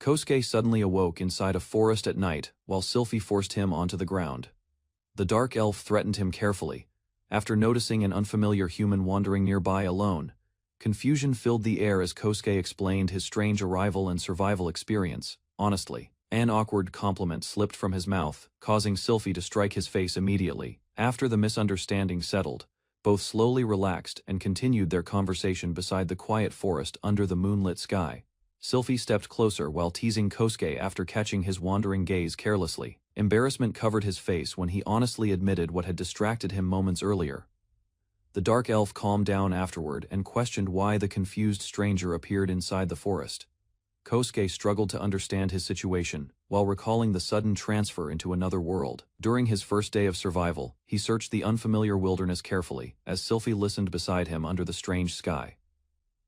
Kosuke suddenly awoke inside a forest at night while Sylphie forced him onto the ground. The dark elf threatened him carefully. After noticing an unfamiliar human wandering nearby alone, confusion filled the air as Kosuke explained his strange arrival and survival experience, honestly. An awkward compliment slipped from his mouth, causing Sylphie to strike his face immediately. After the misunderstanding settled, both slowly relaxed and continued their conversation beside the quiet forest under the moonlit sky. Sylphie stepped closer while teasing Kosuke after catching his wandering gaze carelessly. Embarrassment covered his face when he honestly admitted what had distracted him moments earlier. The dark elf calmed down afterward and questioned why the confused stranger appeared inside the forest. Kosuke struggled to understand his situation, while recalling the sudden transfer into another world. During his first day of survival, he searched the unfamiliar wilderness carefully, as Sylphie listened beside him under the strange sky.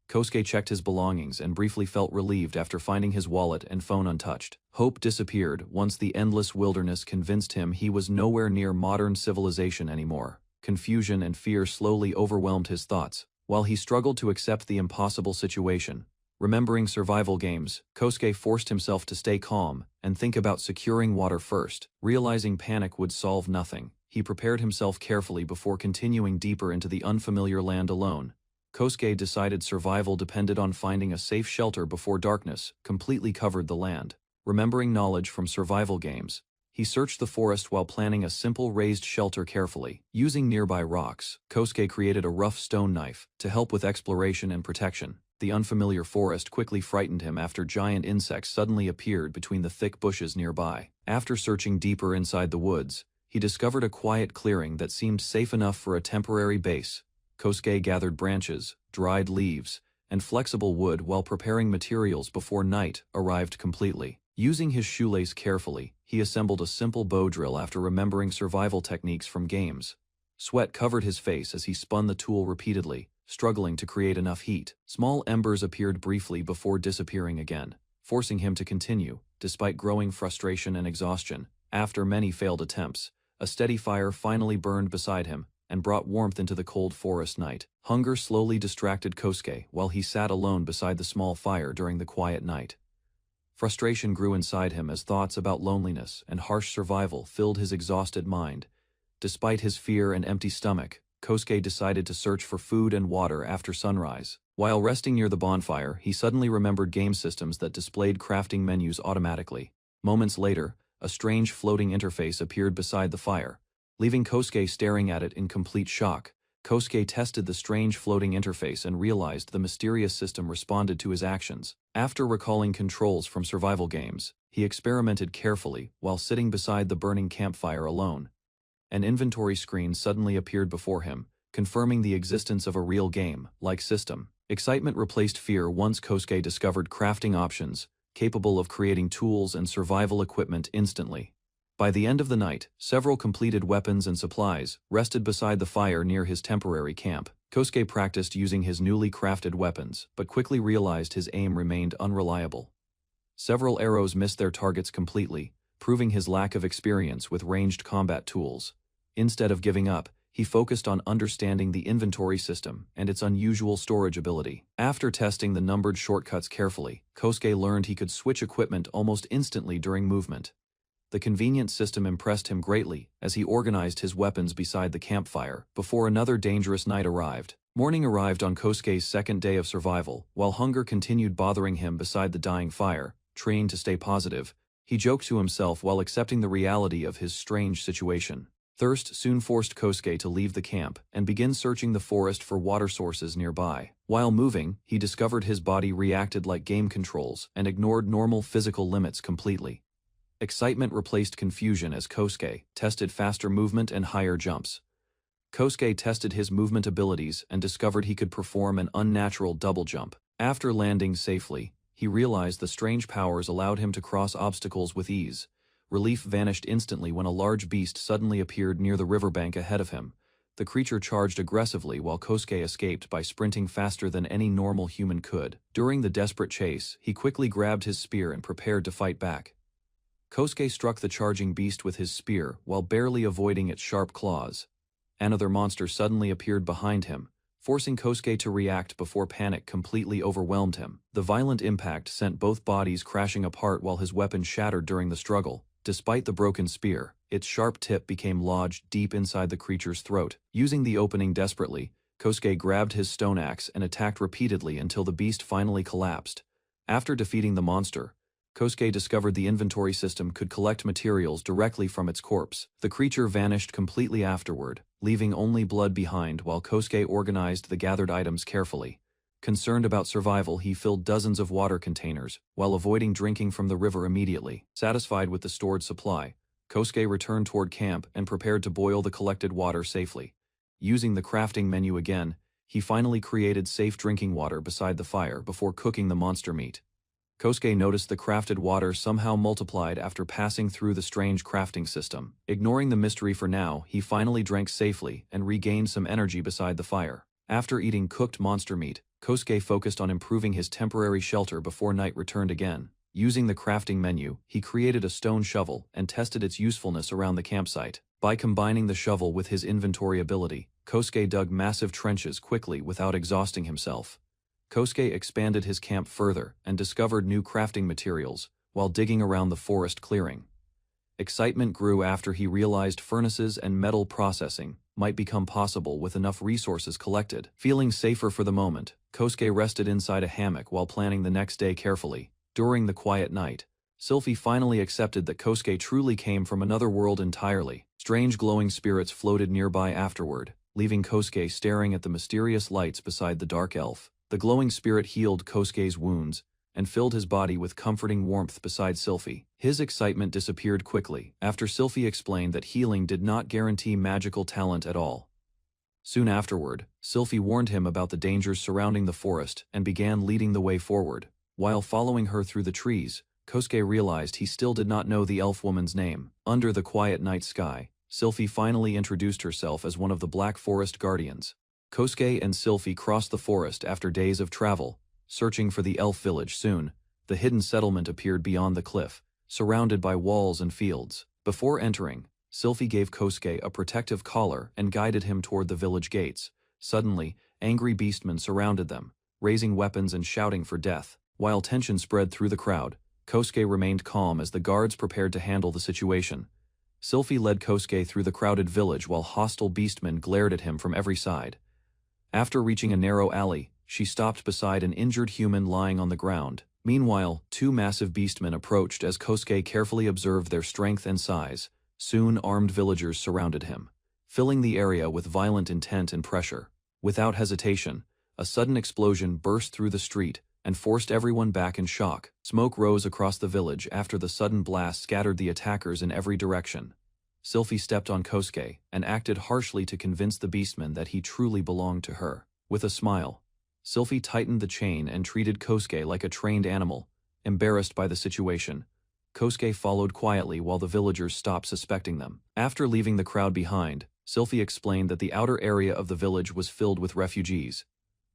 Kosuke checked his belongings and briefly felt relieved after finding his wallet and phone untouched. Hope disappeared once the endless wilderness convinced him he was nowhere near modern civilization anymore. Confusion and fear slowly overwhelmed his thoughts, while he struggled to accept the impossible situation. Remembering survival games, Kosuke forced himself to stay calm and think about securing water first. Realizing panic would solve nothing, he prepared himself carefully before continuing deeper into the unfamiliar land alone. Kosuke decided survival depended on finding a safe shelter before darkness completely covered the land. Remembering knowledge from survival games, he searched the forest while planning a simple raised shelter carefully. Using nearby rocks, Kosuke created a rough stone knife to help with exploration and protection. The unfamiliar forest quickly frightened him after giant insects suddenly appeared between the thick bushes nearby. After searching deeper inside the woods, he discovered a quiet clearing that seemed safe enough for a temporary base. Kosuke gathered branches, dried leaves, and flexible wood while preparing materials before night arrived completely. Using his shoelace carefully, he assembled a simple bow drill after remembering survival techniques from games. Sweat covered his face as he spun the tool repeatedly, struggling to create enough heat. Small embers appeared briefly before disappearing again, forcing him to continue, despite growing frustration and exhaustion. After many failed attempts, a steady fire finally burned beside him and brought warmth into the cold forest night. Hunger slowly distracted Kosuke while he sat alone beside the small fire during the quiet night. Frustration grew inside him as thoughts about loneliness and harsh survival filled his exhausted mind. Despite his fear and empty stomach, Kosuke decided to search for food and water after sunrise. While resting near the bonfire, he suddenly remembered game systems that displayed crafting menus automatically. Moments later, a strange floating interface appeared beside the fire, leaving Kosuke staring at it in complete shock. Kosuke tested the strange floating interface and realized the mysterious system responded to his actions. After recalling controls from survival games, he experimented carefully while sitting beside the burning campfire alone. An inventory screen suddenly appeared before him, confirming the existence of a real game-like system. Excitement replaced fear once Kosuke discovered crafting options, capable of creating tools and survival equipment instantly. By the end of the night, several completed weapons and supplies rested beside the fire near his temporary camp. Kosuke practiced using his newly crafted weapons, but quickly realized his aim remained unreliable. Several arrows missed their targets completely, proving his lack of experience with ranged combat tools. Instead of giving up, he focused on understanding the inventory system and its unusual storage ability. After testing the numbered shortcuts carefully, Kosuke learned he could switch equipment almost instantly during movement. The convenient system impressed him greatly as he organized his weapons beside the campfire before another dangerous night arrived. Morning arrived on Kosuke's second day of survival, while hunger continued bothering him beside the dying fire. Trained to stay positive, he joked to himself while accepting the reality of his strange situation. Thirst soon forced Kosuke to leave the camp and begin searching the forest for water sources nearby. While moving, he discovered his body reacted like game controls and ignored normal physical limits completely. Excitement replaced confusion as Kosuke tested faster movement and higher jumps. Kosuke tested his movement abilities and discovered he could perform an unnatural double jump. After landing safely, he realized the strange powers allowed him to cross obstacles with ease. Relief vanished instantly when a large beast suddenly appeared near the riverbank ahead of him. The creature charged aggressively while Kosuke escaped by sprinting faster than any normal human could. During the desperate chase, he quickly grabbed his spear and prepared to fight back. Kosuke struck the charging beast with his spear while barely avoiding its sharp claws. Another monster suddenly appeared behind him, forcing Kosuke to react before panic completely overwhelmed him. The violent impact sent both bodies crashing apart while his weapon shattered during the struggle. Despite the broken spear, its sharp tip became lodged deep inside the creature's throat. Using the opening desperately, Kosuke grabbed his stone axe and attacked repeatedly until the beast finally collapsed. After defeating the monster, Kosuke discovered the inventory system could collect materials directly from its corpse. The creature vanished completely afterward, leaving only blood behind while Kosuke organized the gathered items carefully. Concerned about survival, he filled dozens of water containers, while avoiding drinking from the river immediately. Satisfied with the stored supply, Kosuke returned toward camp and prepared to boil the collected water safely. Using the crafting menu again, he finally created safe drinking water beside the fire before cooking the monster meat. Kosuke noticed the crafted water somehow multiplied after passing through the strange crafting system. Ignoring the mystery for now, he finally drank safely and regained some energy beside the fire. After eating cooked monster meat, Kosuke focused on improving his temporary shelter before night returned again. Using the crafting menu, he created a stone shovel and tested its usefulness around the campsite. By combining the shovel with his inventory ability, Kosuke dug massive trenches quickly without exhausting himself. Kosuke expanded his camp further and discovered new crafting materials while digging around the forest clearing. Excitement grew after he realized furnaces and metal processing might become possible with enough resources collected. Feeling safer for the moment, Kosuke rested inside a hammock while planning the next day carefully. During the quiet night, Sylphie finally accepted that Kosuke truly came from another world entirely. Strange glowing spirits floated nearby afterward, leaving Kosuke staring at the mysterious lights beside the dark elf. The glowing spirit healed Kosuke's wounds and filled his body with comforting warmth beside Sylphie. His excitement disappeared quickly after Sylphie explained that healing did not guarantee magical talent at all. Soon afterward, Sylphie warned him about the dangers surrounding the forest and began leading the way forward. While following her through the trees, Kosuke realized he still did not know the elf woman's name. Under the quiet night sky, Sylphie finally introduced herself as one of the Black Forest Guardians. Kosuke and Sylphie crossed the forest after days of travel, searching for the elf village. Soon, the hidden settlement appeared beyond the cliff, surrounded by walls and fields. Before entering, Sylphie gave Kosuke a protective collar and guided him toward the village gates. Suddenly, angry beastmen surrounded them, raising weapons and shouting for death. While tension spread through the crowd, Kosuke remained calm as the guards prepared to handle the situation. Sylphie led Kosuke through the crowded village while hostile beastmen glared at him from every side. After reaching a narrow alley, she stopped beside an injured human lying on the ground. Meanwhile, two massive beastmen approached as Kosuke carefully observed their strength and size. Soon armed villagers surrounded him, filling the area with violent intent and pressure. Without hesitation, a sudden explosion burst through the street and forced everyone back in shock. Smoke rose across the village after the sudden blast scattered the attackers in every direction. Sylphie stepped on Kosuke and acted harshly to convince the beastman that he truly belonged to her. With a smile, Sylphie tightened the chain and treated Kosuke like a trained animal. Embarrassed by the situation, Kosuke followed quietly while the villagers stopped suspecting them. After leaving the crowd behind, Sylphie explained that the outer area of the village was filled with refugees.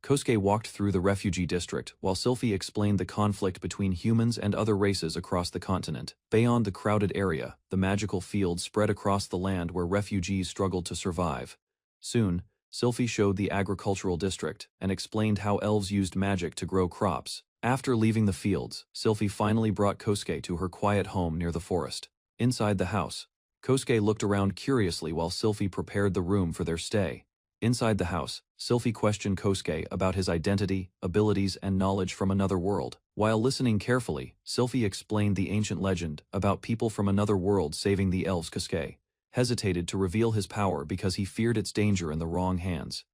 Kosuke walked through the refugee district while Sylphie explained the conflict between humans and other races across the continent. Beyond the crowded area, the magical field spread across the land where refugees struggled to survive. Soon, Sylphie showed the agricultural district and explained how elves used magic to grow crops. After leaving the fields, Sylphie finally brought Kosuke to her quiet home near the forest. Inside the house, Kosuke looked around curiously while Sylphie prepared the room for their stay. Inside the house, Sylphie questioned Kosuke about his identity, abilities, and knowledge from another world. While listening carefully, Sylphie explained the ancient legend about people from another world saving the elves. Kosuke hesitated to reveal his power because he feared its danger in the wrong hands.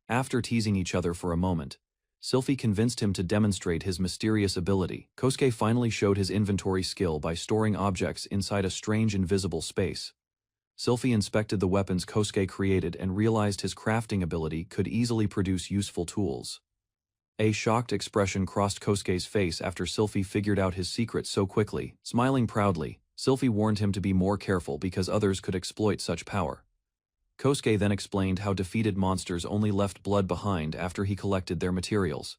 After teasing each other for a moment, Sylphie convinced him to demonstrate his mysterious ability. Kosuke finally showed his inventory skill by storing objects inside a strange invisible space. Sylphie inspected the weapons Kosuke created and realized his crafting ability could easily produce useful tools. A shocked expression crossed Kosuke's face after Sylphie figured out his secret so quickly. Smiling proudly, Sylphie warned him to be more careful because others could exploit such power. Kosuke then explained how defeated monsters only left blood behind after he collected their materials.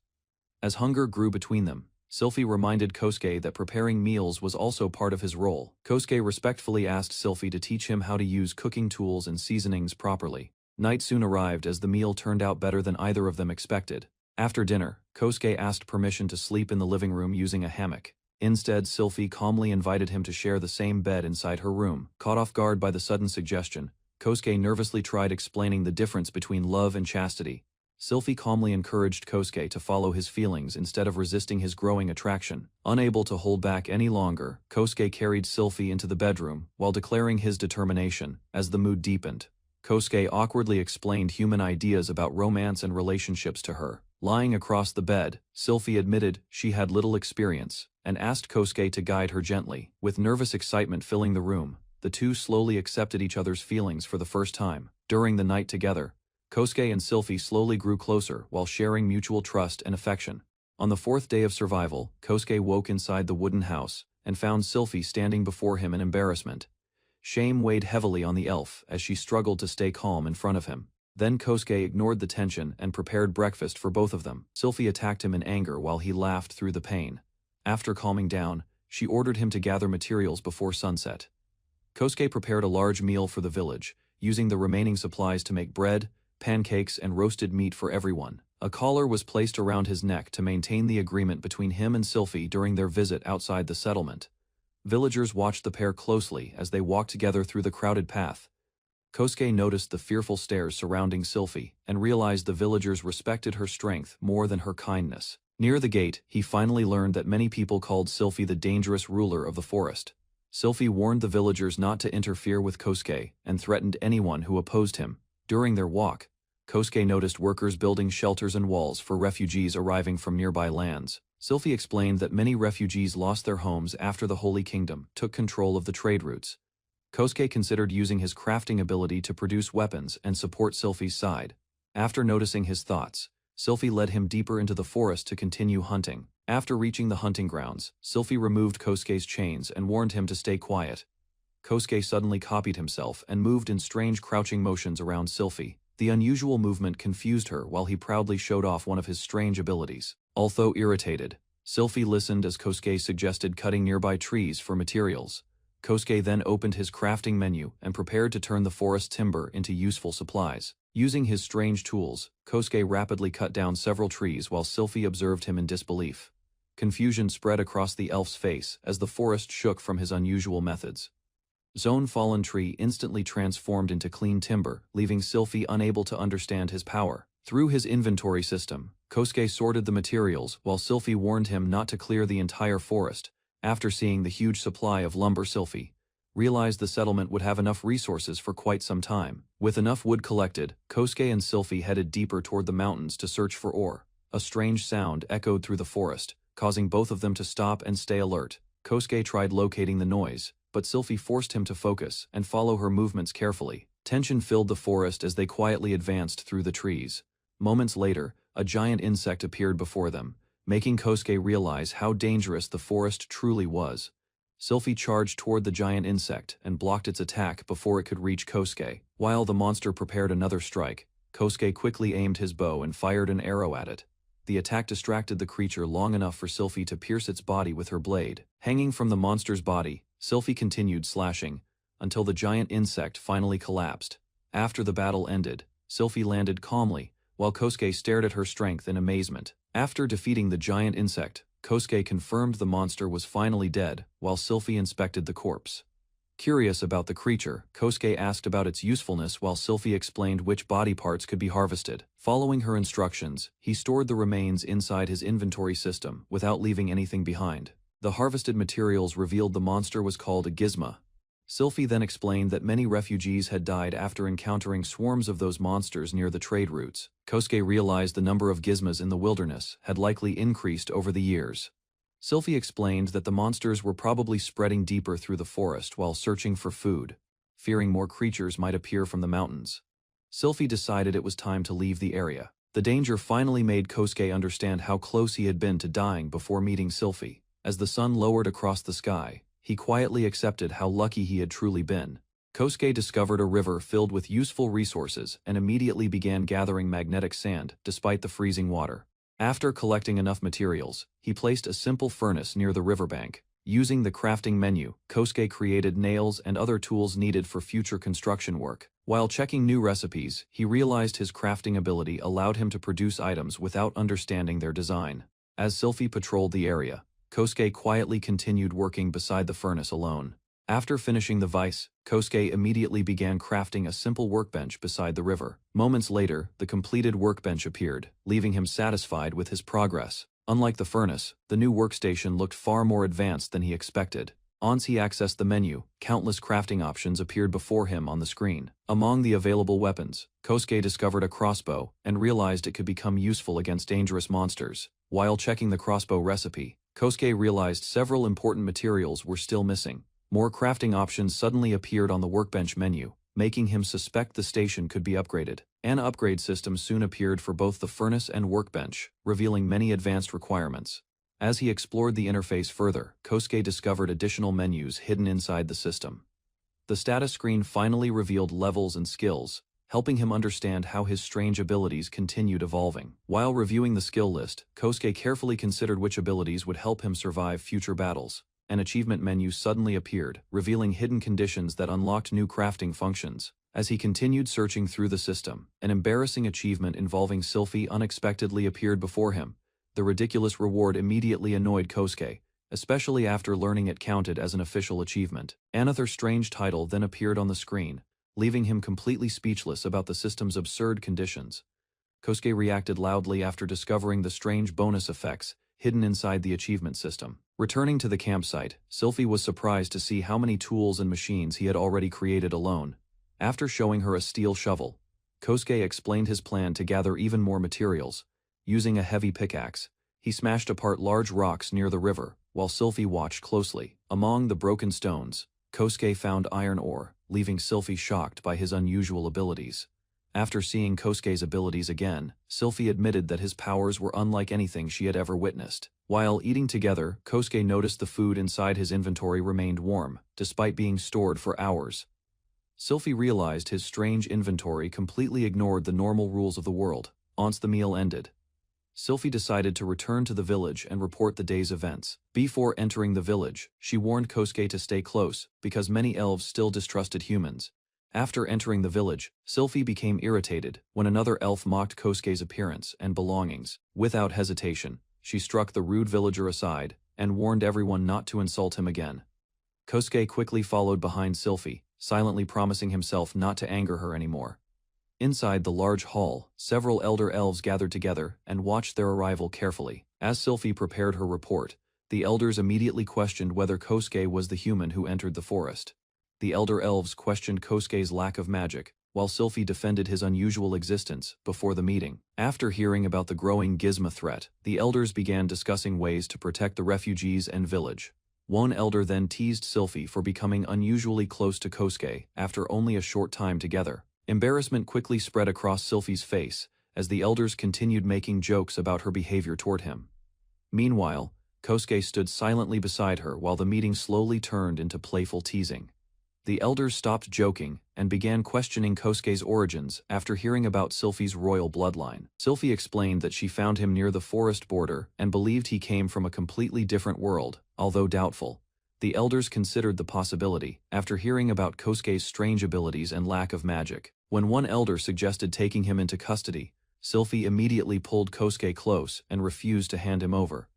As hunger grew between them, Sylphie reminded Kosuke that preparing meals was also part of his role. Kosuke respectfully asked Sylphie to teach him how to use cooking tools and seasonings properly. Night soon arrived as the meal turned out better than either of them expected. After dinner, Kosuke asked permission to sleep in the living room using a hammock. Instead, Sylphie calmly invited him to share the same bed inside her room. Caught off guard by the sudden suggestion, Kosuke nervously tried explaining the difference between love and chastity. Sylphie calmly encouraged Kosuke to follow his feelings instead of resisting his growing attraction. Unable to hold back any longer, Kosuke carried Sylphie into the bedroom while declaring his determination. As the mood deepened, Kosuke awkwardly explained human ideas about romance and relationships to her. Lying across the bed, Sylphie admitted she had little experience and asked Kosuke to guide her gently. With nervous excitement filling the room, the two slowly accepted each other's feelings for the first time. During the night together, Kosuke and Sylphie slowly grew closer while sharing mutual trust and affection. On the fourth day of survival, Kosuke woke inside the wooden house and found Sylphie standing before him in embarrassment. Shame weighed heavily on the elf as she struggled to stay calm in front of him. Then Kosuke ignored the tension and prepared breakfast for both of them. Sylphie attacked him in anger while he laughed through the pain. After calming down, she ordered him to gather materials before sunset. Kosuke prepared a large meal for the village, using the remaining supplies to make bread, pancakes, and roasted meat for everyone. A collar was placed around his neck to maintain the agreement between him and Sylphie during their visit outside the settlement. Villagers watched the pair closely as they walked together through the crowded path. Kosuke noticed the fearful stares surrounding Sylphie and realized the villagers respected her strength more than her kindness. Near the gate, he finally learned that many people called Sylphie the dangerous ruler of the forest. Sylphie warned the villagers not to interfere with Kosuke and threatened anyone who opposed him. During their walk, Kosuke noticed workers building shelters and walls for refugees arriving from nearby lands. Sylphie explained that many refugees lost their homes after the Holy Kingdom took control of the trade routes. Kosuke considered using his crafting ability to produce weapons and support Sylphie's side. After noticing his thoughts, Sylphie led him deeper into the forest to continue hunting. After reaching the hunting grounds, Sylphie removed Kosuke's chains and warned him to stay quiet. Kosuke suddenly copied himself and moved in strange crouching motions around Sylphie. The unusual movement confused her while he proudly showed off one of his strange abilities. Although irritated, Sylphie listened as Kosuke suggested cutting nearby trees for materials. Kosuke then opened his crafting menu and prepared to turn the forest timber into useful supplies. Using his strange tools, Kosuke rapidly cut down several trees while Sylphie observed him in disbelief. Confusion spread across the elf's face as the forest shook from his unusual methods. Zone fallen tree instantly transformed into clean timber, leaving Sylphie unable to understand his power. Through his inventory system, Kosuke sorted the materials while Sylphie warned him not to clear the entire forest. After seeing the huge supply of lumber, Sylphie realized the settlement would have enough resources for quite some time. With enough wood collected, Kosuke and Sylphie headed deeper toward the mountains to search for ore. A strange sound echoed through the forest, causing both of them to stop and stay alert. Kosuke tried locating the noise, but Sylphie forced him to focus and follow her movements carefully. Tension filled the forest as they quietly advanced through the trees. Moments later, a giant insect appeared before them, making Kosuke realize how dangerous the forest truly was. Sylphie charged toward the giant insect and blocked its attack before it could reach Kosuke. While the monster prepared another strike, Kosuke quickly aimed his bow and fired an arrow at it. The attack distracted the creature long enough for Sylphie to pierce its body with her blade. Hanging from the monster's body, Sylphie continued slashing, until the giant insect finally collapsed. After the battle ended, Sylphie landed calmly, while Kosuke stared at her strength in amazement. After defeating the giant insect, Kosuke confirmed the monster was finally dead, while Sylphie inspected the corpse. Curious about the creature, Kosuke asked about its usefulness while Sylphie explained which body parts could be harvested. Following her instructions, he stored the remains inside his inventory system without leaving anything behind. The harvested materials revealed the monster was called a gizmo. Sylphie then explained that many refugees had died after encountering swarms of those monsters near the trade routes. Kosuke realized the number of gizmos in the wilderness had likely increased over the years. Sylphie explained that the monsters were probably spreading deeper through the forest while searching for food, fearing more creatures might appear from the mountains. Sylphie decided it was time to leave the area. The danger finally made Kosuke understand how close he had been to dying before meeting Sylphie. As the sun lowered across the sky, he quietly accepted how lucky he had truly been. Kosuke discovered a river filled with useful resources and immediately began gathering magnetic sand despite the freezing water. After collecting enough materials, he placed a simple furnace near the riverbank. Using the crafting menu, Kosuke created nails and other tools needed for future construction work. While checking new recipes, he realized his crafting ability allowed him to produce items without understanding their design. As Sylphie patrolled the area, Kosuke quietly continued working beside the furnace alone. After finishing the vise, Kosuke immediately began crafting a simple workbench beside the river. Moments later, the completed workbench appeared, leaving him satisfied with his progress. Unlike the furnace, the new workstation looked far more advanced than he expected. Once he accessed the menu, countless crafting options appeared before him on the screen. Among the available weapons, Kosuke discovered a crossbow and realized it could become useful against dangerous monsters. While checking the crossbow recipe, Kosuke realized several important materials were still missing. More crafting options suddenly appeared on the workbench menu, making him suspect the station could be upgraded. An upgrade system soon appeared for both the furnace and workbench, revealing many advanced requirements. As he explored the interface further, Kosuke discovered additional menus hidden inside the system. The status screen finally revealed levels and skills, helping him understand how his strange abilities continued evolving. While reviewing the skill list, Kosuke carefully considered which abilities would help him survive future battles. An achievement menu suddenly appeared, revealing hidden conditions that unlocked new crafting functions. As he continued searching through the system, an embarrassing achievement involving Sylphie unexpectedly appeared before him. The ridiculous reward immediately annoyed Kosuke, especially after learning it counted as an official achievement. Another strange title then appeared on the screen, leaving him completely speechless about the system's absurd conditions. Kosuke reacted loudly after discovering the strange bonus effects hidden inside the achievement system. Returning to the campsite, Sylphie was surprised to see how many tools and machines he had already created alone. After showing her a steel shovel, Kosuke explained his plan to gather even more materials. Using a heavy pickaxe, he smashed apart large rocks near the river, while Sylphie watched closely. Among the broken stones, Kosuke found iron ore, leaving Sylphie shocked by his unusual abilities. After seeing Kosuke's abilities again, Sylphie admitted that his powers were unlike anything she had ever witnessed. While eating together, Kosuke noticed the food inside his inventory remained warm, despite being stored for hours. Sylphie realized his strange inventory completely ignored the normal rules of the world. Once the meal ended, Sylphie decided to return to the village and report the day's events. Before entering the village, she warned Kosuke to stay close, because many elves still distrusted humans. After entering the village, Sylphie became irritated when another elf mocked Kosuke's appearance and belongings. Without hesitation, she struck the rude villager aside and warned everyone not to insult him again. Kosuke quickly followed behind Sylphie, silently promising himself not to anger her anymore. Inside the large hall, several elder elves gathered together and watched their arrival carefully. As Sylphie prepared her report, the elders immediately questioned whether Kosuke was the human who entered the forest. The elder elves questioned Kosuke's lack of magic, while Sylphie defended his unusual existence before the meeting. After hearing about the growing Gizmo threat, the elders began discussing ways to protect the refugees and village. One elder then teased Sylphie for becoming unusually close to Kosuke after only a short time together. Embarrassment quickly spread across Sylphie's face as the elders continued making jokes about her behavior toward him. Meanwhile, Kosuke stood silently beside her while the meeting slowly turned into playful teasing. The elders stopped joking and began questioning Kosuke's origins after hearing about Sylphie's royal bloodline. Sylphie explained that she found him near the forest border and believed he came from a completely different world, although doubtful. The elders considered the possibility after hearing about Kosuke's strange abilities and lack of magic. When one elder suggested taking him into custody, Sylphie immediately pulled Kosuke close and refused to hand him over.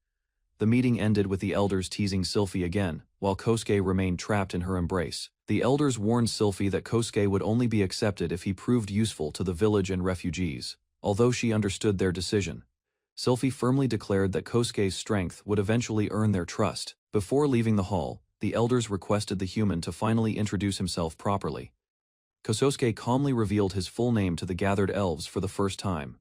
The meeting ended with the elders teasing Sylphie again, while Kosuke remained trapped in her embrace. The elders warned Sylphie that Kosuke would only be accepted if he proved useful to the village and refugees. Although she understood their decision, Sylphie firmly declared that Kosuke's strength would eventually earn their trust. Before leaving the hall, the elders requested the human to finally introduce himself properly. Kosuke calmly revealed his full name to the gathered elves for the first time.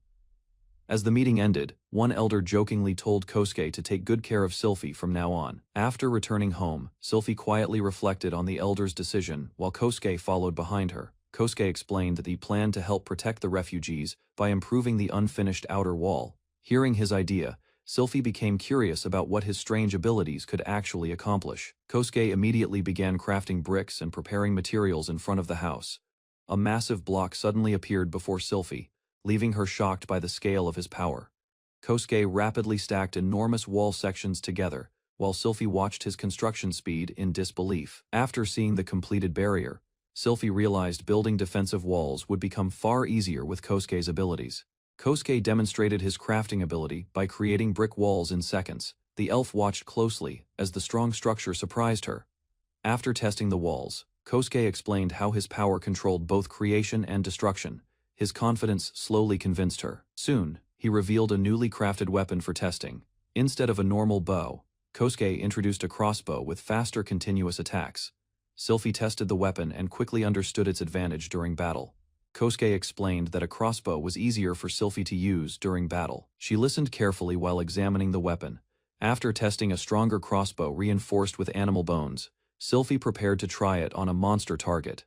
As the meeting ended, one elder jokingly told Kosuke to take good care of Sylphie from now on. After returning home, Sylphie quietly reflected on the elder's decision while Kosuke followed behind her. Kosuke explained that he planned to help protect the refugees by improving the unfinished outer wall. Hearing his idea, Sylphie became curious about what his strange abilities could actually accomplish. Kosuke immediately began crafting bricks and preparing materials in front of the house. A massive block suddenly appeared before Sylphie, leaving her shocked by the scale of his power. Kosuke rapidly stacked enormous wall sections together, while Sylphie watched his construction speed in disbelief. After seeing the completed barrier, Sylphie realized building defensive walls would become far easier with Kosuke's abilities. Kosuke demonstrated his crafting ability by creating brick walls in seconds. The elf watched closely as the strong structure surprised her. After testing the walls, Kosuke explained how his power controlled both creation and destruction. His confidence slowly convinced her. Soon, he revealed a newly crafted weapon for testing. Instead of a normal bow, Kosuke introduced a crossbow with faster continuous attacks. Sylphie tested the weapon and quickly understood its advantage during battle. Kosuke explained that a crossbow was easier for Sylphie to use during battle. She listened carefully while examining the weapon. After testing a stronger crossbow reinforced with animal bones, Sylphie prepared to try it on a monster target.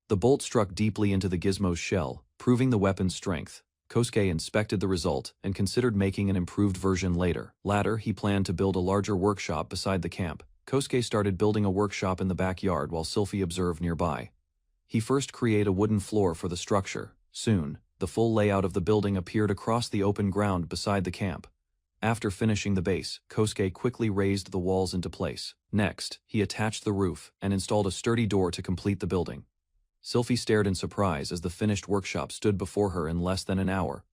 The bolt struck deeply into the gizmo's shell, proving the weapon's strength. Kosuke inspected the result and considered making an improved version later. Later, he planned to build a larger workshop beside the camp. Kosuke started building a workshop in the backyard while Sylphie observed nearby. He first created a wooden floor for the structure. Soon, the full layout of the building appeared across the open ground beside the camp. After finishing the base, Kosuke quickly raised the walls into place. Next, he attached the roof and installed a sturdy door to complete the building. Sylphie stared in surprise as the finished workshop stood before her in less than an hour.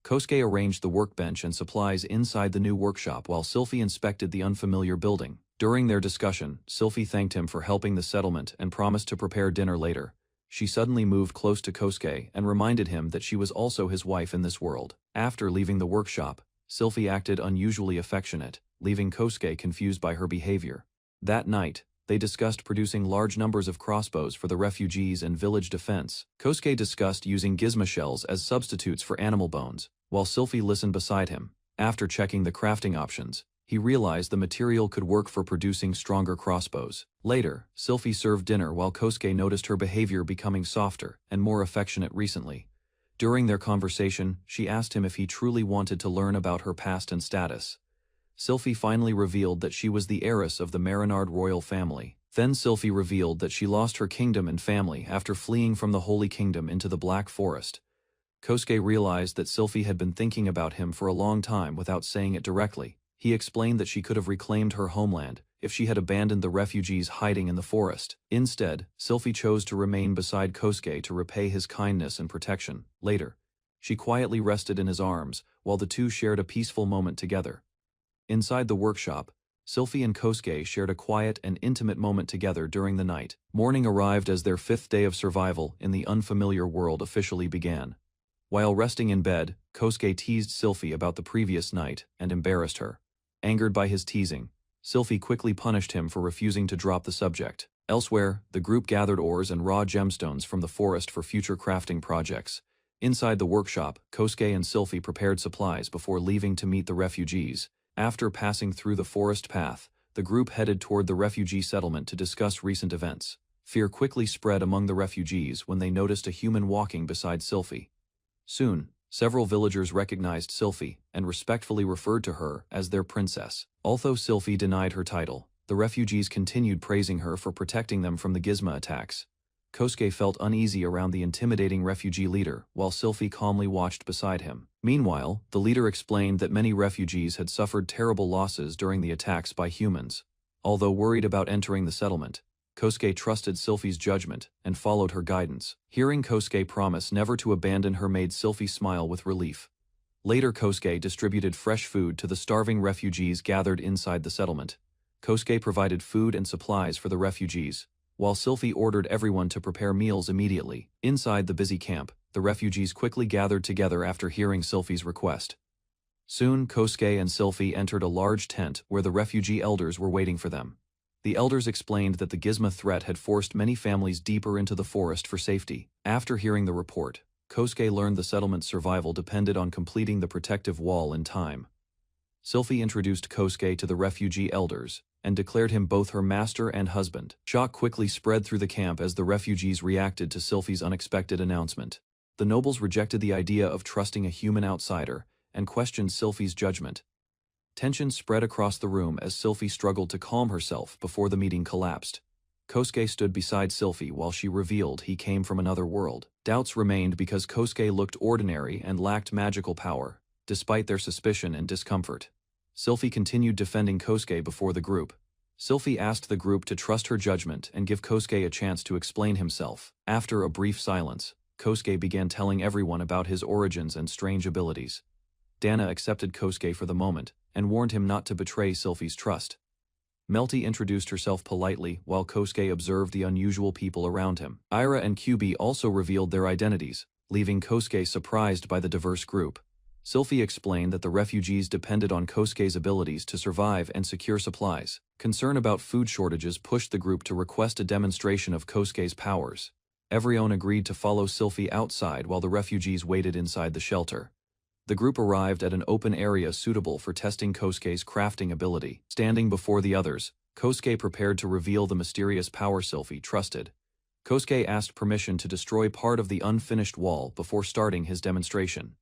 Kosuke arranged the workbench and supplies inside the new workshop while Sylphie inspected the unfamiliar building. During their discussion, Sylphie thanked him for helping the settlement and promised to prepare dinner later. She suddenly moved close to Kosuke and reminded him that she was also his wife in this world. After leaving the workshop, Sylphie acted unusually affectionate, leaving Kosuke confused by her behavior. That night, they discussed producing large numbers of crossbows for the refugees and village defense. Kosuke discussed using gizmo shells as substitutes for animal bones, while Sylphie listened beside him. After checking the crafting options, he realized the material could work for producing stronger crossbows. Later, Sylphie served dinner while Kosuke noticed her behavior becoming softer and more affectionate recently. During their conversation, she asked him if he truly wanted to learn about her past and status. Sylphie finally revealed that she was the heiress of the Marinard royal family. Then Sylphie revealed that she lost her kingdom and family after fleeing from the Holy Kingdom into the Black Forest. Kosuke realized that Sylphie had been thinking about him for a long time without saying it directly. He explained that she could have reclaimed her homeland if she had abandoned the refugees hiding in the forest. Instead, Sylphie chose to remain beside Kosuke to repay his kindness and protection. Later, she quietly rested in his arms while the two shared a peaceful moment together. Inside the workshop, Sylphie and Kosuke shared a quiet and intimate moment together during the night. Morning arrived as their 5th day of survival in the unfamiliar world officially began. While resting in bed, Kosuke teased Sylphie about the previous night and embarrassed her. Angered by his teasing, Sylphie quickly punished him for refusing to drop the subject. Elsewhere, the group gathered ores and raw gemstones from the forest for future crafting projects. Inside the workshop, Kosuke and Sylphie prepared supplies before leaving to meet the refugees. After passing through the forest path, the group headed toward the refugee settlement to discuss recent events. Fear quickly spread among the refugees when they noticed a human walking beside Sylphie. Soon, several villagers recognized Sylphie and respectfully referred to her as their princess. Although Sylphie denied her title, the refugees continued praising her for protecting them from the gizmo attacks. Kosuke felt uneasy around the intimidating refugee leader, while Sylphie calmly watched beside him. Meanwhile, the leader explained that many refugees had suffered terrible losses during the attacks by humans. Although worried about entering the settlement, Kosuke trusted Sylphie's judgment and followed her guidance. Hearing Kosuke promise never to abandon her made Sylphie smile with relief. Later, Kosuke distributed fresh food to the starving refugees gathered inside the settlement. Kosuke provided food and supplies for the refugees, while Sylphie ordered everyone to prepare meals immediately. Inside the busy camp, the refugees quickly gathered together after hearing Sylphie's request. Soon, Kosuke and Sylphie entered a large tent where the refugee elders were waiting for them. The elders explained that the gizmo threat had forced many families deeper into the forest for safety. After hearing the report, Kosuke learned the settlement's survival depended on completing the protective wall in time. Sylphie introduced Kosuke to the refugee elders and declared him both her master and husband. Shock quickly spread through the camp as the refugees reacted to Sylphie's unexpected announcement. The nobles rejected the idea of trusting a human outsider and questioned Sylphie's judgment. Tension spread across the room as Sylphie struggled to calm herself before the meeting collapsed. Kosuke stood beside Sylphie while she revealed he came from another world. Doubts remained because Kosuke looked ordinary and lacked magical power, despite their suspicion and discomfort. Sylphie continued defending Kosuke before the group, Sylphie asked the group to trust her judgment and give Kosuke a chance to explain himself. After a brief silence, Kosuke began telling everyone about his origins and strange abilities. Dana accepted Kosuke for the moment and warned him not to betray Sylphie's trust. Melty introduced herself politely while Kosuke observed the unusual people around him. Ira and QB also revealed their identities, leaving Kosuke surprised by the diverse group. Sylphie explained that the refugees depended on Kosuke's abilities to survive and secure supplies. Concern about food shortages pushed the group to request a demonstration of Kosuke's powers. Everyone agreed to follow Sylphie outside while the refugees waited inside the shelter. The group arrived at an open area suitable for testing Kosuke's crafting ability. Standing before the others, Kosuke prepared to reveal the mysterious power Sylphie trusted. Kosuke asked permission to destroy part of the unfinished wall before starting his demonstration.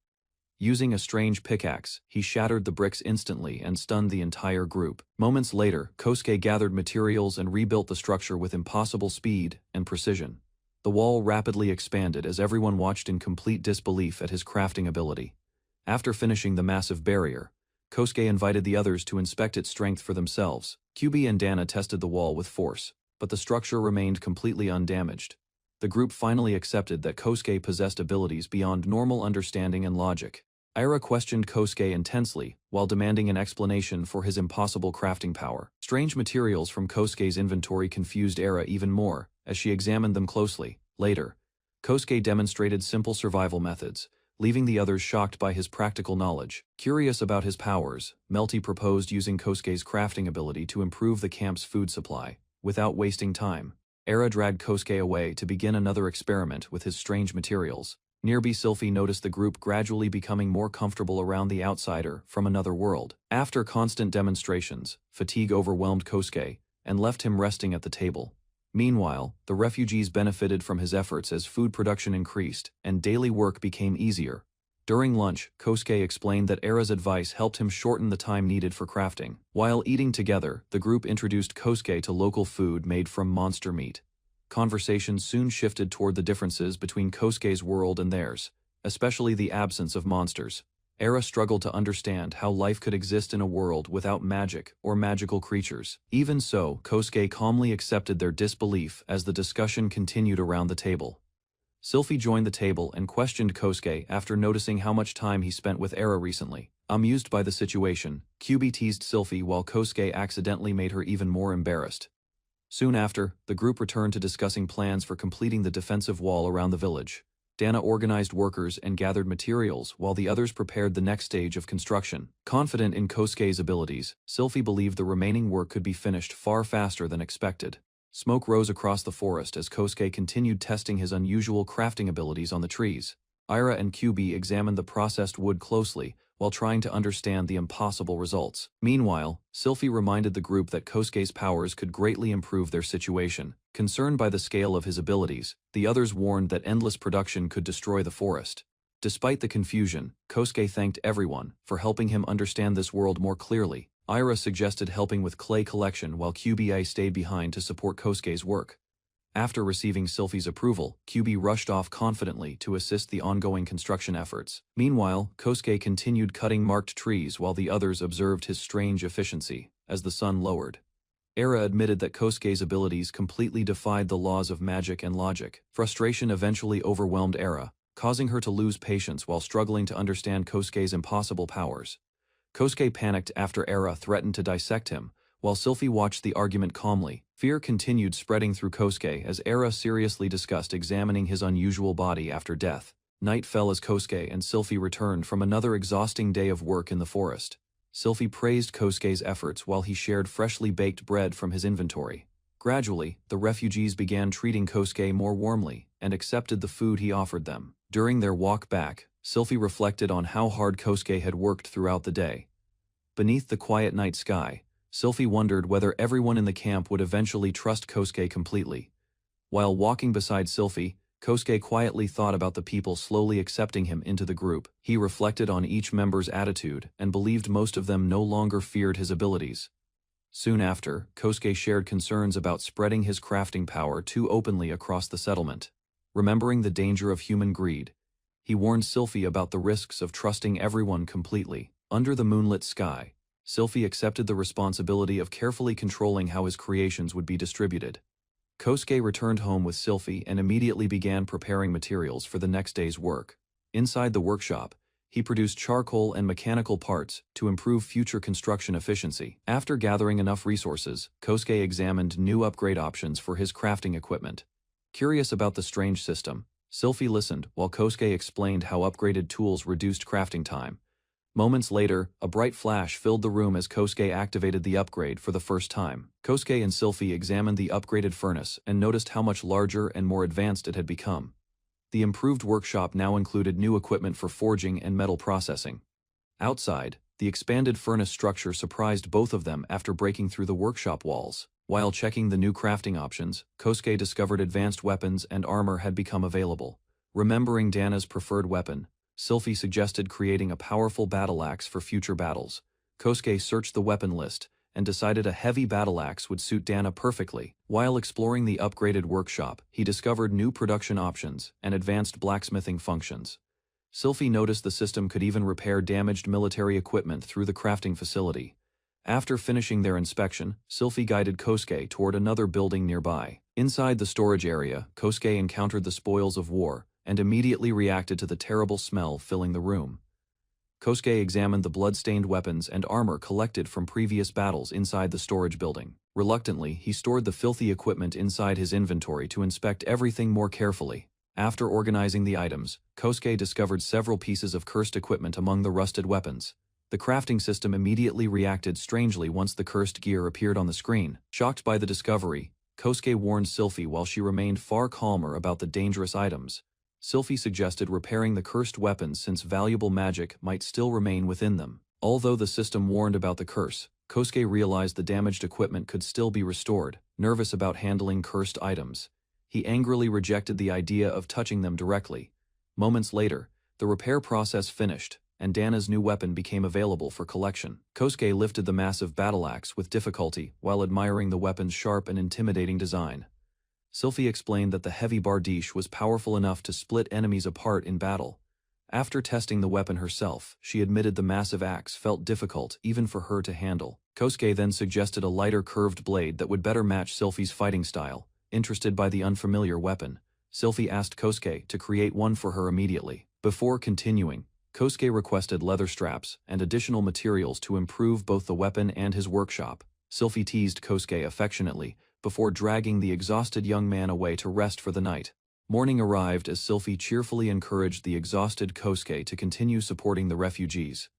Using a strange pickaxe, he shattered the bricks instantly and stunned the entire group. Moments later, Kosuke gathered materials and rebuilt the structure with impossible speed and precision. The wall rapidly expanded as everyone watched in complete disbelief at his crafting ability. After finishing the massive barrier, Kosuke invited the others to inspect its strength for themselves. QB and Dana tested the wall with force, but the structure remained completely undamaged. The group finally accepted that Kosuke possessed abilities beyond normal understanding and logic. Ira questioned Kosuke intensely while demanding an explanation for his impossible crafting power. Strange materials from Kosuke's inventory confused Ira even more as she examined them closely. Later, Kosuke demonstrated simple survival methods, leaving the others shocked by his practical knowledge. Curious about his powers, Melty proposed using Kosuke's crafting ability to improve the camp's food supply. Without wasting time, Ira dragged Kosuke away to begin another experiment with his strange materials. Nearby, Sylphie noticed the group gradually becoming more comfortable around the outsider from another world. After constant demonstrations, fatigue overwhelmed Kosuke and left him resting at the table. Meanwhile, the refugees benefited from his efforts as food production increased and daily work became easier. During lunch, Kosuke explained that Era's advice helped him shorten the time needed for crafting. While eating together, the group introduced Kosuke to local food made from monster meat. Conversation soon shifted toward the differences between Kosuke's world and theirs, especially the absence of monsters. Era struggled to understand how life could exist in a world without magic or magical creatures. Even so, Kosuke calmly accepted their disbelief as the discussion continued around the table. Sylphie joined the table and questioned Kosuke after noticing how much time he spent with Era recently. Amused by the situation, QB teased Sylphie while Kosuke accidentally made her even more embarrassed. Soon after, the group returned to discussing plans for completing the defensive wall around the village. Dana organized workers and gathered materials while the others prepared the next stage of construction. Confident in Kosuke's abilities, Sylphie believed the remaining work could be finished far faster than expected. Smoke rose across the forest as Kosuke continued testing his unusual crafting abilities on the trees. Ira and QB examined the processed wood closely while trying to understand the impossible results. Meanwhile, Sylphie reminded the group that Kosuke's powers could greatly improve their situation. Concerned by the scale of his abilities, the others warned that endless production could destroy the forest. Despite the confusion, Kosuke thanked everyone for helping him understand this world more clearly. Ira suggested helping with clay collection while QB stayed behind to support Kosuke's work. After receiving Sylphie's approval, QB rushed off confidently to assist the ongoing construction efforts. Meanwhile, Kosuke continued cutting marked trees while the others observed his strange efficiency. As the sun lowered, Era admitted that Kosuke's abilities completely defied the laws of magic and logic. Frustration eventually overwhelmed Era, causing her to lose patience while struggling to understand Kosuke's impossible powers. Kosuke panicked after Era threatened to dissect him, while Sylphie watched the argument calmly. Fear continued spreading through Kosuke as Era seriously discussed examining his unusual body after death. Night fell as Kosuke and Sylphie returned from another exhausting day of work in the forest. Sylphie praised Kosuke's efforts while he shared freshly baked bread from his inventory. Gradually, the refugees began treating Kosuke more warmly and accepted the food he offered them. During their walk back, Sylphie reflected on how hard Kosuke had worked throughout the day. Beneath the quiet night sky, Sylphie wondered whether everyone in the camp would eventually trust Kosuke completely. While walking beside Sylphie, Kosuke quietly thought about the people slowly accepting him into the group. He reflected on each member's attitude and believed most of them no longer feared his abilities. Soon after, Kosuke shared concerns about spreading his crafting power too openly across the settlement. Remembering the danger of human greed, he warned Sylphie about the risks of trusting everyone completely. Under the moonlit sky, Sylphie accepted the responsibility of carefully controlling how his creations would be distributed. Kosuke returned home with Sylphie and immediately began preparing materials for the next day's work. Inside the workshop, he produced charcoal and mechanical parts to improve future construction efficiency. After gathering enough resources, Kosuke examined new upgrade options for his crafting equipment. Curious about the strange system, Sylphie listened while Kosuke explained how upgraded tools reduced crafting time. Moments later, a bright flash filled the room as Kosuke activated the upgrade for the first time. Kosuke and Sylphie examined the upgraded furnace and noticed how much larger and more advanced it had become. The improved workshop now included new equipment for forging and metal processing. Outside, the expanded furnace structure surprised both of them after breaking through the workshop walls. While checking the new crafting options, Kosuke discovered advanced weapons and armor had become available. Remembering Dana's preferred weapon, Sylphie suggested creating a powerful battle axe for future battles. Kosuke searched the weapon list and decided a heavy battle axe would suit Dana perfectly. While exploring the upgraded workshop, he discovered new production options and advanced blacksmithing functions. Sylphie noticed the system could even repair damaged military equipment through the crafting facility. After finishing their inspection, Sylphie guided Kosuke toward another building nearby. Inside the storage area, Kosuke encountered the spoils of war and immediately reacted to the terrible smell filling the room. Kosuke examined the blood-stained weapons and armor collected from previous battles inside the storage building. Reluctantly, he stored the filthy equipment inside his inventory to inspect everything more carefully. After organizing the items, Kosuke discovered several pieces of cursed equipment among the rusted weapons. The crafting system immediately reacted strangely once the cursed gear appeared on the screen. Shocked by the discovery, Kosuke warned Sylphie while she remained far calmer about the dangerous items. Sylphie suggested repairing the cursed weapons since valuable magic might still remain within them. Although the system warned about the curse, Kosuke realized the damaged equipment could still be restored. Nervous about handling cursed items, he angrily rejected the idea of touching them directly. Moments later, the repair process finished, and Dana's new weapon became available for collection. Kosuke lifted the massive battle axe with difficulty while admiring the weapon's sharp and intimidating design. Sylphie explained that the heavy bardiche was powerful enough to split enemies apart in battle. After testing the weapon herself, she admitted the massive axe felt difficult even for her to handle. Kosuke then suggested a lighter curved blade that would better match Sylphie's fighting style. Interested by the unfamiliar weapon, Sylphie asked Kosuke to create one for her immediately. Before continuing, Kosuke requested leather straps and additional materials to improve both the weapon and his workshop. Sylphie teased Kosuke affectionately before dragging the exhausted young man away to rest for the night. Morning arrived as Sylphie cheerfully encouraged the exhausted Kosuke to continue supporting the refugees.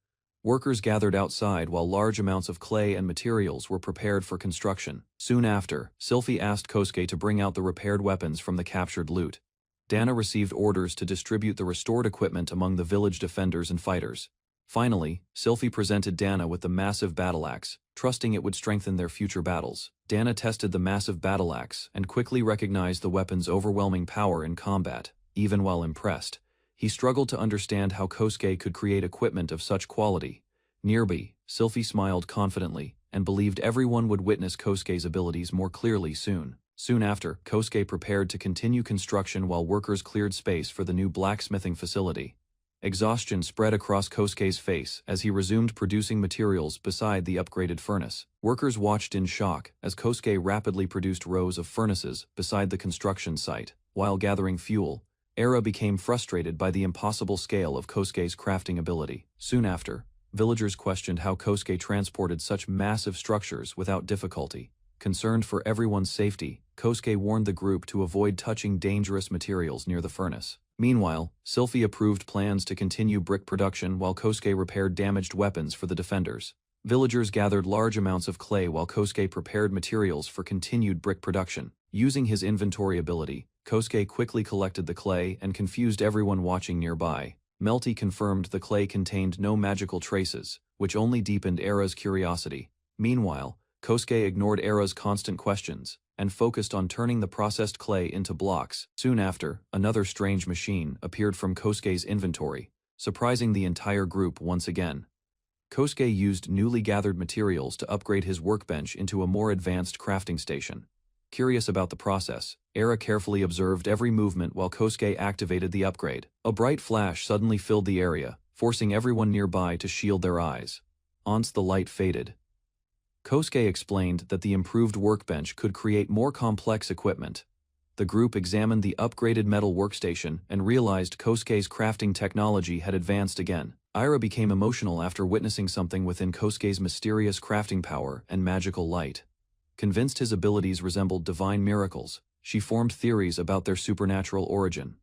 Workers gathered outside while large amounts of clay and materials were prepared for construction. Soon after, Sylphie asked Kosuke to bring out the repaired weapons from the captured loot. Dana received orders to distribute the restored equipment among the village defenders and fighters. Finally, Sylphie presented Dana with the massive battle axe, trusting it would strengthen their future battles. Dana tested the massive battle axe and quickly recognized the weapon's overwhelming power in combat. Even while impressed, he struggled to understand how Kosuke could create equipment of such quality. Nearby, Sylphie smiled confidently and believed everyone would witness Kosuke's abilities more clearly soon. Soon after, Kosuke prepared to continue construction while workers cleared space for the new blacksmithing facility. Exhaustion spread across Kosuke's face as he resumed producing materials beside the upgraded furnace. Workers watched in shock as Kosuke rapidly produced rows of furnaces beside the construction site. While gathering fuel, Era became frustrated by the impossible scale of Kosuke's crafting ability. Soon after, villagers questioned how Kosuke transported such massive structures without difficulty. Concerned for everyone's safety, Kosuke warned the group to avoid touching dangerous materials near the furnace. Meanwhile, Sylphie approved plans to continue brick production while Kosuke repaired damaged weapons for the defenders. Villagers gathered large amounts of clay while Kosuke prepared materials for continued brick production. Using his inventory ability, Kosuke quickly collected the clay and confused everyone watching nearby. Melty confirmed the clay contained no magical traces, which only deepened Era's curiosity. Meanwhile, Kosuke ignored Era's constant questions and focused on turning the processed clay into blocks. Soon after, another strange machine appeared from Kosuke's inventory, surprising the entire group once again. Kosuke used newly gathered materials to upgrade his workbench into a more advanced crafting station. Curious about the process, Era carefully observed every movement while Kosuke activated the upgrade. A bright flash suddenly filled the area, forcing everyone nearby to shield their eyes. Once the light faded, Kosuke explained that the improved workbench could create more complex equipment. The group examined the upgraded metal workstation and realized Kosuke's crafting technology had advanced again. Ira became emotional after witnessing something within Kosuke's mysterious crafting power and magical light. Convinced his abilities resembled divine miracles, she formed theories about their supernatural origin.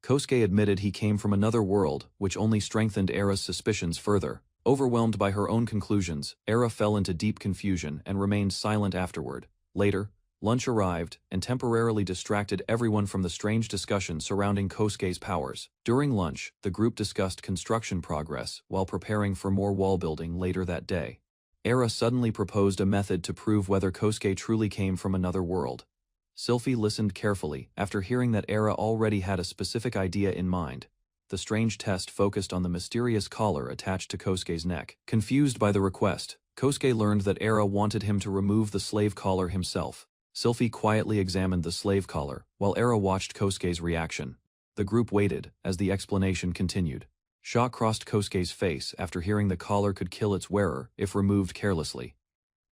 Kosuke admitted he came from another world, which only strengthened Era's suspicions further. Overwhelmed by her own conclusions, Era fell into deep confusion and remained silent afterward. Later, lunch arrived and temporarily distracted everyone from the strange discussion surrounding Kosuke's powers. During lunch, the group discussed construction progress while preparing for more wall building later that day. Era suddenly proposed a method to prove whether Kosuke truly came from another world. Sylphie listened carefully after hearing that Era already had a specific idea in mind. The strange test focused on the mysterious collar attached to Kosuke's neck. Confused by the request, Kosuke learned that Era wanted him to remove the slave collar himself. Sylphie quietly examined the slave collar, while Era watched Kosuke's reaction. The group waited as the explanation continued. Shock crossed Kosuke's face after hearing the collar could kill its wearer if removed carelessly.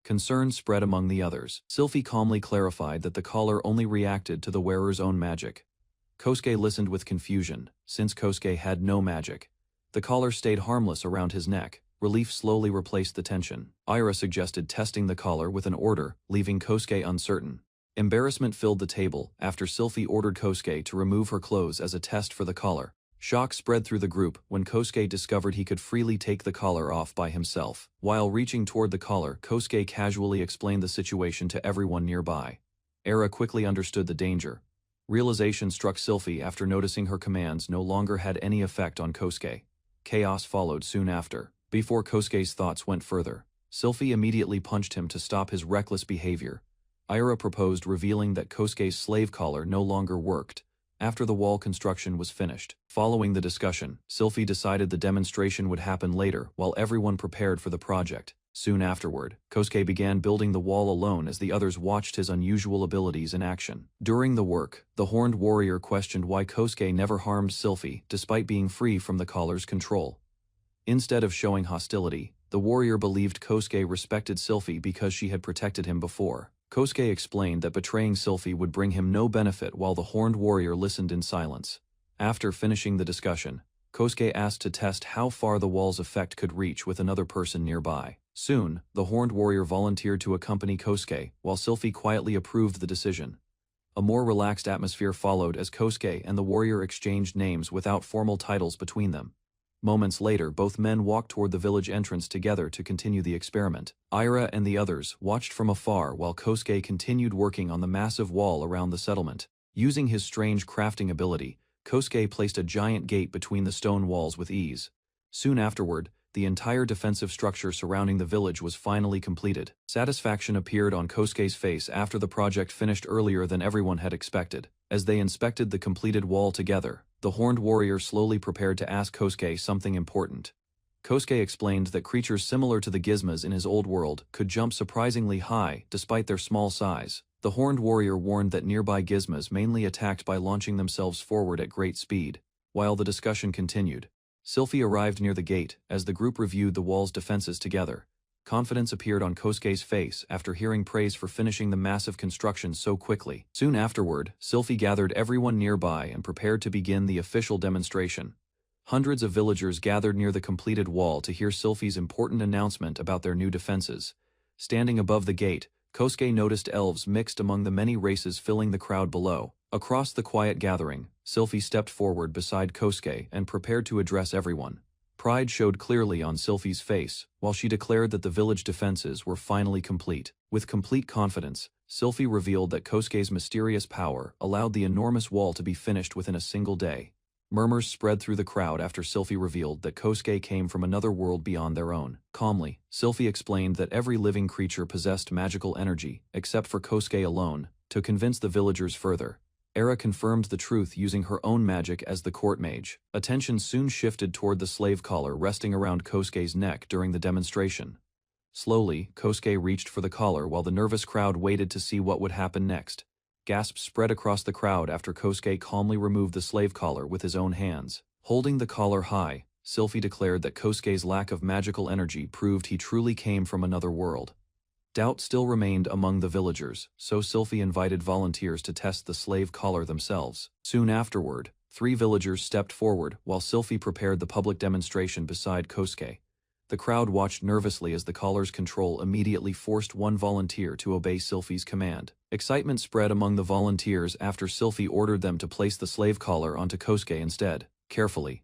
Concern spread among the others. Sylphie calmly clarified that the collar only reacted to the wearer's own magic. Kosuke listened with confusion, since Kosuke had no magic. The collar stayed harmless around his neck. Relief slowly replaced the tension. Ira suggested testing the collar with an order, leaving Kosuke uncertain. Embarrassment filled the table after Sylphie ordered Kosuke to remove her clothes as a test for the collar. Shock spread through the group when Kosuke discovered he could freely take the collar off by himself. While reaching toward the collar, Kosuke casually explained the situation to everyone nearby. Era quickly understood the danger. Realization struck Sylphie after noticing her commands no longer had any effect on Kosuke. Chaos followed soon after. Before Kosuke's thoughts went further, Sylphie immediately punched him to stop his reckless behavior. Ira proposed revealing that Kosuke's slave collar no longer worked. After the wall construction was finished. Following the discussion, Sylphie decided the demonstration would happen later while everyone prepared for the project. Soon afterward, Kosuke began building the wall alone as the others watched his unusual abilities in action. During the work, the horned warrior questioned why Kosuke never harmed Sylphie despite being free from the collar's control. Instead of showing hostility, the warrior believed Kosuke respected Sylphie because she had protected him before. Kosuke explained that betraying Sylphie would bring him no benefit while the horned warrior listened in silence. After finishing the discussion, Kosuke asked to test how far the wall's effect could reach with another person nearby. Soon, the horned warrior volunteered to accompany Kosuke, while Sylphie quietly approved the decision. A more relaxed atmosphere followed as Kosuke and the warrior exchanged names without formal titles between them. Moments later, both men walked toward the village entrance together to continue the experiment. Ira and the others watched from afar while Kosuke continued working on the massive wall around the settlement. Using his strange crafting ability, Kosuke placed a giant gate between the stone walls with ease. Soon afterward, the entire defensive structure surrounding the village was finally completed. Satisfaction appeared on Kosuke's face after the project finished earlier than everyone had expected. As they inspected the completed wall together, the horned warrior slowly prepared to ask Kosuke something important. Kosuke explained that creatures similar to the gizmas in his old world could jump surprisingly high despite their small size. The horned warrior warned that nearby gizmas mainly attacked by launching themselves forward at great speed. While the discussion continued, Sylphie arrived near the gate as the group reviewed the wall's defenses together. Confidence appeared on Kosuke's face after hearing praise for finishing the massive construction so quickly. Soon afterward, Sylphie gathered everyone nearby and prepared to begin the official demonstration. Hundreds of villagers gathered near the completed wall to hear Sylphie's important announcement about their new defenses. Standing above the gate, Kosuke noticed elves mixed among the many races filling the crowd below. Across the quiet gathering, Sylphie stepped forward beside Kosuke and prepared to address everyone. Pride showed clearly on Sylphie's face, while she declared that the village defenses were finally complete. With complete confidence, Sylphie revealed that Kosuke's mysterious power allowed the enormous wall to be finished within a single day. Murmurs spread through the crowd after Sylphie revealed that Kosuke came from another world beyond their own. Calmly, Sylphie explained that every living creature possessed magical energy, except for Kosuke alone, to convince the villagers further. Era confirmed the truth using her own magic as the court mage. Attention soon shifted toward the slave collar resting around Kosuke's neck during the demonstration. Slowly, Kosuke reached for the collar while the nervous crowd waited to see what would happen next. Gasps spread across the crowd after Kosuke calmly removed the slave collar with his own hands. Holding the collar high, Sylphie declared that Kosuke's lack of magical energy proved he truly came from another world. Doubt still remained among the villagers, so Sylphie invited volunteers to test the slave collar themselves. Soon afterward, 3 villagers stepped forward while Sylphie prepared the public demonstration beside Kosuke. The crowd watched nervously as the collar's control immediately forced one volunteer to obey Sylphie's command. Excitement spread among the volunteers after Sylphie ordered them to place the slave collar onto Kosuke instead. Carefully,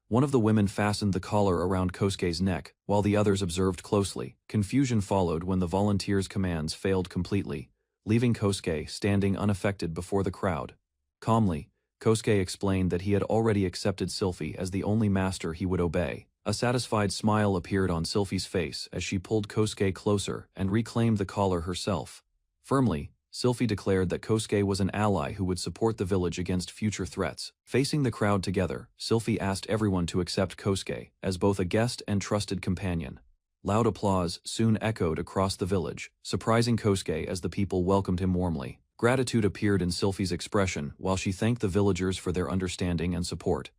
one of the women fastened the collar around Kosuke's neck, while the others observed closely. Confusion followed when the volunteers' commands failed completely, leaving Kosuke standing unaffected before the crowd. Calmly, Kosuke explained that he had already accepted Sylphie as the only master he would obey. A satisfied smile appeared on Sylphie's face as she pulled Kosuke closer and reclaimed the collar herself. Firmly, Sylphie declared that Kosuke was an ally who would support the village against future threats. Facing the crowd together, Sylphie asked everyone to accept Kosuke as both a guest and trusted companion. Loud applause soon echoed across the village, surprising Kosuke as the people welcomed him warmly. Gratitude appeared in Sylphie's expression while she thanked the villagers for their understanding and support.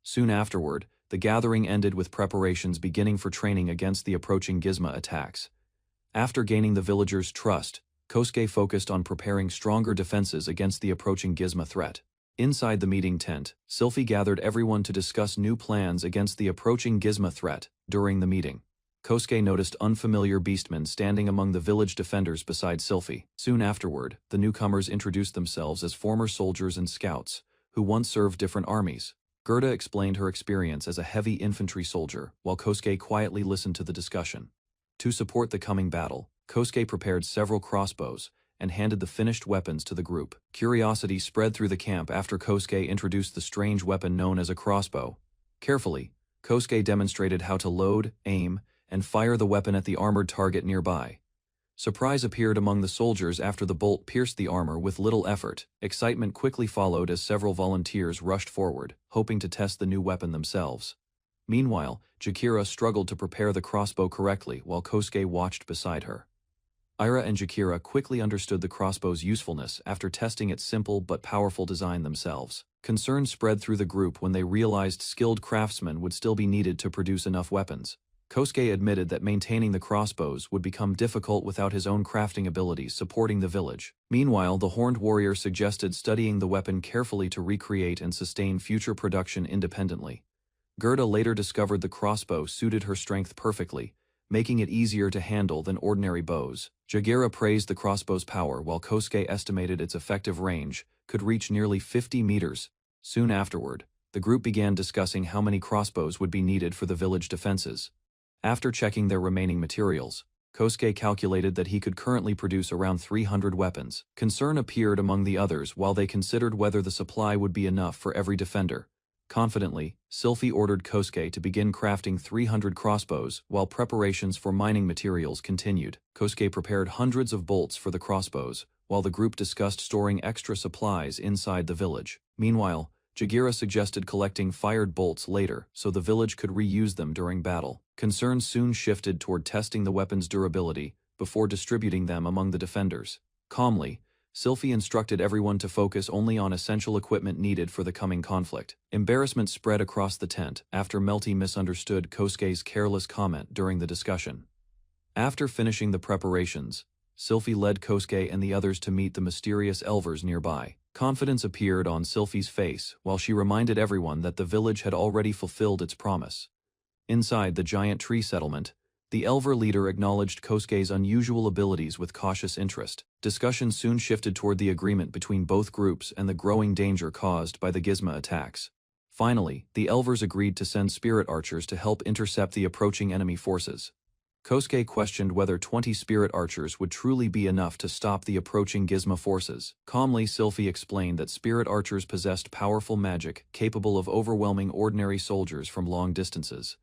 Soon afterward, the gathering ended with preparations beginning for training against the approaching Gizmo attacks. After gaining the villagers' trust, Kosuke focused on preparing stronger defenses against the approaching Gizmo threat. Inside the meeting tent, Sylphie gathered everyone to discuss new plans against the approaching Gizmo threat. During the meeting, Kosuke noticed unfamiliar beastmen standing among the village defenders beside Sylphie. Soon afterward, the newcomers introduced themselves as former soldiers and scouts, who once served different armies. Gerda explained her experience as a heavy infantry soldier, while Kosuke quietly listened to the discussion. To support the coming battle, Kosuke prepared several crossbows and handed the finished weapons to the group. Curiosity spread through the camp after Kosuke introduced the strange weapon known as a crossbow. Carefully, Kosuke demonstrated how to load, aim, and fire the weapon at the armored target nearby. Surprise appeared among the soldiers after the bolt pierced the armor with little effort. Excitement quickly followed as several volunteers rushed forward, hoping to test the new weapon themselves. Meanwhile, Jakira struggled to prepare the crossbow correctly while Kosuke watched beside her. Ira and Jakira quickly understood the crossbow's usefulness after testing its simple but powerful design themselves. Concern spread through the group when they realized skilled craftsmen would still be needed to produce enough weapons. Kosuke admitted that maintaining the crossbows would become difficult without his own crafting abilities supporting the village. Meanwhile, the horned warrior suggested studying the weapon carefully to recreate and sustain future production independently. Gerda later discovered the crossbow suited her strength perfectly, making it easier to handle than ordinary bows. Jagira praised the crossbow's power while Kosuke estimated its effective range could reach nearly 50 meters. Soon afterward, the group began discussing how many crossbows would be needed for the village defenses. After checking their remaining materials, Kosuke calculated that he could currently produce around 300 weapons. Concern appeared among the others while they considered whether the supply would be enough for every defender. Confidently, Sylphie ordered Kosuke to begin crafting 300 crossbows while preparations for mining materials continued. Kosuke prepared hundreds of bolts for the crossbows, while the group discussed storing extra supplies inside the village. Meanwhile, Jagira suggested collecting fired bolts later so the village could reuse them during battle. Concern soon shifted toward testing the weapon's durability before distributing them among the defenders. Calmly, Sylphie instructed everyone to focus only on essential equipment needed for the coming conflict. Embarrassment spread across the tent after Melty misunderstood Kosuke's careless comment during the discussion. After finishing the preparations, Sylphie led Kosuke and the others to meet the mysterious elvers nearby. Confidence appeared on Sylphie's face while she reminded everyone that the village had already fulfilled its promise. Inside the giant tree settlement, the elver leader acknowledged Kosuke's unusual abilities with cautious interest. Discussion soon shifted toward the agreement between both groups and the growing danger caused by the Gizmo attacks. Finally, the elvers agreed to send spirit archers to help intercept the approaching enemy forces. Kosuke questioned whether 20 spirit archers would truly be enough to stop the approaching Gizmo forces. Calmly, Sylphie explained that spirit archers possessed powerful magic capable of overwhelming ordinary soldiers from long distances.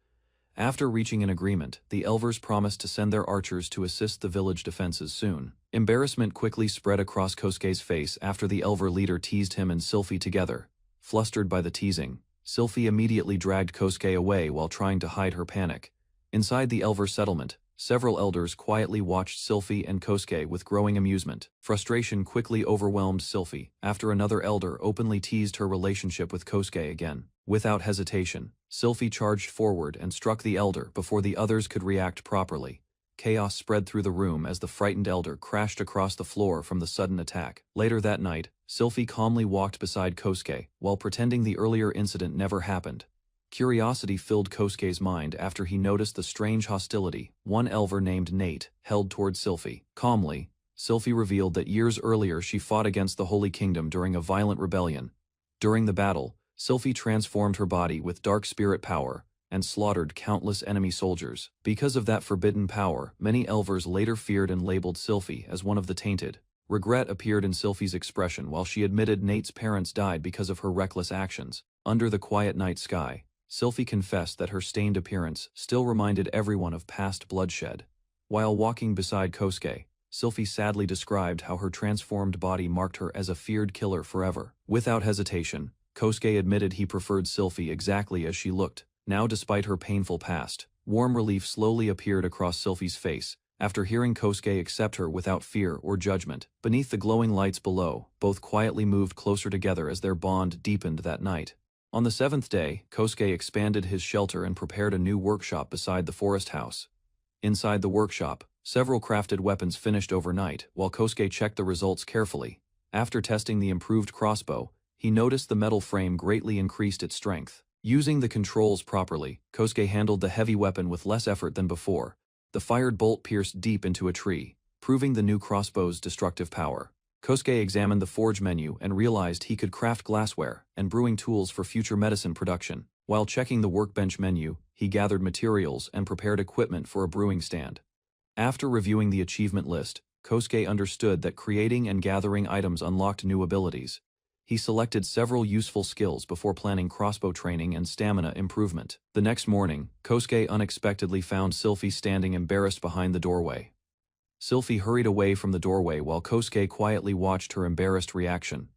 After reaching an agreement, the elvers promised to send their archers to assist the village defenses soon. Embarrassment quickly spread across Kosuke's face after the elver leader teased him and Sylphie together. Flustered by the teasing, Sylphie immediately dragged Kosuke away while trying to hide her panic. Inside the elver settlement, several elders quietly watched Sylphie and Kosuke with growing amusement. Frustration quickly overwhelmed Sylphie after another elder openly teased her relationship with Kosuke again. Without hesitation, Sylphie charged forward and struck the elder before the others could react properly. Chaos spread through the room as the frightened elder crashed across the floor from the sudden attack. Later that night, Sylphie calmly walked beside Kosuke while pretending the earlier incident never happened. Curiosity filled Kosuke's mind after he noticed the strange hostility one elver named Nate held toward Sylphie. Calmly, Sylphie revealed that years earlier she fought against the Holy Kingdom during a violent rebellion. During the battle, Sylphie transformed her body with dark spirit power and slaughtered countless enemy soldiers. Because of that forbidden power, many elvers later feared and labeled Sylphie as one of the tainted. Regret appeared in Sylphie's expression while she admitted Nate's parents died because of her reckless actions. Under the quiet night sky, Sylphie confessed that her stained appearance still reminded everyone of past bloodshed. While walking beside Kosuke, Sylphie sadly described how her transformed body marked her as a feared killer forever. Without hesitation, Kosuke admitted he preferred Sylphie exactly as she looked. Now, despite her painful past, warm relief slowly appeared across Sylphie's face after hearing Kosuke accept her without fear or judgment. Beneath the glowing lights below, both quietly moved closer together as their bond deepened that night. On the 7th day, Kosuke expanded his shelter and prepared a new workshop beside the forest house. Inside the workshop, several crafted weapons finished overnight while Kosuke checked the results carefully. After testing the improved crossbow, he noticed the metal frame greatly increased its strength. Using the controls properly, Kosuke handled the heavy weapon with less effort than before. The fired bolt pierced deep into a tree, proving the new crossbow's destructive power. Kosuke examined the forge menu and realized he could craft glassware and brewing tools for future medicine production. While checking the workbench menu, he gathered materials and prepared equipment for a brewing stand. After reviewing the achievement list, Kosuke understood that creating and gathering items unlocked new abilities. He selected several useful skills before planning crossbow training and stamina improvement. The next morning, Kosuke unexpectedly found Sylphie standing embarrassed behind the doorway. Sylphie hurried away from the doorway while Kosuke quietly watched her embarrassed reaction.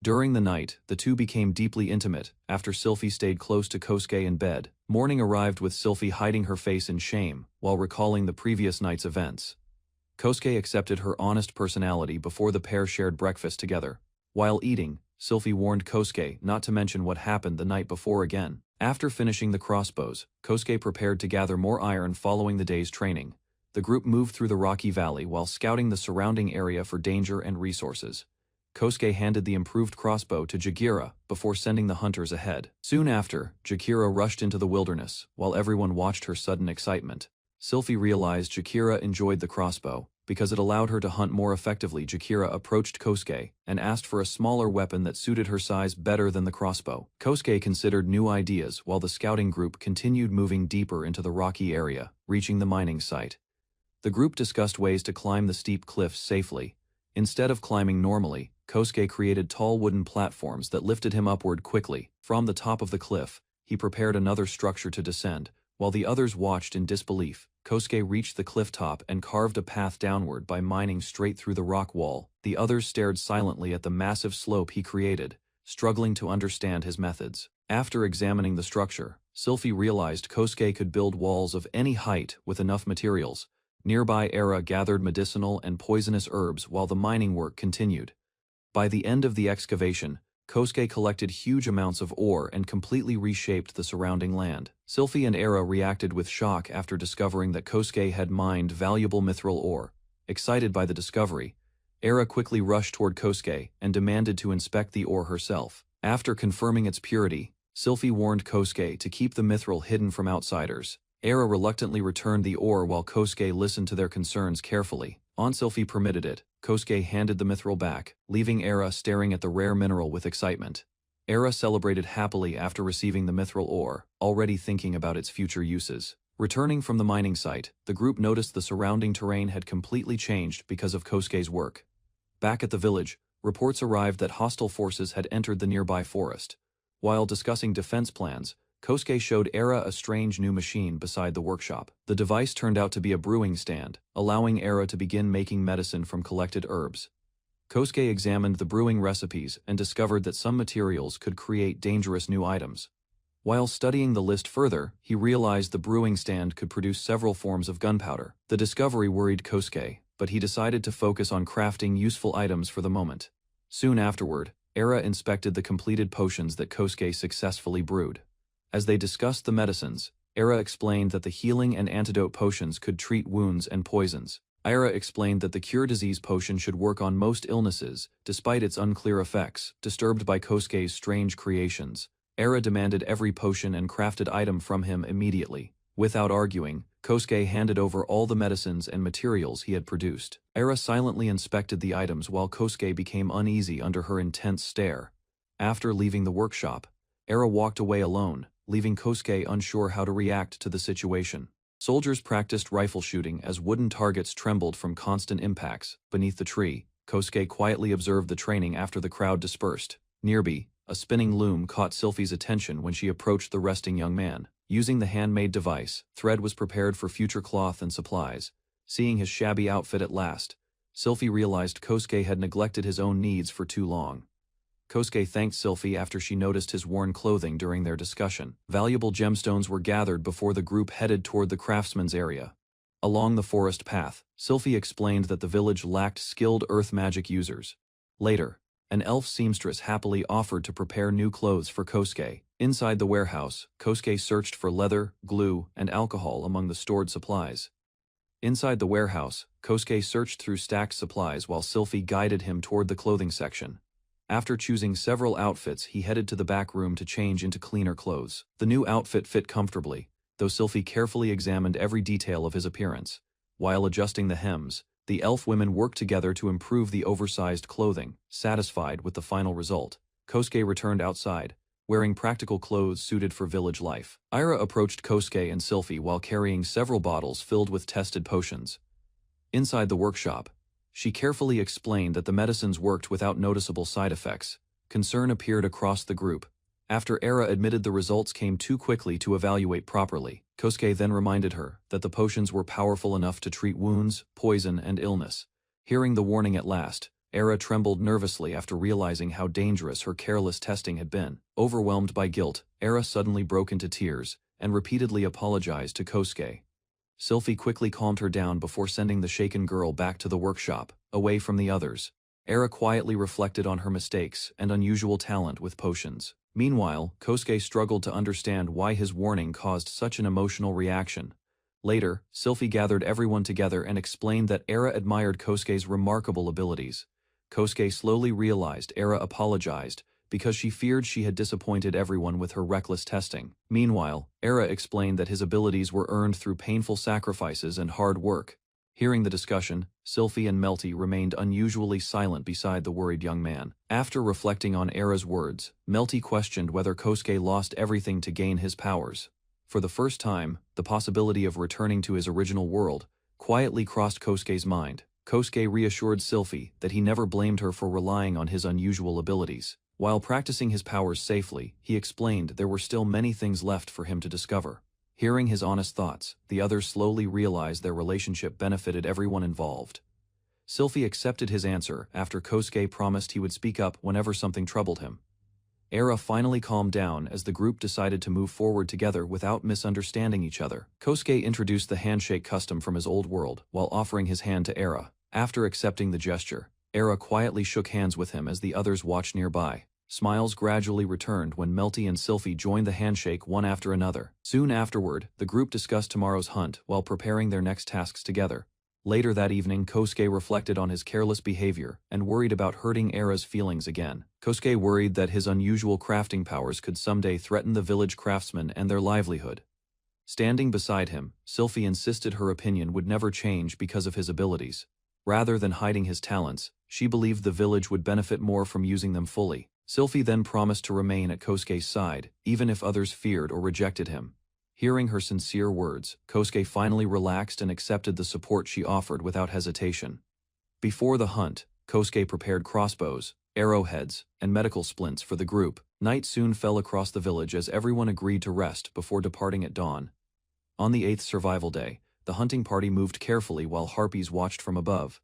During the night, the two became deeply intimate after Sylphie stayed close to Kosuke in bed. Morning arrived with Sylphie hiding her face in shame while recalling the previous night's events. Kosuke accepted her honest personality before the pair shared breakfast together. While eating, Sylphie warned Kosuke not to mention what happened the night before again. After finishing the crossbows, Kosuke prepared to gather more iron following the day's training. The group moved through the rocky valley while scouting the surrounding area for danger and resources. Kosuke handed the improved crossbow to Jagira before sending the hunters ahead. Soon after, Jagira rushed into the wilderness, while everyone watched her sudden excitement. Sylphie realized Jagira enjoyed the crossbow because it allowed her to hunt more effectively. Jagira approached Kosuke and asked for a smaller weapon that suited her size better than the crossbow. Kosuke considered new ideas while the scouting group continued moving deeper into the rocky area, reaching the mining site. The group discussed ways to climb the steep cliffs safely. Instead of climbing normally, Kosuke created tall wooden platforms that lifted him upward quickly. From the top of the cliff, he prepared another structure to descend. While the others watched in disbelief, Kosuke reached the cliff top and carved a path downward by mining straight through the rock wall. The others stared silently at the massive slope he created, struggling to understand his methods. After examining the structure, Sylphie realized Kosuke could build walls of any height with enough materials. Nearby Era gathered medicinal and poisonous herbs while the mining work continued. By the end of the excavation, Kosuke collected huge amounts of ore and completely reshaped the surrounding land. Sylphie and Era reacted with shock after discovering that Kosuke had mined valuable mithril ore. Excited by the discovery, Era quickly rushed toward Kosuke and demanded to inspect the ore herself. After confirming its purity, Sylphie warned Kosuke to keep the mithril hidden from outsiders. Era reluctantly returned the ore while Kosuke listened to their concerns carefully. Sylphie permitted it, Kosuke handed the mithril back, leaving Era staring at the rare mineral with excitement. Era celebrated happily after receiving the mithril ore, already thinking about its future uses. Returning from the mining site, the group noticed the surrounding terrain had completely changed because of Kosuke's work. Back at the village, reports arrived that hostile forces had entered the nearby forest. While discussing defense plans, Kosuke showed Era a strange new machine beside the workshop. The device turned out to be a brewing stand, allowing Era to begin making medicine from collected herbs. Kosuke examined the brewing recipes and discovered that some materials could create dangerous new items. While studying the list further, he realized the brewing stand could produce several forms of gunpowder. The discovery worried Kosuke, but he decided to focus on crafting useful items for the moment. Soon afterward, Era inspected the completed potions that Kosuke successfully brewed. As they discussed the medicines, Era explained that the healing and antidote potions could treat wounds and poisons. Era explained that the cure disease potion should work on most illnesses, despite its unclear effects. Disturbed by Kosuke's strange creations, Era demanded every potion and crafted item from him immediately. Without arguing, Kosuke handed over all the medicines and materials he had produced. Era silently inspected the items while Kosuke became uneasy under her intense stare. After leaving the workshop, Era walked away alone, leaving Kosuke unsure how to react to the situation. Soldiers practiced rifle shooting as wooden targets trembled from constant impacts. Beneath the tree, Kosuke quietly observed the training after the crowd dispersed. Nearby, a spinning loom caught Sylphie's attention when she approached the resting young man. Using the handmade device, thread was prepared for future cloth and supplies. Seeing his shabby outfit at last, Sylphie realized Kosuke had neglected his own needs for too long. Kosuke thanked Sylphie after she noticed his worn clothing during their discussion. Valuable gemstones were gathered before the group headed toward the craftsman's area. Along the forest path, Sylphie explained that the village lacked skilled earth magic users. Later, an elf seamstress happily offered to prepare new clothes for Kosuke. Inside the warehouse, Kosuke searched for leather, glue, and alcohol among the stored supplies. Inside the warehouse, Kosuke searched through stacked supplies while Sylphie guided him toward the clothing section. After choosing several outfits, he headed to the back room to change into cleaner clothes. The new outfit fit comfortably, though Sylphie carefully examined every detail of his appearance. While adjusting the hems, the elf women worked together to improve the oversized clothing. Satisfied with the final result, Kosuke returned outside, wearing practical clothes suited for village life. Ira approached Kosuke and Sylphie while carrying several bottles filled with tested potions. Inside the workshop, she carefully explained that the medicines worked without noticeable side effects. Concern appeared across the group. After Era admitted the results came too quickly to evaluate properly, Kosuke then reminded her that the potions were powerful enough to treat wounds, poison, and illness. Hearing the warning at last, Era trembled nervously after realizing how dangerous her careless testing had been. Overwhelmed by guilt, Era suddenly broke into tears and repeatedly apologized to Kosuke. Sylphie quickly calmed her down before sending the shaken girl back to the workshop, away from the others. Era quietly reflected on her mistakes and unusual talent with potions. Meanwhile, Kosuke struggled to understand why his warning caused such an emotional reaction. Later, Sylphie gathered everyone together and explained that Era admired Kosuke's remarkable abilities. Kosuke slowly realized Era apologized because she feared she had disappointed everyone with her reckless testing. Meanwhile, Era explained that his abilities were earned through painful sacrifices and hard work. Hearing the discussion, Sylphie and Melty remained unusually silent beside the worried young man. After reflecting on Era's words, Melty questioned whether Kosuke lost everything to gain his powers. For the first time, the possibility of returning to his original world quietly crossed Kosuke's mind. Kosuke reassured Sylphie that he never blamed her for relying on his unusual abilities. While practicing his powers safely, he explained there were still many things left for him to discover. Hearing his honest thoughts, the others slowly realized their relationship benefited everyone involved. Sylphie accepted his answer after Kosuke promised he would speak up whenever something troubled him. Era finally calmed down as the group decided to move forward together without misunderstanding each other. Kosuke introduced the handshake custom from his old world while offering his hand to Era. After accepting the gesture, Era quietly shook hands with him as the others watched nearby. Smiles gradually returned when Melty and Sylphie joined the handshake one after another. Soon afterward, the group discussed tomorrow's hunt while preparing their next tasks together. Later that evening, Kosuke reflected on his careless behavior and worried about hurting Era's feelings again. Kosuke worried that his unusual crafting powers could someday threaten the village craftsmen and their livelihood. Standing beside him, Sylphie insisted her opinion would never change because of his abilities. Rather than hiding his talents, she believed the village would benefit more from using them fully. Sylphie then promised to remain at Kosuke's side, even if others feared or rejected him. Hearing her sincere words, Kosuke finally relaxed and accepted the support she offered without hesitation. Before the hunt, Kosuke prepared crossbows, arrowheads, and medical splints for the group. Night soon fell across the village as everyone agreed to rest before departing at dawn. On the 8th survival day, the hunting party moved carefully while harpies watched from above.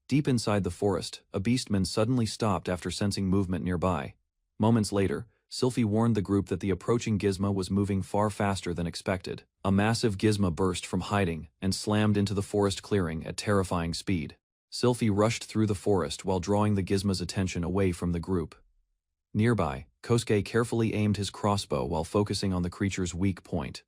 Deep inside the forest, a beastman suddenly stopped after sensing movement nearby. Moments later, Sylphie warned the group that the approaching gizmo was moving far faster than expected. A massive gizmo burst from hiding and slammed into the forest clearing at terrifying speed. Sylphie rushed through the forest while drawing the gizmo's attention away from the group. Nearby, Kosuke carefully aimed his crossbow while focusing on the creature's weak point.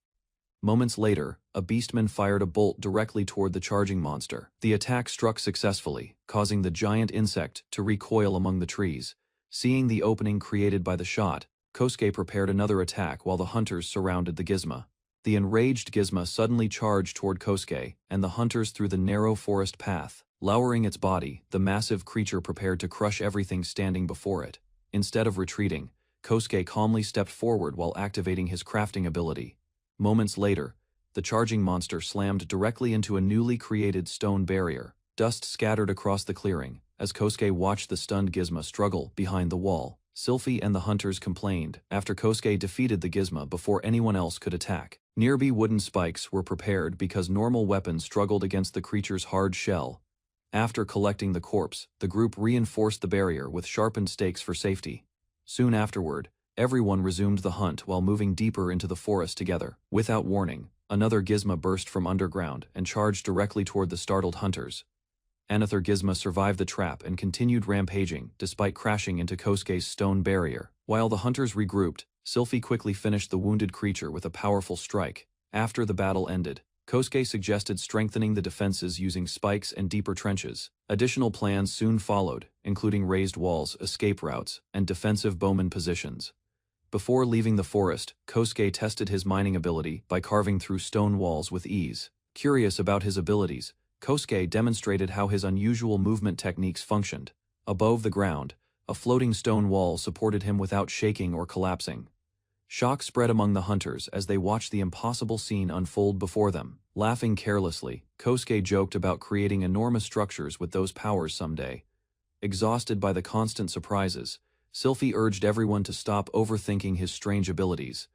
Moments later, a beastman fired a bolt directly toward the charging monster. The attack struck successfully, causing the giant insect to recoil among the trees. Seeing the opening created by the shot, Kosuke prepared another attack while the hunters surrounded the gizmo. The enraged gizmo suddenly charged toward Kosuke and the hunters through the narrow forest path. Lowering its body, the massive creature prepared to crush everything standing before it. Instead of retreating, Kosuke calmly stepped forward while activating his crafting ability. Moments later, the charging monster slammed directly into a newly created stone barrier. Dust scattered across the clearing as Kosuke watched the stunned gizmo struggle behind the wall. Sylphie and the hunters complained after Kosuke defeated the gizmo before anyone else could attack. Nearby wooden spikes were prepared because normal weapons struggled against the creature's hard shell. After collecting the corpse, the group reinforced the barrier with sharpened stakes for safety. Soon afterward, everyone resumed the hunt while moving deeper into the forest together. Without warning, another gizmo burst from underground and charged directly toward the startled hunters. Another gizmo survived the trap and continued rampaging despite crashing into Kosuke's stone barrier. While the hunters regrouped, Sylphie quickly finished the wounded creature with a powerful strike. After the battle ended, Kosuke suggested strengthening the defenses using spikes and deeper trenches. Additional plans soon followed, including raised walls, escape routes, and defensive bowman positions. Before leaving the forest, Kosuke tested his mining ability by carving through stone walls with ease. Curious about his abilities, Kosuke demonstrated how his unusual movement techniques functioned. Above the ground, a floating stone wall supported him without shaking or collapsing. Shock spread among the hunters as they watched the impossible scene unfold before them. Laughing carelessly, Kosuke joked about creating enormous structures with those powers someday. Exhausted by the constant surprises, Sylphie urged everyone to stop overthinking his strange abilities.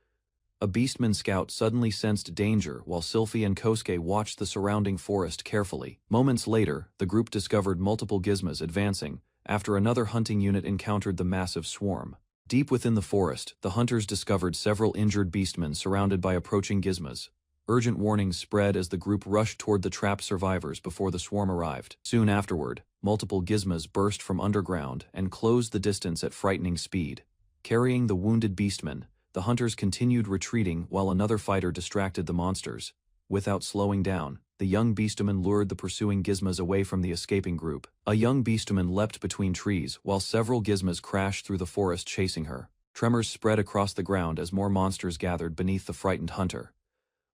A beastman scout suddenly sensed danger while Sylphie and Kosuke watched the surrounding forest carefully. Moments later, the group discovered multiple gizmos advancing after another hunting unit encountered the massive swarm. Deep within the forest, the hunters discovered several injured beastmen surrounded by approaching gizmos. Urgent warnings spread as the group rushed toward the trapped survivors before the swarm arrived. Soon afterward, multiple gizmos burst from underground and closed the distance at frightening speed. Carrying the wounded beastmen, the hunters continued retreating while another fighter distracted the monsters. Without slowing down, the young beastman lured the pursuing gizmos away from the escaping group. A young beastman leapt between trees while several gizmos crashed through the forest chasing her. Tremors spread across the ground as more monsters gathered beneath the frightened hunter.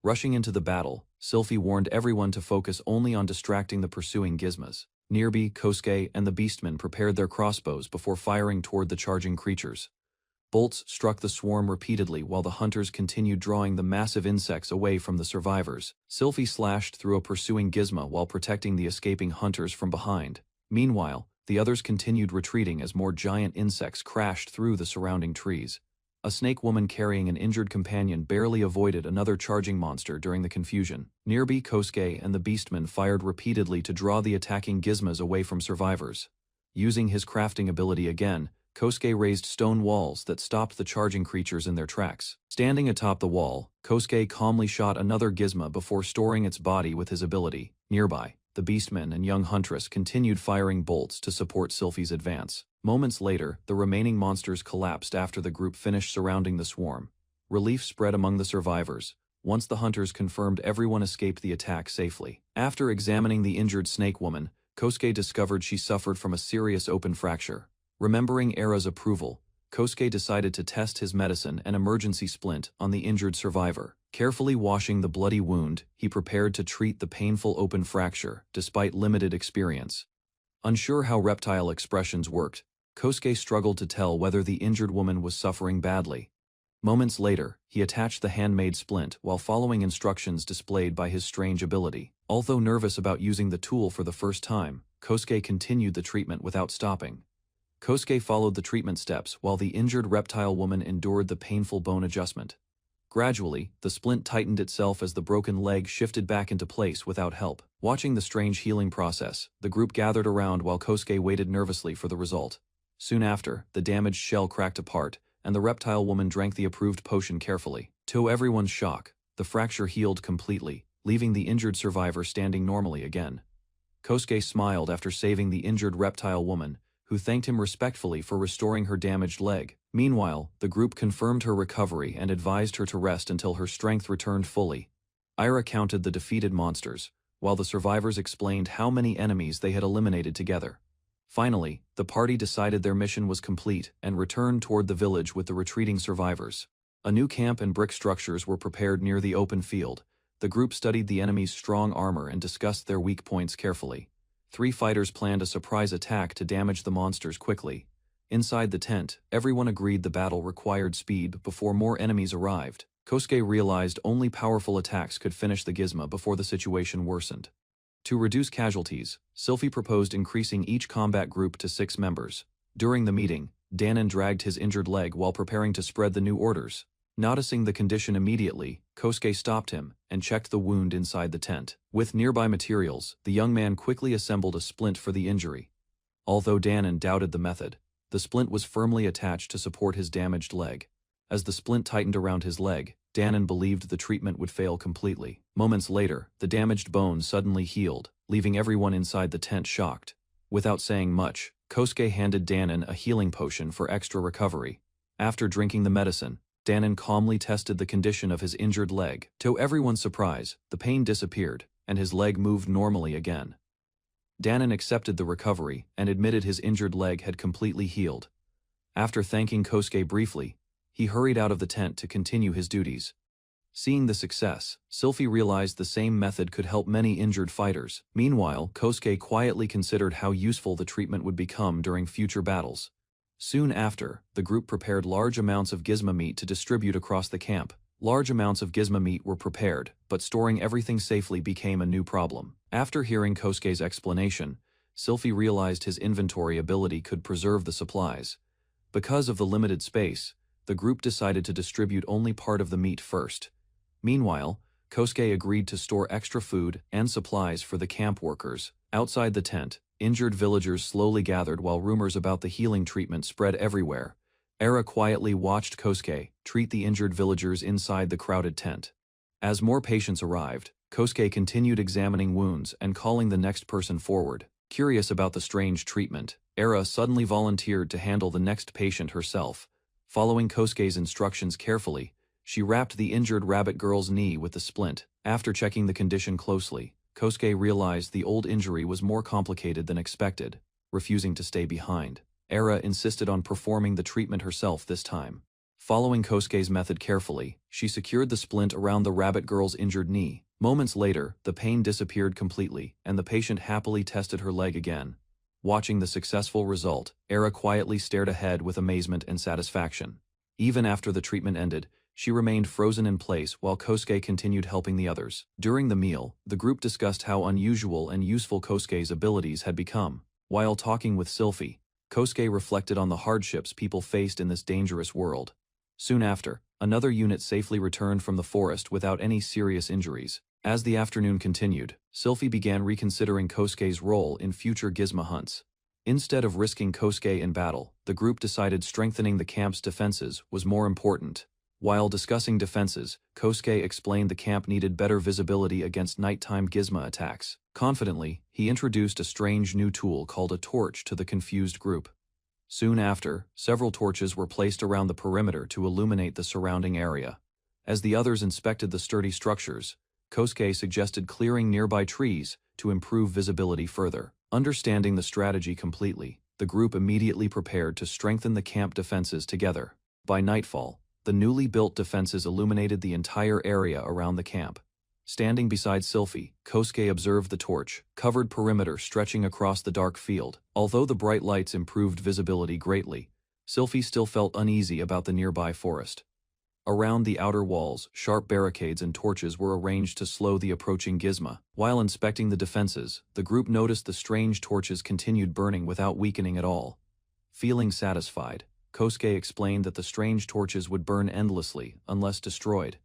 Rushing into the battle, Sylphie warned everyone to focus only on distracting the pursuing gizmos. Nearby, Kosuke and the beastmen prepared their crossbows before firing toward the charging creatures. Bolts struck the swarm repeatedly while the hunters continued drawing the massive insects away from the survivors. Sylphie slashed through a pursuing gizmo while protecting the escaping hunters from behind. Meanwhile, the others continued retreating as more giant insects crashed through the surrounding trees. A snake woman carrying an injured companion barely avoided another charging monster during the confusion. Nearby, Kosuke and the beastmen fired repeatedly to draw the attacking gizmos away from survivors. Using his crafting ability again, Kosuke raised stone walls that stopped the charging creatures in their tracks. Standing atop the wall, Kosuke calmly shot another gizmo before storing its body with his ability. Nearby, the beastmen and young huntress continued firing bolts to support Sylphie's advance. Moments later, the remaining monsters collapsed after the group finished surrounding the swarm. Relief spread among the survivors once the hunters confirmed everyone escaped the attack safely. After examining the injured snake woman, Kosuke discovered she suffered from a serious open fracture. Remembering Era's approval, Kosuke decided to test his medicine and emergency splint on the injured survivor. Carefully washing the bloody wound, he prepared to treat the painful open fracture, despite limited experience. Unsure how reptile expressions worked, Kosuke struggled to tell whether the injured woman was suffering badly. Moments later, he attached the handmade splint while following instructions displayed by his strange ability. Although nervous about using the tool for the first time, Kosuke continued the treatment without stopping. Kosuke followed the treatment steps while the injured reptile woman endured the painful bone adjustment. Gradually, the splint tightened itself as the broken leg shifted back into place without help. Watching the strange healing process, the group gathered around while Kosuke waited nervously for the result. Soon after, the damaged shell cracked apart, and the reptile woman drank the approved potion carefully. To everyone's shock, the fracture healed completely, leaving the injured survivor standing normally again. Kosuke smiled after saving the injured reptile woman, who thanked him respectfully for restoring her damaged leg. Meanwhile, the group confirmed her recovery and advised her to rest until her strength returned fully. Ira counted the defeated monsters, while the survivors explained how many enemies they had eliminated together. Finally, the party decided their mission was complete and returned toward the village with the retreating survivors. A new camp and brick structures were prepared near the open field. The group studied the enemy's strong armor and discussed their weak points carefully. 3 fighters planned a surprise attack to damage the monsters quickly. Inside the tent, everyone agreed the battle required speed before more enemies arrived. Kosuke realized only powerful attacks could finish the gizmo before the situation worsened. To reduce casualties, Sylphie proposed increasing each combat group to 6 members. During the meeting, Danon dragged his injured leg while preparing to spread the new orders. Noticing the condition immediately, Kosuke stopped him and checked the wound inside the tent. With nearby materials, the young man quickly assembled a splint for the injury. Although Danon doubted the method, the splint was firmly attached to support his damaged leg. As the splint tightened around his leg, Danon believed the treatment would fail completely. Moments later, the damaged bone suddenly healed, leaving everyone inside the tent shocked. Without saying much, Kosuke handed Danon a healing potion for extra recovery. After drinking the medicine, Danon calmly tested the condition of his injured leg. To everyone's surprise, the pain disappeared, and his leg moved normally again. Danon accepted the recovery and admitted his injured leg had completely healed. After thanking Kosuke briefly, he hurried out of the tent to continue his duties. Seeing the success, Sylphie realized the same method could help many injured fighters. Meanwhile, Kosuke quietly considered how useful the treatment would become during future battles. Soon after, the group prepared large amounts of gizmo meat to distribute across the camp. Large amounts of gizmo meat were prepared, but storing everything safely became a new problem. After hearing Kosuke's explanation, Sylphie realized his inventory ability could preserve the supplies. Because of the limited space, the group decided to distribute only part of the meat first. Meanwhile, Kosuke agreed to store extra food and supplies for the camp workers. Outside the tent, injured villagers slowly gathered while rumors about the healing treatment spread everywhere. Era quietly watched Kosuke treat the injured villagers inside the crowded tent. As more patients arrived, Kosuke continued examining wounds and calling the next person forward. Curious about the strange treatment, Era suddenly volunteered to handle the next patient herself. Following Kosuke's instructions carefully, she wrapped the injured rabbit girl's knee with the splint. After checking the condition closely, Kosuke realized the old injury was more complicated than expected. Refusing to stay behind, Era insisted on performing the treatment herself this time. Following Kosuke's method carefully, she secured the splint around the rabbit girl's injured knee. Moments later, the pain disappeared completely, and the patient happily tested her leg again. Watching the successful result, Era quietly stared ahead with amazement and satisfaction. Even after the treatment ended, she remained frozen in place while Kosuke continued helping the others. During the meal, the group discussed how unusual and useful Kosuke's abilities had become. While talking with Sylphie, Kosuke reflected on the hardships people faced in this dangerous world. Soon after, another unit safely returned from the forest without any serious injuries. As the afternoon continued, Sylphie began reconsidering Kosuke's role in future gizmo hunts. Instead of risking Kosuke in battle, the group decided strengthening the camp's defenses was more important. While discussing defenses, Kosuke explained the camp needed better visibility against nighttime gizmo attacks. Confidently, he introduced a strange new tool called a torch to the confused group. Soon after, several torches were placed around the perimeter to illuminate the surrounding area. As the others inspected the sturdy structures, Kosuke suggested clearing nearby trees to improve visibility further. Understanding the strategy completely, the group immediately prepared to strengthen the camp defenses together. By nightfall, the newly built defenses illuminated the entire area around the camp. Standing beside Sylphie, Kosuke observed the torch-covered perimeter stretching across the dark field. Although the bright lights improved visibility greatly, Sylphie still felt uneasy about the nearby forest. Around the outer walls, sharp barricades and torches were arranged to slow the approaching gizmo. While inspecting the defenses, the group noticed the strange torches continued burning without weakening at all. Feeling satisfied, Kosuke explained that the strange torches would burn endlessly unless destroyed.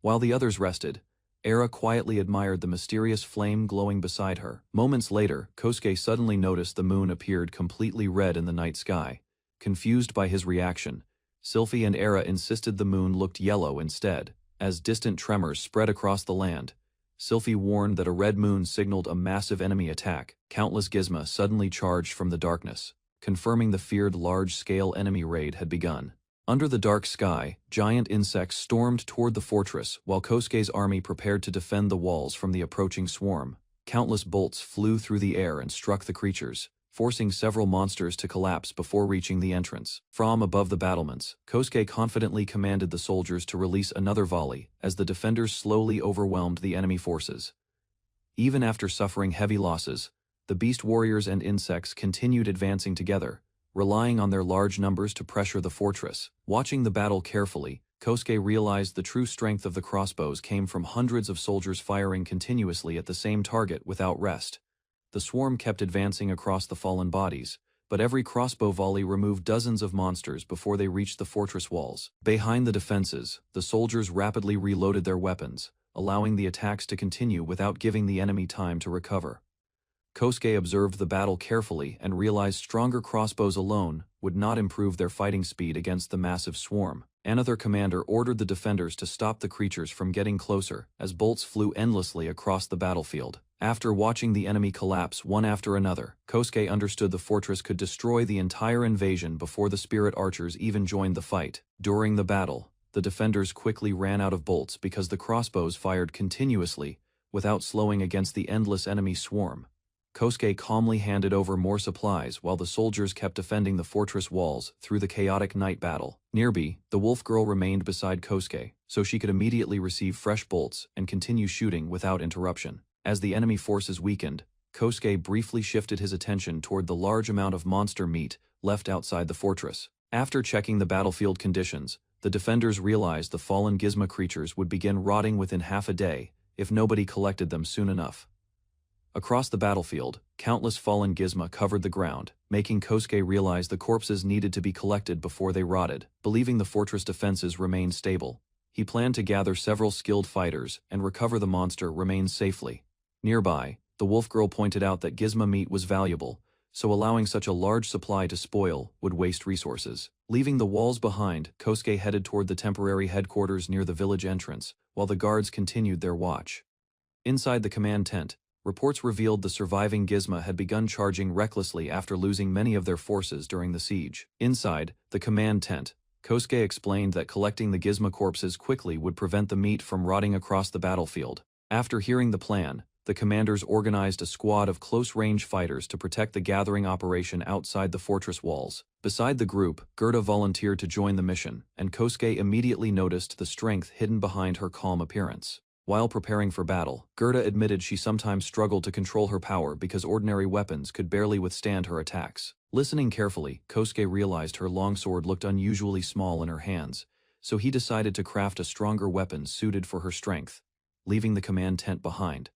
While the others rested, Era quietly admired the mysterious flame glowing beside her. Moments later, Kosuke suddenly noticed the moon appeared completely red in the night sky. Confused by his reaction, Sylphie and Era insisted the moon looked yellow instead. As distant tremors spread across the land, Sylphie warned that a red moon signaled a massive enemy attack. Countless gizmo suddenly charged from the darkness. confirming the feared large-scale enemy raid had begun. Under the dark sky, giant insects stormed toward the fortress while Kosuke's army prepared to defend the walls from the approaching swarm. Countless bolts flew through the air and struck the creatures, forcing several monsters to collapse before reaching the entrance. From above the battlements, Kosuke confidently commanded the soldiers to release another volley as the defenders slowly overwhelmed the enemy forces. Even after suffering heavy losses, the beast warriors and insects continued advancing together, relying on their large numbers to pressure the fortress. Watching the battle carefully, Kosuke realized the true strength of the crossbows came from hundreds of soldiers firing continuously at the same target without rest. The swarm kept advancing across the fallen bodies, but every crossbow volley removed dozens of monsters before they reached the fortress walls. Behind the defenses, the soldiers rapidly reloaded their weapons, allowing the attacks to continue without giving the enemy time to recover. Kosuke observed the battle carefully and realized stronger crossbows alone would not improve their fighting speed against the massive swarm. Another commander ordered the defenders to stop the creatures from getting closer as bolts flew endlessly across the battlefield. After watching the enemy collapse one after another, Kosuke understood the fortress could destroy the entire invasion before the spirit archers even joined the fight. During the battle, the defenders quickly ran out of bolts because the crossbows fired continuously without slowing against the endless enemy swarm. Kosuke calmly handed over more supplies while the soldiers kept defending the fortress walls through the chaotic night battle. Nearby, the wolf girl remained beside Kosuke, so she could immediately receive fresh bolts and continue shooting without interruption. As the enemy forces weakened, Kosuke briefly shifted his attention toward the large amount of monster meat left outside the fortress. After checking the battlefield conditions, the defenders realized the fallen gizmo creatures would begin rotting within half a day if nobody collected them soon enough. Across the battlefield, countless fallen gizmo covered the ground, making Kosuke realize the corpses needed to be collected before they rotted. Believing the fortress defenses remained stable, he planned to gather several skilled fighters and recover the monster remains safely. Nearby, the wolf girl pointed out that gizmo meat was valuable, so allowing such a large supply to spoil would waste resources. Leaving the walls behind, Kosuke headed toward the temporary headquarters near the village entrance, while the guards continued their watch. Inside the command tent, reports revealed the surviving gizmo had begun charging recklessly after losing many of their forces during the siege. Inside the command tent, Kosuke explained that collecting the gizmo corpses quickly would prevent the meat from rotting across the battlefield. After hearing the plan, the commanders organized a squad of close-range fighters to protect the gathering operation outside the fortress walls. Beside the group, Gerda volunteered to join the mission, and Kosuke immediately noticed the strength hidden behind her calm appearance. While preparing for battle, Gerda admitted she sometimes struggled to control her power because ordinary weapons could barely withstand her attacks. Listening carefully, Kosuke realized her longsword looked unusually small in her hands, so he decided to craft a stronger weapon suited for her strength. Leaving the command tent behind,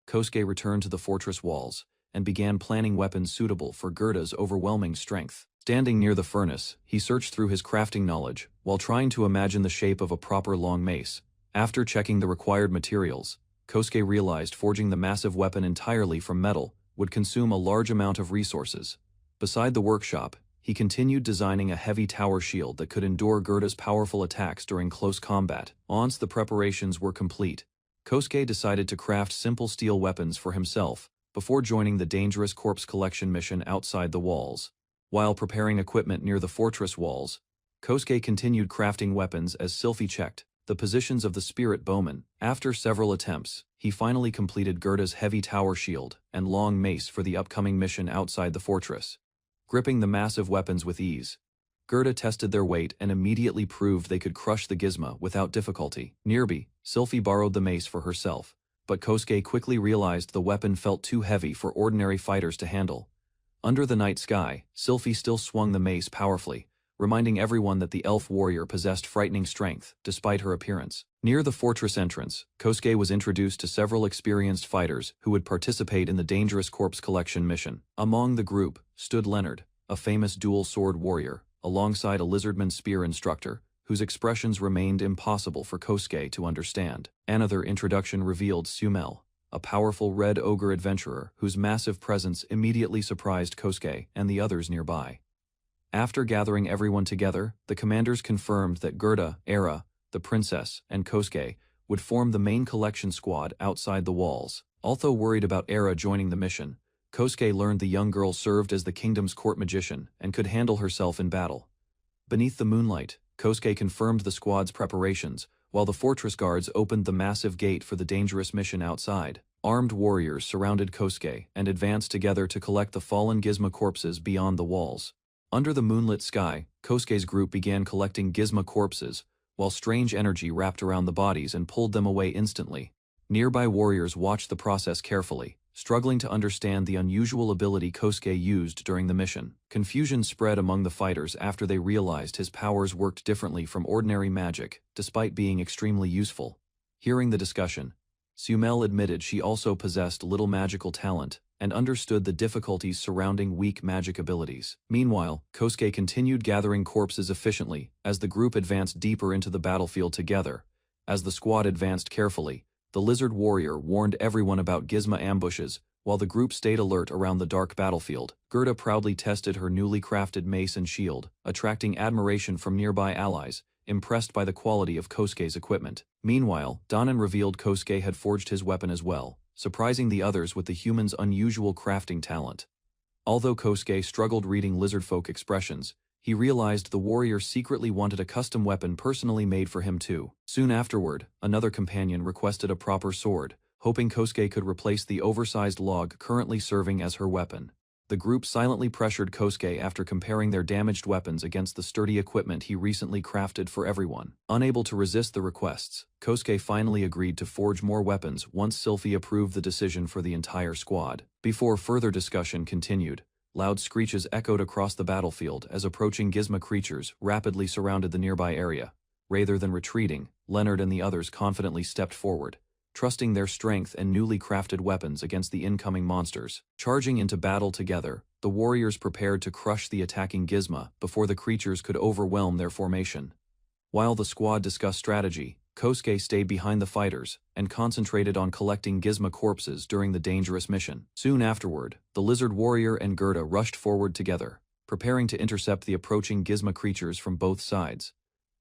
Kosuke returned to the fortress walls and began planning weapons suitable for Gerda's overwhelming strength. Standing near the furnace, he searched through his crafting knowledge while trying to imagine the shape of a proper long mace. After checking the required materials, Kosuke realized forging the massive weapon entirely from metal would consume a large amount of resources. Beside the workshop, he continued designing a heavy tower shield that could endure Gerda's powerful attacks during close combat. Once the preparations were complete, Kosuke decided to craft simple steel weapons for himself before joining the dangerous corpse collection mission outside the walls. While preparing equipment near the fortress walls, Kosuke continued crafting weapons as Sylphie checked the positions of the spirit bowmen. After several attempts, he finally completed Gerda's heavy tower shield and long mace for the upcoming mission outside the fortress. Gripping the massive weapons with ease, Gerda tested their weight and immediately proved they could crush the gizmo without difficulty. Nearby, Sylphie borrowed the mace for herself, but Kosuke quickly realized the weapon felt too heavy for ordinary fighters to handle. Under the night sky, Sylphie still swung the mace powerfully, reminding everyone that the elf warrior possessed frightening strength, despite her appearance. Near the fortress entrance, Kosuke was introduced to several experienced fighters who would participate in the dangerous corpse collection mission. Among the group stood Leonard, a famous dual sword warrior, alongside a lizardman spear instructor, whose expressions remained impossible for Kosuke to understand. Another introduction revealed Sumel, a powerful red ogre adventurer whose massive presence immediately surprised Kosuke and the others nearby. After gathering everyone together, the commanders confirmed that Gerda, Era, the princess, and Kosuke would form the main collection squad outside the walls. Although worried about Era joining the mission, Kosuke learned the young girl served as the kingdom's court magician and could handle herself in battle. Beneath the moonlight, Kosuke confirmed the squad's preparations, while the fortress guards opened the massive gate for the dangerous mission outside. Armed warriors surrounded Kosuke and advanced together to collect the fallen Gizmo corpses beyond the walls. Under the moonlit sky, Kosuke's group began collecting Gizmo corpses, while strange energy wrapped around the bodies and pulled them away instantly. Nearby warriors watched the process carefully, struggling to understand the unusual ability Kosuke used during the mission. Confusion spread among the fighters after they realized his powers worked differently from ordinary magic, despite being extremely useful. Hearing the discussion, Sumel admitted she also possessed little magical talent and understood the difficulties surrounding weak magic abilities. Meanwhile, Kosuke continued gathering corpses efficiently as the group advanced deeper into the battlefield together. As the squad advanced carefully, the lizard warrior warned everyone about Gizmo ambushes, while the group stayed alert around the dark battlefield. Gerda proudly tested her newly crafted mace and shield, attracting admiration from nearby allies, impressed by the quality of Kosuke's equipment. Meanwhile, Danan revealed Kosuke had forged his weapon as well, surprising the others with the human's unusual crafting talent. Although Kosuke struggled reading lizardfolk expressions, he realized the warrior secretly wanted a custom weapon personally made for him too. Soon afterward, another companion requested a proper sword, hoping Kosuke could replace the oversized log currently serving as her weapon. The group silently pressured Kosuke after comparing their damaged weapons against the sturdy equipment he recently crafted for everyone. Unable to resist the requests, Kosuke finally agreed to forge more weapons once Sylphie approved the decision for the entire squad. Before further discussion continued, loud screeches echoed across the battlefield as approaching Gizmo creatures rapidly surrounded the nearby area. Rather than retreating, Leonard and the others confidently stepped forward, trusting their strength and newly crafted weapons against the incoming monsters. Charging into battle together, the warriors prepared to crush the attacking Gizmo before the creatures could overwhelm their formation. While the squad discussed strategy, Kosuke stayed behind the fighters and concentrated on collecting Gizmo corpses during the dangerous mission. Soon afterward, the lizard warrior and Gerda rushed forward together, preparing to intercept the approaching Gizmo creatures from both sides.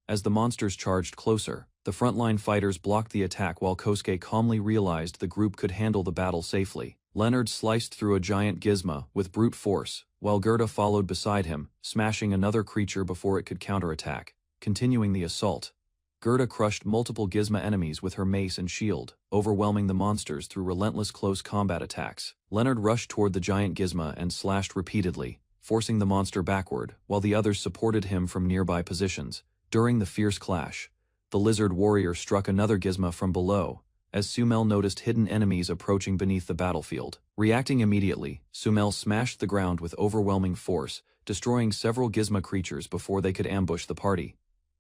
As the monsters charged closer, the frontline fighters blocked the attack while Kosuke calmly realized the group could handle the battle safely. Leonard sliced through a giant Gizmo with brute force, while Gerda followed beside him, smashing another creature before it could counterattack. Continuing the assault, Gerda crushed multiple Gizmo enemies with her mace and shield, overwhelming the monsters through relentless close combat attacks. Leonard rushed toward the giant Gizmo and slashed repeatedly, forcing the monster backward, while the others supported him from nearby positions. During the fierce clash, the lizard warrior struck another Gizmo from below, as Sumel noticed hidden enemies approaching beneath the battlefield. Reacting immediately, Sumel smashed the ground with overwhelming force, destroying several Gizmo creatures before they could ambush the party.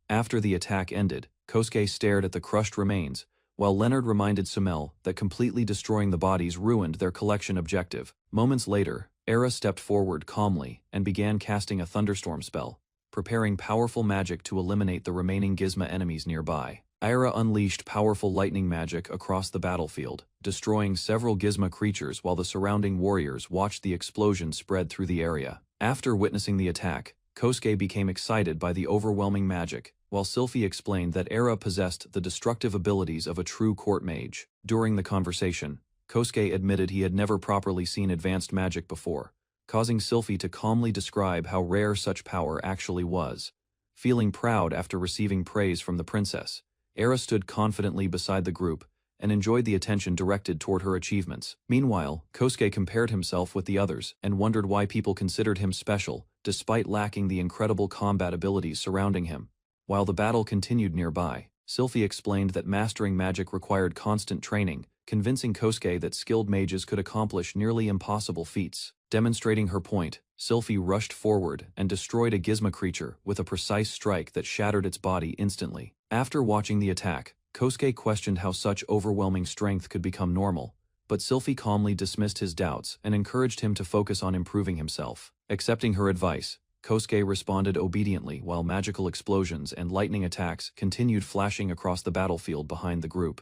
After the attack ended, Kosuke stared at the crushed remains, while Leonard reminded Sumel that completely destroying the bodies ruined their collection objective. Moments later, Era stepped forward calmly and began casting a thunderstorm spell, preparing powerful magic to eliminate the remaining Gizmo enemies nearby. Era unleashed powerful lightning magic across the battlefield, destroying several Gizmo creatures while the surrounding warriors watched the explosion spread through the area. After witnessing the attack, Kosuke became excited by the overwhelming magic, while Sylphie explained that Era possessed the destructive abilities of a true court mage. During the conversation, Kosuke admitted he had never properly seen advanced magic before, causing Sylphie to calmly describe how rare such power actually was. Feeling proud after receiving praise from the princess, Era stood confidently beside the group and enjoyed the attention directed toward her achievements. Meanwhile, Kosuke compared himself with the others and wondered why people considered him special, despite lacking the incredible combat abilities surrounding him. While the battle continued nearby, Sylphie explained that mastering magic required constant training, convincing Kosuke that skilled mages could accomplish nearly impossible feats. Demonstrating her point, Sylphie rushed forward and destroyed a Gizmo creature with a precise strike that shattered its body instantly. After watching the attack, Kosuke questioned how such overwhelming strength could become normal, but Sylphie calmly dismissed his doubts and encouraged him to focus on improving himself. Accepting her advice, Kosuke responded obediently while magical explosions and lightning attacks continued flashing across the battlefield behind the group.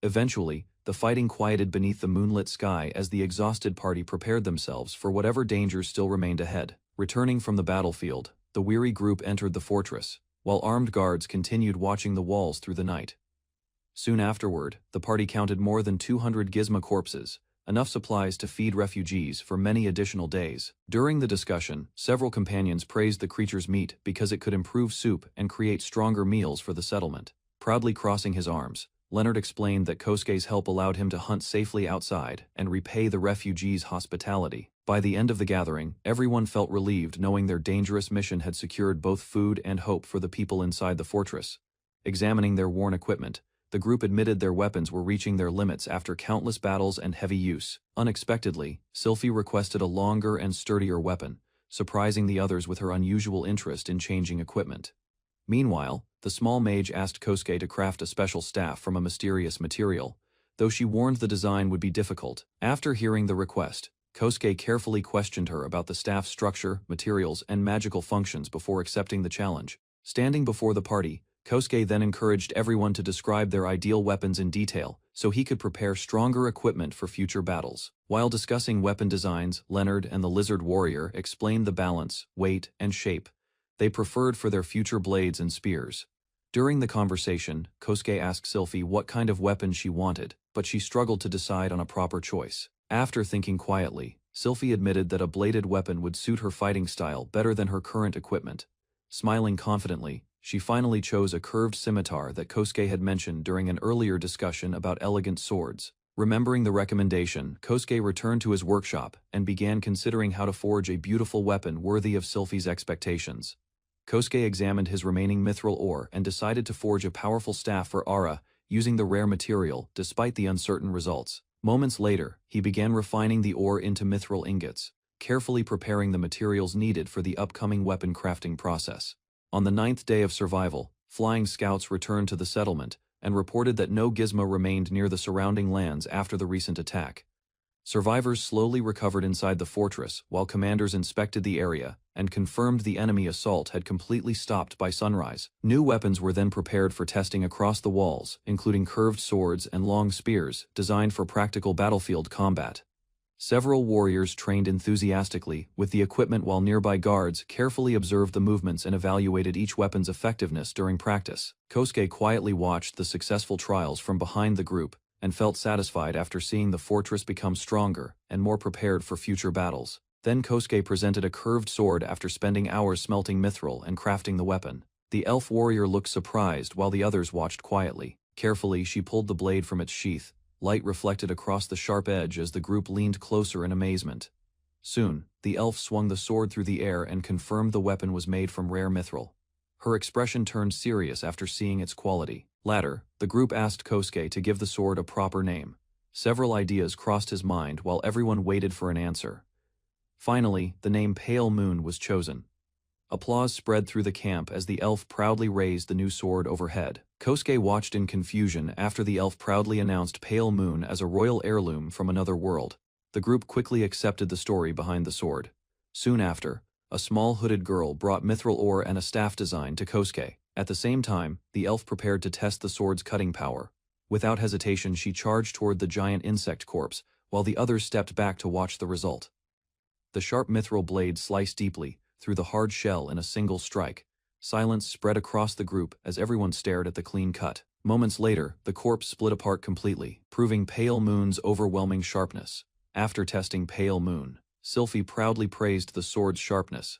Eventually, the fighting quieted beneath the moonlit sky as the exhausted party prepared themselves for whatever dangers still remained ahead. Returning from the battlefield, the weary group entered the fortress, while armed guards continued watching the walls through the night. Soon afterward, the party counted more than 200 Gizmo corpses, enough supplies to feed refugees for many additional days. During the discussion, several companions praised the creature's meat because it could improve soup and create stronger meals for the settlement. Proudly crossing his arms, Leonard explained that Kosuke's help allowed him to hunt safely outside and repay the refugees' hospitality. By the end of the gathering, everyone felt relieved knowing their dangerous mission had secured both food and hope for the people inside the fortress. Examining their worn equipment, the group admitted their weapons were reaching their limits after countless battles and heavy use. Unexpectedly, Sylphie requested a longer and sturdier weapon, surprising the others with her unusual interest in changing equipment. Meanwhile, the small mage asked Kosuke to craft a special staff from a mysterious material, though she warned the design would be difficult. After hearing the request, Kosuke carefully questioned her about the staff's structure, materials, and magical functions before accepting the challenge. Standing before the party, Kosuke then encouraged everyone to describe their ideal weapons in detail, so he could prepare stronger equipment for future battles. While discussing weapon designs, Leonard and the lizard warrior explained the balance, weight, and shape they preferred for their future blades and spears. During the conversation, Kosuke asked Sylphie what kind of weapon she wanted, but she struggled to decide on a proper choice. After thinking quietly, Sylphie admitted that a bladed weapon would suit her fighting style better than her current equipment. Smiling confidently, she finally chose a curved scimitar that Kosuke had mentioned during an earlier discussion about elegant swords. Remembering the recommendation, Kosuke returned to his workshop and began considering how to forge a beautiful weapon worthy of Sylphie's expectations. Kosuke examined his remaining mithril ore and decided to forge a powerful staff for Ara, using the rare material despite the uncertain results. Moments later, he began refining the ore into mithril ingots, carefully preparing the materials needed for the upcoming weapon crafting process. On the 9th day of survival, flying scouts returned to the settlement and reported that no gizmo remained near the surrounding lands after the recent attack. Survivors slowly recovered inside the fortress while commanders inspected the area and confirmed the enemy assault had completely stopped by sunrise. New weapons were then prepared for testing across the walls, including curved swords and long spears designed for practical battlefield combat. Several warriors trained enthusiastically with the equipment while nearby guards carefully observed the movements and evaluated each weapon's effectiveness during practice. Kosuke quietly watched the successful trials from behind the group and felt satisfied after seeing the fortress become stronger and more prepared for future battles. Then Kosuke presented a curved sword after spending hours smelting mithril and crafting the weapon. The elf warrior looked surprised while the others watched quietly. Carefully, she pulled the blade from its sheath. Light reflected across the sharp edge as the group leaned closer in amazement. Soon, the elf swung the sword through the air and confirmed the weapon was made from rare mithril. Her expression turned serious after seeing its quality. Later, the group asked Kosuke to give the sword a proper name. Several ideas crossed his mind while everyone waited for an answer. Finally, the name Pale Moon was chosen. Applause spread through the camp as the elf proudly raised the new sword overhead. Kosuke watched in confusion after the elf proudly announced Pale Moon as a royal heirloom from another world. The group quickly accepted the story behind the sword. Soon after, a small hooded girl brought mithril ore and a staff design to Kosuke. At the same time, the elf prepared to test the sword's cutting power. Without hesitation, she charged toward the giant insect corpse, while the others stepped back to watch the result. The sharp mithril blade sliced deeply through the hard shell in a single strike. Silence spread across the group as everyone stared at the clean cut. Moments later, the corpse split apart completely, proving Pale Moon's overwhelming sharpness. After testing Pale Moon, Sylphie proudly praised the sword's sharpness.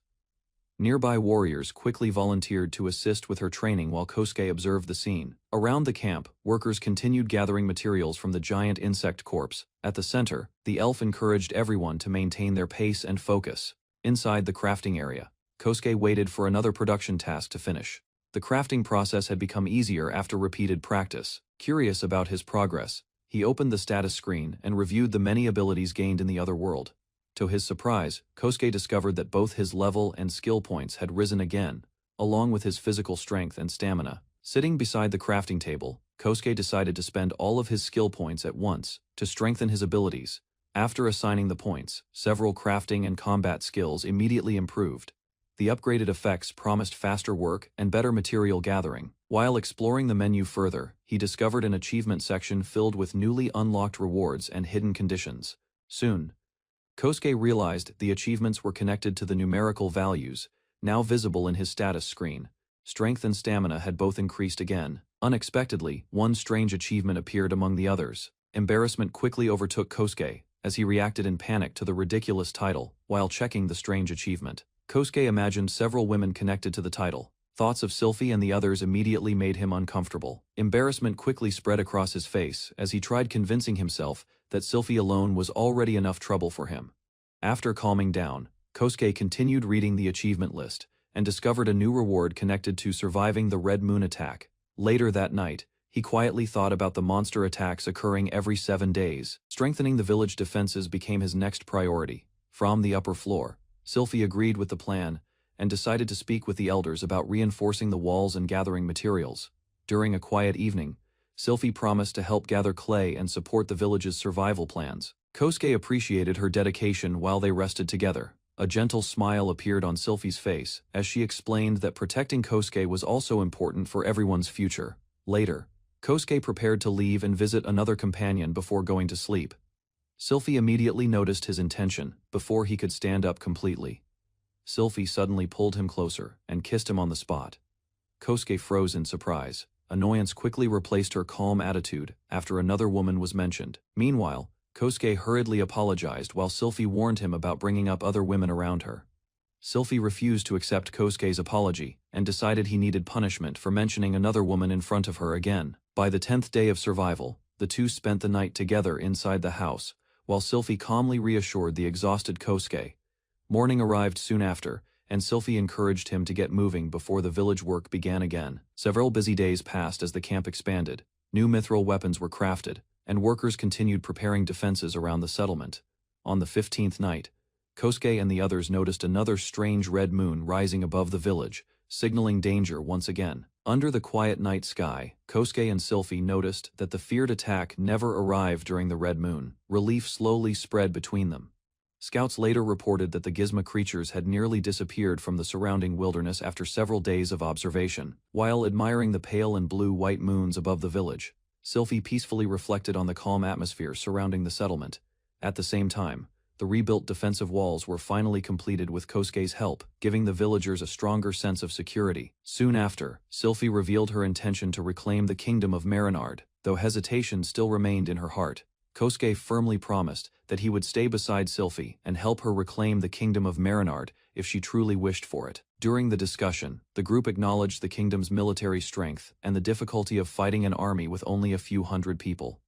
Nearby warriors quickly volunteered to assist with her training while Kosuke observed the scene. Around the camp, workers continued gathering materials from the giant insect corpse. At the center, the elf encouraged everyone to maintain their pace and focus. Inside the crafting area, Kosuke waited for another production task to finish. The crafting process had become easier after repeated practice. Curious about his progress, he opened the status screen and reviewed the many abilities gained in the other world. To his surprise, Kosuke discovered that both his level and skill points had risen again, along with his physical strength and stamina. Sitting beside the crafting table, Kosuke decided to spend all of his skill points at once to strengthen his abilities. After assigning the points, several crafting and combat skills immediately improved. The upgraded effects promised faster work and better material gathering. While exploring the menu further, he discovered an achievement section filled with newly unlocked rewards and hidden conditions. Soon, Kosuke realized the achievements were connected to the numerical values, now visible in his status screen. Strength and stamina had both increased again. Unexpectedly, one strange achievement appeared among the others. Embarrassment quickly overtook Kosuke, as he reacted in panic to the ridiculous title while checking the strange achievement. Kosuke imagined several women connected to the title. Thoughts of Sylphie and the others immediately made him uncomfortable. Embarrassment quickly spread across his face as he tried convincing himself that Sylphie alone was already enough trouble for him. After calming down, Kosuke continued reading the achievement list and discovered a new reward connected to surviving the Red Moon attack. Later that night, he quietly thought about the monster attacks occurring every 7 days. Strengthening the village defenses became his next priority. From the upper floor, Sylphie agreed with the plan and decided to speak with the elders about reinforcing the walls and gathering materials. During a quiet evening, Sylphie promised to help gather clay and support the village's survival plans. Kosuke appreciated her dedication while they rested together. A gentle smile appeared on Sylphie's face as she explained that protecting Kosuke was also important for everyone's future. Later, Kosuke prepared to leave and visit another companion before going to sleep. Sylphie immediately noticed his intention before he could stand up completely. Sylphie suddenly pulled him closer and kissed him on the spot. Kosuke froze in surprise. Annoyance quickly replaced her calm attitude after another woman was mentioned. Meanwhile, Kosuke hurriedly apologized while Sylphie warned him about bringing up other women around her. Sylphie refused to accept Kosuke's apology and decided he needed punishment for mentioning another woman in front of her again. By the 10th day of survival, the two spent the night together inside the house, while Sylphie calmly reassured the exhausted Kosuke. Morning arrived soon after, and Sylphie encouraged him to get moving before the village work began again. Several busy days passed as the camp expanded. New mithril weapons were crafted, and workers continued preparing defenses around the settlement. On the 15th night, Kosuke and the others noticed another strange red moon rising above the village, signaling danger once again. Under the quiet night sky, Kosuke and Sylphie noticed that the feared attack never arrived during the red moon. Relief slowly spread between them. Scouts later reported that the Gizmo creatures had nearly disappeared from the surrounding wilderness after several days of observation. While admiring the pale and blue-white moons above the village, Sylphie peacefully reflected on the calm atmosphere surrounding the settlement. At the same time, the rebuilt defensive walls were finally completed with Kosuke's help, giving the villagers a stronger sense of security. Soon after, Sylphie revealed her intention to reclaim the kingdom of Marinard, though hesitation still remained in her heart. Kosuke firmly promised that he would stay beside Sylphie and help her reclaim the kingdom of Marinard if she truly wished for it. During the discussion, the group acknowledged the kingdom's military strength and the difficulty of fighting an army with only a few hundred people.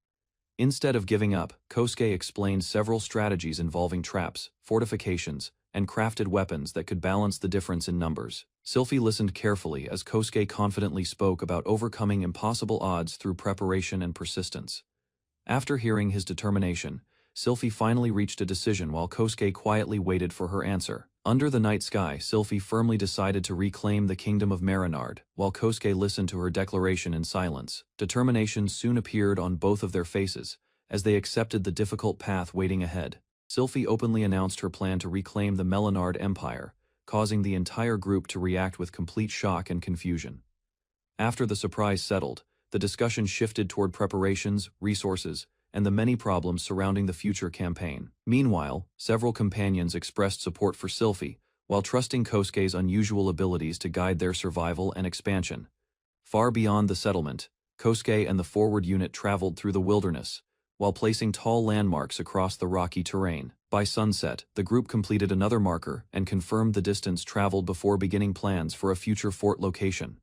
Instead of giving up, Kosuke explained several strategies involving traps, fortifications, and crafted weapons that could balance the difference in numbers. Sylphie listened carefully as Kosuke confidently spoke about overcoming impossible odds through preparation and persistence. After hearing his determination, Sylphie finally reached a decision while Kosuke quietly waited for her answer. Under the night sky, Sylphie firmly decided to reclaim the kingdom of Marinard, while Kosuke listened to her declaration in silence. Determination soon appeared on both of their faces, as they accepted the difficult path waiting ahead. Sylphie openly announced her plan to reclaim the Melanard Empire, causing the entire group to react with complete shock and confusion. After the surprise settled, the discussion shifted toward preparations, resources, and the many problems surrounding the future campaign. Meanwhile, several companions expressed support for Sylphie, while trusting Kosuke's unusual abilities to guide their survival and expansion. Far beyond the settlement, Kosuke and the forward unit traveled through the wilderness, while placing tall landmarks across the rocky terrain. By sunset, the group completed another marker and confirmed the distance traveled before beginning plans for a future fort location.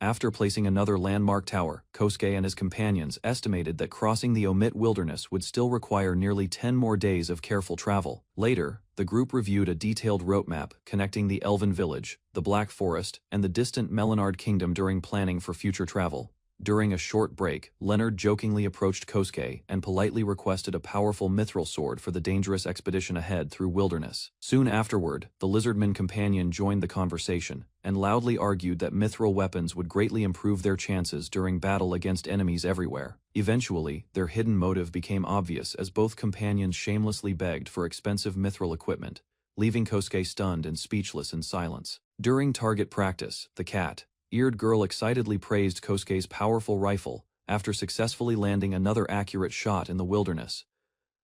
After placing another landmark tower, Kosuke and his companions estimated that crossing the Omit wilderness would still require nearly 10 more days of careful travel. Later, the group reviewed a detailed route map connecting the Elven village, the Black Forest, and the distant Melanard kingdom during planning for future travel. During a short break, Leonard jokingly approached Kosuke and politely requested a powerful mithril sword for the dangerous expedition ahead through wilderness. Soon afterward, the lizardman companion joined the conversation and loudly argued that mithril weapons would greatly improve their chances during battle against enemies everywhere. Eventually, their hidden motive became obvious as both companions shamelessly begged for expensive mithril equipment, leaving Kosuke stunned and speechless in silence. During target practice, the cat-eared girl excitedly praised Kosuke's powerful rifle after successfully landing another accurate shot in the wilderness.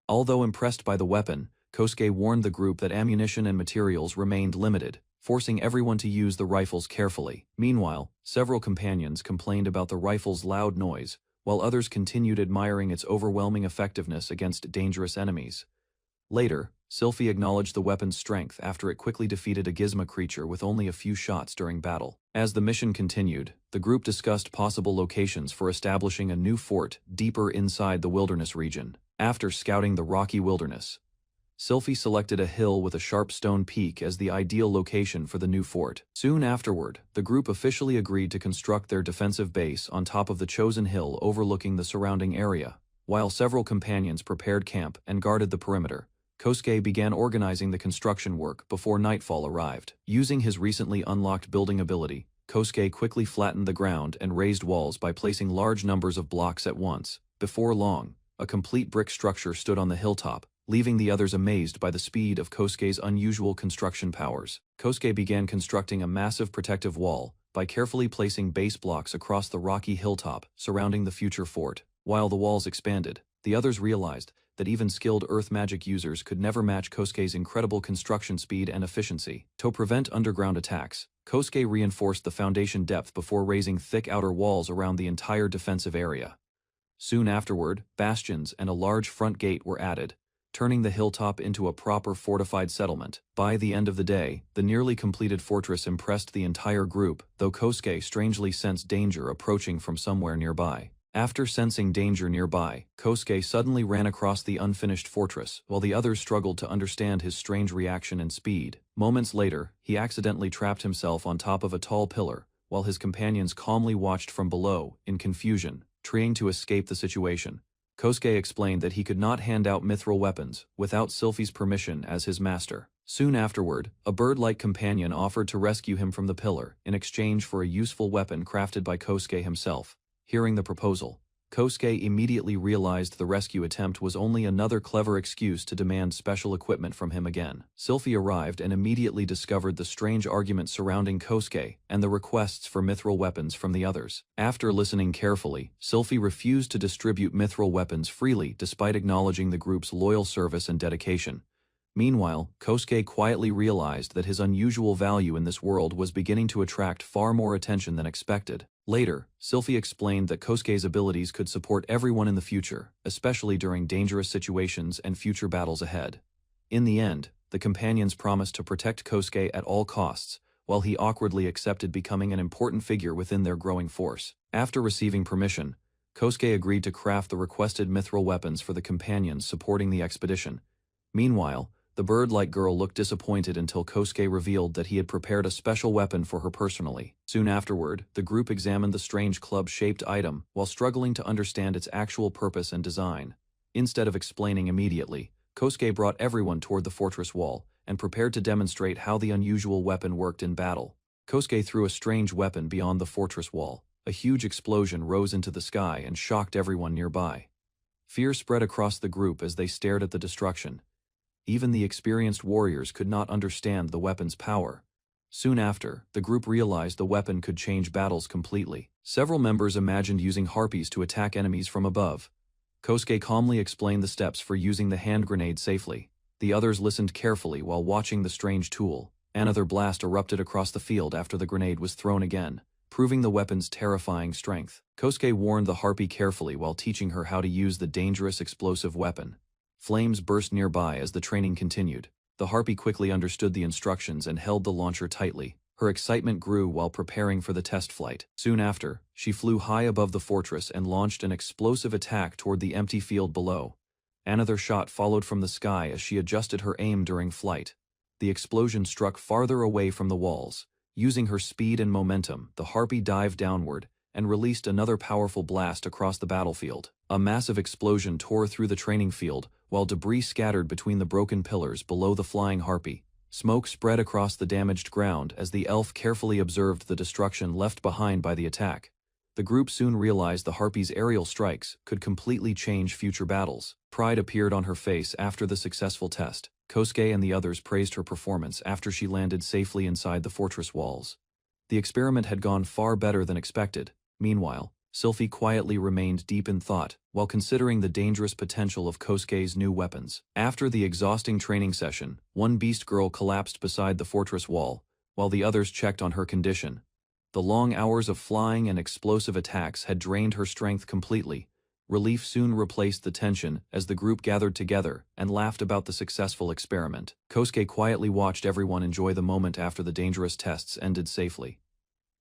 Although impressed by the weapon, Kosuke warned the group that ammunition and materials remained limited, forcing everyone to use the rifles carefully. Meanwhile, several companions complained about the rifle's loud noise, while others continued admiring its overwhelming effectiveness against dangerous enemies. Later, Sylphie acknowledged the weapon's strength after it quickly defeated a gizmo creature with only a few shots during battle. As the mission continued, the group discussed possible locations for establishing a new fort deeper inside the wilderness region. After scouting the rocky wilderness, Sylphie selected a hill with a sharp stone peak as the ideal location for the new fort. Soon afterward, the group officially agreed to construct their defensive base on top of the chosen hill overlooking the surrounding area. While several companions prepared camp and guarded the perimeter, Kosuke began organizing the construction work before nightfall arrived. Using his recently unlocked building ability, Kosuke quickly flattened the ground and raised walls by placing large numbers of blocks at once. Before long, a complete brick structure stood on the hilltop, leaving the others amazed by the speed of Kosuke's unusual construction powers. Kosuke began constructing a massive protective wall by carefully placing base blocks across the rocky hilltop surrounding the future fort. While the walls expanded, the others realized that even skilled earth magic users could never match Kosuke's incredible construction speed and efficiency. To prevent underground attacks, Kosuke reinforced the foundation depth before raising thick outer walls around the entire defensive area. Soon afterward, bastions and a large front gate were added, turning the hilltop into a proper fortified settlement. By the end of the day, the nearly completed fortress impressed the entire group, though Kosuke strangely sensed danger approaching from somewhere nearby. After sensing danger nearby, Kosuke suddenly ran across the unfinished fortress, while the others struggled to understand his strange reaction and speed. Moments later, he accidentally trapped himself on top of a tall pillar, while his companions calmly watched from below, in confusion, trying to escape the situation. Kosuke explained that he could not hand out mithril weapons without Sylphie's permission as his master. Soon afterward, a bird-like companion offered to rescue him from the pillar in exchange for a useful weapon crafted by Kosuke himself. Hearing the proposal, Kosuke immediately realized the rescue attempt was only another clever excuse to demand special equipment from him again. Sylphie arrived and immediately discovered the strange argument surrounding Kosuke and the requests for mithril weapons from the others. After listening carefully, Sylphie refused to distribute mithril weapons freely despite acknowledging the group's loyal service and dedication. Meanwhile, Kosuke quietly realized that his unusual value in this world was beginning to attract far more attention than expected. Later, Sylphie explained that Kosuke's abilities could support everyone in the future, especially during dangerous situations and future battles ahead. In the end, the companions promised to protect Kosuke at all costs, while he awkwardly accepted becoming an important figure within their growing force. After receiving permission, Kosuke agreed to craft the requested mithril weapons for the companions supporting the expedition. Meanwhile, the bird-like girl looked disappointed until Kosuke revealed that he had prepared a special weapon for her personally. Soon afterward, the group examined the strange club-shaped item while struggling to understand its actual purpose and design. Instead of explaining immediately, Kosuke brought everyone toward the fortress wall and prepared to demonstrate how the unusual weapon worked in battle. Kosuke threw a strange weapon beyond the fortress wall. A huge explosion rose into the sky and shocked everyone nearby. Fear spread across the group as they stared at the destruction. Even the experienced warriors could not understand the weapon's power. Soon after, the group realized the weapon could change battles completely. Several members imagined using harpies to attack enemies from above. Kosuke calmly explained the steps for using the hand grenade safely. The others listened carefully while watching the strange tool. Another blast erupted across the field after the grenade was thrown again, proving the weapon's terrifying strength. Kosuke warned the harpy carefully while teaching her how to use the dangerous explosive weapon. Flames burst nearby as the training continued. The harpy quickly understood the instructions and held the launcher tightly. Her excitement grew while preparing for the test flight. Soon after, she flew high above the fortress and launched an explosive attack toward the empty field below. Another shot followed from the sky as she adjusted her aim during flight. The explosion struck farther away from the walls. Using her speed and momentum, the harpy dived downward and released another powerful blast across the battlefield. A massive explosion tore through the training field, while debris scattered between the broken pillars below the flying harpy. Smoke spread across the damaged ground as the elf carefully observed the destruction left behind by the attack. The group soon realized the harpy's aerial strikes could completely change future battles. Pride appeared on her face after the successful test. Kosuke and the others praised her performance after she landed safely inside the fortress walls. The experiment had gone far better than expected. Meanwhile, Sylphie quietly remained deep in thought, while considering the dangerous potential of Kosuke's new weapons. After the exhausting training session, one beast girl collapsed beside the fortress wall, while the others checked on her condition. The long hours of flying and explosive attacks had drained her strength completely, Relief soon replaced the tension as the group gathered together and laughed about the successful experiment. Kosuke quietly watched everyone enjoy the moment after the dangerous tests ended safely.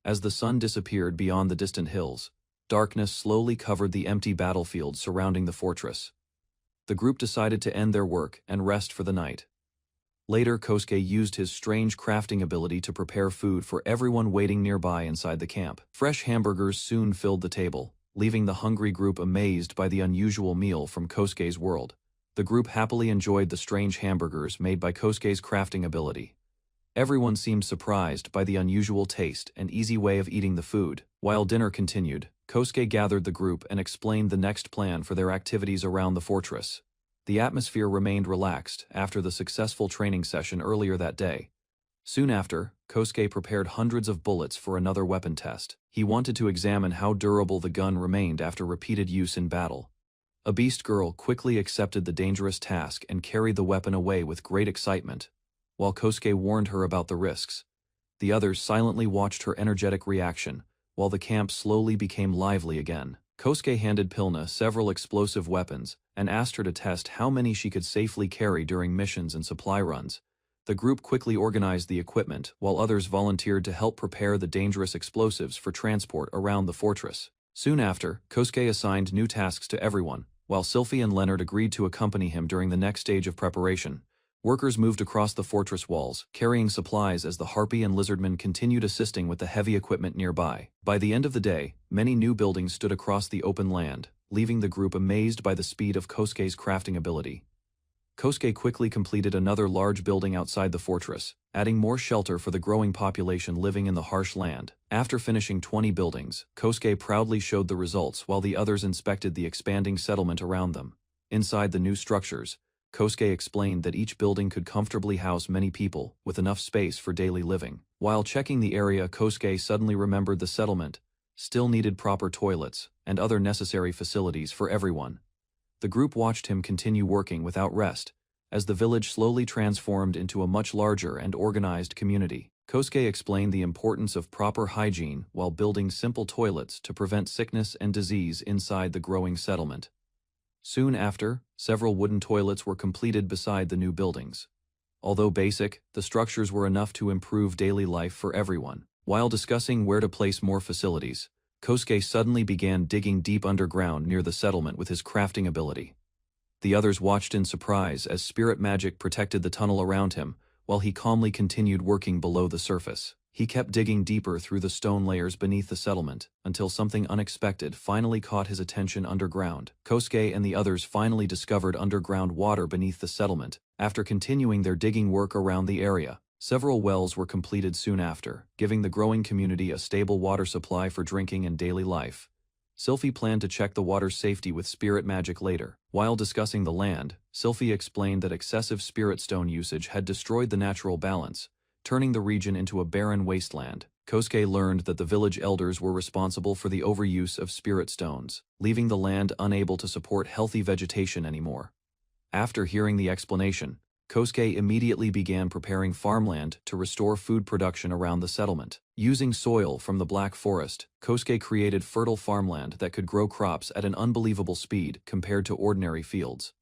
As the sun disappeared beyond the distant hills, darkness slowly covered the empty battlefield surrounding the fortress. The group decided to end their work and rest for the night. Later, Kosuke used his strange crafting ability to prepare food for everyone waiting nearby inside the camp. Fresh hamburgers soon filled the table, leaving the hungry group amazed by the unusual meal from Kosuke's world. The group happily enjoyed the strange hamburgers made by Kosuke's crafting ability. Everyone seemed surprised by the unusual taste and easy way of eating the food. While dinner continued, Kosuke gathered the group and explained the next plan for their activities around the fortress. The atmosphere remained relaxed after the successful training session earlier that day. Soon after, Kosuke prepared hundreds of bullets for another weapon test. He wanted to examine how durable the gun remained after repeated use in battle. A beast girl quickly accepted the dangerous task and carried the weapon away with great excitement. While Kosuke warned her about the risks, the others silently watched her energetic reaction, while the camp slowly became lively again. Kosuke handed Pilna several explosive weapons and asked her to test how many she could safely carry during missions and supply runs. The group quickly organized the equipment, while others volunteered to help prepare the dangerous explosives for transport around the fortress. Soon after, Kosuke assigned new tasks to everyone, while Sylphie and Leonard agreed to accompany him during the next stage of preparation. Workers moved across the fortress walls, carrying supplies as the Harpy and Lizardman continued assisting with the heavy equipment nearby. By the end of the day, many new buildings stood across the open land, leaving the group amazed by the speed of Kosuke's crafting ability. Kosuke quickly completed another large building outside the fortress, adding more shelter for the growing population living in the harsh land. After finishing 20 buildings, Kosuke proudly showed the results while the others inspected the expanding settlement around them. Inside the new structures, Kosuke explained that each building could comfortably house many people, with enough space for daily living. While checking the area, Kosuke suddenly remembered the settlement still needed proper toilets and other necessary facilities for everyone. The group watched him continue working without rest, as the village slowly transformed into a much larger and organized community. Kosuke explained the importance of proper hygiene while building simple toilets to prevent sickness and disease inside the growing settlement. Soon after, several wooden toilets were completed beside the new buildings. Although basic, the structures were enough to improve daily life for everyone. While discussing where to place more facilities, Kosuke suddenly began digging deep underground near the settlement with his crafting ability. The others watched in surprise as spirit magic protected the tunnel around him, while he calmly continued working below the surface. He kept digging deeper through the stone layers beneath the settlement, until something unexpected finally caught his attention underground. Kosuke and the others finally discovered underground water beneath the settlement. After continuing their digging work around the area, several wells were completed soon after, giving the growing community a stable water supply for drinking and daily life. Sylphie planned to check the water's safety with spirit magic later. While discussing the land, Sylphie explained that excessive spirit stone usage had destroyed the natural balance, turning the region into a barren wasteland. Kosuke learned that the village elders were responsible for the overuse of spirit stones, leaving the land unable to support healthy vegetation anymore. After hearing the explanation, Kosuke immediately began preparing farmland to restore food production around the settlement. Using soil from the Black Forest, Kosuke created fertile farmland that could grow crops at an unbelievable speed compared to ordinary fields.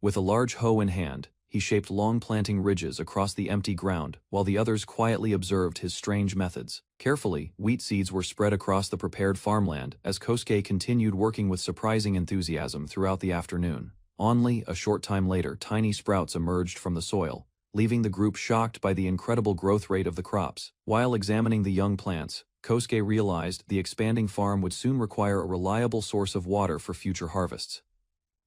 With a large hoe in hand, he shaped long planting ridges across the empty ground, while the others quietly observed his strange methods. Carefully, wheat seeds were spread across the prepared farmland as Kosuke continued working with surprising enthusiasm throughout the afternoon. Only a short time later, tiny sprouts emerged from the soil, leaving the group shocked by the incredible growth rate of the crops. While examining the young plants, Kosuke realized the expanding farm would soon require a reliable source of water for future harvests.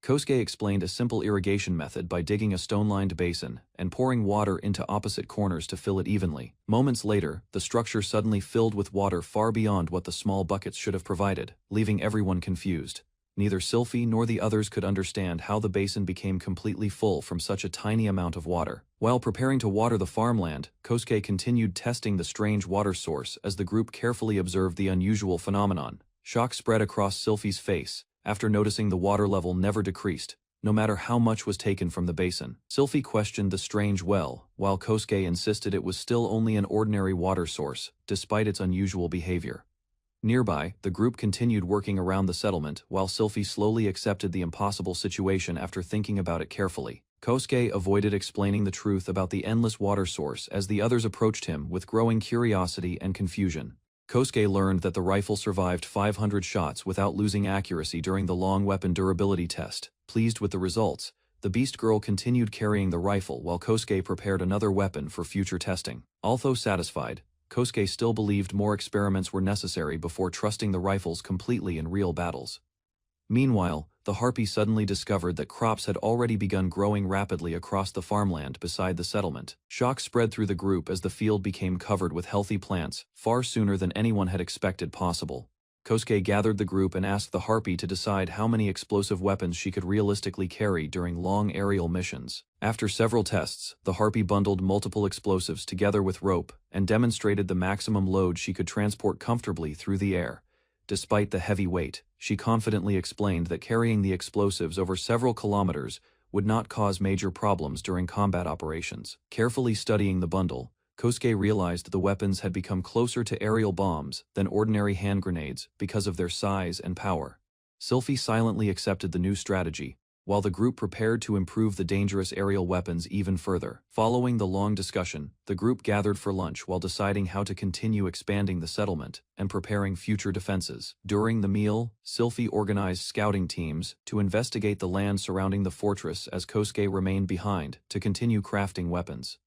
Kosuke explained a simple irrigation method by digging a stone-lined basin and pouring water into opposite corners to fill it evenly. Moments later, the structure suddenly filled with water far beyond what the small buckets should have provided, leaving everyone confused. Neither Sylphie nor the others could understand how the basin became completely full from such a tiny amount of water. While preparing to water the farmland, Kosuke continued testing the strange water source as the group carefully observed the unusual phenomenon. Shock spread across Sylphie's face after noticing the water level never decreased, no matter how much was taken from the basin. Sylphie questioned the strange well, while Kosuke insisted it was still only an ordinary water source, despite its unusual behavior. Nearby, the group continued working around the settlement while Sylphie slowly accepted the impossible situation after thinking about it carefully. Kosuke avoided explaining the truth about the endless water source as the others approached him with growing curiosity and confusion. Kosuke learned that the rifle survived 500 shots without losing accuracy during the long weapon durability test. Pleased with the results, the Beast Girl continued carrying the rifle while Kosuke prepared another weapon for future testing. Although satisfied, Kosuke still believed more experiments were necessary before trusting the rifles completely in real battles. Meanwhile, the Harpy suddenly discovered that crops had already begun growing rapidly across the farmland beside the settlement. Shock spread through the group as the field became covered with healthy plants, far sooner than anyone had expected possible. Kosuke gathered the group and asked the Harpy to decide how many explosive weapons she could realistically carry during long aerial missions. After several tests, the Harpy bundled multiple explosives together with rope and demonstrated the maximum load she could transport comfortably through the air. Despite the heavy weight, she confidently explained that carrying the explosives over several kilometers would not cause major problems during combat operations. Carefully studying the bundle, Kosuke realized the weapons had become closer to aerial bombs than ordinary hand grenades because of their size and power. Sylphie silently accepted the new strategy, while the group prepared to improve the dangerous aerial weapons even further. Following the long discussion, the group gathered for lunch while deciding how to continue expanding the settlement and preparing future defenses. During the meal, Sylphie organized scouting teams to investigate the land surrounding the fortress as Kosuke remained behind to continue crafting weapons.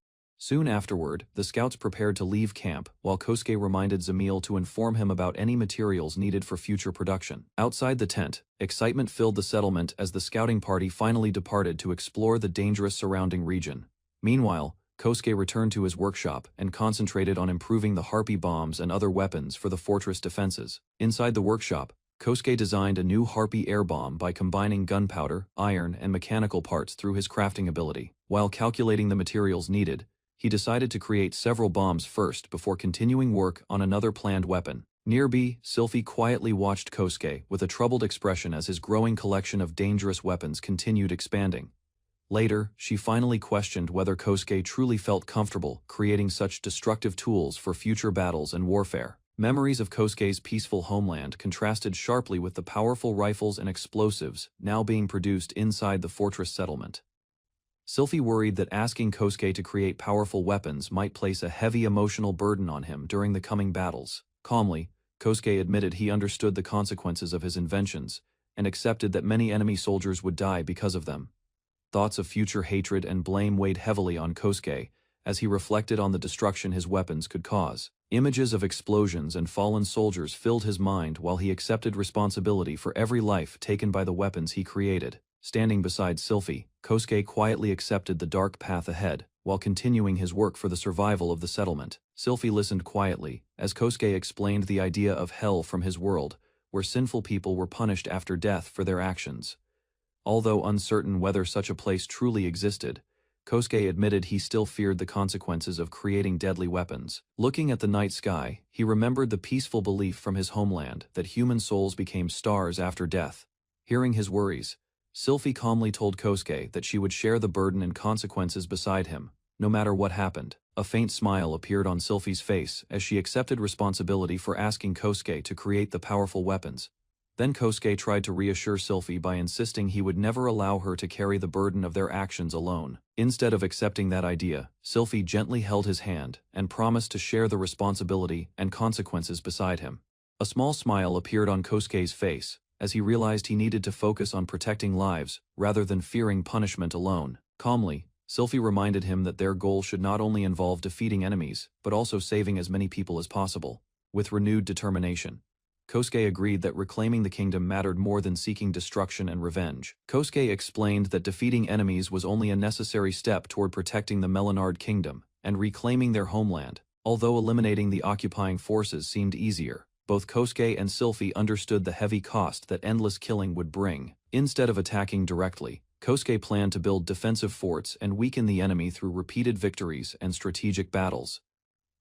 Soon afterward, the scouts prepared to leave camp, while Kosuke reminded Zamil to inform him about any materials needed for future production. Outside the tent, excitement filled the settlement as the scouting party finally departed to explore the dangerous surrounding region. Meanwhile, Kosuke returned to his workshop and concentrated on improving the Harpy bombs and other weapons for the fortress defenses. Inside the workshop, Kosuke designed a new Harpy air bomb by combining gunpowder, iron, and mechanical parts through his crafting ability. While calculating the materials needed, he decided to create several bombs first before continuing work on another planned weapon. Nearby, Sylphie quietly watched Kosuke with a troubled expression as his growing collection of dangerous weapons continued expanding. Later, she finally questioned whether Kosuke truly felt comfortable creating such destructive tools for future battles and warfare. Memories of Kosuke's peaceful homeland contrasted sharply with the powerful rifles and explosives now being produced inside the fortress settlement. Sylphie worried that asking Kosuke to create powerful weapons might place a heavy emotional burden on him during the coming battles. Calmly, Kosuke admitted he understood the consequences of his inventions and accepted that many enemy soldiers would die because of them. Thoughts of future hatred and blame weighed heavily on Kosuke as he reflected on the destruction his weapons could cause. Images of explosions and fallen soldiers filled his mind while he accepted responsibility for every life taken by the weapons he created. Standing beside Sylphie, Kosuke quietly accepted the dark path ahead, while continuing his work for the survival of the settlement. Sylphie listened quietly, as Kosuke explained the idea of hell from his world, where sinful people were punished after death for their actions. Although uncertain whether such a place truly existed, Kosuke admitted he still feared the consequences of creating deadly weapons. Looking at the night sky, he remembered the peaceful belief from his homeland that human souls became stars after death. Hearing his worries, Sylphie calmly told Kosuke that she would share the burden and consequences beside him, no matter what happened. A faint smile appeared on Sylphie's face as she accepted responsibility for asking Kosuke to create the powerful weapons. Then Kosuke tried to reassure Sylphie by insisting he would never allow her to carry the burden of their actions alone. Instead of accepting that idea, Sylphie gently held his hand and promised to share the responsibility and consequences beside him. A small smile appeared on Kosuke's face as he realized he needed to focus on protecting lives rather than fearing punishment alone. Calmly, Sylphie reminded him that their goal should not only involve defeating enemies, but also saving as many people as possible. With renewed determination, Kosuke agreed that reclaiming the kingdom mattered more than seeking destruction and revenge. Kosuke explained that defeating enemies was only a necessary step toward protecting the Melanard kingdom and reclaiming their homeland. Although eliminating the occupying forces seemed easier, both Kosuke and Sylphie understood the heavy cost that endless killing would bring. Instead of attacking directly, Kosuke planned to build defensive forts and weaken the enemy through repeated victories and strategic battles.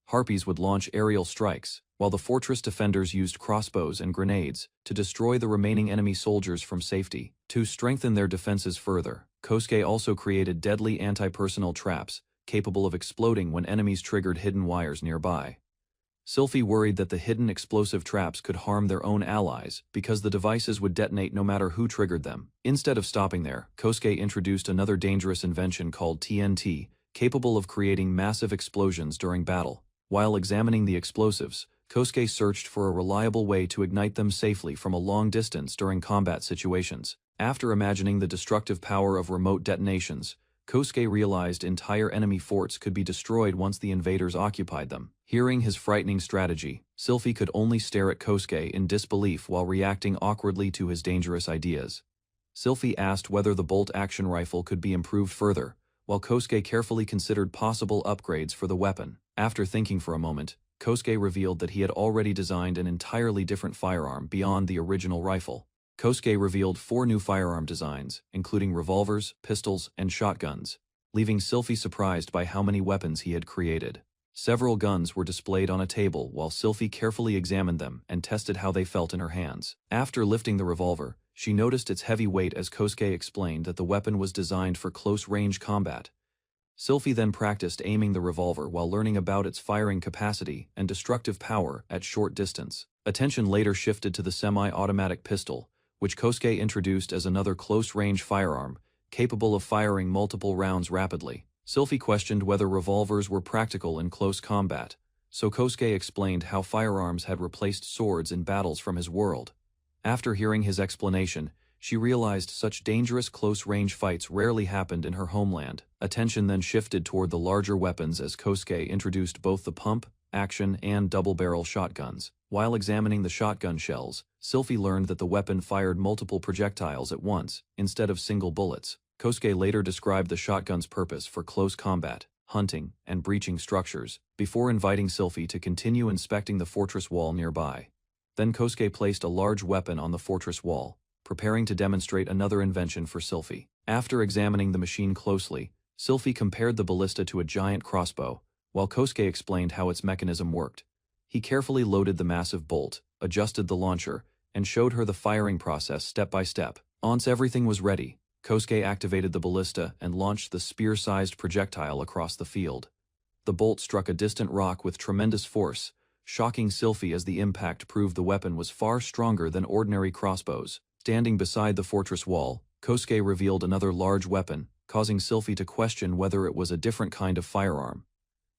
Harpies would launch aerial strikes, while the fortress defenders used crossbows and grenades to destroy the remaining enemy soldiers from safety. To strengthen their defenses further, Kosuke also created deadly anti-personnel traps, capable of exploding when enemies triggered hidden wires nearby. Sylphie worried that the hidden explosive traps could harm their own allies because the devices would detonate no matter who triggered them. Instead of stopping there, Kosuke introduced another dangerous invention called TNT, capable of creating massive explosions during battle. While examining the explosives, Kosuke searched for a reliable way to ignite them safely from a long distance during combat situations. After imagining the destructive power of remote detonations, Kosuke realized entire enemy forts could be destroyed once the invaders occupied them. Hearing his frightening strategy, Sylphie could only stare at Kosuke in disbelief while reacting awkwardly to his dangerous ideas. Sylphie asked whether the bolt-action rifle could be improved further, while Kosuke carefully considered possible upgrades for the weapon. After thinking for a moment, Kosuke revealed that he had already designed an entirely different firearm beyond the original rifle. Kosuke revealed 4 new firearm designs, including revolvers, pistols, and shotguns, leaving Sylphie surprised by how many weapons he had created. Several guns were displayed on a table while Sylphie carefully examined them and tested how they felt in her hands. After lifting the revolver, she noticed its heavy weight as Kosuke explained that the weapon was designed for close-range combat. Sylphie then practiced aiming the revolver while learning about its firing capacity and destructive power at short distance. Attention later shifted to the semi-automatic pistol, which Kosuke introduced as another close-range firearm, capable of firing multiple rounds rapidly. Sylphie questioned whether revolvers were practical in close combat, so Kosuke explained how firearms had replaced swords in battles from his world. After hearing his explanation, she realized such dangerous close-range fights rarely happened in her homeland. Attention then shifted toward the larger weapons as Kosuke introduced both the pump, action, and double-barrel shotguns. While examining the shotgun shells, Sylphie learned that the weapon fired multiple projectiles at once, instead of single bullets. Kosuke later described the shotgun's purpose for close combat, hunting, and breaching structures, before inviting Sylphie to continue inspecting the fortress wall nearby. Then Kosuke placed a large weapon on the fortress wall, preparing to demonstrate another invention for Sylphie. After examining the machine closely, Sylphie compared the ballista to a giant crossbow, while Kosuke explained how its mechanism worked. He carefully loaded the massive bolt, adjusted the launcher, and showed her the firing process step by step. Once everything was ready, Kosuke activated the ballista and launched the spear-sized projectile across the field. The bolt struck a distant rock with tremendous force, shocking Sylphie as the impact proved the weapon was far stronger than ordinary crossbows. Standing beside the fortress wall, Kosuke revealed another large weapon, causing Sylphie to question whether it was a different kind of firearm.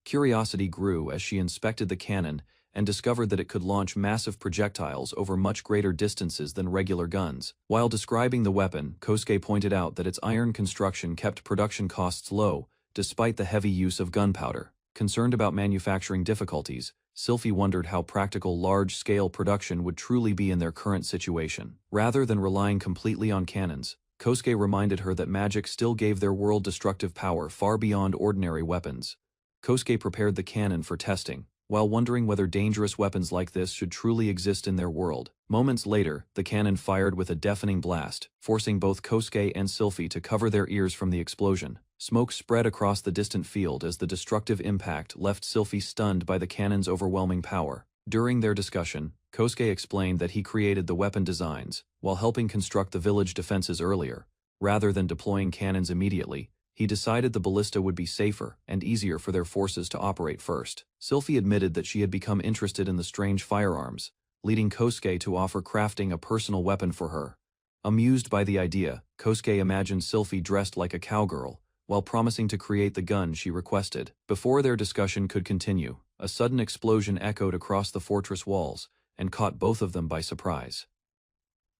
Curiosity grew as she inspected the cannon and discovered that it could launch massive projectiles over much greater distances than regular guns. While describing the weapon, Kosuke pointed out that its iron construction kept production costs low, despite the heavy use of gunpowder. Concerned about manufacturing difficulties, Sylphie wondered how practical large-scale production would truly be in their current situation. Rather than relying completely on cannons, Kosuke reminded her that magic still gave their world destructive power far beyond ordinary weapons. Kosuke prepared the cannon for testing, while wondering whether dangerous weapons like this should truly exist in their world. Moments later, the cannon fired with a deafening blast, forcing both Kosuke and Sylphie to cover their ears from the explosion. Smoke spread across the distant field as the destructive impact left Sylphie stunned by the cannon's overwhelming power. During their discussion, Kosuke explained that he created the weapon designs while helping construct the village defenses earlier. Rather than deploying cannons immediately, he decided the ballista would be safer and easier for their forces to operate first. Sylphie admitted that she had become interested in the strange firearms, leading Kosuke to offer crafting a personal weapon for her. Amused by the idea, Kosuke imagined Sylphie dressed like a cowgirl, while promising to create the gun she requested. Before their discussion could continue, a sudden explosion echoed across the fortress walls and caught both of them by surprise.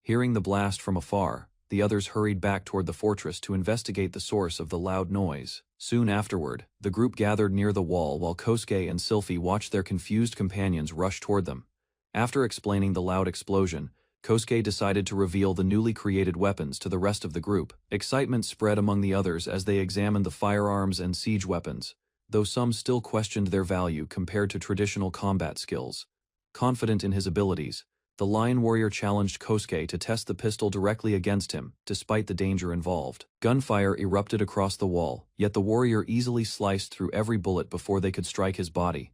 Hearing the blast from afar, the others hurried back toward the fortress to investigate the source of the loud noise. Soon afterward, the group gathered near the wall while Kosuke and Sylphie watched their confused companions rush toward them. After explaining the loud explosion, Kosuke decided to reveal the newly created weapons to the rest of the group. Excitement spread among the others as they examined the firearms and siege weapons, though some still questioned their value compared to traditional combat skills. Confident in his abilities, the Lion Warrior challenged Kosuke to test the pistol directly against him, despite the danger involved. Gunfire erupted across the wall, yet the warrior easily sliced through every bullet before they could strike his body.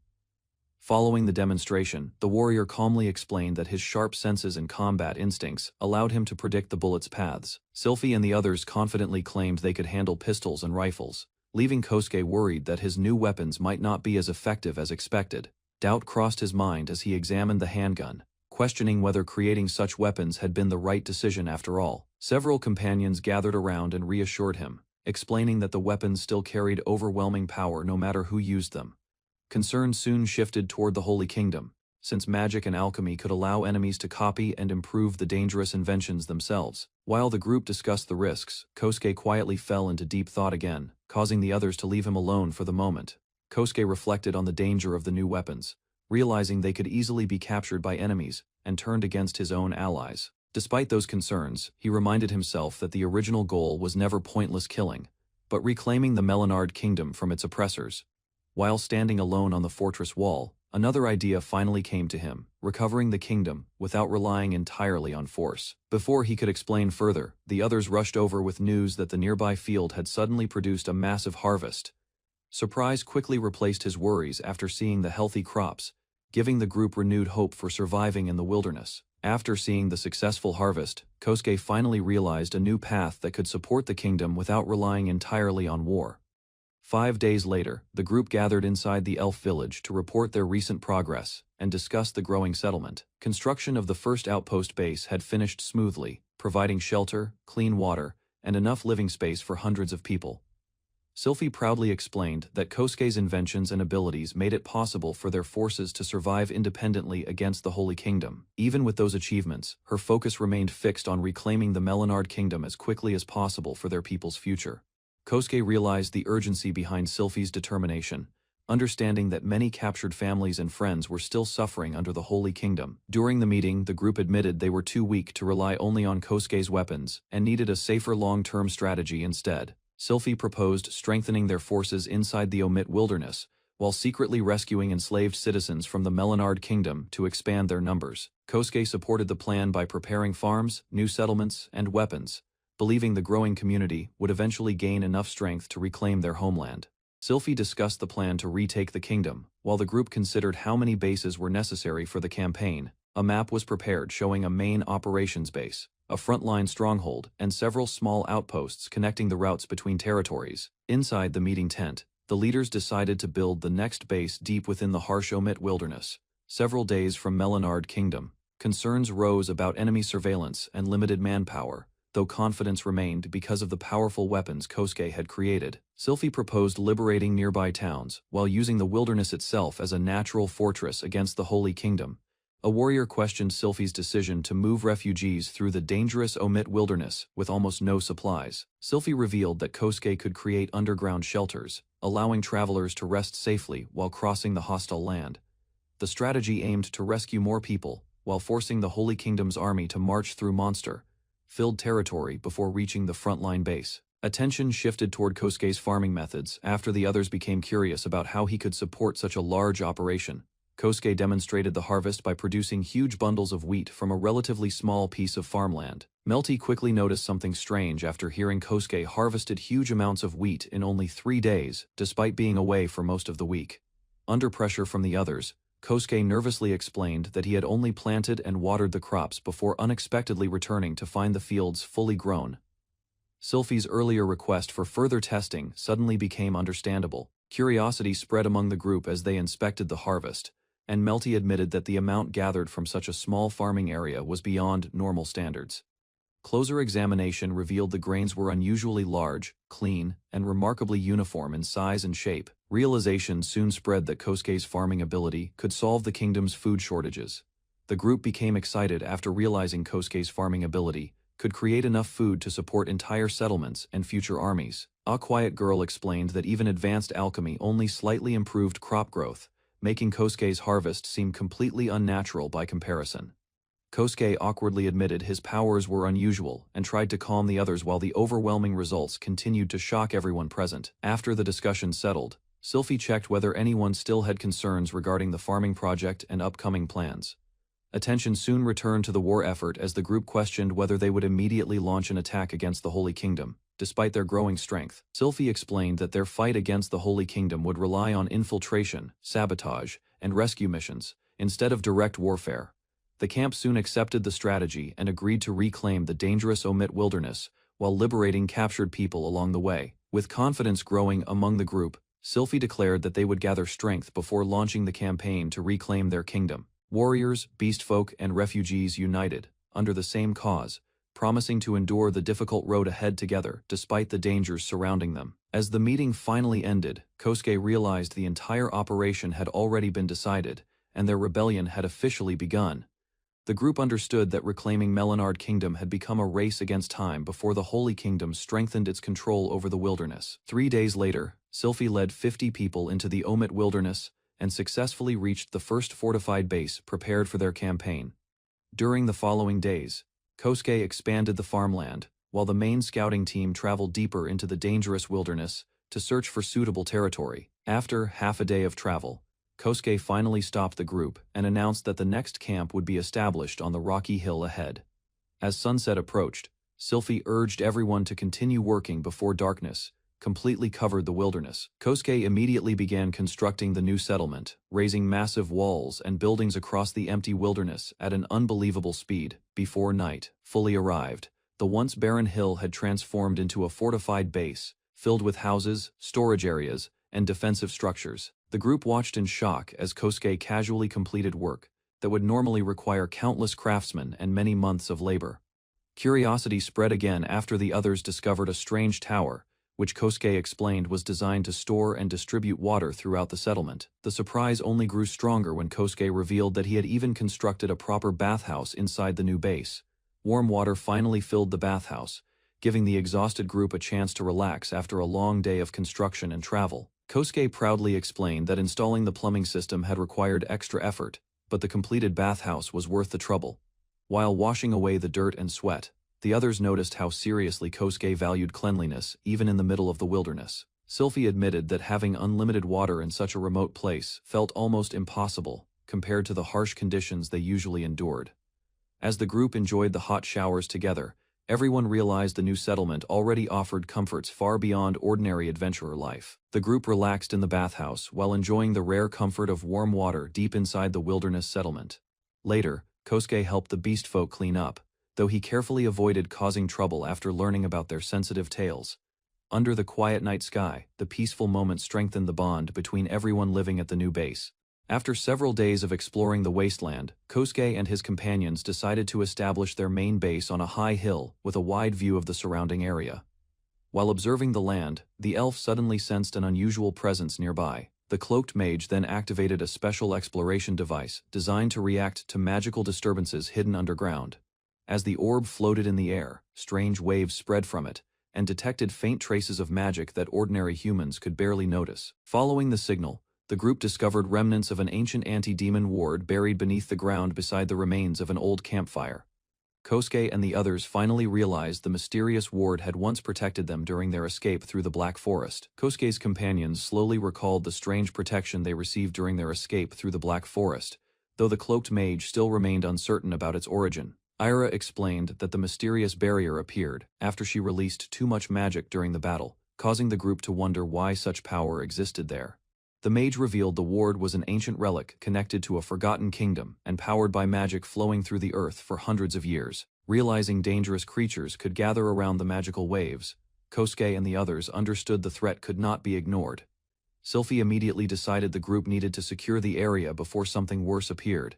Following the demonstration, the warrior calmly explained that his sharp senses and combat instincts allowed him to predict the bullets' paths. Sylphie and the others confidently claimed they could handle pistols and rifles, leaving Kosuke worried that his new weapons might not be as effective as expected. Doubt crossed his mind as he examined the handgun, questioning whether creating such weapons had been the right decision after all. Several companions gathered around and reassured him, explaining that the weapons still carried overwhelming power no matter who used them. Concern soon shifted toward the Holy Kingdom, since magic and alchemy could allow enemies to copy and improve the dangerous inventions themselves. While the group discussed the risks, Kosuke quietly fell into deep thought again, causing the others to leave him alone for the moment. Kosuke reflected on the danger of the new weapons, realizing they could easily be captured by enemies, and turned against his own allies. Despite those concerns, he reminded himself that the original goal was never pointless killing, but reclaiming the Melanard kingdom from its oppressors. While standing alone on the fortress wall, another idea finally came to him: recovering the kingdom without relying entirely on force. Before he could explain further, the others rushed over with news that the nearby field had suddenly produced a massive harvest. Surprise quickly replaced his worries after seeing the healthy crops, giving the group renewed hope for surviving in the wilderness. After seeing the successful harvest, Kosuke finally realized a new path that could support the kingdom without relying entirely on war. 5 days later, the group gathered inside the elf village to report their recent progress and discuss the growing settlement. Construction of the first outpost base had finished smoothly, providing shelter, clean water, and enough living space for hundreds of people. Sylphie proudly explained that Kosuke's inventions and abilities made it possible for their forces to survive independently against the Holy Kingdom. Even with those achievements, her focus remained fixed on reclaiming the Melanard kingdom as quickly as possible for their people's future. Kosuke realized the urgency behind Sylphie's determination, understanding that many captured families and friends were still suffering under the Holy Kingdom. During the meeting, the group admitted they were too weak to rely only on Kosuke's weapons and needed a safer long-term strategy instead. Sylphie proposed strengthening their forces inside the Omit wilderness, while secretly rescuing enslaved citizens from the Melanard kingdom to expand their numbers. Kosuke supported the plan by preparing farms, new settlements, and weapons, believing the growing community would eventually gain enough strength to reclaim their homeland. Sylphie discussed the plan to retake the kingdom, while the group considered how many bases were necessary for the campaign. A map was prepared showing a main operations base, a frontline stronghold, and several small outposts connecting the routes between territories. Inside the meeting tent, the leaders decided to build the next base deep within the harsh Omit wilderness. Several days from Melanard Kingdom, concerns rose about enemy surveillance and limited manpower, though confidence remained because of the powerful weapons Kosuke had created. Sylphie proposed liberating nearby towns, while using the wilderness itself as a natural fortress against the Holy Kingdom. A warrior questioned Sylphie's decision to move refugees through the dangerous Omit wilderness with almost no supplies. Sylphie revealed that Kosuke could create underground shelters, allowing travelers to rest safely while crossing the hostile land. The strategy aimed to rescue more people, while forcing the Holy Kingdom's army to march through monster-filled territory before reaching the frontline base. Attention shifted toward Kosuke's farming methods after the others became curious about how he could support such a large operation. Kosuke demonstrated the harvest by producing huge bundles of wheat from a relatively small piece of farmland. Melty quickly noticed something strange after hearing Kosuke harvested huge amounts of wheat in only 3 days, despite being away for most of the week. Under pressure from the others, Kosuke nervously explained that he had only planted and watered the crops before unexpectedly returning to find the fields fully grown. Sylphie's earlier request for further testing suddenly became understandable. Curiosity spread among the group as they inspected the harvest, and Melty admitted that the amount gathered from such a small farming area was beyond normal standards. Closer examination revealed the grains were unusually large, clean, and remarkably uniform in size and shape. Realization soon spread that Kosuke's farming ability could solve the kingdom's food shortages. The group became excited after realizing Kosuke's farming ability could create enough food to support entire settlements and future armies. A quiet girl explained that even advanced alchemy only slightly improved crop growth, making Kosuke's harvest seem completely unnatural by comparison. Kosuke awkwardly admitted his powers were unusual and tried to calm the others while the overwhelming results continued to shock everyone present. After the discussion settled, Sylphie checked whether anyone still had concerns regarding the farming project and upcoming plans. Attention soon returned to the war effort as the group questioned whether they would immediately launch an attack against the Holy Kingdom. Despite their growing strength, Sylphie explained that their fight against the Holy Kingdom would rely on infiltration, sabotage, and rescue missions, instead of direct warfare. The camp soon accepted the strategy and agreed to reclaim the dangerous Omit wilderness while liberating captured people along the way. With confidence growing among the group, Sylphie declared that they would gather strength before launching the campaign to reclaim their kingdom. Warriors, beastfolk, and refugees united, under the same cause, promising to endure the difficult road ahead together despite the dangers surrounding them. As the meeting finally ended, Kosuke realized the entire operation had already been decided, and their rebellion had officially begun. The group understood that reclaiming Melanard Kingdom had become a race against time before the Holy Kingdom strengthened its control over the wilderness. 3 days later, Sylphie led 50 people into the Omit wilderness and successfully reached the first fortified base prepared for their campaign. During the following days, Kosuke expanded the farmland, while the main scouting team traveled deeper into the dangerous wilderness to search for suitable territory. After half a day of travel, Kosuke finally stopped the group and announced that the next camp would be established on the rocky hill ahead. As sunset approached, Sylphie urged everyone to continue working before darkness completely covered the wilderness. Kosuke immediately began constructing the new settlement, raising massive walls and buildings across the empty wilderness at an unbelievable speed. Before night fully arrived, the once barren hill had transformed into a fortified base, filled with houses, storage areas, and defensive structures. The group watched in shock as Kosuke casually completed work that would normally require countless craftsmen and many months of labor. Curiosity spread again after the others discovered a strange tower, which Kosuke explained was designed to store and distribute water throughout the settlement. The surprise only grew stronger when Kosuke revealed that he had even constructed a proper bathhouse inside the new base. Warm water finally filled the bathhouse, giving the exhausted group a chance to relax after a long day of construction and travel. Kosuke proudly explained that installing the plumbing system had required extra effort, but the completed bathhouse was worth the trouble. While washing away the dirt and sweat, the others noticed how seriously Kosuke valued cleanliness even in the middle of the wilderness. Sylphie admitted that having unlimited water in such a remote place felt almost impossible compared to the harsh conditions they usually endured. As the group enjoyed the hot showers together, everyone realized the new settlement already offered comforts far beyond ordinary adventurer life. The group relaxed in the bathhouse while enjoying the rare comfort of warm water deep inside the wilderness settlement. Later, Kosuke helped the beastfolk clean up, though he carefully avoided causing trouble after learning about their sensitive tales. Under the quiet night sky, the peaceful moment strengthened the bond between everyone living at the new base. After several days of exploring the wasteland, Kosuke and his companions decided to establish their main base on a high hill with a wide view of the surrounding area. While observing the land, the elf suddenly sensed an unusual presence nearby. The cloaked mage then activated a special exploration device designed to react to magical disturbances hidden underground. As the orb floated in the air, strange waves spread from it, and detected faint traces of magic that ordinary humans could barely notice. Following the signal, the group discovered remnants of an ancient anti-demon ward buried beneath the ground beside the remains of an old campfire. Kosuke and the others finally realized the mysterious ward had once protected them during their escape through the Black Forest. Kosuke's companions slowly recalled the strange protection they received during their escape through the Black Forest, though the cloaked mage still remained uncertain about its origin. Ira explained that the mysterious barrier appeared after she released too much magic during the battle, causing the group to wonder why such power existed there. The mage revealed the ward was an ancient relic connected to a forgotten kingdom and powered by magic flowing through the earth for hundreds of years. Realizing dangerous creatures could gather around the magical waves, Kosuke and the others understood the threat could not be ignored. Sylphie immediately decided the group needed to secure the area before something worse appeared.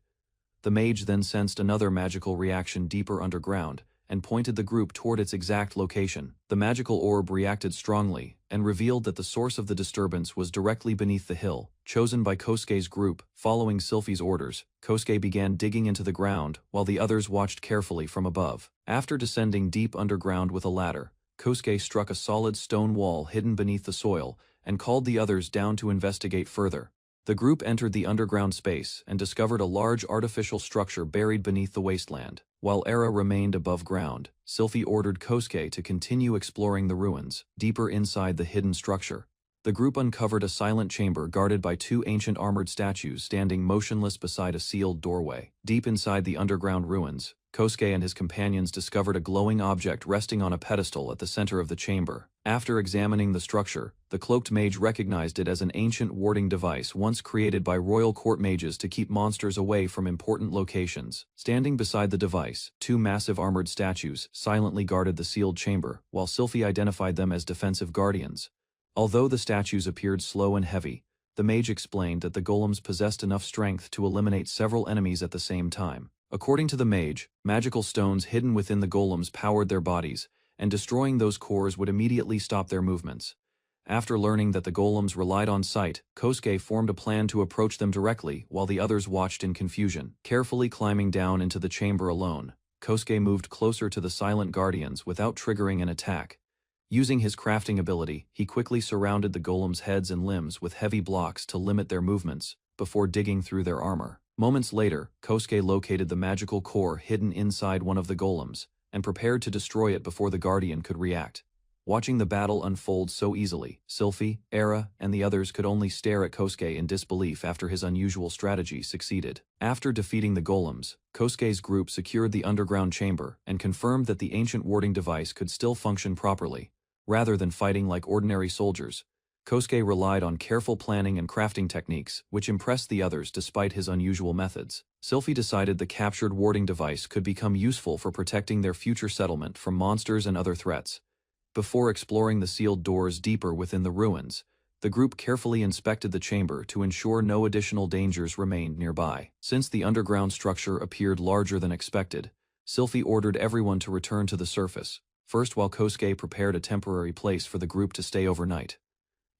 The mage then sensed another magical reaction deeper underground and pointed the group toward its exact location. The magical orb reacted strongly and revealed that the source of the disturbance was directly beneath the hill, chosen by Kosuke's group. Following Sylphie's orders, Kosuke began digging into the ground while the others watched carefully from above. After descending deep underground with a ladder, Kosuke struck a solid stone wall hidden beneath the soil and called the others down to investigate further. The group entered the underground space and discovered a large artificial structure buried beneath the wasteland. While Era remained above ground, Sylphie ordered Kosuke to continue exploring the ruins, deeper inside the hidden structure. The group uncovered a silent chamber guarded by 2 ancient armored statues standing motionless beside a sealed doorway. Deep inside the underground ruins, Kosuke and his companions discovered a glowing object resting on a pedestal at the center of the chamber. After examining the structure, the cloaked mage recognized it as an ancient warding device once created by royal court mages to keep monsters away from important locations. Standing beside the device, 2 massive armored statues silently guarded the sealed chamber, while Sylphie identified them as defensive guardians. Although the statues appeared slow and heavy, the mage explained that the golems possessed enough strength to eliminate several enemies at the same time. According to the mage, magical stones hidden within the golems powered their bodies, and destroying those cores would immediately stop their movements. After learning that the golems relied on sight, Kosuke formed a plan to approach them directly while the others watched in confusion. Carefully climbing down into the chamber alone, Kosuke moved closer to the silent guardians without triggering an attack. Using his crafting ability, he quickly surrounded the golems' heads and limbs with heavy blocks to limit their movements, before digging through their armor. Moments later, Kosuke located the magical core hidden inside one of the golems, and prepared to destroy it before the guardian could react. Watching the battle unfold so easily, Sylphie, Era, and the others could only stare at Kosuke in disbelief after his unusual strategy succeeded. After defeating the golems, Kosuke's group secured the underground chamber and confirmed that the ancient warding device could still function properly. Rather than fighting like ordinary soldiers, Kosuke relied on careful planning and crafting techniques, which impressed the others despite his unusual methods. Sylphie decided the captured warding device could become useful for protecting their future settlement from monsters and other threats. Before exploring the sealed doors deeper within the ruins, the group carefully inspected the chamber to ensure no additional dangers remained nearby. Since the underground structure appeared larger than expected, Sylphie ordered everyone to return to the surface, first while Kosuke prepared a temporary place for the group to stay overnight.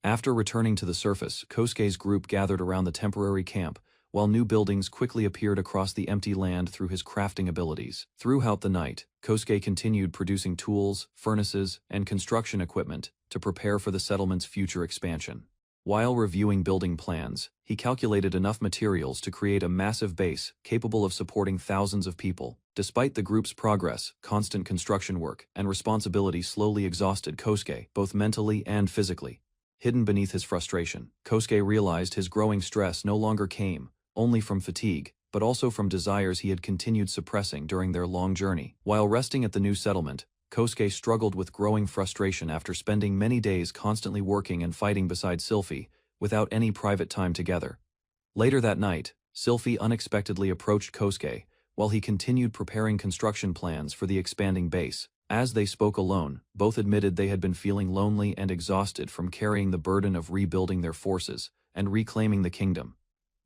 After returning to the surface, Kosuke's group gathered around the temporary camp, while new buildings quickly appeared across the empty land through his crafting abilities. Throughout the night, Kosuke continued producing tools, furnaces, and construction equipment to prepare for the settlement's future expansion. While reviewing building plans, he calculated enough materials to create a massive base capable of supporting thousands of people. Despite the group's progress, constant construction work and responsibility slowly exhausted Kosuke, both mentally and physically. Hidden beneath his frustration, Kosuke realized his growing stress no longer came only from fatigue, but also from desires he had continued suppressing during their long journey. While resting at the new settlement, Kosuke struggled with growing frustration after spending many days constantly working and fighting beside Sylphie, without any private time together. Later that night, Sylphie unexpectedly approached Kosuke, while he continued preparing construction plans for the expanding base. As they spoke alone, both admitted they had been feeling lonely and exhausted from carrying the burden of rebuilding their forces and reclaiming the kingdom.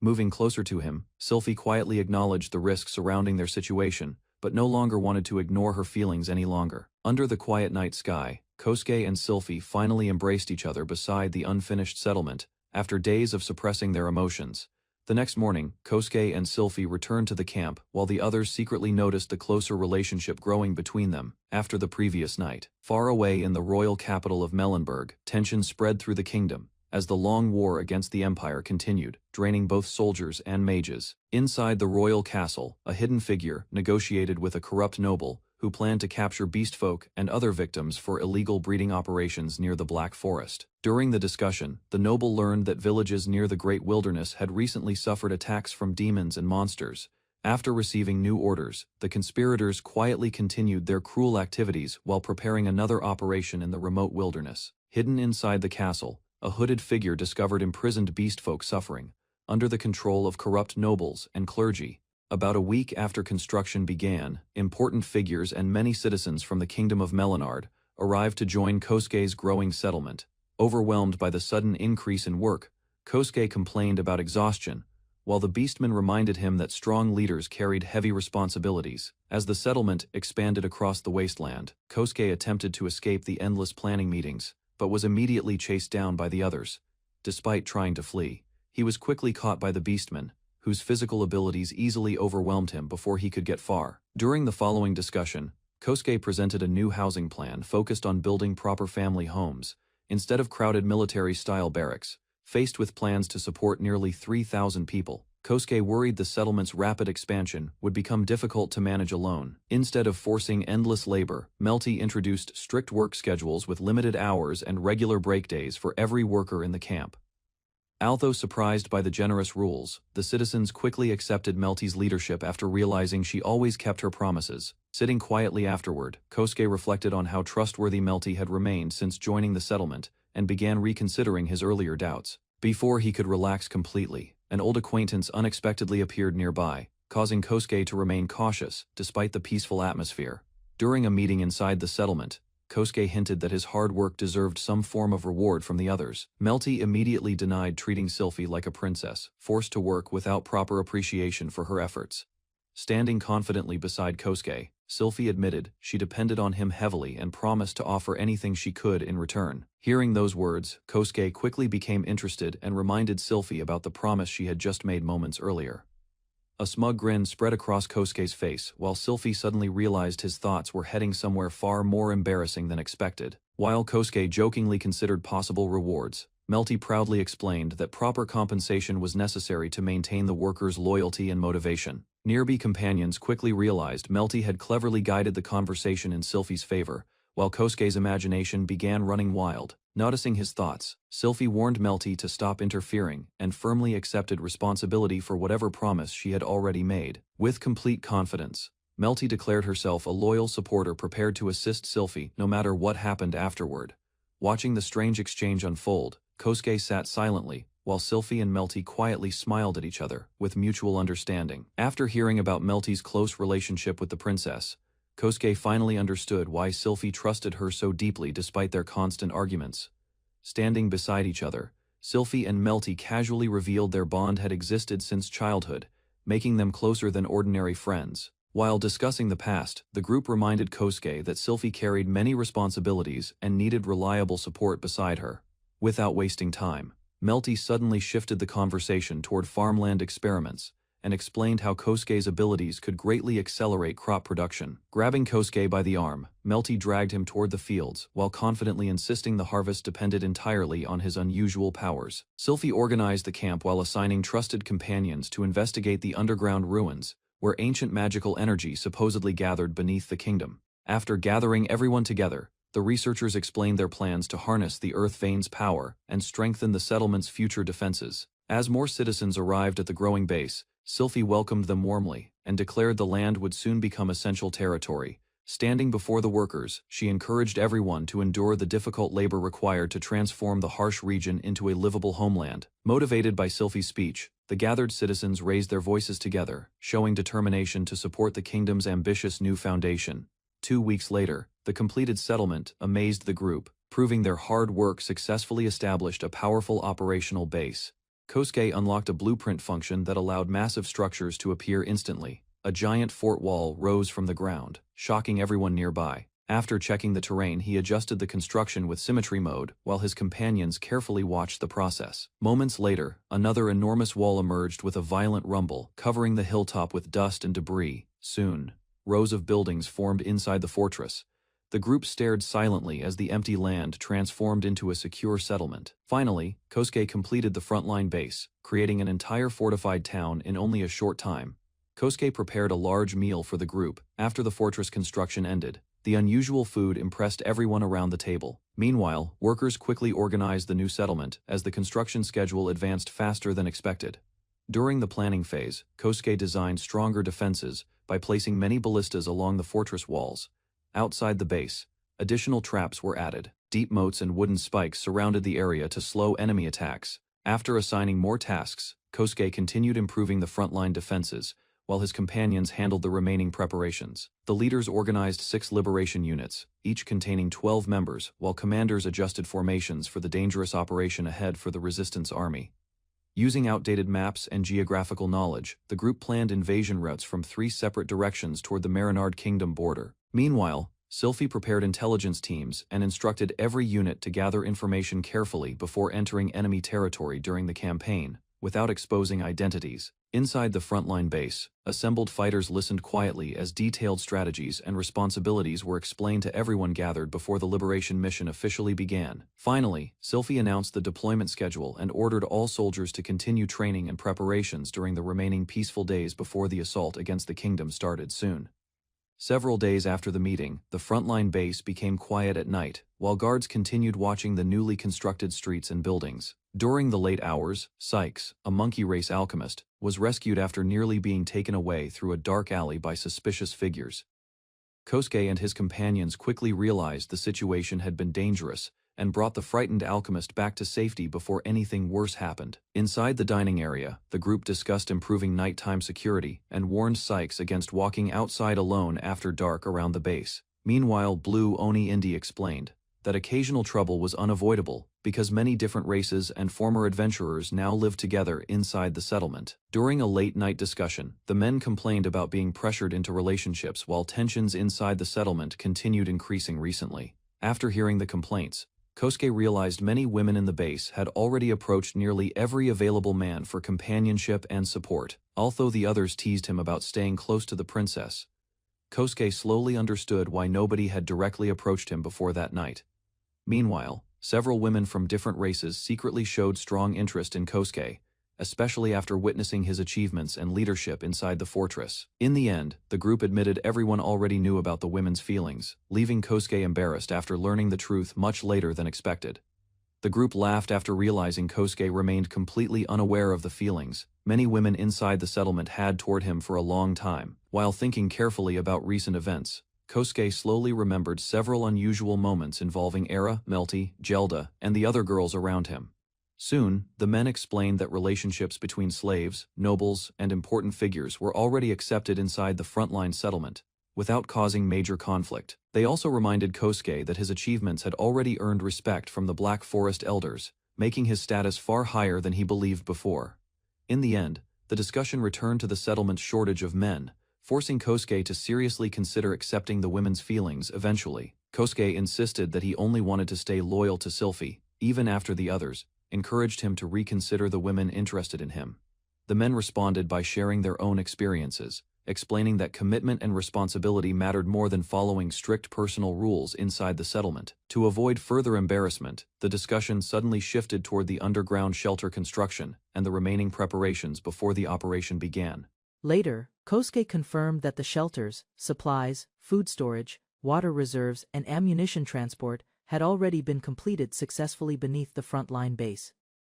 Moving closer to him, Sylphie quietly acknowledged the risks surrounding their situation, but no longer wanted to ignore her feelings any longer. Under the quiet night sky, Kosuke and Sylphie finally embraced each other beside the unfinished settlement, after days of suppressing their emotions. The next morning, Kosuke and Sylphie returned to the camp, while the others secretly noticed the closer relationship growing between them after the previous night. Far away in the royal capital of Mellenberg, tension spread through the kingdom, as the long war against the empire continued, draining both soldiers and mages. Inside the royal castle, a hidden figure negotiated with a corrupt noble who planned to capture beastfolk and other victims for illegal breeding operations near the Black Forest. During the discussion, the noble learned that villages near the Great Wilderness had recently suffered attacks from demons and monsters. After receiving new orders, the conspirators quietly continued their cruel activities while preparing another operation in the remote wilderness. Hidden inside the castle, a hooded figure discovered imprisoned beastfolk suffering, under the control of corrupt nobles and clergy. About a week after construction began, important figures and many citizens from the kingdom of Melanard arrived to join Kosuke's growing settlement. Overwhelmed by the sudden increase in work, Kosuke complained about exhaustion, while the beastmen reminded him that strong leaders carried heavy responsibilities. As the settlement expanded across the wasteland, Kosuke attempted to escape the endless planning meetings, but was immediately chased down by the others. Despite trying to flee, he was quickly caught by the beastmen, whose physical abilities easily overwhelmed him before he could get far. During the following discussion, Kosuke presented a new housing plan focused on building proper family homes, instead of crowded military-style barracks. Faced with plans to support nearly 3,000 people, Kosuke worried the settlement's rapid expansion would become difficult to manage alone. Instead of forcing endless labor, Melty introduced strict work schedules with limited hours and regular break days for every worker in the camp. Although surprised by the generous rules, the citizens quickly accepted Melty's leadership after realizing she always kept her promises. Sitting quietly afterward, Kosuke reflected on how trustworthy Melty had remained since joining the settlement, and began reconsidering his earlier doubts. Before he could relax completely, an old acquaintance unexpectedly appeared nearby, causing Kosuke to remain cautious despite the peaceful atmosphere. During a meeting inside the settlement, Kosuke hinted that his hard work deserved some form of reward from the others. Melty immediately denied treating Sylphie like a princess, forced to work without proper appreciation for her efforts. Standing confidently beside Kosuke, Sylphie admitted she depended on him heavily and promised to offer anything she could in return. Hearing those words, Kosuke quickly became interested and reminded Sylphie about the promise she had just made moments earlier. A smug grin spread across Kosuke's face, while Sylphie suddenly realized his thoughts were heading somewhere far more embarrassing than expected. While Kosuke jokingly considered possible rewards, Melty proudly explained that proper compensation was necessary to maintain the workers' loyalty and motivation. Nearby companions quickly realized Melty had cleverly guided the conversation in Sylphie's favor, while Kosuke's imagination began running wild. Noticing his thoughts, Sylphie warned Melty to stop interfering and firmly accepted responsibility for whatever promise she had already made. With complete confidence, Melty declared herself a loyal supporter prepared to assist Sylphie no matter what happened afterward. Watching the strange exchange unfold, Kosuke sat silently, while Sylphie and Melty quietly smiled at each other, with mutual understanding. After hearing about Melty's close relationship with the princess, Kosuke finally understood why Sylphie trusted her so deeply despite their constant arguments. Standing beside each other, Sylphie and Melty casually revealed their bond had existed since childhood, making them closer than ordinary friends. While discussing the past, the group reminded Kosuke that Sylphie carried many responsibilities and needed reliable support beside her. Without wasting time, Melty suddenly shifted the conversation toward farmland experiments and explained how Kosuke's abilities could greatly accelerate crop production. Grabbing Kosuke by the arm, Melty dragged him toward the fields, while confidently insisting the harvest depended entirely on his unusual powers. Sylphie organized the camp while assigning trusted companions to investigate the underground ruins, where ancient magical energy supposedly gathered beneath the kingdom. After gathering everyone together, the researchers explained their plans to harness the Earth Vein's power and strengthen the settlement's future defenses. As more citizens arrived at the growing base, Sylphie welcomed them warmly and declared the land would soon become essential territory. Standing before the workers, she encouraged everyone to endure the difficult labor required to transform the harsh region into a livable homeland. Motivated by Sylphie's speech, the gathered citizens raised their voices together, showing determination to support the kingdom's ambitious new foundation. 2 weeks later, the completed settlement amazed the group, proving their hard work successfully established a powerful operational base. Kosuke unlocked a blueprint function that allowed massive structures to appear instantly. A giant fort wall rose from the ground, shocking everyone nearby. After checking the terrain, he adjusted the construction with symmetry mode, while his companions carefully watched the process. Moments later, another enormous wall emerged with a violent rumble, covering the hilltop with dust and debris. Soon, rows of buildings formed inside the fortress. The group stared silently as the empty land transformed into a secure settlement. Finally, Kosuke completed the frontline base, creating an entire fortified town in only a short time. Kosuke prepared a large meal for the group. After the fortress construction ended, the unusual food impressed everyone around the table. Meanwhile, workers quickly organized the new settlement as the construction schedule advanced faster than expected. During the planning phase, Kosuke designed stronger defenses by placing many ballistas along the fortress walls. Outside the base, additional traps were added. Deep moats and wooden spikes surrounded the area to slow enemy attacks. After assigning more tasks, Kosuke continued improving the frontline defenses, while his companions handled the remaining preparations. The leaders organized 6 liberation units, each containing 12 members, while commanders adjusted formations for the dangerous operation ahead for the resistance army. Using outdated maps and geographical knowledge, the group planned invasion routes from 3 separate directions toward the Marinard Kingdom border. Meanwhile, Sylphie prepared intelligence teams and instructed every unit to gather information carefully before entering enemy territory during the campaign, without exposing identities. Inside the frontline base, assembled fighters listened quietly as detailed strategies and responsibilities were explained to everyone gathered before the liberation mission officially began. Finally, Sylphie announced the deployment schedule and ordered all soldiers to continue training and preparations during the remaining peaceful days before the assault against the kingdom started soon. Several days after the meeting, the frontline base became quiet at night, while guards continued watching the newly constructed streets and buildings. During the late hours, Sykes, a monkey race alchemist, was rescued after nearly being taken away through a dark alley by suspicious figures. Kosuke and his companions quickly realized the situation had been dangerous and brought the frightened alchemist back to safety before anything worse happened. Inside the dining area, the group discussed improving nighttime security and warned Sykes against walking outside alone after dark around the base. Meanwhile, Blue Oni Indy explained that occasional trouble was unavoidable because many different races and former adventurers now lived together inside the settlement. During a late-night discussion, the men complained about being pressured into relationships while tensions inside the settlement continued increasing recently. After hearing the complaints, Kosuke realized many women in the base had already approached nearly every available man for companionship and support. Although the others teased him about staying close to the princess, Kosuke slowly understood why nobody had directly approached him before that night. Meanwhile, several women from different races secretly showed strong interest in Kosuke, especially after witnessing his achievements and leadership inside the fortress. In the end, the group admitted everyone already knew about the women's feelings, leaving Kosuke embarrassed after learning the truth much later than expected. The group laughed after realizing Kosuke remained completely unaware of the feelings many women inside the settlement had toward him for a long time. While thinking carefully about recent events, Kosuke slowly remembered several unusual moments involving Era, Melty, Gelda, and the other girls around him. Soon, the men explained that relationships between slaves, nobles, and important figures were already accepted inside the frontline settlement, without causing major conflict. They also reminded Kosuke that his achievements had already earned respect from the Black Forest elders, making his status far higher than he believed before. In the end, the discussion returned to the settlement's shortage of men, forcing Kosuke to seriously consider accepting the women's feelings eventually. Kosuke insisted that he only wanted to stay loyal to Sylphie, even after the others encouraged him to reconsider the women interested in him. The men responded by sharing their own experiences, explaining that commitment and responsibility mattered more than following strict personal rules inside the settlement. To avoid further embarrassment, the discussion suddenly shifted toward the underground shelter construction and the remaining preparations before the operation began. Later, Kosuke confirmed that the shelters, supplies, food storage, water reserves, and ammunition transport had already been completed successfully beneath the frontline base.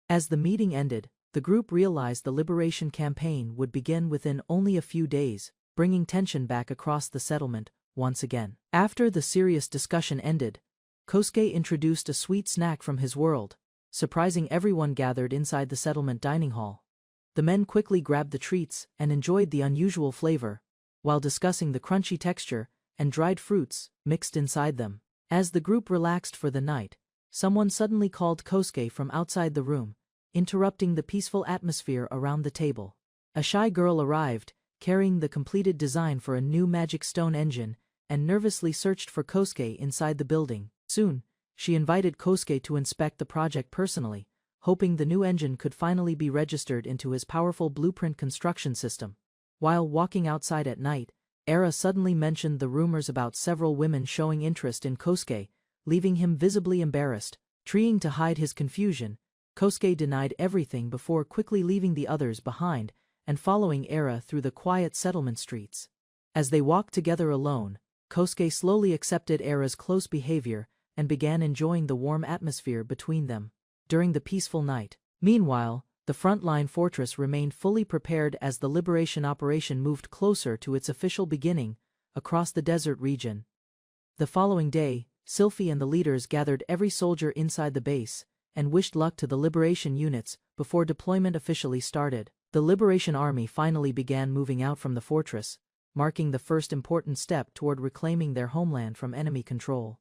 As the meeting ended, the group realized the liberation campaign would begin within only a few days, bringing tension back across the settlement once again. After the serious discussion ended, Kosuke introduced a sweet snack from his world, surprising everyone gathered inside the settlement dining hall. The men quickly grabbed the treats and enjoyed the unusual flavor, while discussing the crunchy texture and dried fruits mixed inside them. As the group relaxed for the night, someone suddenly called Kosuke from outside the room, interrupting the peaceful atmosphere around the table. A shy girl arrived, carrying the completed design for a new magic stone engine, and nervously searched for Kosuke inside the building. Soon, she invited Kosuke to inspect the project personally, hoping the new engine could finally be registered into his powerful blueprint construction system. While walking outside at night, Era suddenly mentioned the rumors about several women showing interest in Kosuke, leaving him visibly embarrassed. Trying to hide his confusion, Kosuke denied everything before quickly leaving the others behind and following Era through the quiet settlement streets. As they walked together alone, Kosuke slowly accepted Era's close behavior and began enjoying the warm atmosphere between them during the peaceful night. Meanwhile, the frontline fortress remained fully prepared as the liberation operation moved closer to its official beginning across the desert region. The following day, Sylphie and the leaders gathered every soldier inside the base and wished luck to the liberation units before deployment officially started. The Liberation Army finally began moving out from the fortress, marking the first important step toward reclaiming their homeland from enemy control.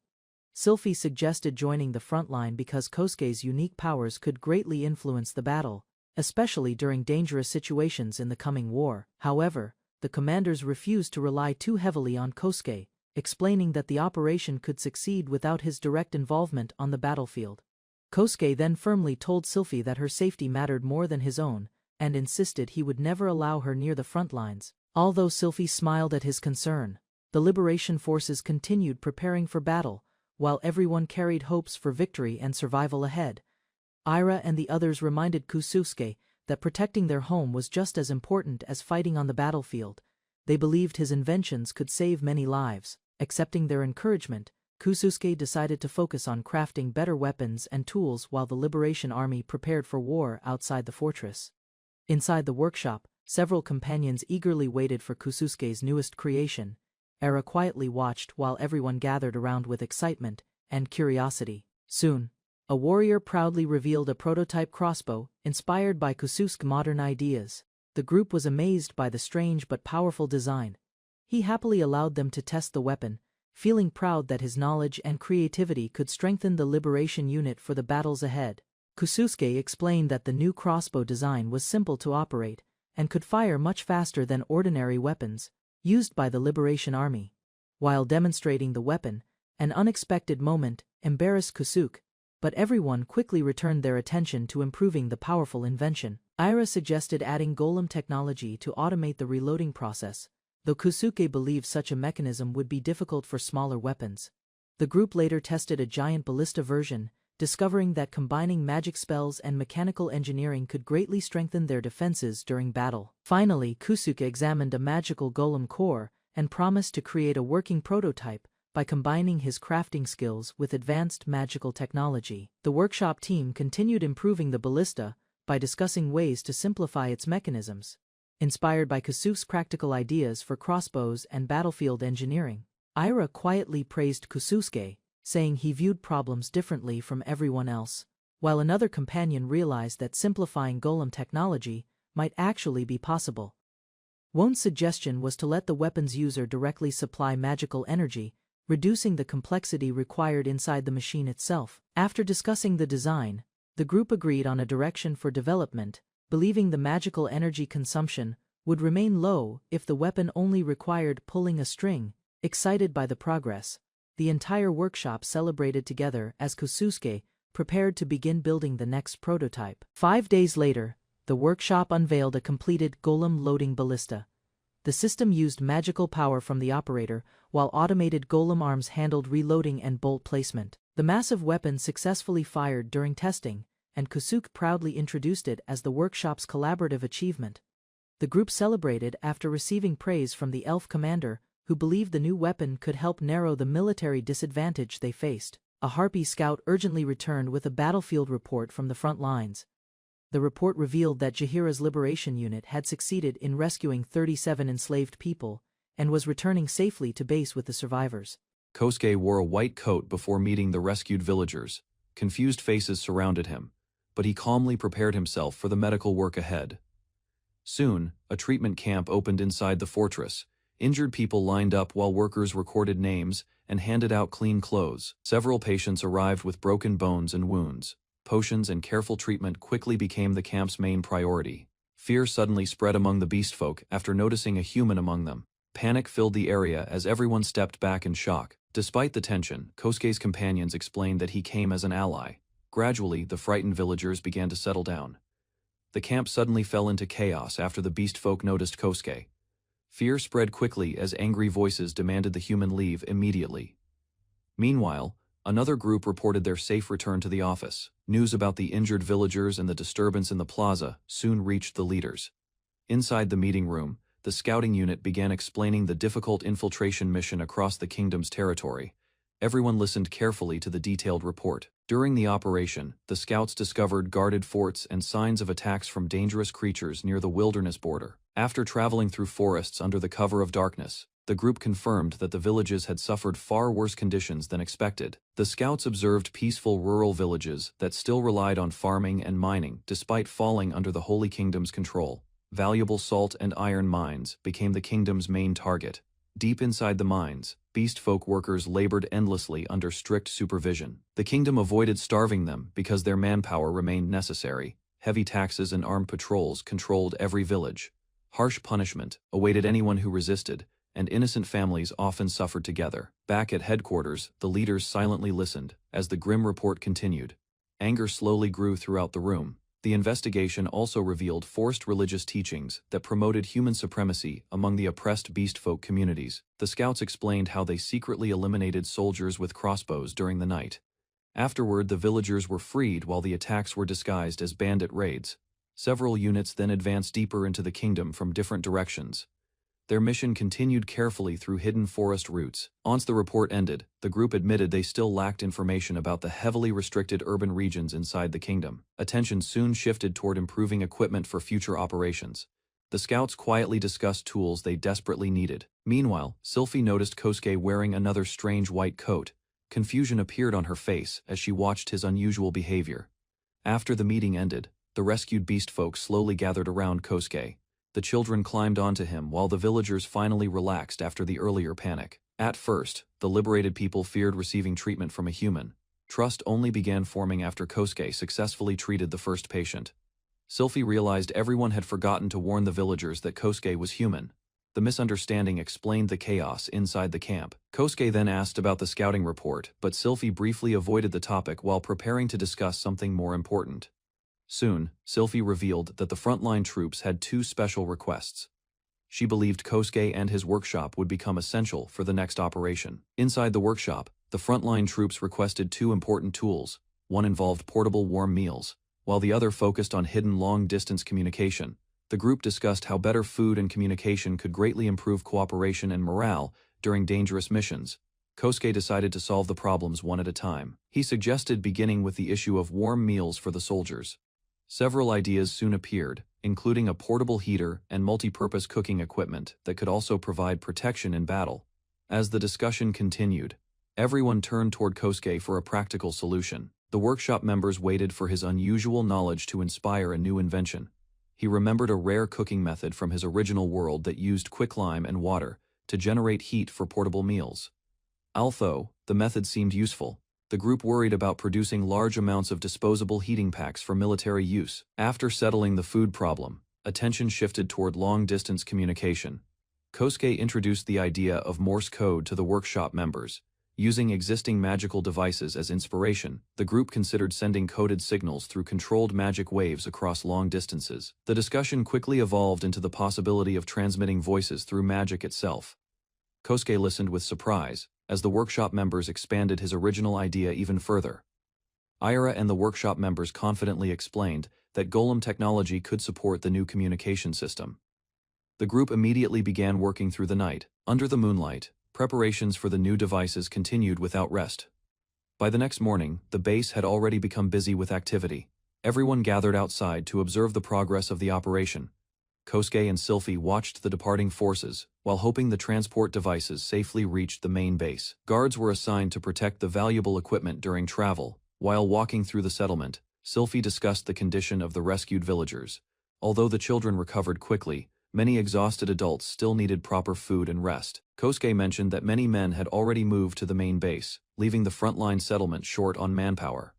Sylphie suggested joining the front line because Kosuke's unique powers could greatly influence the battle, especially during dangerous situations in the coming war. However, the commanders refused to rely too heavily on Kosuke, explaining that the operation could succeed without his direct involvement on the battlefield. Kosuke then firmly told Sylphie that her safety mattered more than his own, and insisted he would never allow her near the front lines. Although Sylphie smiled at his concern, the liberation forces continued preparing for battle, while everyone carried hopes for victory and survival ahead. Ira and the others reminded Kusuke that protecting their home was just as important as fighting on the battlefield. They believed his inventions could save many lives. Accepting their encouragement, Kusuke decided to focus on crafting better weapons and tools while the Liberation Army prepared for war outside the fortress. Inside the workshop, several companions eagerly waited for Kusuke's newest creation. Era quietly watched while everyone gathered around with excitement and curiosity. Soon, a warrior proudly revealed a prototype crossbow, inspired by Kusuke's modern ideas. The group was amazed by the strange but powerful design. He happily allowed them to test the weapon, feeling proud that his knowledge and creativity could strengthen the liberation unit for the battles ahead. Kusuke explained that the new crossbow design was simple to operate and could fire much faster than ordinary weapons used by the Liberation Army. While demonstrating the weapon, an unexpected moment embarrassed Kusuke, but everyone quickly returned their attention to improving the powerful invention. Ira suggested adding golem technology to automate the reloading process, though Kusuke believed such a mechanism would be difficult for smaller weapons. The group later tested a giant ballista version, discovering that combining magic spells and mechanical engineering could greatly strengthen their defenses during battle. Finally, Kusuke examined a magical golem core and promised to create a working prototype by combining his crafting skills with advanced magical technology. The workshop team continued improving the ballista by discussing ways to simplify its mechanisms. Inspired by Kusuke's practical ideas for crossbows and battlefield engineering, Ira quietly praised Kusuke, saying he viewed problems differently from everyone else, while another companion realized that simplifying golem technology might actually be possible. Won's suggestion was to let the weapon's user directly supply magical energy, reducing the complexity required inside the machine itself. After discussing the design, the group agreed on a direction for development, believing the magical energy consumption would remain low if the weapon only required pulling a string. Excited by the progress, the entire workshop celebrated together as Kusuke prepared to begin building the next prototype. 5 days later, the workshop unveiled a completed golem loading ballista. The system used magical power from the operator, while automated golem arms handled reloading and bolt placement. The massive weapon successfully fired during testing, and Kusuke proudly introduced it as the workshop's collaborative achievement. The group celebrated after receiving praise from the elf commander, who believed the new weapon could help narrow the military disadvantage they faced. A Harpy scout urgently returned with a battlefield report from the front lines. The report revealed that Jaheira's liberation unit had succeeded in rescuing 37 enslaved people and was returning safely to base with the survivors. Kosuke wore a white coat before meeting the rescued villagers. Confused faces surrounded him, but he calmly prepared himself for the medical work ahead. Soon, a treatment camp opened inside the fortress. Injured people lined up while workers recorded names and handed out clean clothes. Several patients arrived with broken bones and wounds. Potions and careful treatment quickly became the camp's main priority. Fear suddenly spread among the beastfolk after noticing a human among them. Panic filled the area as everyone stepped back in shock. Despite the tension, Kosuke's companions explained that he came as an ally. Gradually, the frightened villagers began to settle down. The camp suddenly fell into chaos after the beastfolk noticed Kosuke. Fear spread quickly as angry voices demanded the human leave immediately. Meanwhile, another group reported their safe return to the office. News about the injured villagers and the disturbance in the plaza soon reached the leaders. Inside the meeting room, the scouting unit began explaining the difficult infiltration mission across the kingdom's territory. Everyone listened carefully to the detailed report. During the operation, the scouts discovered guarded forts and signs of attacks from dangerous creatures near the wilderness border. After traveling through forests under the cover of darkness, the group confirmed that the villages had suffered far worse conditions than expected. The scouts observed peaceful rural villages that still relied on farming and mining despite falling under the Holy Kingdom's control. Valuable salt and iron mines became the kingdom's main target. Deep inside the mines, beastfolk workers labored endlessly under strict supervision. The kingdom avoided starving them because their manpower remained necessary. Heavy taxes and armed patrols controlled every village. Harsh punishment awaited anyone who resisted, and innocent families often suffered together. Back at headquarters, the leaders silently listened as the grim report continued. Anger slowly grew throughout the room. The investigation also revealed forced religious teachings that promoted human supremacy among the oppressed beastfolk communities. The scouts explained how they secretly eliminated soldiers with crossbows during the night. Afterward, the villagers were freed while the attacks were disguised as bandit raids. Several units then advanced deeper into the kingdom from different directions. Their mission continued carefully through hidden forest routes. Once the report ended, the group admitted they still lacked information about the heavily restricted urban regions inside the kingdom. Attention soon shifted toward improving equipment for future operations. The scouts quietly discussed tools they desperately needed. Meanwhile, Sylphie noticed Kosuke wearing another strange white coat. Confusion appeared on her face as she watched his unusual behavior. After the meeting ended, the rescued beastfolk slowly gathered around Kosuke. The children climbed onto him while the villagers finally relaxed after the earlier panic. At first, the liberated people feared receiving treatment from a human. Trust only began forming after Kosuke successfully treated the first patient. Sylphie realized everyone had forgotten to warn the villagers that Kosuke was human. The misunderstanding explained the chaos inside the camp. Kosuke then asked about the scouting report, but Sylphie briefly avoided the topic while preparing to discuss something more important. Soon, Sylphie revealed that the frontline troops had two special requests. She believed Kosuke and his workshop would become essential for the next operation. Inside the workshop, the frontline troops requested two important tools. One involved portable warm meals, while the other focused on hidden long-distance communication. The group discussed how better food and communication could greatly improve cooperation and morale during dangerous missions. Kosuke decided to solve the problems one at a time. He suggested beginning with the issue of warm meals for the soldiers. Several ideas soon appeared, including a portable heater and multi-purpose cooking equipment that could also provide protection in battle. As the discussion continued, everyone turned toward Kosuke for a practical solution. The workshop members waited for his unusual knowledge to inspire a new invention. He remembered a rare cooking method from his original world that used quicklime and water to generate heat for portable meals. Although the method seemed useful, the group worried about producing large amounts of disposable heating packs for military use. After settling the food problem, attention shifted toward long-distance communication. Kosuke introduced the idea of Morse code to the workshop members. Using existing magical devices as inspiration, the group considered sending coded signals through controlled magic waves across long distances. The discussion quickly evolved into the possibility of transmitting voices through magic itself. Kosuke listened with surprise, as the workshop members expanded his original idea even further. Ira and the workshop members confidently explained that golem technology could support the new communication system. The group immediately began working through the night. Under the moonlight, preparations for the new devices continued without rest. By the next morning, the base had already become busy with activity. Everyone gathered outside to observe the progress of the operation. Kosuke and Sylphie watched the departing forces, while hoping the transport devices safely reached the main base. Guards were assigned to protect the valuable equipment during travel. While walking through the settlement, Sylphie discussed the condition of the rescued villagers. Although the children recovered quickly, many exhausted adults still needed proper food and rest. Kosuke mentioned that many men had already moved to the main base, leaving the frontline settlement short on manpower.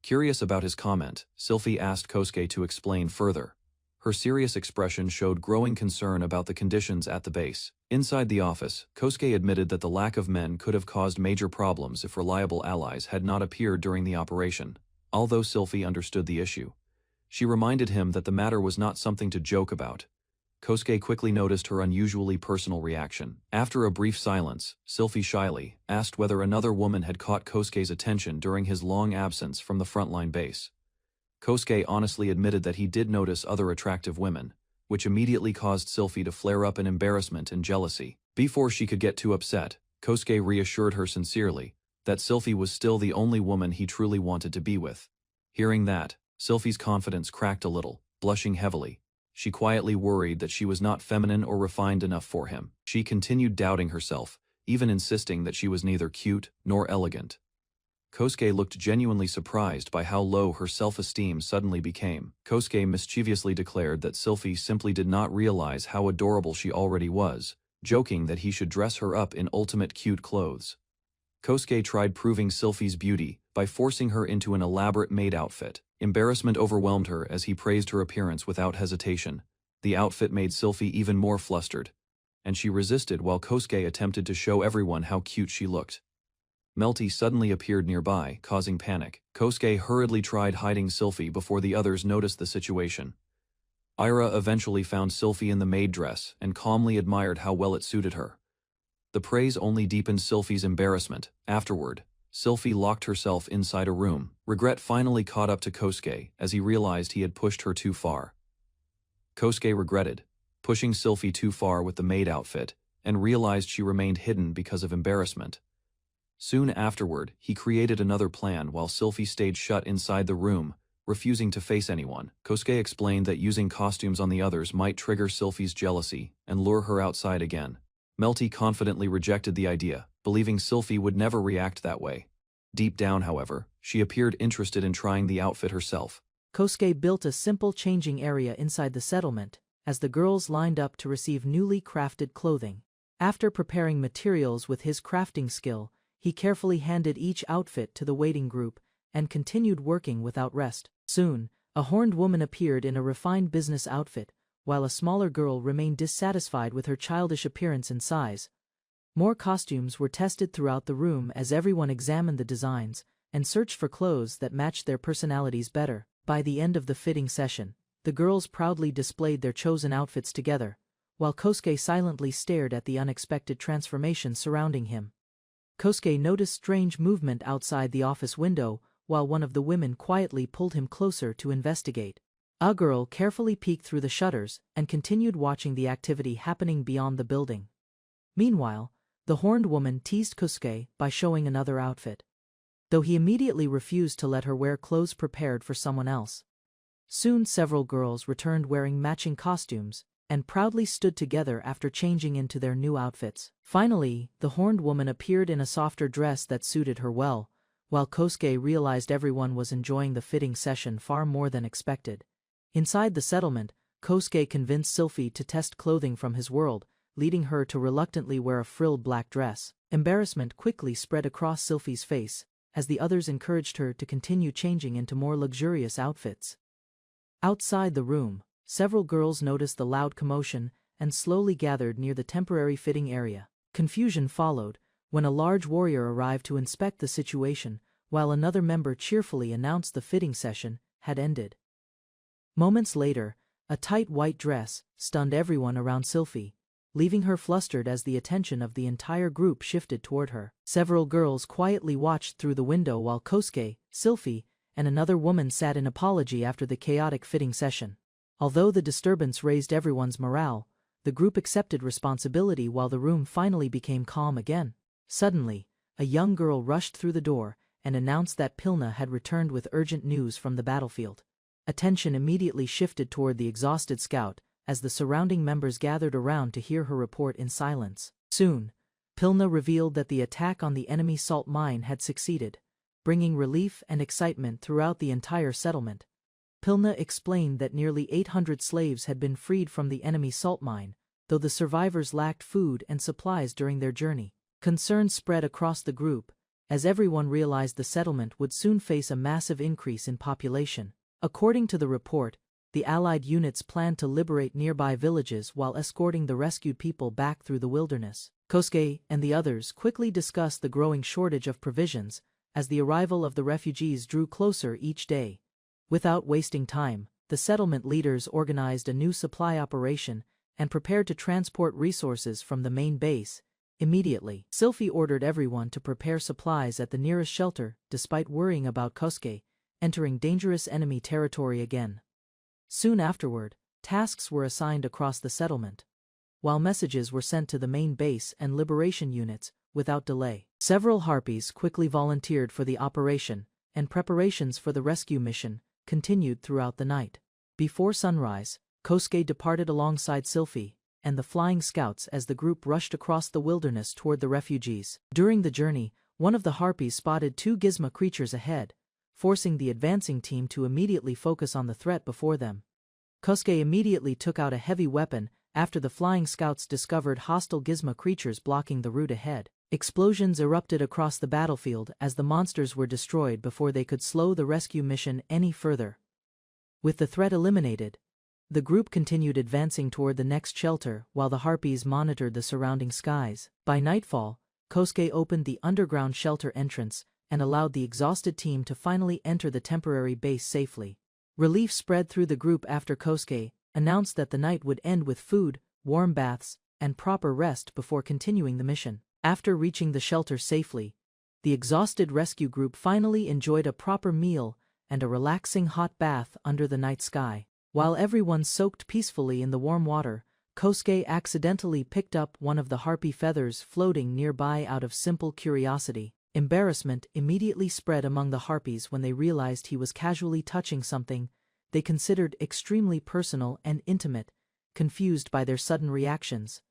Curious about his comment, Sylphie asked Kosuke to explain further. Her serious expression showed growing concern about the conditions at the base. Inside the office, Kosuke admitted that the lack of men could have caused major problems if reliable allies had not appeared during the operation. Although Sylphie understood the issue, she reminded him that the matter was not something to joke about. Kosuke quickly noticed her unusually personal reaction. After a brief silence, Sylphie shyly asked whether another woman had caught Kosuke's attention during his long absence from the frontline base. Kosuke honestly admitted that he did notice other attractive women, which immediately caused Sylphie to flare up in embarrassment and jealousy. Before she could get too upset, Kosuke reassured her sincerely that Sylphie was still the only woman he truly wanted to be with. Hearing that, Sylphie's confidence cracked a little, blushing heavily. She quietly worried that she was not feminine or refined enough for him. She continued doubting herself, even insisting that she was neither cute nor elegant. Kosuke looked genuinely surprised by how low her self-esteem suddenly became. Kosuke mischievously declared that Sylphie simply did not realize how adorable she already was, joking that he should dress her up in ultimate cute clothes. Kosuke tried proving Sylphie's beauty by forcing her into an elaborate maid outfit. Embarrassment overwhelmed her as he praised her appearance without hesitation. The outfit made Sylphie even more flustered, and she resisted while Kosuke attempted to show everyone how cute she looked. Melty suddenly appeared nearby, causing panic. Kosuke hurriedly tried hiding Sylphie before the others noticed the situation. Ira eventually found Sylphie in the maid dress and calmly admired how well it suited her. The praise only deepened Sylphie's embarrassment. Afterward, Sylphie locked herself inside a room. Regret finally caught up to Kosuke as he realized he had pushed her too far. Kosuke regretted pushing Sylphie too far with the maid outfit and realized she remained hidden because of embarrassment. Soon afterward, he created another plan while Sylphie stayed shut inside the room, refusing to face anyone. Kosuke explained that using costumes on the others might trigger Sylphie's jealousy and lure her outside again. Melty confidently rejected the idea, believing Sylphie would never react that way. Deep down, however, she appeared interested in trying the outfit herself. Kosuke built a simple changing area inside the settlement, as the girls lined up to receive newly crafted clothing. After preparing materials with his crafting skill, he carefully handed each outfit to the waiting group and continued working without rest. Soon, a horned woman appeared in a refined business outfit, while a smaller girl remained dissatisfied with her childish appearance and size. More costumes were tested throughout the room as everyone examined the designs and searched for clothes that matched their personalities better. By the end of the fitting session, the girls proudly displayed their chosen outfits together, while Kosuke silently stared at the unexpected transformation surrounding him. Kosuke noticed strange movement outside the office window, while one of the women quietly pulled him closer to investigate. A girl carefully peeked through the shutters and continued watching the activity happening beyond the building. Meanwhile, the horned woman teased Kosuke by showing another outfit, though he immediately refused to let her wear clothes prepared for someone else. Soon several girls returned wearing matching costumes and proudly stood together after changing into their new outfits. Finally, the horned woman appeared in a softer dress that suited her well, while Kosuke realized everyone was enjoying the fitting session far more than expected. Inside the settlement, Kosuke convinced Sylphie to test clothing from his world, leading her to reluctantly wear a frilled black dress. Embarrassment quickly spread across Sylphie's face, as the others encouraged her to continue changing into more luxurious outfits. Outside the room, several girls noticed the loud commotion and slowly gathered near the temporary fitting area. Confusion followed when a large warrior arrived to inspect the situation, while another member cheerfully announced the fitting session had ended. Moments later, a tight white dress stunned everyone around Sylphie, leaving her flustered as the attention of the entire group shifted toward her. Several girls quietly watched through the window while Kosuke, Sylphie, and another woman sat in apology after the chaotic fitting session. Although the disturbance raised everyone's morale, the group accepted responsibility while the room finally became calm again. Suddenly, a young girl rushed through the door and announced that Pilna had returned with urgent news from the battlefield. Attention immediately shifted toward the exhausted scout as the surrounding members gathered around to hear her report in silence. Soon, Pilna revealed that the attack on the enemy salt mine had succeeded, bringing relief and excitement throughout the entire settlement. Pilna explained that nearly 800 slaves had been freed from the enemy salt mine, though the survivors lacked food and supplies during their journey. Concern spread across the group, as everyone realized the settlement would soon face a massive increase in population. According to the report, the Allied units planned to liberate nearby villages while escorting the rescued people back through the wilderness. Kosuke and the others quickly discussed the growing shortage of provisions as the arrival of the refugees drew closer each day. Without wasting time, the settlement leaders organized a new supply operation and prepared to transport resources from the main base. Immediately, Sylphie ordered everyone to prepare supplies at the nearest shelter, despite worrying about Kosuke entering dangerous enemy territory again. Soon afterward, tasks were assigned across the settlement, while messages were sent to the main base and liberation units without delay. Several harpies quickly volunteered for the operation, and preparations for the rescue mission continued throughout the night. Before sunrise, Kosuke departed alongside Sylphie and the flying scouts as the group rushed across the wilderness toward the refugees. During the journey, one of the harpies spotted two gizmo creatures ahead, forcing the advancing team to immediately focus on the threat before them. Kosuke immediately took out a heavy weapon after the flying scouts discovered hostile gizmo creatures blocking the route ahead. Explosions erupted across the battlefield as the monsters were destroyed before they could slow the rescue mission any further. With the threat eliminated, the group continued advancing toward the next shelter while the harpies monitored the surrounding skies. By nightfall, Kosuke opened the underground shelter entrance and allowed the exhausted team to finally enter the temporary base safely. Relief spread through the group after Kosuke announced that the night would end with food, warm baths, and proper rest before continuing the mission. After reaching the shelter safely, the exhausted rescue group finally enjoyed a proper meal and a relaxing hot bath under the night sky. While everyone soaked peacefully in the warm water, Kosuke accidentally picked up one of the harpy feathers floating nearby out of simple curiosity. Embarrassment immediately spread among the harpies when they realized he was casually touching something they considered extremely personal and intimate. Confused by their sudden reactions,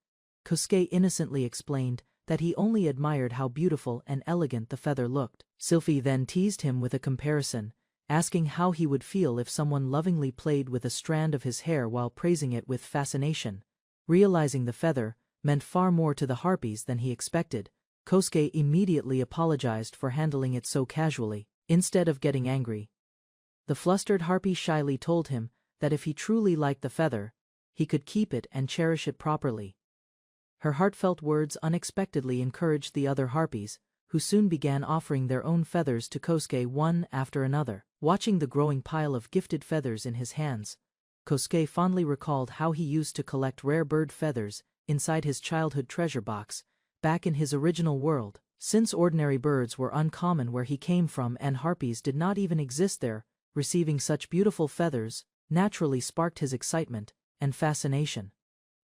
Kosuke innocently explained that he only admired how beautiful and elegant the feather looked. Sylphie then teased him with a comparison, asking how he would feel if someone lovingly played with a strand of his hair while praising it with fascination. Realizing the feather, meant far more to the harpies than he expected. Kosuke immediately apologized for handling it so casually, instead of getting angry. The flustered harpy shyly told him that if he truly liked the feather, he could keep it and cherish it properly. Her heartfelt words unexpectedly encouraged the other harpies, who soon began offering their own feathers to Kosuke one after another. Watching the growing pile of gifted feathers in his hands, Kosuke fondly recalled how he used to collect rare bird feathers inside his childhood treasure box, back in his original world. Since ordinary birds were uncommon where he came from and harpies did not even exist there, receiving such beautiful feathers naturally sparked his excitement and fascination.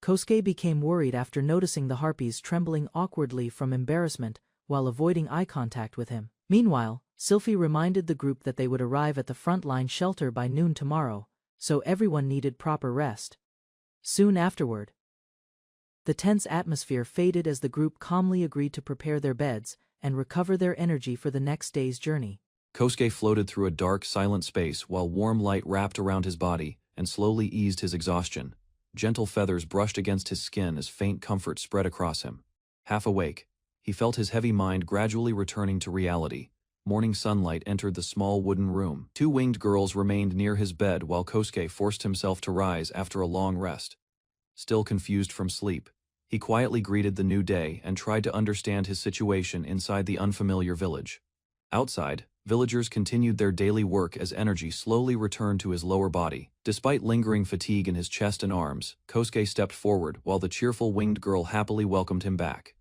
Kosuke became worried after noticing the harpies trembling awkwardly from embarrassment while avoiding eye contact with him. Meanwhile, Sylphie reminded the group that they would arrive at the front-line shelter by noon tomorrow, so everyone needed proper rest. Soon afterward, the tense atmosphere faded as the group calmly agreed to prepare their beds and recover their energy for the next day's journey. Kosuke floated through a dark, silent space while warm light wrapped around his body and slowly eased his exhaustion. Gentle feathers brushed against his skin as faint comfort spread across him. Half awake, he felt his heavy mind gradually returning to reality. Morning sunlight entered the small wooden room. Two winged girls remained near his bed while Kosuke forced himself to rise after a long rest. Still confused from sleep, he quietly greeted the new day and tried to understand his situation inside the unfamiliar village. Outside, villagers continued their daily work as energy slowly returned to his lower body. Despite lingering fatigue in his chest and arms, Kosuke stepped forward while the cheerful winged girl happily welcomed him back.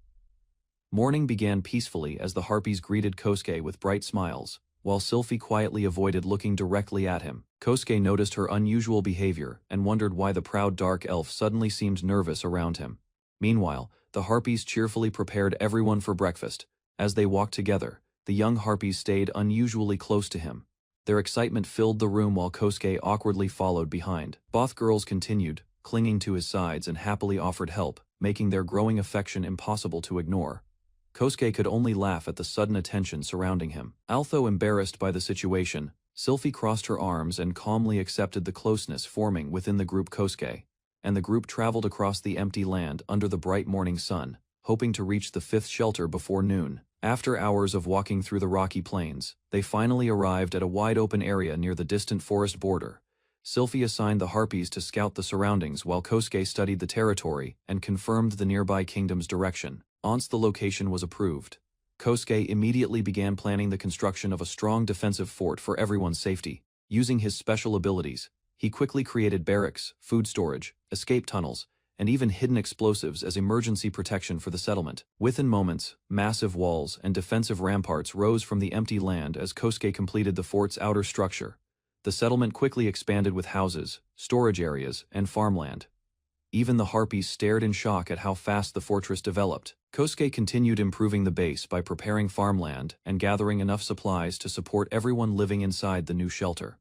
Morning began peacefully as the harpies greeted Kosuke with bright smiles, while Sylphie quietly avoided looking directly at him. Kosuke noticed her unusual behavior and wondered why the proud dark elf suddenly seemed nervous around him. Meanwhile, the harpies cheerfully prepared everyone for breakfast. As they walked together, the young harpies stayed unusually close to him. Their excitement filled the room while Kosuke awkwardly followed behind. Both girls continued, clinging to his sides and happily offered help, making their growing affection impossible to ignore. Kosuke could only laugh at the sudden attention surrounding him. Although embarrassed by the situation, Sylphie crossed her arms and calmly accepted the closeness forming within the group. Kosuke and the group traveled across the empty land under the bright morning sun, hoping to reach the fifth shelter before noon. After hours of walking through the rocky plains, they finally arrived at a wide-open area near the distant forest border. Sylphie assigned the harpies to scout the surroundings while Kosuke studied the territory and confirmed the nearby kingdom's direction. Once the location was approved, Kosuke immediately began planning the construction of a strong defensive fort for everyone's safety. Using his special abilities, he quickly created barracks, food storage, escape tunnels, and even hidden explosives as emergency protection for the settlement. Within moments, massive walls and defensive ramparts rose from the empty land as Kosuke completed the fort's outer structure. The settlement quickly expanded with houses, storage areas, and farmland. Even the harpies stared in shock at how fast the fortress developed. Kosuke continued improving the base by preparing farmland and gathering enough supplies to support everyone living inside the new shelter.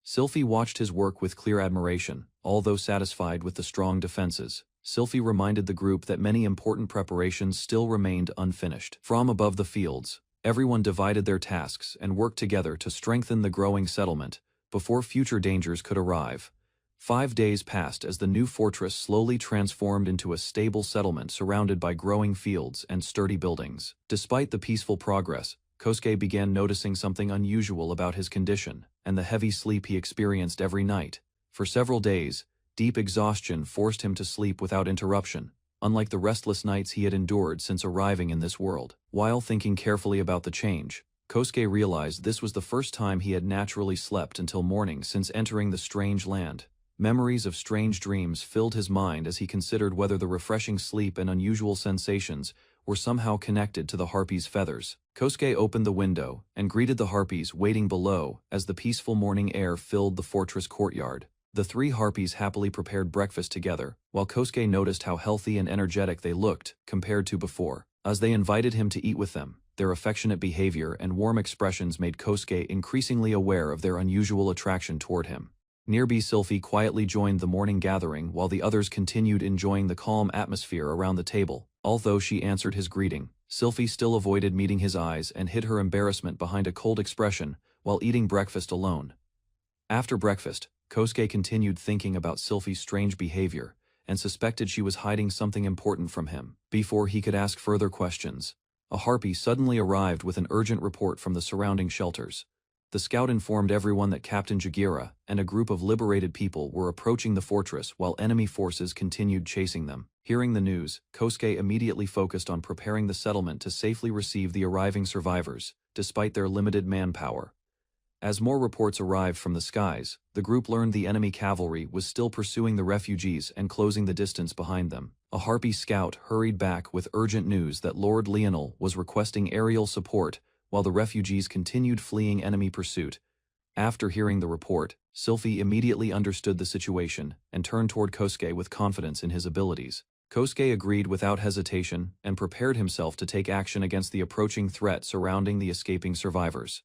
Sylphie watched his work with clear admiration. Although satisfied with the strong defenses, Sylphie reminded the group that many important preparations still remained unfinished. From above the fields, everyone divided their tasks and worked together to strengthen the growing settlement before future dangers could arrive. 5 days passed as the new fortress slowly transformed into a stable settlement surrounded by growing fields and sturdy buildings. Despite the peaceful progress, Kosuke began noticing something unusual about his condition and the heavy sleep he experienced every night. For several days, deep exhaustion forced him to sleep without interruption, unlike the restless nights he had endured since arriving in this world. While thinking carefully about the change, Kosuke realized this was the first time he had naturally slept until morning since entering the strange land. Memories of strange dreams filled his mind as he considered whether the refreshing sleep and unusual sensations were somehow connected to the harpies' feathers. Kosuke opened the window and greeted the harpies waiting below as the peaceful morning air filled the fortress courtyard. The 3 harpies happily prepared breakfast together, while Kosuke noticed how healthy and energetic they looked compared to before. As they invited him to eat with them, their affectionate behavior and warm expressions made Kosuke increasingly aware of their unusual attraction toward him. Nearby, Sylphie quietly joined the morning gathering while the others continued enjoying the calm atmosphere around the table. Although she answered his greeting, Sylphie still avoided meeting his eyes and hid her embarrassment behind a cold expression while eating breakfast alone. After breakfast, Kosuke continued thinking about Sylphie's strange behavior and suspected she was hiding something important from him. Before he could ask further questions, a harpy suddenly arrived with an urgent report from the surrounding shelters. The scout informed everyone that Captain Jagira and a group of liberated people were approaching the fortress while enemy forces continued chasing them. Hearing the news, Kosuke immediately focused on preparing the settlement to safely receive the arriving survivors, despite their limited manpower. As more reports arrived from the skies, the group learned the enemy cavalry was still pursuing the refugees and closing the distance behind them. A harpy scout hurried back with urgent news that Lord Lionel was requesting aerial support while the refugees continued fleeing enemy pursuit. After hearing the report, Sylphie immediately understood the situation and turned toward Kosuke with confidence in his abilities. Kosuke agreed without hesitation and prepared himself to take action against the approaching threat surrounding the escaping survivors.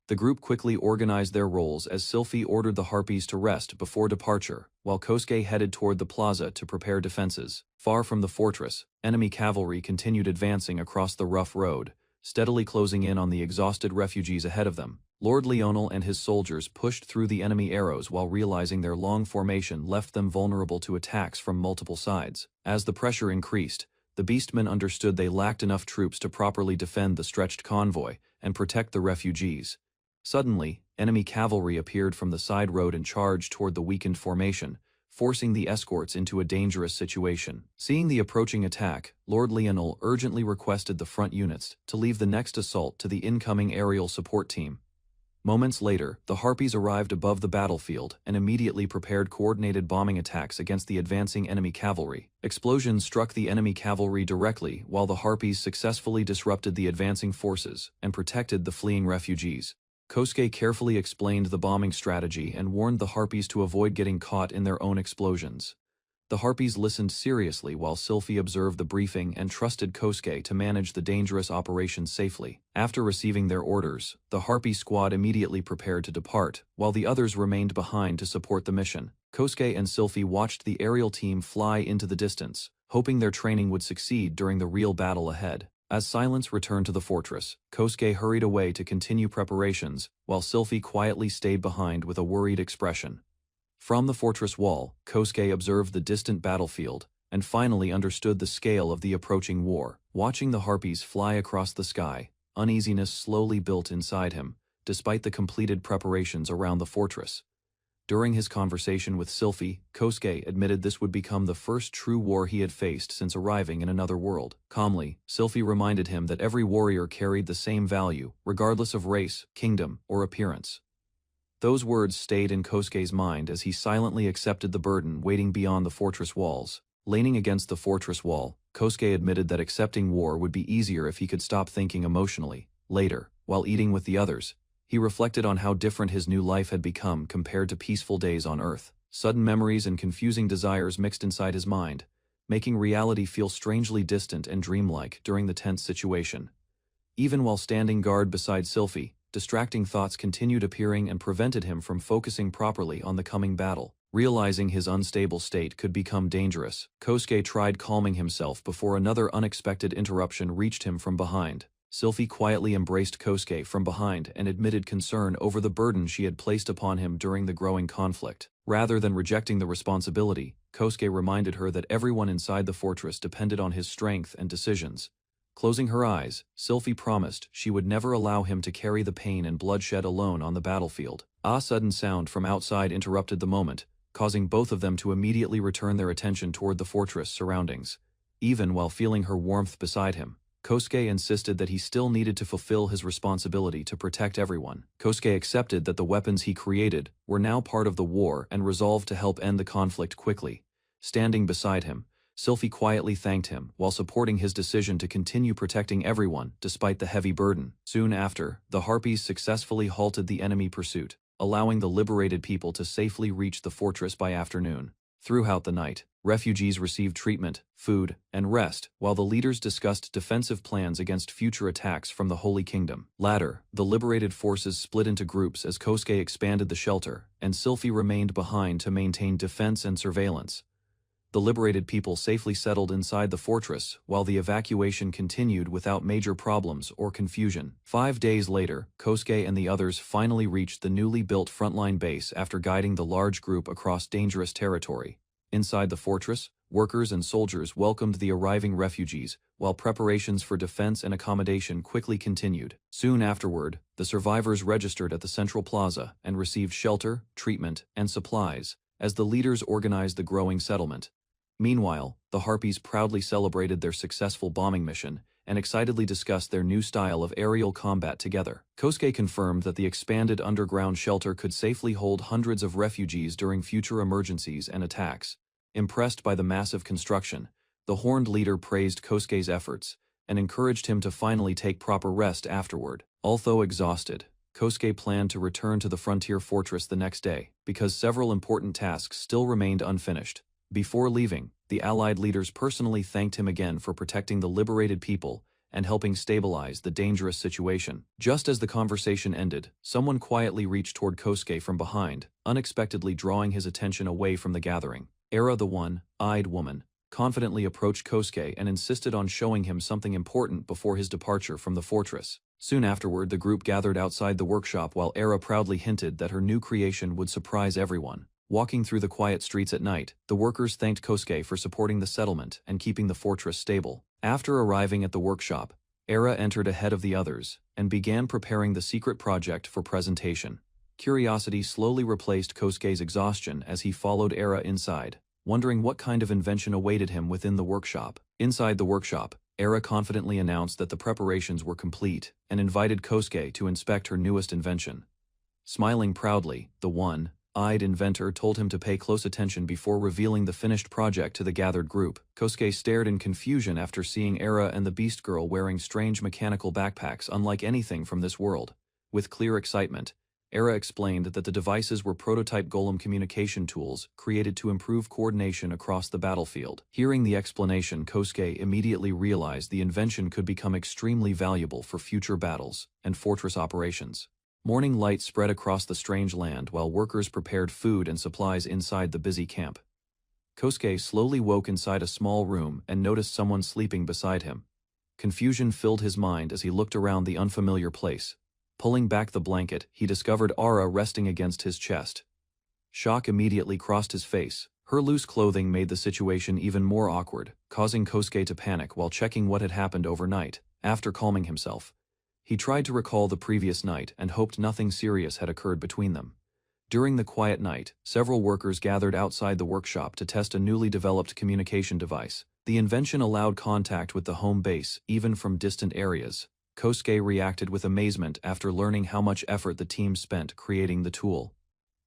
The group quickly organized their roles as Sylphie ordered the harpies to rest before departure, while Kosuke headed toward the plaza to prepare defenses. Far from the fortress, enemy cavalry continued advancing across the rough road, steadily closing in on the exhausted refugees ahead of them. Lord Lionel and his soldiers pushed through the enemy arrows while realizing their long formation left them vulnerable to attacks from multiple sides. As the pressure increased, the beastmen understood they lacked enough troops to properly defend the stretched convoy and protect the refugees. Suddenly, enemy cavalry appeared from the side road and charged toward the weakened formation, forcing the escorts into a dangerous situation. Seeing the approaching attack, Lord Lionel urgently requested the front units to leave the next assault to the incoming aerial support team. Moments later, the harpies arrived above the battlefield and immediately prepared coordinated bombing attacks against the advancing enemy cavalry. Explosions struck the enemy cavalry directly while the harpies successfully disrupted the advancing forces and protected the fleeing refugees. Kosuke carefully explained the bombing strategy and warned the harpies to avoid getting caught in their own explosions. The harpies listened seriously while Sylphie observed the briefing and trusted Kosuke to manage the dangerous operation safely. After receiving their orders, the harpy squad immediately prepared to depart, while the others remained behind to support the mission. Kosuke and Sylphie watched the aerial team fly into the distance, hoping their training would succeed during the real battle ahead. As silence returned to the fortress, Kosuke hurried away to continue preparations, while Sylphie quietly stayed behind with a worried expression. From the fortress wall, Kosuke observed the distant battlefield, and finally understood the scale of the approaching war. Watching the harpies fly across the sky, uneasiness slowly built inside him, despite the completed preparations around the fortress. During his conversation with Sylphie, Kosuke admitted this would become the first true war he had faced since arriving in another world. Calmly, Sylphie reminded him that every warrior carried the same value, regardless of race, kingdom, or appearance. Those words stayed in Kosuke's mind as he silently accepted the burden waiting beyond the fortress walls. Leaning against the fortress wall, Kosuke admitted that accepting war would be easier if he could stop thinking emotionally. Later, while eating with the others, he reflected on how different his new life had become compared to peaceful days on Earth. Sudden memories and confusing desires mixed inside his mind, making reality feel strangely distant and dreamlike during the tense situation. Even while standing guard beside Sylphie, distracting thoughts continued appearing and prevented him from focusing properly on the coming battle. Realizing his unstable state could become dangerous, Kosuke tried calming himself before another unexpected interruption reached him from behind. Sylphie quietly embraced Kosuke from behind and admitted concern over the burden she had placed upon him during the growing conflict. Rather than rejecting the responsibility, Kosuke reminded her that everyone inside the fortress depended on his strength and decisions. Closing her eyes, Sylphie promised she would never allow him to carry the pain and bloodshed alone on the battlefield. A sudden sound from outside interrupted the moment, causing both of them to immediately return their attention toward the fortress surroundings. Even while feeling her warmth beside him, Kosuke insisted that he still needed to fulfill his responsibility to protect everyone. Kosuke accepted that the weapons he created were now part of the war and resolved to help end the conflict quickly. Standing beside him, Sylphie quietly thanked him while supporting his decision to continue protecting everyone despite the heavy burden. Soon after, the harpies successfully halted the enemy pursuit, allowing the liberated people to safely reach the fortress by afternoon. Throughout the night, refugees received treatment, food, and rest, while the leaders discussed defensive plans against future attacks from the Holy Kingdom. Later, the liberated forces split into groups as Kosuke expanded the shelter, and Sylphie remained behind to maintain defense and surveillance. The liberated people safely settled inside the fortress, while the evacuation continued without major problems or confusion. 5 days later, Kosuke and the others finally reached the newly built frontline base after guiding the large group across dangerous territory. Inside the fortress, Workers and soldiers welcomed the arriving refugees, while preparations for defense and accommodation quickly continued. Soon afterward, the survivors registered at the central plaza and received shelter, treatment, and supplies, as the leaders organized the growing settlement. Meanwhile, the Harpies proudly celebrated their successful bombing mission and excitedly discussed their new style of aerial combat together. Kosuke confirmed that the expanded underground shelter could safely hold hundreds of refugees during future emergencies and attacks. Impressed by the massive construction, the horned leader praised Kosuke's efforts and encouraged him to finally take proper rest afterward. Although exhausted, Kosuke planned to return to the frontier fortress the next day, because several important tasks still remained unfinished. Before leaving, the Allied leaders personally thanked him again for protecting the liberated people and helping stabilize the dangerous situation. Just as the conversation ended, someone quietly reached toward Kosuke from behind, unexpectedly drawing his attention away from the gathering. Era, the one-eyed woman, confidently approached Kosuke and insisted on showing him something important before his departure from the fortress. Soon afterward, the group gathered outside the workshop while Era proudly hinted that her new creation would surprise everyone. Walking through the quiet streets at night, the workers thanked Kosuke for supporting the settlement and keeping the fortress stable. After arriving at the workshop, Era entered ahead of the others and began preparing the secret project for presentation. Curiosity slowly replaced Kosuke's exhaustion as he followed Era inside, wondering what kind of invention awaited him within the workshop. Inside the workshop, Era confidently announced that the preparations were complete and invited Kosuke to inspect her newest invention. Smiling proudly, the one-eyed inventor told him to pay close attention before revealing the finished project to the gathered group. Kosuke stared in confusion after seeing Era and the Beast Girl wearing strange mechanical backpacks unlike anything from this world. With clear excitement, Era explained that the devices were prototype golem communication tools created to improve coordination across the battlefield. Hearing the explanation, Kosuke immediately realized the invention could become extremely valuable for future battles and fortress operations. Morning light spread across the strange land while workers prepared food and supplies inside the busy camp. Kosuke slowly woke inside a small room and noticed someone sleeping beside him. Confusion filled his mind as he looked around the unfamiliar place. Pulling back the blanket, he discovered Ara resting against his chest. Shock immediately crossed his face. Her loose clothing made the situation even more awkward, causing Kosuke to panic while checking what had happened overnight. After calming himself, he tried to recall the previous night and hoped nothing serious had occurred between them. During the quiet night, several workers gathered outside the workshop to test a newly developed communication device. The invention allowed contact with the home base, even from distant areas. Kosuke reacted with amazement after learning how much effort the team spent creating the tool.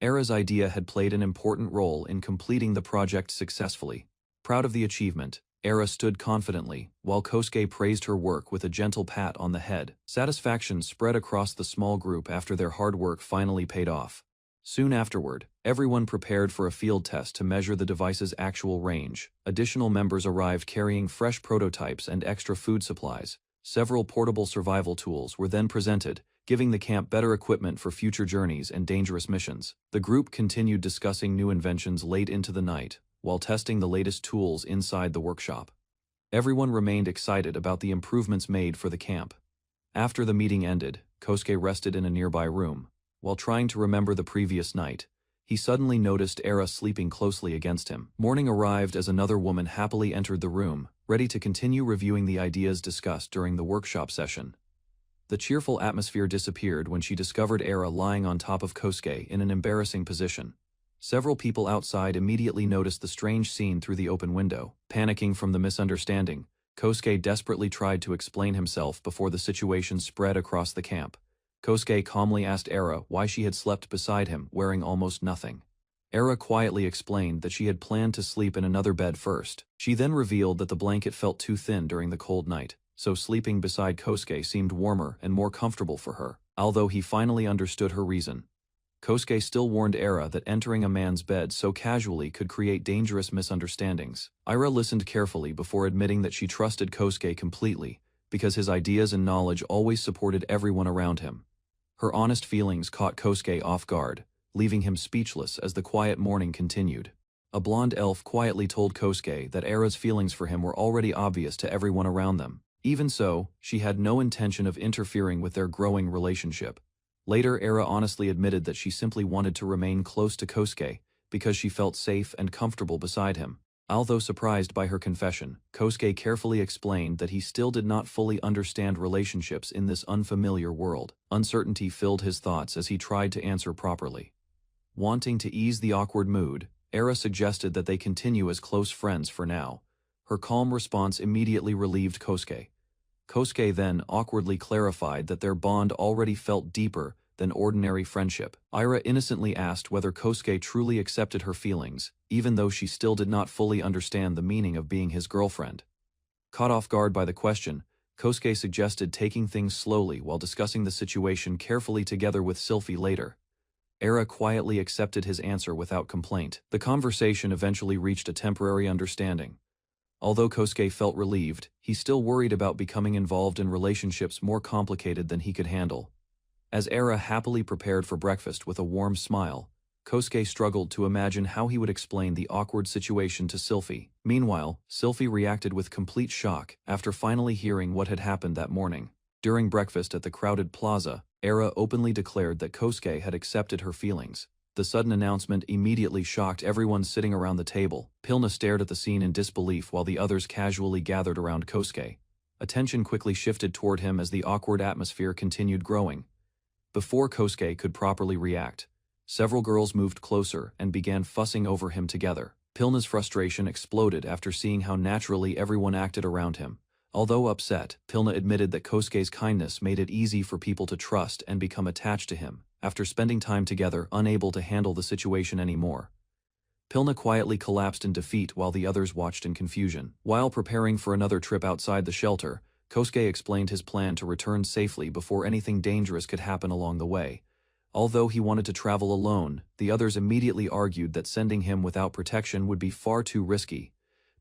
Era's idea had played an important role in completing the project successfully. Proud of the achievement, Era stood confidently, while Kosuke praised her work with a gentle pat on the head. Satisfaction spread across the small group after their hard work finally paid off. Soon afterward, everyone prepared for a field test to measure the device's actual range. Additional members arrived carrying fresh prototypes and extra food supplies. Several portable survival tools were then presented, giving the camp better equipment for future journeys and dangerous missions. The group continued discussing new inventions late into the night, while testing the latest tools inside the workshop. Everyone remained excited about the improvements made for the camp. After the meeting ended, Kosuke rested in a nearby room. While trying to remember the previous night, he suddenly noticed Era sleeping closely against him. Morning arrived as another woman happily entered the room, ready to continue reviewing the ideas discussed during the workshop session. The cheerful atmosphere disappeared when she discovered Era lying on top of Kosuke in an embarrassing position. Several people outside immediately noticed the strange scene through the open window. Panicking from the misunderstanding, Kosuke desperately tried to explain himself before the situation spread across the camp. Kosuke calmly asked Era why she had slept beside him, wearing almost nothing. Era quietly explained that she had planned to sleep in another bed first. She then revealed that the blanket felt too thin during the cold night, so sleeping beside Kosuke seemed warmer and more comfortable for her. Although he finally understood her reason, Kosuke still warned Era that entering a man's bed so casually could create dangerous misunderstandings. Era listened carefully before admitting that she trusted Kosuke completely, because his ideas and knowledge always supported everyone around him. Her honest feelings caught Kosuke off guard, leaving him speechless as the quiet morning continued. A blonde elf quietly told Kosuke that Era's feelings for him were already obvious to everyone around them. Even so, she had no intention of interfering with their growing relationship. Later, Era honestly admitted that she simply wanted to remain close to Kosuke because she felt safe and comfortable beside him. Although surprised by her confession, Kosuke carefully explained that he still did not fully understand relationships in this unfamiliar world. Uncertainty filled his thoughts as he tried to answer properly. Wanting to ease the awkward mood, Era suggested that they continue as close friends for now. Her calm response immediately relieved Kosuke. Kosuke then awkwardly clarified that their bond already felt deeper than ordinary friendship. Ira innocently asked whether Kosuke truly accepted her feelings, even though she still did not fully understand the meaning of being his girlfriend. Caught off guard by the question, Kosuke suggested taking things slowly while discussing the situation carefully together with Sylphie later. Era quietly accepted his answer without complaint. The conversation eventually reached a temporary understanding. Although Kosuke felt relieved, he still worried about becoming involved in relationships more complicated than he could handle. As Era happily prepared for breakfast with a warm smile, Kosuke struggled to imagine how he would explain the awkward situation to Sylphie. Meanwhile, Sylphie reacted with complete shock after finally hearing what had happened that morning. During breakfast at the crowded plaza, Era openly declared that Kosuke had accepted her feelings. The sudden announcement immediately shocked everyone sitting around the table. Pilna stared at the scene in disbelief while the others casually gathered around Kosuke. Attention quickly shifted toward him as the awkward atmosphere continued growing. Before Kosuke could properly react, several girls moved closer and began fussing over him together. Pilna's frustration exploded after seeing how naturally everyone acted around him. Although upset, Pilna admitted that Kosuke's kindness made it easy for people to trust and become attached to him. After spending time together, unable to handle the situation anymore, Pilna quietly collapsed in defeat while the others watched in confusion. While preparing for another trip outside the shelter, Kosuke explained his plan to return safely before anything dangerous could happen along the way. Although he wanted to travel alone, the others immediately argued that sending him without protection would be far too risky.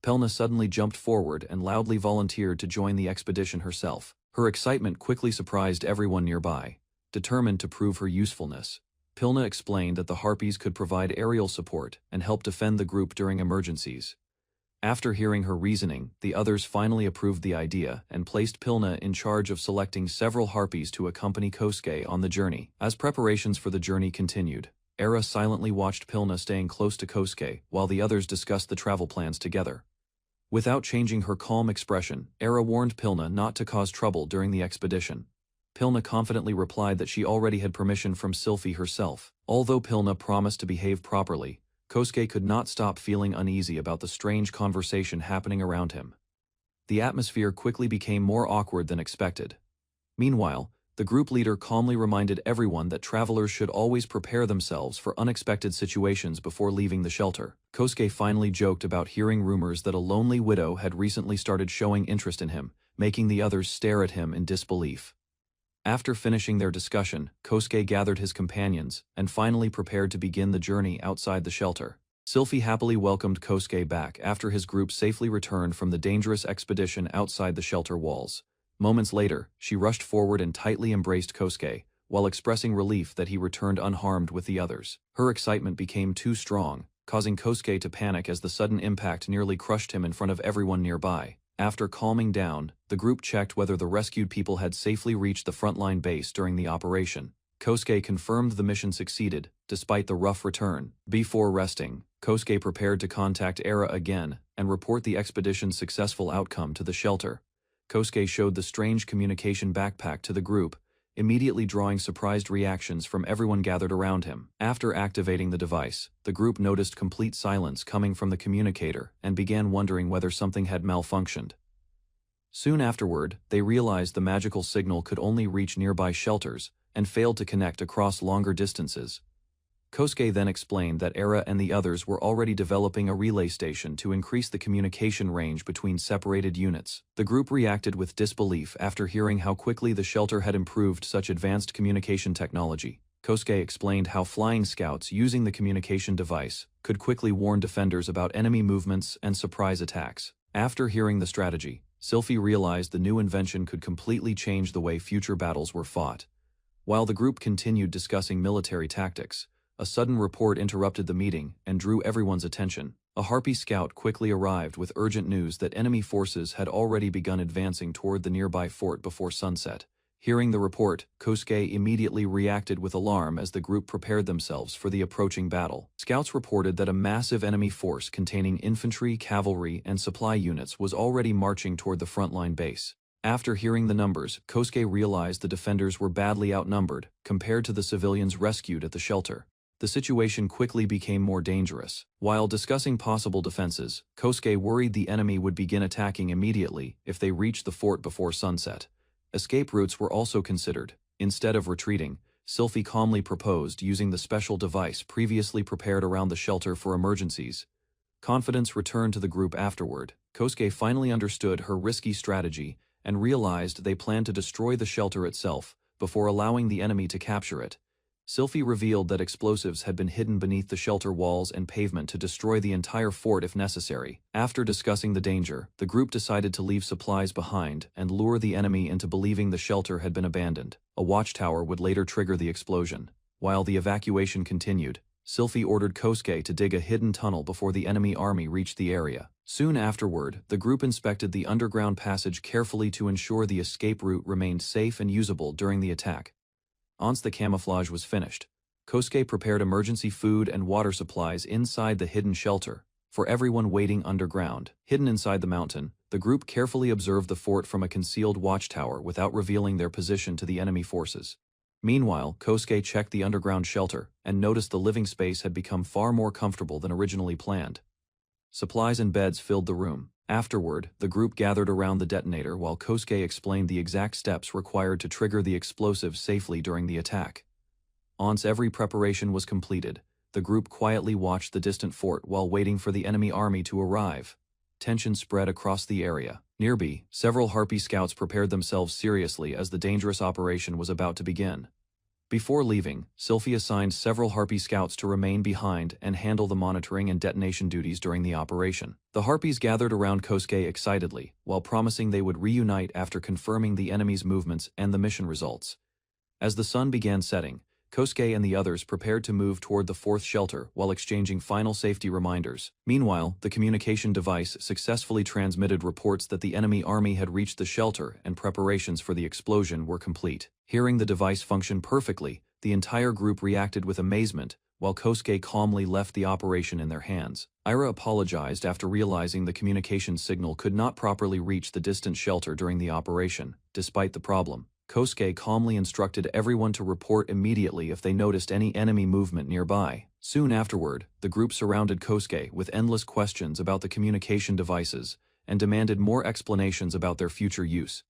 Pilna suddenly jumped forward and loudly volunteered to join the expedition herself. Her excitement quickly surprised everyone nearby. Determined to prove her usefulness, Pilna explained that the Harpies could provide aerial support and help defend the group during emergencies. After hearing her reasoning, the others finally approved the idea and placed Pilna in charge of selecting several Harpies to accompany Kosuke on the journey. As preparations for the journey continued, Era silently watched Pilna staying close to Kosuke while the others discussed the travel plans together. Without changing her calm expression, Era warned Pilna not to cause trouble during the expedition. Pilna confidently replied that she already had permission from Sylphie herself. Although Pilna promised to behave properly, Kosuke could not stop feeling uneasy about the strange conversation happening around him. The atmosphere quickly became more awkward than expected. Meanwhile, the group leader calmly reminded everyone that travelers should always prepare themselves for unexpected situations before leaving the shelter. Kosuke finally joked about hearing rumors that a lonely widow had recently started showing interest in him, making the others stare at him in disbelief. After finishing their discussion, Kosuke gathered his companions and finally prepared to begin the journey outside the shelter. Sylphie happily welcomed Kosuke back after his group safely returned from the dangerous expedition outside the shelter walls. Moments later, she rushed forward and tightly embraced Kosuke, while expressing relief that he returned unharmed with the others. Her excitement became too strong, causing Kosuke to panic as the sudden impact nearly crushed him in front of everyone nearby. After calming down, the group checked whether the rescued people had safely reached the frontline base during the operation. Kosuke confirmed the mission succeeded, despite the rough return. Before resting, Kosuke prepared to contact Era again and report the expedition's successful outcome to the shelter. Kosuke showed the strange communication backpack to the group, immediately drawing surprised reactions from everyone gathered around him. After activating the device, the group noticed complete silence coming from the communicator and began wondering whether something had malfunctioned. Soon afterward, they realized the magical signal could only reach nearby shelters and failed to connect across longer distances. Kosuke then explained that Era and the others were already developing a relay station to increase the communication range between separated units. The group reacted with disbelief after hearing how quickly the shelter had improved such advanced communication technology. Kosuke explained how flying scouts using the communication device could quickly warn defenders about enemy movements and surprise attacks. After hearing the strategy, Sylphie realized the new invention could completely change the way future battles were fought. While the group continued discussing military tactics, a sudden report interrupted the meeting and drew everyone's attention. A Harpy scout quickly arrived with urgent news that enemy forces had already begun advancing toward the nearby fort before sunset. Hearing the report, Kosuke immediately reacted with alarm as the group prepared themselves for the approaching battle. Scouts reported that a massive enemy force containing infantry, cavalry, and supply units was already marching toward the frontline base. After hearing the numbers, Kosuke realized the defenders were badly outnumbered compared to the civilians rescued at the shelter. The situation quickly became more dangerous. While discussing possible defenses, Kosuke worried the enemy would begin attacking immediately if they reached the fort before sunset. Escape routes were also considered. Instead of retreating, Sylphie calmly proposed using the special device previously prepared around the shelter for emergencies. Confidence returned to the group afterward. Kosuke finally understood her risky strategy and realized they planned to destroy the shelter itself before allowing the enemy to capture it. Sylphie revealed that explosives had been hidden beneath the shelter walls and pavement to destroy the entire fort if necessary. After discussing the danger, the group decided to leave supplies behind and lure the enemy into believing the shelter had been abandoned. A watchtower would later trigger the explosion. While the evacuation continued, Sylphie ordered Kosuke to dig a hidden tunnel before the enemy army reached the area. Soon afterward, the group inspected the underground passage carefully to ensure the escape route remained safe and usable during the attack. Once the camouflage was finished, Kosuke prepared emergency food and water supplies inside the hidden shelter for everyone waiting underground. Hidden inside the mountain, the group carefully observed the fort from a concealed watchtower without revealing their position to the enemy forces. Meanwhile, Kosuke checked the underground shelter and noticed the living space had become far more comfortable than originally planned. Supplies and beds filled the room. Afterward, the group gathered around the detonator while Kosuke explained the exact steps required to trigger the explosive safely during the attack. Once every preparation was completed, the group quietly watched the distant fort while waiting for the enemy army to arrive. Tension spread across the area. Nearby, several Harpy scouts prepared themselves seriously as the dangerous operation was about to begin. Before leaving, Sylphie assigned several Harpy scouts to remain behind and handle the monitoring and detonation duties during the operation. The Harpies gathered around Kosuke excitedly, while promising they would reunite after confirming the enemy's movements and the mission results. As the sun began setting, Kosuke and the others prepared to move toward the fourth shelter while exchanging final safety reminders. Meanwhile, the communication device successfully transmitted reports that the enemy army had reached the shelter and preparations for the explosion were complete. Hearing the device function perfectly, the entire group reacted with amazement, while Kosuke calmly left the operation in their hands. Ira apologized after realizing the communication signal could not properly reach the distant shelter during the operation. Despite the problem, Kosuke calmly instructed everyone to report immediately if they noticed any enemy movement nearby. Soon afterward, the group surrounded Kosuke with endless questions about the communication devices and demanded more explanations about their future use.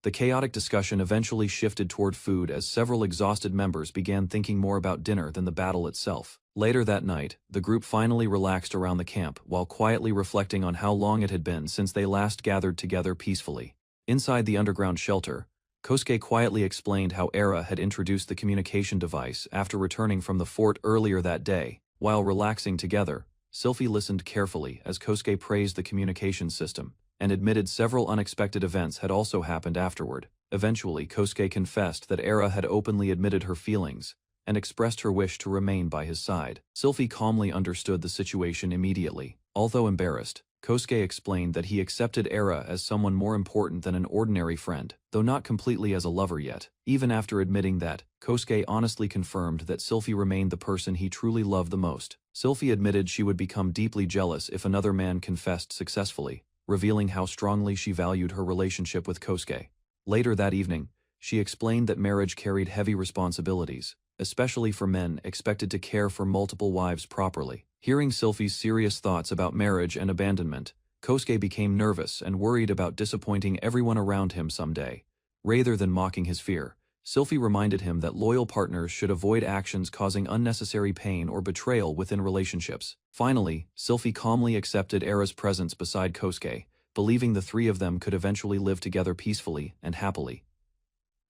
The chaotic discussion eventually shifted toward food as several exhausted members began thinking more about dinner than the battle itself. Later that night, the group finally relaxed around the camp while quietly reflecting on how long it had been since they last gathered together peacefully. Inside the underground shelter, Kosuke quietly explained how Era had introduced the communication device after returning from the fort earlier that day. While relaxing together, Sylphie listened carefully as Kosuke praised the communication system and admitted several unexpected events had also happened afterward. Eventually, Kosuke confessed that Era had openly admitted her feelings and expressed her wish to remain by his side. Sylphie calmly understood the situation immediately. Although embarrassed, Kosuke explained that he accepted Era as someone more important than an ordinary friend, though not completely as a lover yet. Even after admitting that, Kosuke honestly confirmed that Sylphie remained the person he truly loved the most. Sylphie admitted she would become deeply jealous if another man confessed successfully, revealing how strongly she valued her relationship with Kosuke. Later that evening, she explained that marriage carried heavy responsibilities, especially for men expected to care for multiple wives properly. Hearing Sylphie's serious thoughts about marriage and abandonment, Kosuke became nervous and worried about disappointing everyone around him someday. Rather than mocking his fear, Sylphie reminded him that loyal partners should avoid actions causing unnecessary pain or betrayal within relationships. Finally, Sylphie calmly accepted Era's presence beside Kosuke, believing the three of them could eventually live together peacefully and happily.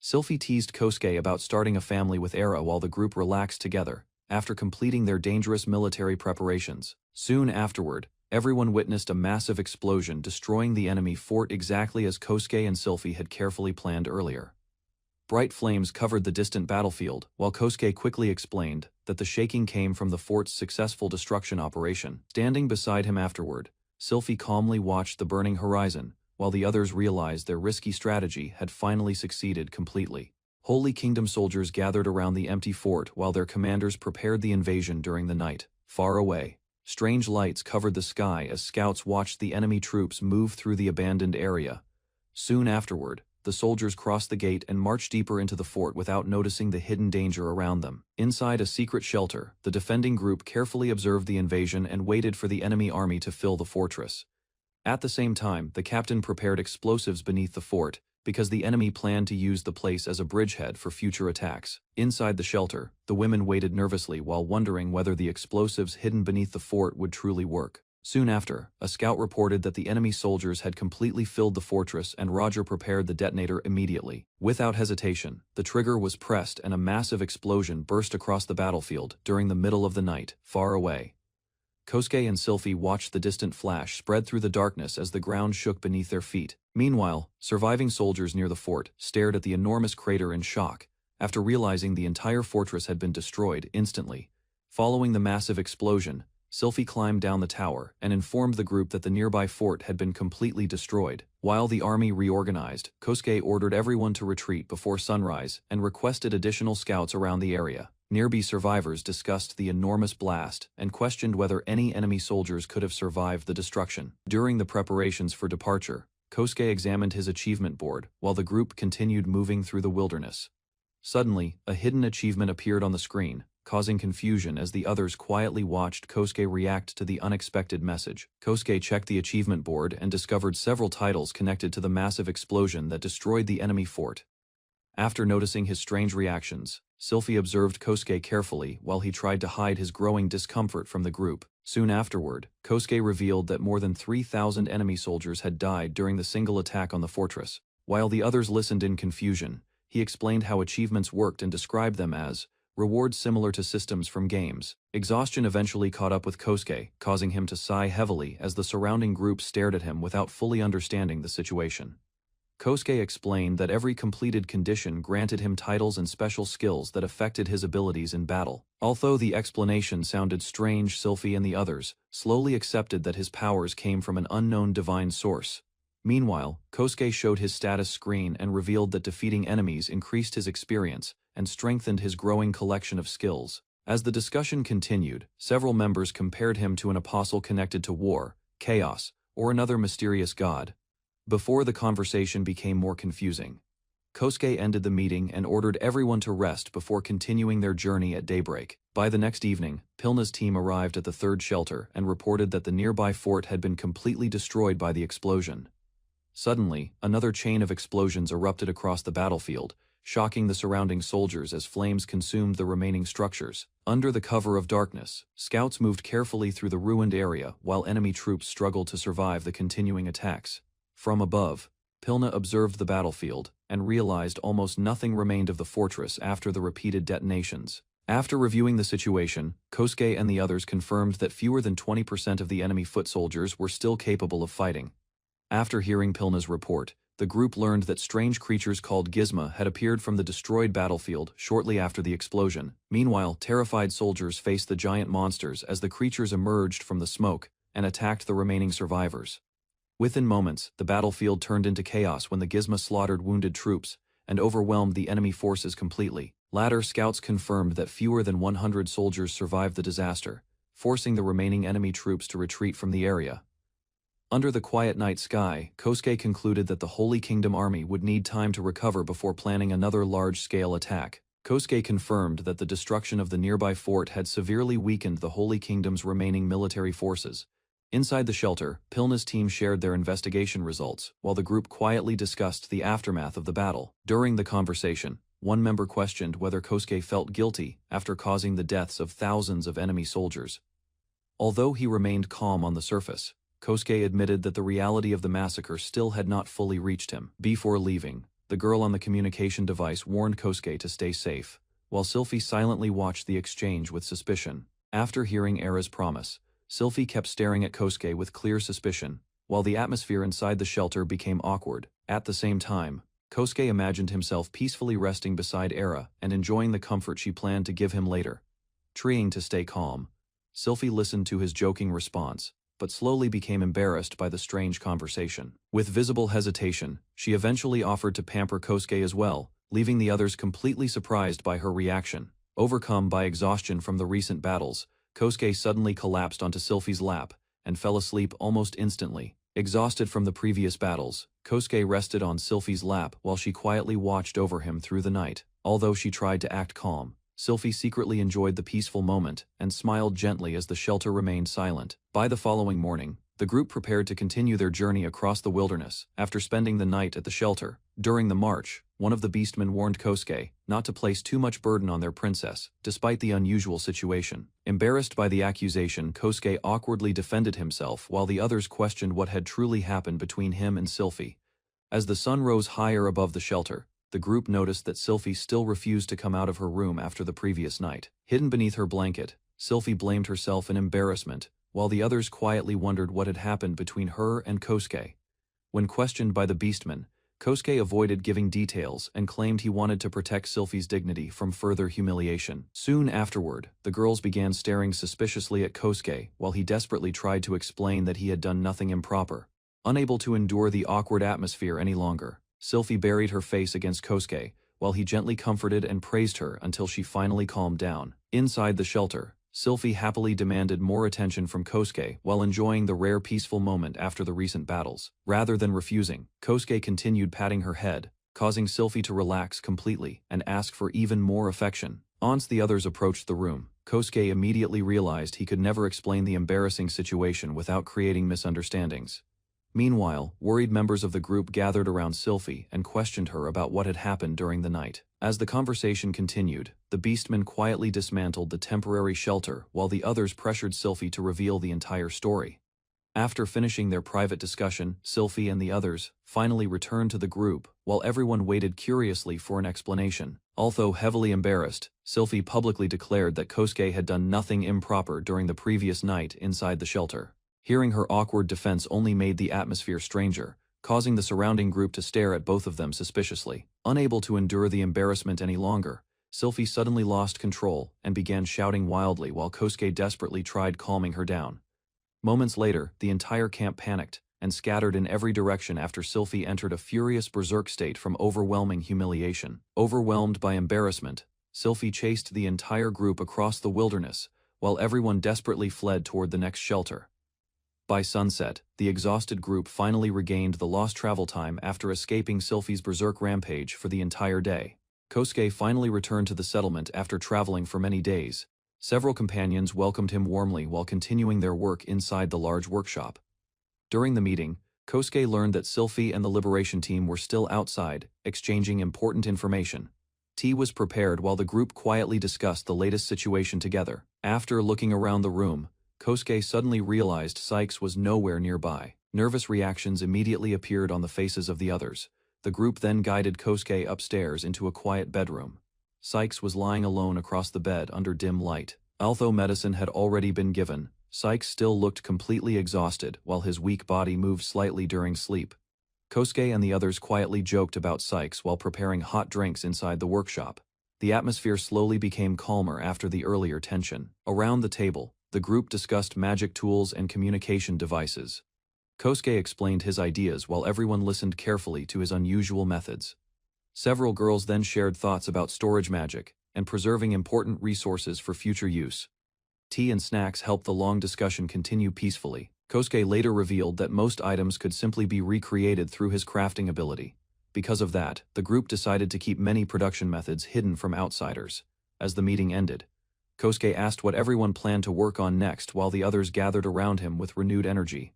Sylphie teased Kosuke about starting a family with Era while the group relaxed together, after completing their dangerous military preparations. Soon afterward, everyone witnessed a massive explosion destroying the enemy fort exactly as Kosuke and Sylphie had carefully planned earlier. Bright flames covered the distant battlefield, while Kosuke quickly explained that the shaking came from the fort's successful destruction operation. Standing beside him afterward, Sylphie calmly watched the burning horizon, while the others realized their risky strategy had finally succeeded completely. Holy Kingdom soldiers gathered around the empty fort while their commanders prepared the invasion during the night. Far away, strange lights covered the sky as scouts watched the enemy troops move through the abandoned area. Soon afterward, the soldiers crossed the gate and marched deeper into the fort without noticing the hidden danger around them. Inside a secret shelter, the defending group carefully observed the invasion and waited for the enemy army to fill the fortress. At the same time, the captain prepared explosives beneath the fort, because the enemy planned to use the place as a bridgehead for future attacks. Inside the shelter, the women waited nervously while wondering whether the explosives hidden beneath the fort would truly work. Soon after, a scout reported that the enemy soldiers had completely filled the fortress and Roger prepared the detonator immediately. Without hesitation, the trigger was pressed and a massive explosion burst across the battlefield during the middle of the night, far away. Kosuke and Sylphie watched the distant flash spread through the darkness as the ground shook beneath their feet. Meanwhile, surviving soldiers near the fort stared at the enormous crater in shock, after realizing the entire fortress had been destroyed instantly. Following the massive explosion, Sylphie climbed down the tower and informed the group that the nearby fort had been completely destroyed. While the army reorganized, Kosuke ordered everyone to retreat before sunrise and requested additional scouts around the area. Nearby survivors discussed the enormous blast and questioned whether any enemy soldiers could have survived the destruction. During the preparations for departure, Kosuke examined his achievement board while the group continued moving through the wilderness. Suddenly, a hidden achievement appeared on the screen, causing confusion as the others quietly watched Kosuke react to the unexpected message. Kosuke checked the achievement board and discovered several titles connected to the massive explosion that destroyed the enemy fort. After noticing his strange reactions, Sylphie observed Kosuke carefully while he tried to hide his growing discomfort from the group. Soon afterward, Kosuke revealed that more than 3,000 enemy soldiers had died during the single attack on the fortress. While the others listened in confusion, he explained how achievements worked and described them as rewards similar to systems from games. Exhaustion eventually caught up with Kosuke, causing him to sigh heavily as the surrounding group stared at him without fully understanding the situation. Kosuke explained that every completed condition granted him titles and special skills that affected his abilities in battle. Although the explanation sounded strange, Sylphie and the others slowly accepted that his powers came from an unknown divine source. Meanwhile, Kosuke showed his status screen and revealed that defeating enemies increased his experience and strengthened his growing collection of skills. As the discussion continued, several members compared him to an apostle connected to war, chaos, or another mysterious god. Before the conversation became more confusing, Kosuke ended the meeting and ordered everyone to rest before continuing their journey at daybreak. By the next evening, Pilna's team arrived at the third shelter and reported that the nearby fort had been completely destroyed by the explosion. Suddenly, another chain of explosions erupted across the battlefield, shocking the surrounding soldiers as flames consumed the remaining structures. Under the cover of darkness, scouts moved carefully through the ruined area while enemy troops struggled to survive the continuing attacks. From above, Pilna observed the battlefield and realized almost nothing remained of the fortress after the repeated detonations. After reviewing the situation, Kosuke and the others confirmed that fewer than 20% of the enemy foot soldiers were still capable of fighting. After hearing Pilna's report, the group learned that strange creatures called Gizma had appeared from the destroyed battlefield shortly after the explosion. Meanwhile, terrified soldiers faced the giant monsters as the creatures emerged from the smoke and attacked the remaining survivors. Within moments, the battlefield turned into chaos when the Gizma slaughtered wounded troops and overwhelmed the enemy forces completely. Later, scouts confirmed that fewer than 100 soldiers survived the disaster, forcing the remaining enemy troops to retreat from the area. Under the quiet night sky, Kosuke concluded that the Holy Kingdom army would need time to recover before planning another large-scale attack. Kosuke confirmed that the destruction of the nearby fort had severely weakened the Holy Kingdom's remaining military forces. Inside the shelter, Pilna's team shared their investigation results, while the group quietly discussed the aftermath of the battle. During the conversation, one member questioned whether Kosuke felt guilty after causing the deaths of thousands of enemy soldiers. Although he remained calm on the surface, Kosuke admitted that the reality of the massacre still had not fully reached him. Before leaving, the girl on the communication device warned Kosuke to stay safe, while Sylphie silently watched the exchange with suspicion. After hearing Era's promise, Sylphie kept staring at Kosuke with clear suspicion, while the atmosphere inside the shelter became awkward. At the same time, Kosuke imagined himself peacefully resting beside Era and enjoying the comfort she planned to give him later. Trying to stay calm, Sylphie listened to his joking response, but slowly became embarrassed by the strange conversation. With visible hesitation, she eventually offered to pamper Kosuke as well, leaving the others completely surprised by her reaction. Overcome by exhaustion from the recent battles, Kosuke suddenly collapsed onto Sylphie's lap and fell asleep almost instantly. Exhausted from the previous battles, Kosuke rested on Sylphie's lap while she quietly watched over him through the night. Although she tried to act calm, Sylphie secretly enjoyed the peaceful moment and smiled gently as the shelter remained silent. By the following morning, the group prepared to continue their journey across the wilderness after spending the night at the shelter. During the march, one of the beastmen warned Kosuke not to place too much burden on their princess, despite the unusual situation. Embarrassed by the accusation, Kosuke awkwardly defended himself while the others questioned what had truly happened between him and Sylphie. As the sun rose higher above the shelter, the group noticed that Sylphie still refused to come out of her room after the previous night. Hidden beneath her blanket, Sylphie blamed herself in embarrassment, while the others quietly wondered what had happened between her and Kosuke. When questioned by the beastman, Kosuke avoided giving details and claimed he wanted to protect Sylphie's dignity from further humiliation. Soon afterward, the girls began staring suspiciously at Kosuke while he desperately tried to explain that he had done nothing improper. Unable to endure the awkward atmosphere any longer, Sylphie buried her face against Kosuke while he gently comforted and praised her until she finally calmed down. Inside the shelter, Sylphie happily demanded more attention from Kosuke while enjoying the rare peaceful moment after the recent battles. Rather than refusing, Kosuke continued patting her head, causing Sylphie to relax completely and ask for even more affection. Once the others approached the room, Kosuke immediately realized he could never explain the embarrassing situation without creating misunderstandings. Meanwhile, worried members of the group gathered around Sylphie and questioned her about what had happened during the night. As the conversation continued, the beastmen quietly dismantled the temporary shelter while the others pressured Sylphie to reveal the entire story. After finishing their private discussion, Sylphie and the others finally returned to the group while everyone waited curiously for an explanation. Although heavily embarrassed, Sylphie publicly declared that Kosuke had done nothing improper during the previous night inside the shelter. Hearing her awkward defense only made the atmosphere stranger, causing the surrounding group to stare at both of them suspiciously. Unable to endure the embarrassment any longer, Sylphie suddenly lost control and began shouting wildly while Kosuke desperately tried calming her down. Moments later, the entire camp panicked and scattered in every direction after Sylphie entered a furious berserk state from overwhelming humiliation. Overwhelmed by embarrassment, Sylphie chased the entire group across the wilderness, while everyone desperately fled toward the next shelter. By sunset, the exhausted group finally regained the lost travel time after escaping Sylphie's berserk rampage for the entire day. Kosuke finally returned to the settlement after traveling for many days. Several companions welcomed him warmly while continuing their work inside the large workshop. During the meeting, Kosuke learned that Sylphie and the Liberation Team were still outside, exchanging important information. Tea was prepared while the group quietly discussed the latest situation together. After looking around the room, Kosuke suddenly realized Sykes was nowhere nearby. Nervous reactions immediately appeared on the faces of the others. The group then guided Kosuke upstairs into a quiet bedroom. Sykes was lying alone across the bed under dim light. Although medicine had already been given, Sykes still looked completely exhausted while his weak body moved slightly during sleep. Kosuke and the others quietly joked about Sykes while preparing hot drinks inside the workshop. The atmosphere slowly became calmer after the earlier tension. Around the table, the group discussed magic tools and communication devices. Kosuke explained his ideas while everyone listened carefully to his unusual methods. Several girls then shared thoughts about storage magic and preserving important resources for future use. Tea and snacks helped the long discussion continue peacefully. Kosuke later revealed that most items could simply be recreated through his crafting ability. Because of that, the group decided to keep many production methods hidden from outsiders. As the meeting ended, Kosuke asked what everyone planned to work on next while the others gathered around him with renewed energy.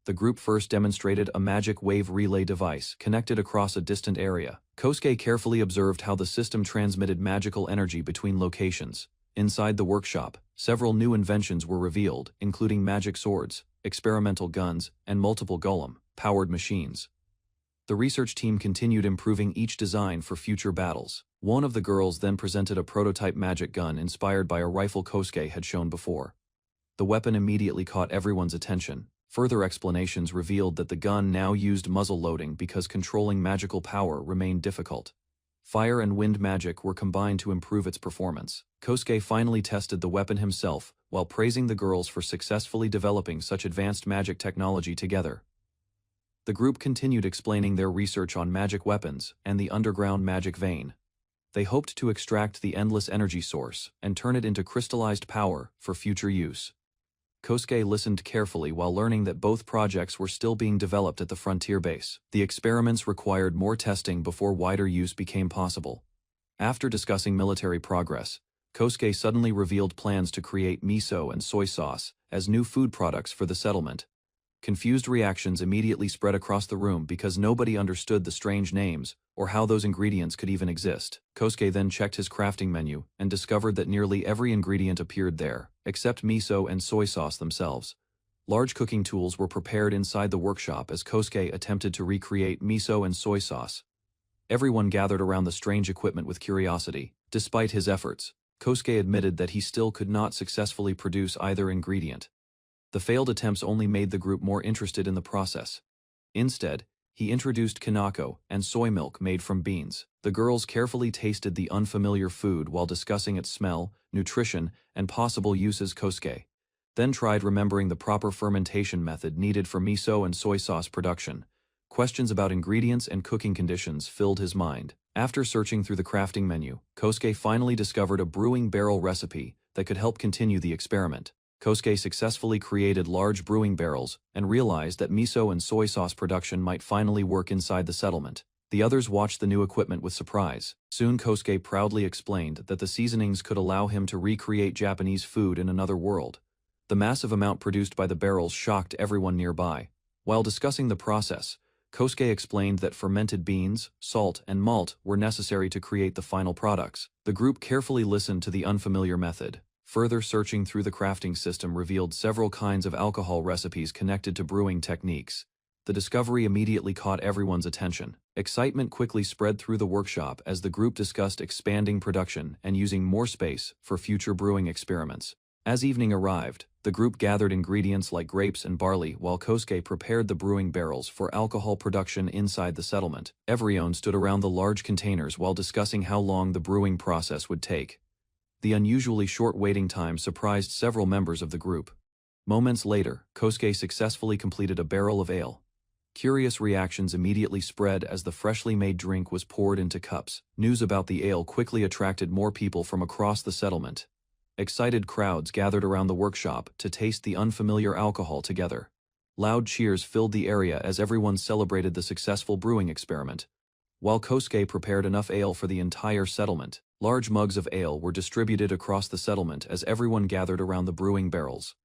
The group first demonstrated a magic wave relay device connected across a distant area. Kosuke carefully observed how the system transmitted magical energy between locations. Inside the workshop, several new inventions were revealed, including magic swords, experimental guns, and multiple golem-powered machines. The research team continued improving each design for future battles. One of the girls then presented a prototype magic gun inspired by a rifle Kosuke had shown before. The weapon immediately caught everyone's attention. Further explanations revealed that the gun now used muzzle loading because controlling magical power remained difficult. Fire and wind magic were combined to improve its performance. Kosuke finally tested the weapon himself, while praising the girls for successfully developing such advanced magic technology together. The group continued explaining their research on magic weapons and the underground magic vein. They hoped to extract the endless energy source and turn it into crystallized power for future use. Kosuke listened carefully while learning that both projects were still being developed at the frontier base. The experiments required more testing before wider use became possible. After discussing military progress, Kosuke suddenly revealed plans to create miso and soy sauce as new food products for the settlement. Confused reactions immediately spread across the room because nobody understood the strange names or how those ingredients could even exist. Kosuke then checked his crafting menu and discovered that nearly every ingredient appeared there, except miso and soy sauce themselves. Large cooking tools were prepared inside the workshop as Kosuke attempted to recreate miso and soy sauce. Everyone gathered around the strange equipment with curiosity. Despite his efforts, Kosuke admitted that he still could not successfully produce either ingredient. The failed attempts only made the group more interested in the process. Instead, he introduced kinako and soy milk made from beans. The girls carefully tasted the unfamiliar food while discussing its smell, nutrition, and possible uses. Kosuke then tried remembering the proper fermentation method needed for miso and soy sauce production. Questions about ingredients and cooking conditions filled his mind. After searching through the crafting menu, Kosuke finally discovered a brewing barrel recipe that could help continue the experiment. Kosuke successfully created large brewing barrels and realized that miso and soy sauce production might finally work inside the settlement. The others watched the new equipment with surprise. Soon Kosuke proudly explained that the seasonings could allow him to recreate Japanese food in another world. The massive amount produced by the barrels shocked everyone nearby. While discussing the process, Kosuke explained that fermented beans, salt, and malt were necessary to create the final products. The group carefully listened to the unfamiliar method. Further searching through the crafting system revealed several kinds of alcohol recipes connected to brewing techniques. The discovery immediately caught everyone's attention. Excitement quickly spread through the workshop as the group discussed expanding production and using more space for future brewing experiments. As evening arrived, the group gathered ingredients like grapes and barley while Kosuke prepared the brewing barrels for alcohol production inside the settlement. Everyone stood around the large containers while discussing how long the brewing process would take. The unusually short waiting time surprised several members of the group. Moments later, Kosuke successfully completed a barrel of ale. Curious reactions immediately spread as the freshly made drink was poured into cups. News about the ale quickly attracted more people from across the settlement. Excited crowds gathered around the workshop to taste the unfamiliar alcohol together. Loud cheers filled the area as everyone celebrated the successful brewing experiment. While Kosuke prepared enough ale for the entire settlement, large mugs of ale were distributed across the settlement as everyone gathered around the brewing barrels.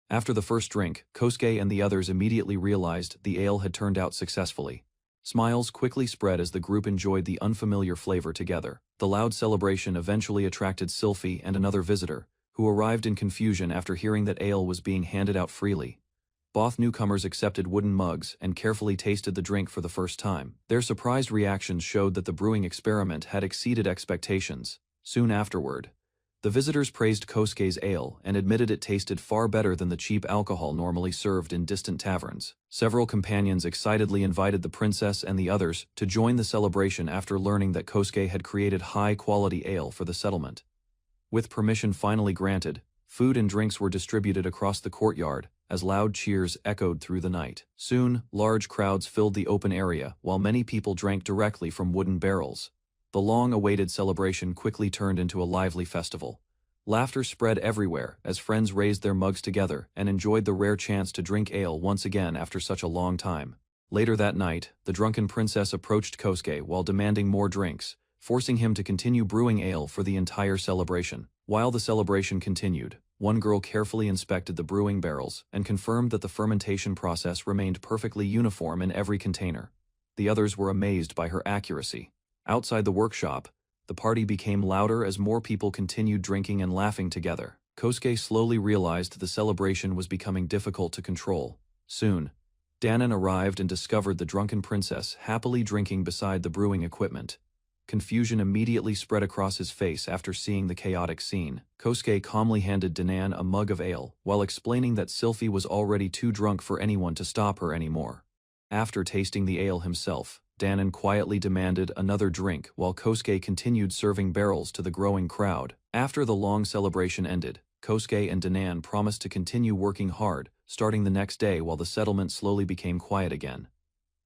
After the first drink, Kosuke and the others immediately realized the ale had turned out successfully. Smiles quickly spread as the group enjoyed the unfamiliar flavor together. The loud celebration eventually attracted Sylphie and another visitor, who arrived in confusion after hearing that ale was being handed out freely. Both newcomers accepted wooden mugs and carefully tasted the drink for the first time. Their surprised reactions showed that the brewing experiment had exceeded expectations. Soon afterward, the visitors praised Kosuke's ale and admitted it tasted far better than the cheap alcohol normally served in distant taverns. Several companions excitedly invited the princess and the others to join the celebration after learning that Kosuke had created high-quality ale for the settlement. With permission finally granted, food and drinks were distributed across the courtyard as loud cheers echoed through the night. Soon, large crowds filled the open area while many people drank directly from wooden barrels. The long-awaited celebration quickly turned into a lively festival. Laughter spread everywhere as friends raised their mugs together and enjoyed the rare chance to drink ale once again after such a long time. Later that night, the drunken princess approached Kosuke while demanding more drinks, forcing him to continue brewing ale for the entire celebration. While the celebration continued, one girl carefully inspected the brewing barrels and confirmed that the fermentation process remained perfectly uniform in every container. The others were amazed by her accuracy. Outside the workshop, the party became louder as more people continued drinking and laughing together. Kosuke slowly realized the celebration was becoming difficult to control. Soon, Danon arrived and discovered the drunken princess happily drinking beside the brewing equipment. Confusion immediately spread across his face after seeing the chaotic scene. Kosuke calmly handed Danon a mug of ale, while explaining that Sylphie was already too drunk for anyone to stop her anymore. After tasting the ale himself, Danon quietly demanded another drink while Kosuke continued serving barrels to the growing crowd. After the long celebration ended, Kosuke and Danon promised to continue working hard, starting the next day while the settlement slowly became quiet again.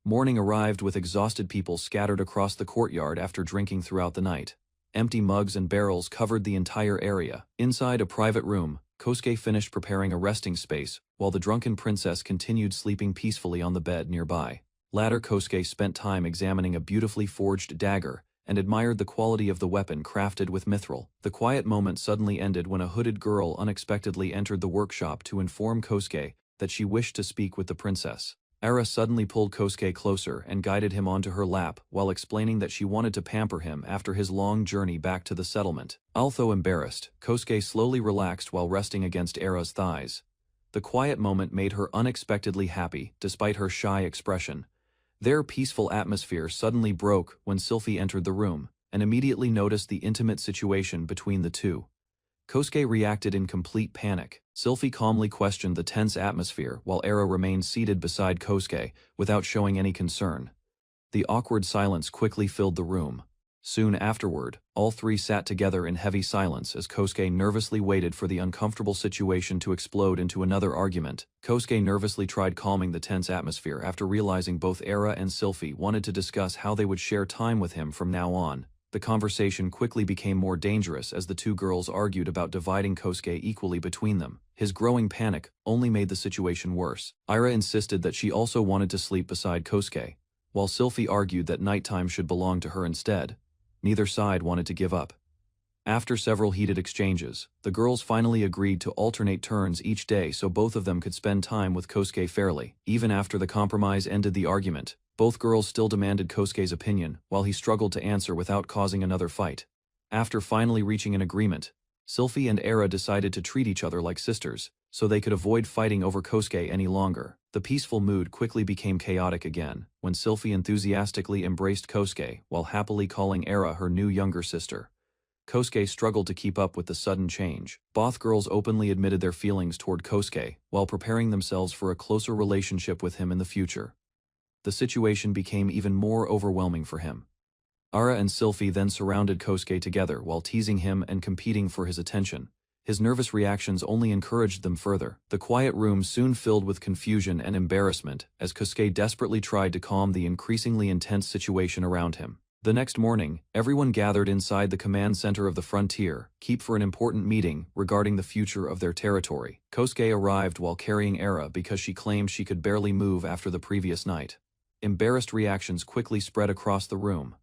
Morning arrived with exhausted people scattered across the courtyard after drinking throughout the night. Empty mugs and barrels covered the entire area. Inside a private room, Kosuke finished preparing a resting space, while the drunken princess continued sleeping peacefully on the bed nearby. Later, Kosuke spent time examining a beautifully forged dagger and admired the quality of the weapon crafted with mithril. The quiet moment suddenly ended when a hooded girl unexpectedly entered the workshop to inform Kosuke that she wished to speak with the princess. Ara suddenly pulled Kosuke closer and guided him onto her lap while explaining that she wanted to pamper him after his long journey back to the settlement. Although embarrassed, Kosuke slowly relaxed while resting against Ara's thighs. The quiet moment made her unexpectedly happy, despite her shy expression. Their peaceful atmosphere suddenly broke when Sylphie entered the room and immediately noticed the intimate situation between the two. Kosuke reacted in complete panic. Sylphie calmly questioned the tense atmosphere while Ara remained seated beside Kosuke without showing any concern. The awkward silence quickly filled the room. Soon afterward, all three sat together in heavy silence as Kosuke nervously waited for the uncomfortable situation to explode into another argument. Kosuke nervously tried calming the tense atmosphere after realizing both Ara and Sylphie wanted to discuss how they would share time with him from now on. The conversation quickly became more dangerous as the two girls argued about dividing Kosuke equally between them. His growing panic only made the situation worse. Ira insisted that she also wanted to sleep beside Kosuke, while Sylphie argued that nighttime should belong to her instead. Neither side wanted to give up. After several heated exchanges, the girls finally agreed to alternate turns each day so both of them could spend time with Kosuke fairly. Even after the compromise ended the argument, both girls still demanded Kosuke's opinion, while he struggled to answer without causing another fight. After finally reaching an agreement, Sylphie and Ara decided to treat each other like sisters, so they could avoid fighting over Kosuke any longer. The peaceful mood quickly became chaotic again, when Sylphie enthusiastically embraced Kosuke while happily calling Ara her new younger sister. Kosuke struggled to keep up with the sudden change. Both girls openly admitted their feelings toward Kosuke, while preparing themselves for a closer relationship with him in the future. The situation became even more overwhelming for him. Ara and Sylphie then surrounded Kosuke together while teasing him and competing for his attention. His nervous reactions only encouraged them further. The quiet room soon filled with confusion and embarrassment as Kosuke desperately tried to calm the increasingly intense situation around him. The next morning, everyone gathered inside the command center of the frontier, keep for an important meeting regarding the future of their territory. Kosuke arrived while carrying Ara because she claimed she could barely move after the previous night. Embarrassed reactions quickly spread across the room.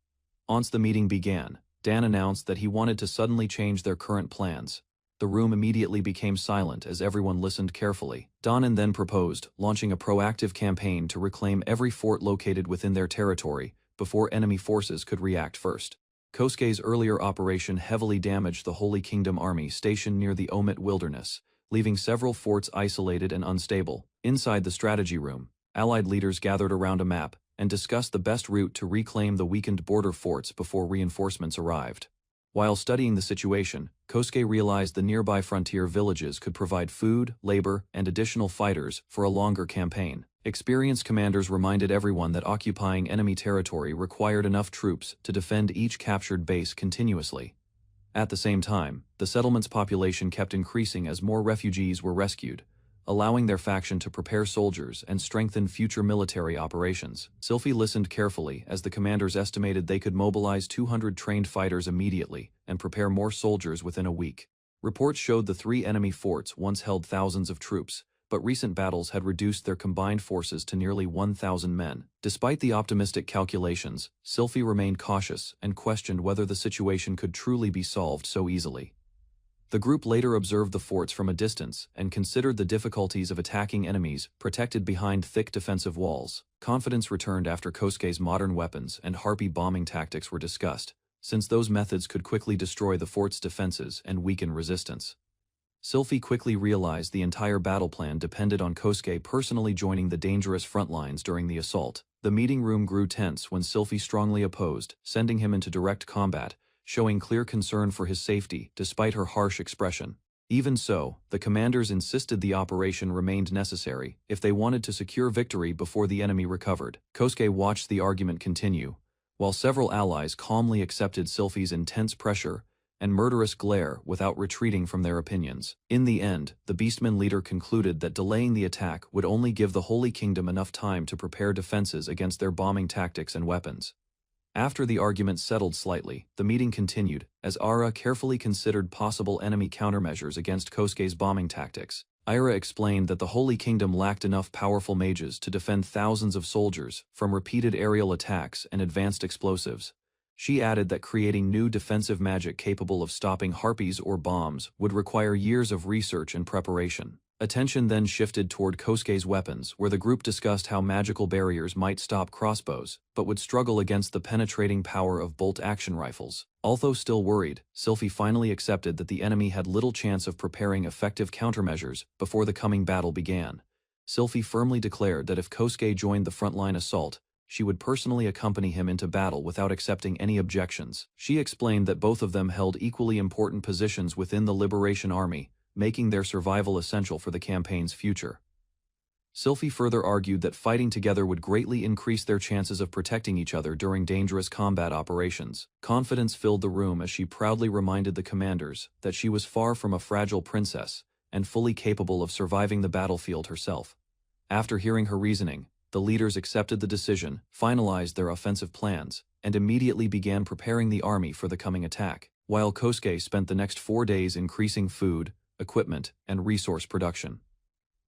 Once the meeting began, Dan announced that he wanted to suddenly change their current plans. The room immediately became silent as everyone listened carefully. Danon then proposed launching a proactive campaign to reclaim every fort located within their territory before enemy forces could react first. Kosuke's earlier operation heavily damaged the Holy Kingdom army stationed near the Omet wilderness, leaving several forts isolated and unstable. Inside the strategy room, Allied leaders gathered around a map and discussed the best route to reclaim the weakened border forts before reinforcements arrived. While studying the situation, Kosuke realized the nearby frontier villages could provide food, labor, and additional fighters for a longer campaign. Experienced commanders reminded everyone that occupying enemy territory required enough troops to defend each captured base continuously. At the same time, the settlement's population kept increasing as more refugees were rescued, allowing their faction to prepare soldiers and strengthen future military operations. Sylphie listened carefully as the commanders estimated they could mobilize 200 trained fighters immediately and prepare more soldiers within a week. Reports showed the three enemy forts once held thousands of troops, but recent battles had reduced their combined forces to nearly 1,000 men. Despite the optimistic calculations, Sylphie remained cautious and questioned whether the situation could truly be solved so easily. The group later observed the forts from a distance and considered the difficulties of attacking enemies protected behind thick defensive walls. Confidence returned after Kosuke's modern weapons and harpy bombing tactics were discussed, since those methods could quickly destroy the fort's defenses and weaken resistance. Sylphie quickly realized the entire battle plan depended on Kosuke personally joining the dangerous front lines during the assault. The meeting room grew tense when Sylphie strongly opposed, sending him into direct combat, showing clear concern for his safety despite her harsh expression. Even so, the commanders insisted the operation remained necessary if they wanted to secure victory before the enemy recovered. Kosuke watched the argument continue, while several allies calmly accepted Sylphie's intense pressure and murderous glare without retreating from their opinions. In the end, the Beastmen leader concluded that delaying the attack would only give the Holy Kingdom enough time to prepare defenses against their bombing tactics and weapons. After the argument settled slightly, the meeting continued, as Ara carefully considered possible enemy countermeasures against Kosuke's bombing tactics. Ira explained that the Holy Kingdom lacked enough powerful mages to defend thousands of soldiers from repeated aerial attacks and advanced explosives. She added that creating new defensive magic capable of stopping harpies or bombs would require years of research and preparation. Attention then shifted toward Kosuke's weapons, where the group discussed how magical barriers might stop crossbows, but would struggle against the penetrating power of bolt-action rifles. Although still worried, Sylphie finally accepted that the enemy had little chance of preparing effective countermeasures before the coming battle began. Sylphie firmly declared that if Kosuke joined the frontline assault, she would personally accompany him into battle without accepting any objections. She explained that both of them held equally important positions within the Liberation Army, making their survival essential for the campaign's future. Sylphie further argued that fighting together would greatly increase their chances of protecting each other during dangerous combat operations. Confidence filled the room as she proudly reminded the commanders that she was far from a fragile princess and fully capable of surviving the battlefield herself. After hearing her reasoning, the leaders accepted the decision, finalized their offensive plans, and immediately began preparing the army for the coming attack, while Kosuke spent the next 4 days increasing food, equipment, and resource production.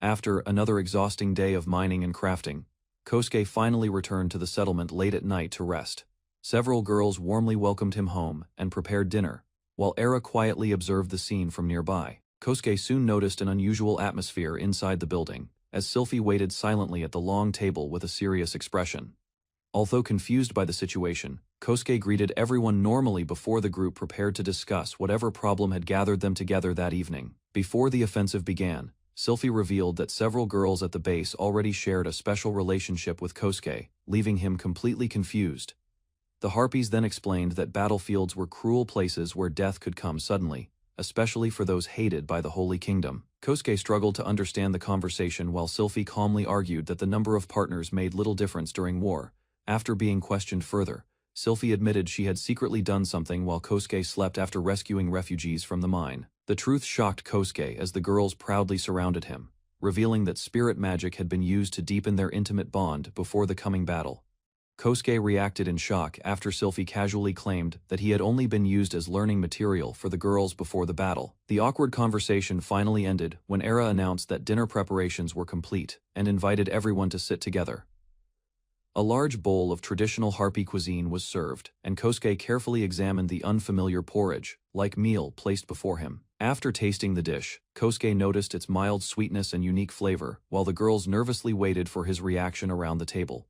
After another exhausting day of mining and crafting, Kosuke finally returned to the settlement late at night to rest. Several girls warmly welcomed him home and prepared dinner, while Era quietly observed the scene from nearby. Kosuke soon noticed an unusual atmosphere inside the building, as Sylphie waited silently at the long table with a serious expression. Although confused by the situation, Kosuke greeted everyone normally before the group prepared to discuss whatever problem had gathered them together that evening. Before the offensive began, Sylphie revealed that several girls at the base already shared a special relationship with Kosuke, leaving him completely confused. The Harpies then explained that battlefields were cruel places where death could come suddenly, especially for those hated by the Holy Kingdom. Kosuke struggled to understand the conversation while Sylphie calmly argued that the number of partners made little difference during war. After being questioned further, Sylphie admitted she had secretly done something while Kosuke slept after rescuing refugees from the mine. The truth shocked Kosuke as the girls proudly surrounded him, revealing that spirit magic had been used to deepen their intimate bond before the coming battle. Kosuke reacted in shock after Sylphie casually claimed that he had only been used as learning material for the girls before the battle. The awkward conversation finally ended when Era announced that dinner preparations were complete and invited everyone to sit together. A large bowl of traditional Harpy cuisine was served, and Kosuke carefully examined the unfamiliar porridge-like meal placed before him. After tasting the dish, Kosuke noticed its mild sweetness and unique flavor, while the girls nervously waited for his reaction around the table.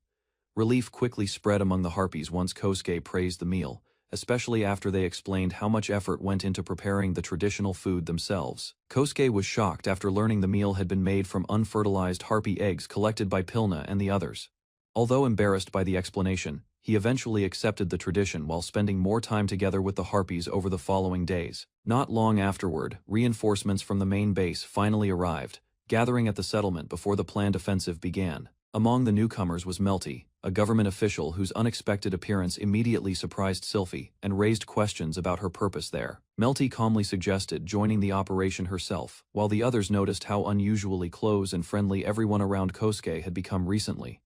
Relief quickly spread among the Harpies once Kosuke praised the meal, especially after they explained how much effort went into preparing the traditional food themselves. Kosuke was shocked after learning the meal had been made from unfertilized Harpy eggs collected by Pilna and the others. Although embarrassed by the explanation, he eventually accepted the tradition while spending more time together with the Harpies over the following days. Not long afterward, reinforcements from the main base finally arrived, gathering at the settlement before the planned offensive began. Among the newcomers was Melty, a government official whose unexpected appearance immediately surprised Sylphie and raised questions about her purpose there. Melty calmly suggested joining the operation herself, while the others noticed how unusually close and friendly everyone around Kosuke had become recently.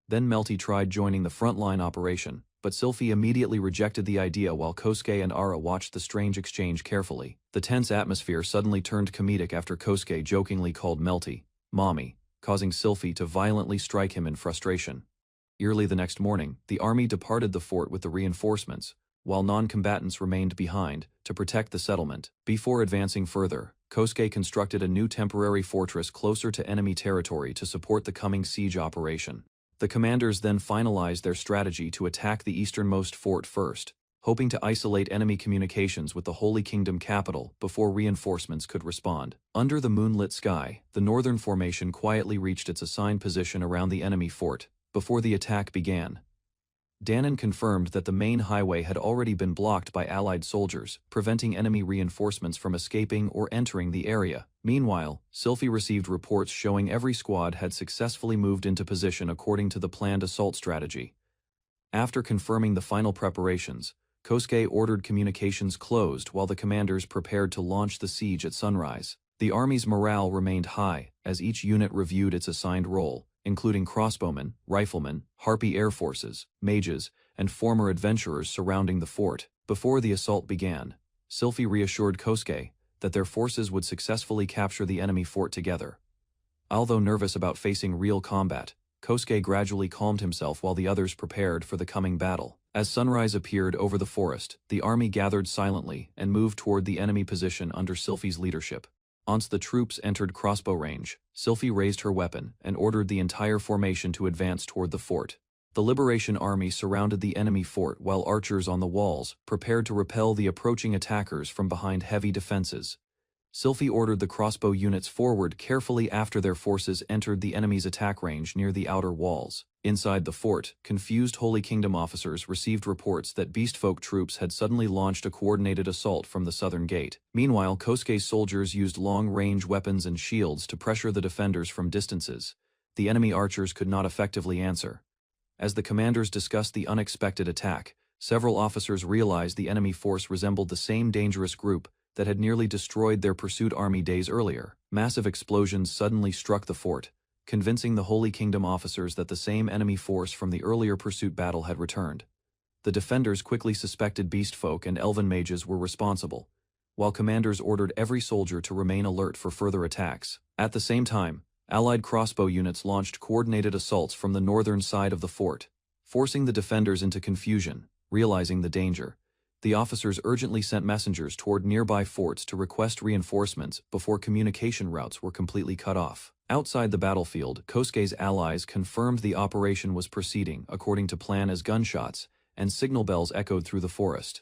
Then Melty tried joining the frontline operation, but Sylphie immediately rejected the idea while Kosuke and Ara watched the strange exchange carefully. The tense atmosphere suddenly turned comedic after Kosuke jokingly called Melty "Mommy," causing Sylphie to violently strike him in frustration. Early the next morning, the army departed the fort with the reinforcements, while non-combatants remained behind to protect the settlement. Before advancing further, Kosuke constructed a new temporary fortress closer to enemy territory to support the coming siege operation. The commanders then finalized their strategy to attack the easternmost fort first, hoping to isolate enemy communications with the Holy Kingdom capital before reinforcements could respond. Under the moonlit sky, the northern formation quietly reached its assigned position around the enemy fort before the attack began. Danon confirmed that the main highway had already been blocked by Allied soldiers, preventing enemy reinforcements from escaping or entering the area. Meanwhile, Sylphie received reports showing every squad had successfully moved into position according to the planned assault strategy. After confirming the final preparations, Kosuke ordered communications closed while the commanders prepared to launch the siege at sunrise. The army's morale remained high as each unit reviewed its assigned role, including crossbowmen, riflemen, Harpy air forces, mages, and former adventurers surrounding the fort. Before the assault began, Sylphie reassured Kosuke that their forces would successfully capture the enemy fort together. Although nervous about facing real combat, Kosuke gradually calmed himself while the others prepared for the coming battle. As sunrise appeared over the forest, the army gathered silently and moved toward the enemy position under Sylphie's leadership. Once the troops entered crossbow range, Sylphie raised her weapon and ordered the entire formation to advance toward the fort. The Liberation Army surrounded the enemy fort while archers on the walls prepared to repel the approaching attackers from behind heavy defenses. Sylphie ordered the crossbow units forward carefully after their forces entered the enemy's attack range near the outer walls. Inside the fort, confused Holy Kingdom officers received reports that beastfolk troops had suddenly launched a coordinated assault from the southern gate. Meanwhile, Kosuke's soldiers used long-range weapons and shields to pressure the defenders from distances. The enemy archers could not effectively answer. As the commanders discussed the unexpected attack, several officers realized the enemy force resembled the same dangerous group that had nearly destroyed their pursued army days earlier. Massive explosions suddenly struck the fort, convincing the Holy Kingdom officers that the same enemy force from the earlier pursuit battle had returned. The defenders quickly suspected beastfolk and elven mages were responsible, while commanders ordered every soldier to remain alert for further attacks. At the same time, Allied crossbow units launched coordinated assaults from the northern side of the fort, forcing the defenders into confusion. Realizing the danger, the officers urgently sent messengers toward nearby forts to request reinforcements before communication routes were completely cut off. Outside the battlefield, Kosuke's allies confirmed the operation was proceeding according to plan as gunshots and signal bells echoed through the forest.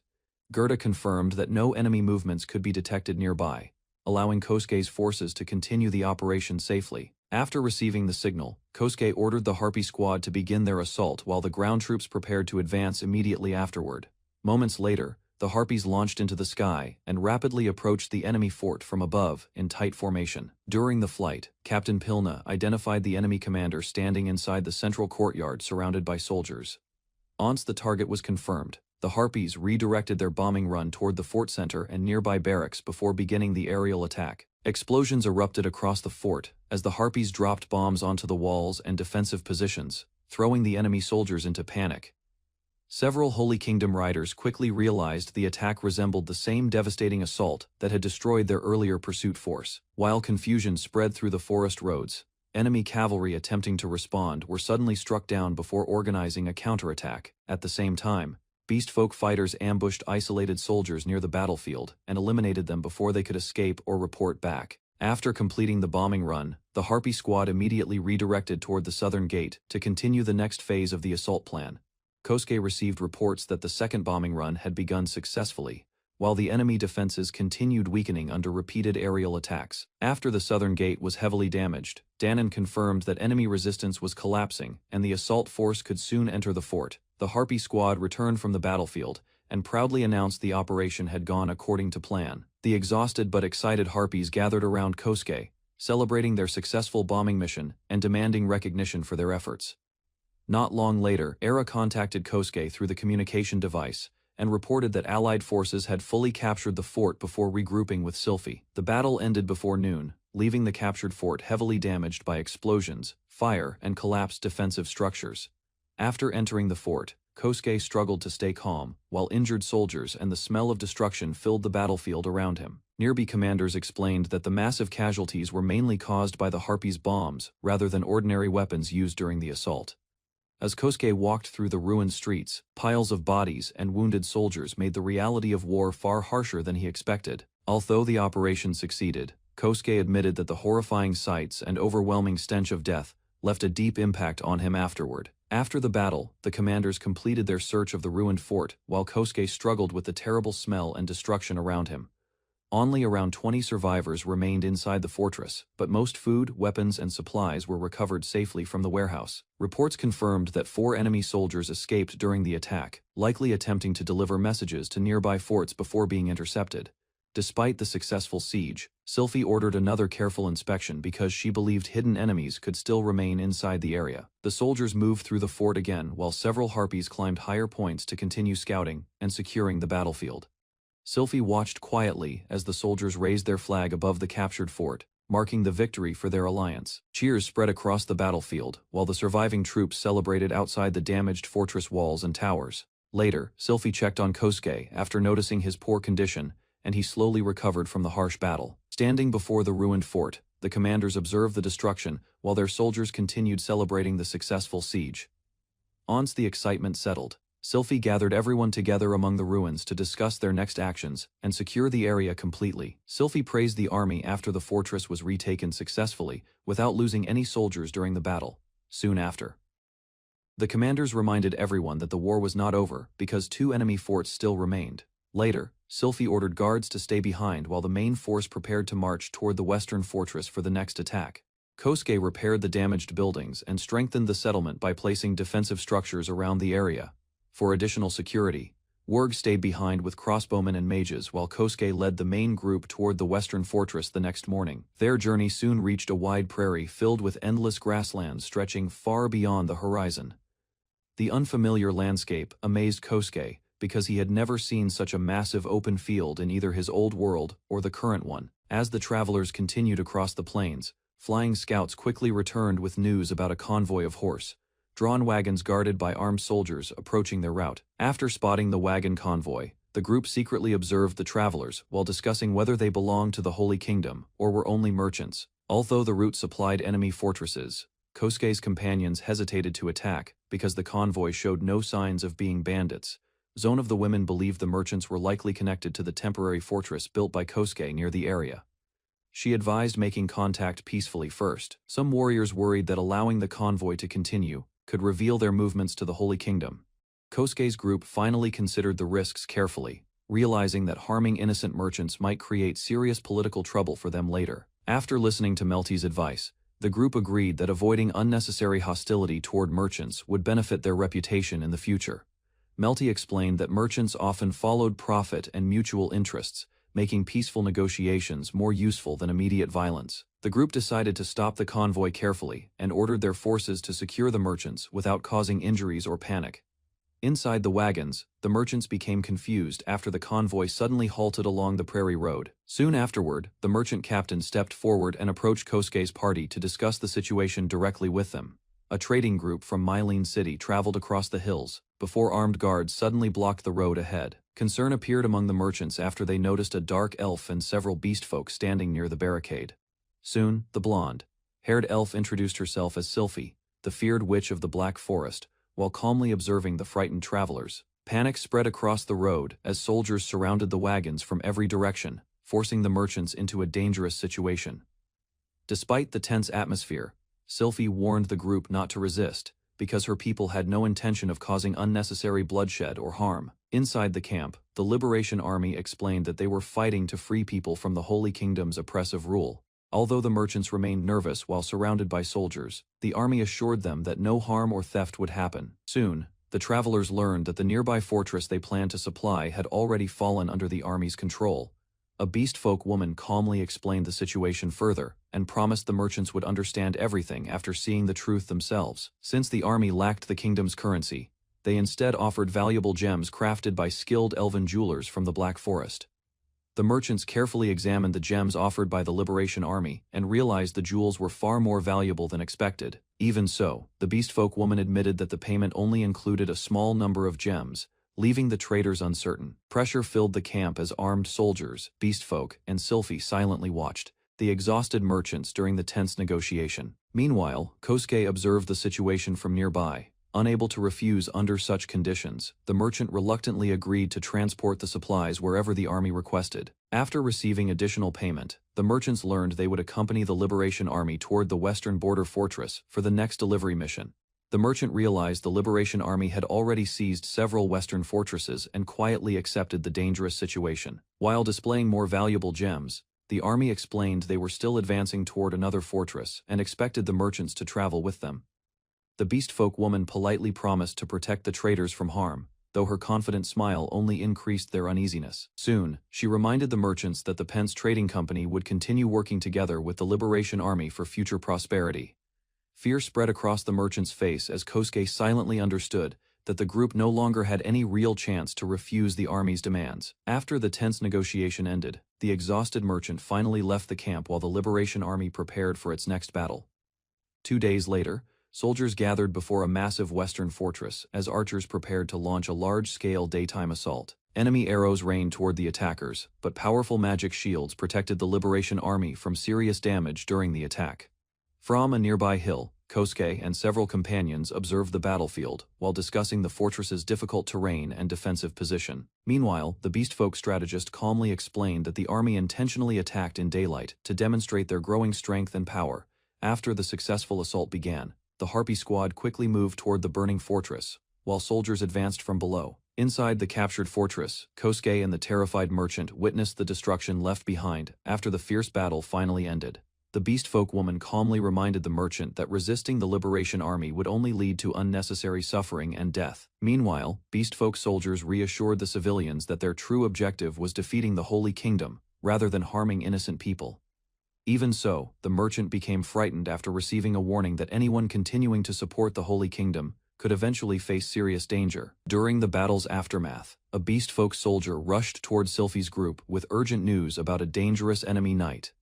Gerda confirmed that no enemy movements could be detected nearby, allowing Kosuke's forces to continue the operation safely. After receiving the signal, Kosuke ordered the Harpy squad to begin their assault while the ground troops prepared to advance immediately afterward. Moments later, the Harpies launched into the sky and rapidly approached the enemy fort from above in tight formation. During the flight, Captain Pilna identified the enemy commander standing inside the central courtyard surrounded by soldiers. Once the target was confirmed, the Harpies redirected their bombing run toward the fort center and nearby barracks before beginning the aerial attack. Explosions erupted across the fort as the Harpies dropped bombs onto the walls and defensive positions, throwing the enemy soldiers into panic. Several Holy Kingdom riders quickly realized the attack resembled the same devastating assault that had destroyed their earlier pursuit force. While confusion spread through the forest roads, enemy cavalry attempting to respond were suddenly struck down before organizing a counterattack. At the same time, beastfolk fighters ambushed isolated soldiers near the battlefield and eliminated them before they could escape or report back. After completing the bombing run, the Harpy squad immediately redirected toward the southern gate to continue the next phase of the assault plan. Kosuke received reports that the second bombing run had begun successfully, while the enemy defenses continued weakening under repeated aerial attacks. After the southern gate was heavily damaged, Danon confirmed that enemy resistance was collapsing and the assault force could soon enter the fort. The Harpy squad returned from the battlefield and proudly announced the operation had gone according to plan. The exhausted but excited Harpies gathered around Kosuke, celebrating their successful bombing mission and demanding recognition for their efforts. Not long later, Era contacted Kosuke through the communication device and reported that Allied forces had fully captured the fort before regrouping with Sylphie. The battle ended before noon, leaving the captured fort heavily damaged by explosions, fire, and collapsed defensive structures. After entering the fort, Kosuke struggled to stay calm, while injured soldiers and the smell of destruction filled the battlefield around him. Nearby commanders explained that the massive casualties were mainly caused by the Harpies' bombs rather than ordinary weapons used during the assault. As Kosuke walked through the ruined streets, piles of bodies and wounded soldiers made the reality of war far harsher than he expected. Although the operation succeeded, Kosuke admitted that the horrifying sights and overwhelming stench of death left a deep impact on him afterward. After the battle, the commanders completed their search of the ruined fort, while Kosuke struggled with the terrible smell and destruction around him. Only around 20 survivors remained inside the fortress, but most food, weapons, and supplies were recovered safely from the warehouse. Reports confirmed that 4 enemy soldiers escaped during the attack, likely attempting to deliver messages to nearby forts before being intercepted. Despite the successful siege, Sylphie ordered another careful inspection because she believed hidden enemies could still remain inside the area. The soldiers moved through the fort again while several harpies climbed higher points to continue scouting and securing the battlefield. Sylphie watched quietly as the soldiers raised their flag above the captured fort, marking the victory for their alliance. Cheers spread across the battlefield, while the surviving troops celebrated outside the damaged fortress walls and towers. Later, Sylphie checked on Kosuke after noticing his poor condition, and he slowly recovered from the harsh battle. Standing before the ruined fort, the commanders observed the destruction while their soldiers continued celebrating the successful siege. Once the excitement settled, Sylphie gathered everyone together among the ruins to discuss their next actions and secure the area completely. Sylphie praised the army after the fortress was retaken successfully, without losing any soldiers during the battle. Soon after, the commanders reminded everyone that the war was not over because 2 enemy forts still remained. Later, Sylphie ordered guards to stay behind while the main force prepared to march toward the western fortress for the next attack. Kosuke repaired the damaged buildings and strengthened the settlement by placing defensive structures around the area. For additional security, Werg stayed behind with crossbowmen and mages while Kosuke led the main group toward the western fortress the next morning. Their journey soon reached a wide prairie filled with endless grasslands stretching far beyond the horizon. The unfamiliar landscape amazed Kosuke because he had never seen such a massive open field in either his old world or the current one. As the travelers continued across the plains, flying scouts quickly returned with news about a convoy of horse-drawn wagons guarded by armed soldiers approaching their route. After spotting the wagon convoy, the group secretly observed the travelers while discussing whether they belonged to the Holy Kingdom or were only merchants. Although the route supplied enemy fortresses, Kosuke's companions hesitated to attack because the convoy showed no signs of being bandits. Zone of the women believed the merchants were likely connected to the temporary fortress built by Kosuke near the area. She advised making contact peacefully first. Some warriors worried that allowing the convoy to continue could reveal their movements to the Holy Kingdom. Kosuke's group finally considered the risks carefully, realizing that harming innocent merchants might create serious political trouble for them later. After listening to Melty's advice, the group agreed that avoiding unnecessary hostility toward merchants would benefit their reputation in the future. Melty explained that merchants often followed profit and mutual interests, making peaceful negotiations more useful than immediate violence. The group decided to stop the convoy carefully and ordered their forces to secure the merchants without causing injuries or panic. Inside the wagons, the merchants became confused after the convoy suddenly halted along the prairie road. Soon afterward, the merchant captain stepped forward and approached Kosuke's party to discuss the situation directly with them. A trading group from Mylene City traveled across the hills, before armed guards suddenly blocked the road ahead. Concern appeared among the merchants after they noticed a dark elf and several beast folk standing near the barricade. Soon, the blonde-haired elf introduced herself as Sylphie, the feared witch of the Black Forest, while calmly observing the frightened travelers. Panic spread across the road as soldiers surrounded the wagons from every direction, forcing the merchants into a dangerous situation. Despite the tense atmosphere, Sylphie warned the group not to resist, because her people had no intention of causing unnecessary bloodshed or harm. Inside the camp, the Liberation Army explained that they were fighting to free people from the Holy Kingdom's oppressive rule. Although the merchants remained nervous while surrounded by soldiers, the army assured them that no harm or theft would happen. Soon, the travelers learned that the nearby fortress they planned to supply had already fallen under the army's control. A beast folk woman calmly explained the situation further, and promised the merchants would understand everything after seeing the truth themselves. Since the army lacked the kingdom's currency, they instead offered valuable gems crafted by skilled elven jewelers from the Black Forest. The merchants carefully examined the gems offered by the Liberation Army and realized the jewels were far more valuable than expected. Even so, the beast folk woman admitted that the payment only included a small number of gems, leaving the traders uncertain. Pressure filled the camp as armed soldiers, beastfolk, and Sylphie silently watched the exhausted merchants during the tense negotiation. Meanwhile, Kosuke observed the situation from nearby. Unable to refuse under such conditions, the merchant reluctantly agreed to transport the supplies wherever the army requested. After receiving additional payment, the merchants learned they would accompany the Liberation Army toward the western border fortress for the next delivery mission. The merchant realized the Liberation Army had already seized several western fortresses and quietly accepted the dangerous situation. While displaying more valuable gems, the army explained they were still advancing toward another fortress and expected the merchants to travel with them. The beastfolk woman politely promised to protect the traders from harm, though her confident smile only increased their uneasiness. Soon, she reminded the merchants that the Pence Trading Company would continue working together with the Liberation Army for future prosperity. Fear spread across the merchant's face as Kosuke silently understood that the group no longer had any real chance to refuse the army's demands. After the tense negotiation ended, the exhausted merchant finally left the camp while the Liberation Army prepared for its next battle. 2 days later, soldiers gathered before a massive western fortress as archers prepared to launch a large-scale daytime assault. Enemy arrows rained toward the attackers, but powerful magic shields protected the Liberation Army from serious damage during the attack. From a nearby hill, Kosuke and several companions observed the battlefield while discussing the fortress's difficult terrain and defensive position. Meanwhile, the beastfolk strategist calmly explained that the army intentionally attacked in daylight to demonstrate their growing strength and power. After the successful assault began, the Harpy squad quickly moved toward the burning fortress, while soldiers advanced from below. Inside the captured fortress, Kosuke and the terrified merchant witnessed the destruction left behind after the fierce battle finally ended. The beastfolk woman calmly reminded the merchant that resisting the Liberation Army would only lead to unnecessary suffering and death. Meanwhile, beastfolk soldiers reassured the civilians that their true objective was defeating the Holy Kingdom, rather than harming innocent people. Even so, the merchant became frightened after receiving a warning that anyone continuing to support the Holy Kingdom could eventually face serious danger. During the battle's aftermath, a beastfolk soldier rushed toward Sylphie's group with urgent news about a dangerous enemy knight.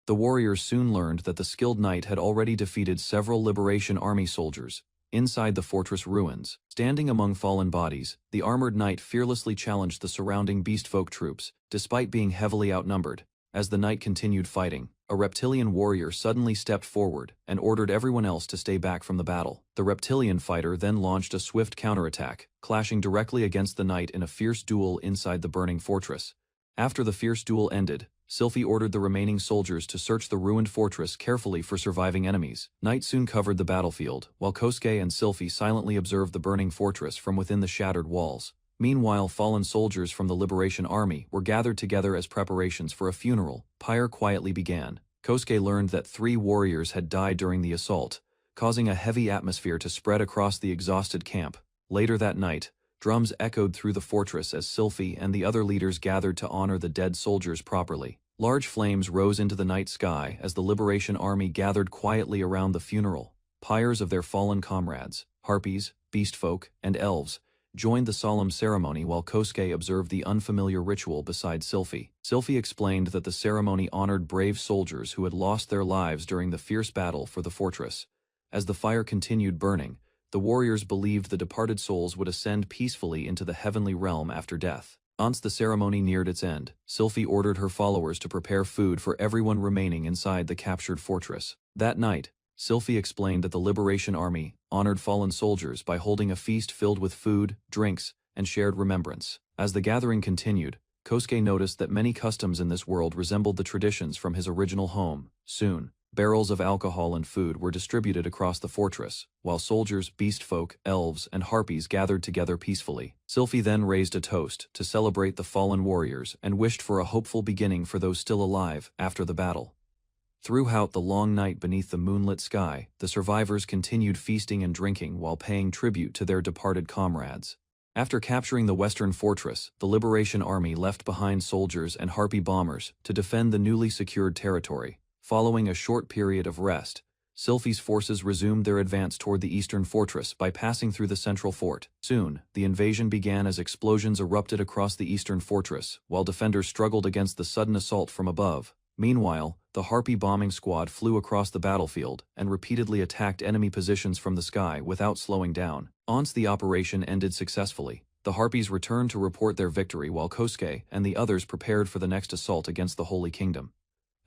The warriors soon learned that the skilled knight had already defeated several Liberation Army soldiers inside the fortress ruins. Standing among fallen bodies, the armored knight fearlessly challenged the surrounding beastfolk troops, despite being heavily outnumbered. As the knight continued fighting, a reptilian warrior suddenly stepped forward and ordered everyone else to stay back from the battle. The reptilian fighter then launched a swift counterattack, clashing directly against the knight in a fierce duel inside the burning fortress. After the fierce duel ended, Sylphie ordered the remaining soldiers to search the ruined fortress carefully for surviving enemies. Night soon covered the battlefield, while Kosuke and Sylphie silently observed the burning fortress from within the shattered walls. Meanwhile, fallen soldiers from the Liberation Army were gathered together as preparations for a funeral. Pyre quietly began. Kosuke learned that 3 warriors had died during the assault, causing a heavy atmosphere to spread across the exhausted camp. Later that night, drums echoed through the fortress as Sylphie and the other leaders gathered to honor the dead soldiers properly. Large flames rose into the night sky as the Liberation Army gathered quietly around the funeral. Pyres of their fallen comrades, harpies, beastfolk, and elves, joined the solemn ceremony while Kosuke observed the unfamiliar ritual beside Sylphie. Sylphie explained that the ceremony honored brave soldiers who had lost their lives during the fierce battle for the fortress. As the fire continued burning, the warriors believed the departed souls would ascend peacefully into the heavenly realm after death. Once the ceremony neared its end, Sylphie ordered her followers to prepare food for everyone remaining inside the captured fortress. That night, Sylphie explained that the Liberation Army honored fallen soldiers by holding a feast filled with food, drinks, and shared remembrance. As the gathering continued, Kosuke noticed that many customs in this world resembled the traditions from his original home. Soon, barrels of alcohol and food were distributed across the fortress, while soldiers, beastfolk, elves, and harpies gathered together peacefully. Sylphie then raised a toast to celebrate the fallen warriors and wished for a hopeful beginning for those still alive after the battle. Throughout the long night beneath the moonlit sky, the survivors continued feasting and drinking while paying tribute to their departed comrades. After capturing the western fortress, the Liberation Army left behind soldiers and harpy bombers to defend the newly secured territory. Following a short period of rest, Sylphie's forces resumed their advance toward the eastern fortress by passing through the central fort. Soon, the invasion began as explosions erupted across the eastern fortress, while defenders struggled against the sudden assault from above. Meanwhile, the Harpy bombing squad flew across the battlefield and repeatedly attacked enemy positions from the sky without slowing down. Once the operation ended successfully, the Harpies returned to report their victory while Kosuke and the others prepared for the next assault against the Holy Kingdom.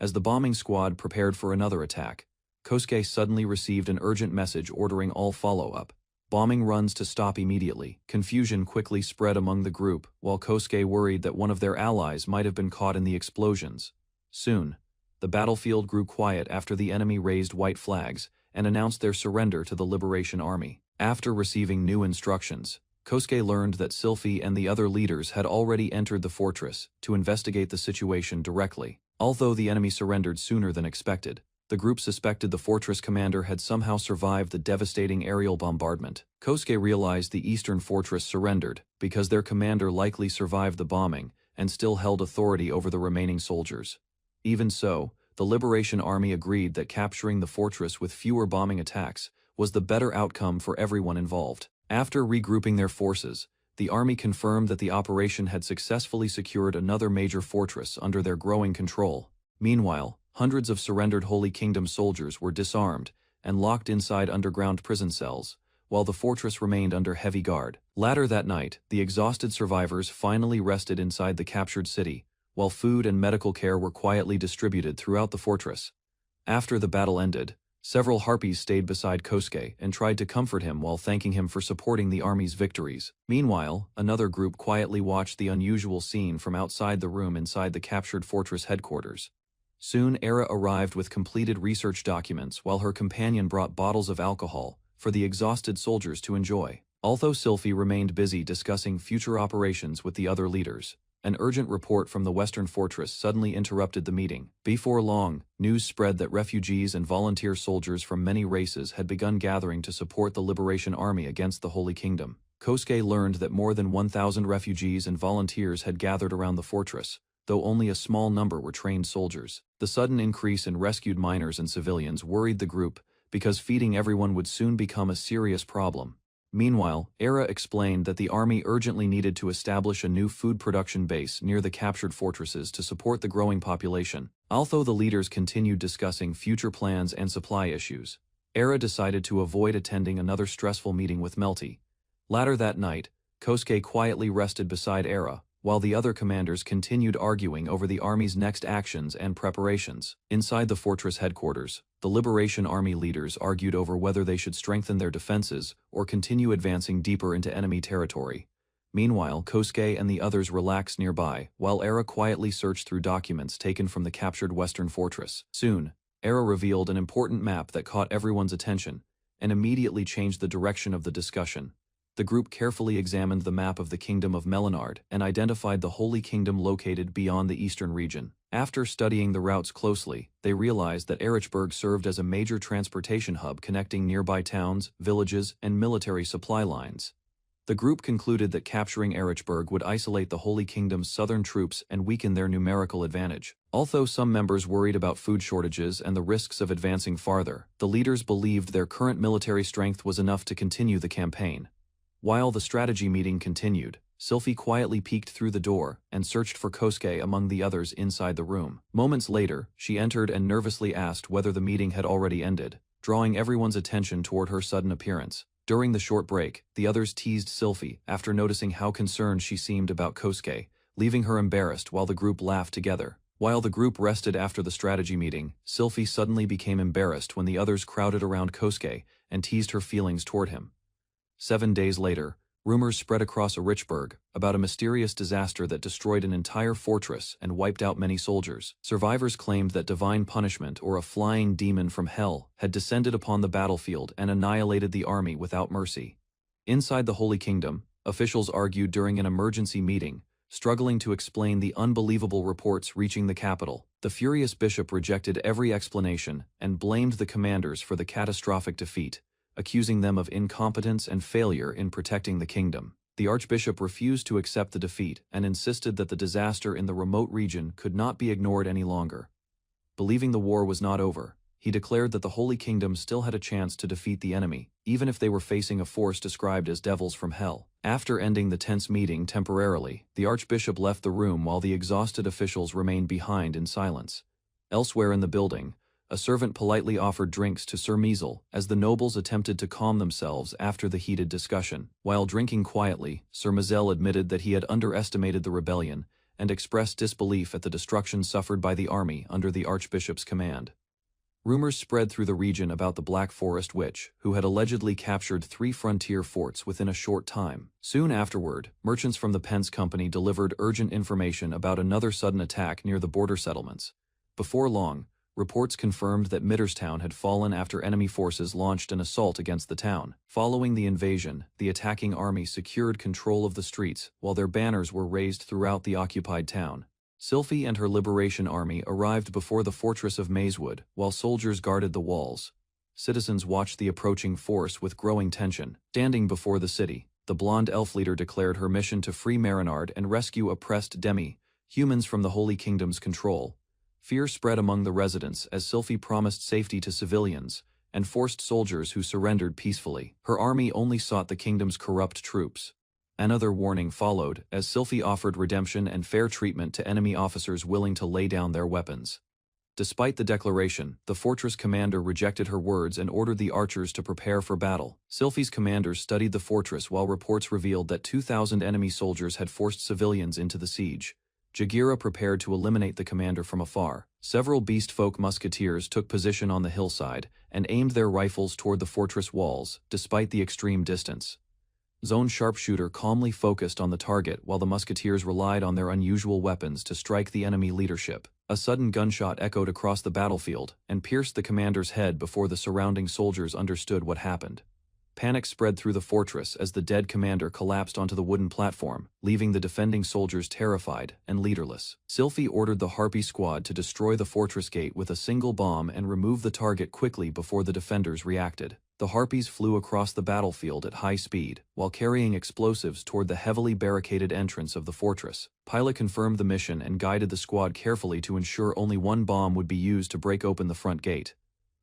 As the bombing squad prepared for another attack, Kosuke suddenly received an urgent message ordering all follow-up bombing runs to stop immediately. Confusion quickly spread among the group, while Kosuke worried that one of their allies might have been caught in the explosions. Soon, the battlefield grew quiet after the enemy raised white flags and announced their surrender to the Liberation Army. After receiving new instructions, Kosuke learned that Sylphie and the other leaders had already entered the fortress to investigate the situation directly. Although the enemy surrendered sooner than expected, the group suspected the fortress commander had somehow survived the devastating aerial bombardment. Kosuke realized the eastern fortress surrendered because their commander likely survived the bombing and still held authority over the remaining soldiers. Even so, the Liberation Army agreed that capturing the fortress with fewer bombing attacks was the better outcome for everyone involved. After regrouping their forces, the army confirmed that the operation had successfully secured another major fortress under their growing control. Meanwhile, hundreds of surrendered Holy Kingdom soldiers were disarmed and locked inside underground prison cells, while the fortress remained under heavy guard. Later that night, the exhausted survivors finally rested inside the captured city, while food and medical care were quietly distributed throughout the fortress. After the battle ended, several harpies stayed beside Kosuke and tried to comfort him while thanking him for supporting the army's victories. Meanwhile, another group quietly watched the unusual scene from outside the room inside the captured fortress headquarters. Soon Era arrived with completed research documents while her companion brought bottles of alcohol for the exhausted soldiers to enjoy. Although Sylphie remained busy discussing future operations with the other leaders, an urgent report from the Western Fortress suddenly interrupted the meeting. Before long, news spread that refugees and volunteer soldiers from many races had begun gathering to support the Liberation Army against the Holy Kingdom. Kosuke learned that more than 1,000 refugees and volunteers had gathered around the fortress, though only a small number were trained soldiers. The sudden increase in rescued miners and civilians worried the group because feeding everyone would soon become a serious problem. Meanwhile, Era explained that the army urgently needed to establish a new food production base near the captured fortresses to support the growing population. Although the leaders continued discussing future plans and supply issues, Era decided to avoid attending another stressful meeting with Melty. Later that night, Kosuke quietly rested beside Era, while the other commanders continued arguing over the army's next actions and preparations. Inside the fortress headquarters, the Liberation Army leaders argued over whether they should strengthen their defenses or continue advancing deeper into enemy territory. Meanwhile, Kosuke and the others relaxed nearby, while Era quietly searched through documents taken from the captured western fortress. Soon, Era revealed an important map that caught everyone's attention and immediately changed the direction of the discussion. The group carefully examined the map of the Kingdom of Melanard and identified the Holy Kingdom located beyond the eastern region. After studying the routes closely, they realized that Erichburg served as a major transportation hub connecting nearby towns, villages, and military supply lines. The group concluded that capturing Erichburg would isolate the Holy Kingdom's southern troops and weaken their numerical advantage. Although some members worried about food shortages and the risks of advancing farther, the leaders believed their current military strength was enough to continue the campaign. While the strategy meeting continued, Sylphie quietly peeked through the door and searched for Kosuke among the others inside the room. Moments later, she entered and nervously asked whether the meeting had already ended, drawing everyone's attention toward her sudden appearance. During the short break, the others teased Sylphie after noticing how concerned she seemed about Kosuke, leaving her embarrassed while the group laughed together. While the group rested after the strategy meeting, Sylphie suddenly became embarrassed when the others crowded around Kosuke and teased her feelings toward him. 7 days later, rumors spread across Erichburg about a mysterious disaster that destroyed an entire fortress and wiped out many soldiers. Survivors claimed that divine punishment or a flying demon from hell had descended upon the battlefield and annihilated the army without mercy. Inside the Holy Kingdom, officials argued during an emergency meeting, struggling to explain the unbelievable reports reaching the capital. The furious bishop rejected every explanation and blamed the commanders for the catastrophic defeat, accusing them of incompetence and failure in protecting the kingdom. The archbishop refused to accept the defeat and insisted that the disaster in the remote region could not be ignored any longer. Believing the war was not over, he declared that the Holy Kingdom still had a chance to defeat the enemy, even if they were facing a force described as devils from hell. After ending the tense meeting temporarily, the archbishop left the room while the exhausted officials remained behind in silence. Elsewhere in the building, a servant politely offered drinks to Sir Measle as the nobles attempted to calm themselves after the heated discussion. While drinking quietly, Sir Measle admitted that he had underestimated the rebellion and expressed disbelief at the destruction suffered by the army under the archbishop's command. Rumors spread through the region about the Black Forest Witch, who had allegedly captured 3 frontier forts within a short time. Soon afterward, merchants from the Pence Company delivered urgent information about another sudden attack near the border settlements. Before long, reports confirmed that Mitterstown had fallen after enemy forces launched an assault against the town. Following the invasion, the attacking army secured control of the streets, while their banners were raised throughout the occupied town. Sylphie and her liberation army arrived before the fortress of Mazewood, while soldiers guarded the walls. Citizens watched the approaching force with growing tension. Standing before the city, the blonde elf leader declared her mission to free Marinard and rescue oppressed humans from the Holy Kingdom's control. Fear spread among the residents as Sylphie promised safety to civilians and forced soldiers who surrendered peacefully. Her army only sought the kingdom's corrupt troops. Another warning followed as Sylphie offered redemption and fair treatment to enemy officers willing to lay down their weapons. Despite the declaration, the fortress commander rejected her words and ordered the archers to prepare for battle. Sylphie's commanders studied the fortress while reports revealed that 2,000 enemy soldiers had forced civilians into the siege. Jagira prepared to eliminate the commander from afar. Several beast-folk musketeers took position on the hillside and aimed their rifles toward the fortress walls, despite the extreme distance. Zone sharpshooter calmly focused on the target while the musketeers relied on their unusual weapons to strike the enemy leadership. A sudden gunshot echoed across the battlefield and pierced the commander's head before the surrounding soldiers understood what happened. Panic spread through the fortress as the dead commander collapsed onto the wooden platform, leaving the defending soldiers terrified and leaderless. Sylphie ordered the Harpy squad to destroy the fortress gate with a single bomb and remove the target quickly before the defenders reacted. The Harpies flew across the battlefield at high speed, while carrying explosives toward the heavily barricaded entrance of the fortress. Pilot confirmed the mission and guided the squad carefully to ensure only one bomb would be used to break open the front gate.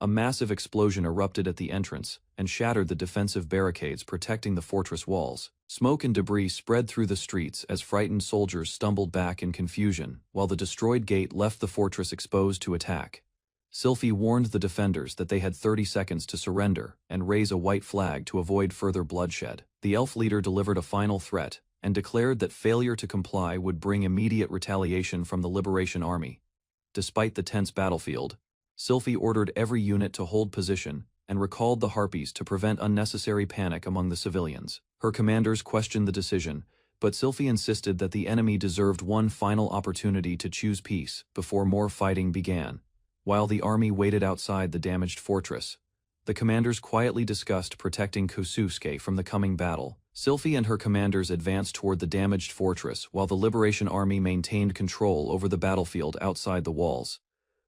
A massive explosion erupted at the entrance and shattered the defensive barricades protecting the fortress walls. Smoke and debris spread through the streets as frightened soldiers stumbled back in confusion, while the destroyed gate left the fortress exposed to attack. Sylphie warned the defenders that they had 30 seconds to surrender and raise a white flag to avoid further bloodshed. The elf leader delivered a final threat and declared that failure to comply would bring immediate retaliation from the Liberation Army. Despite the tense battlefield, Sylphie ordered every unit to hold position and recalled the Harpies to prevent unnecessary panic among the civilians. Her commanders questioned the decision, but Sylphie insisted that the enemy deserved one final opportunity to choose peace before more fighting began. While the army waited outside the damaged fortress, the commanders quietly discussed protecting Kosuke from the coming battle. Sylphie and her commanders advanced toward the damaged fortress while the Liberation Army maintained control over the battlefield outside the walls.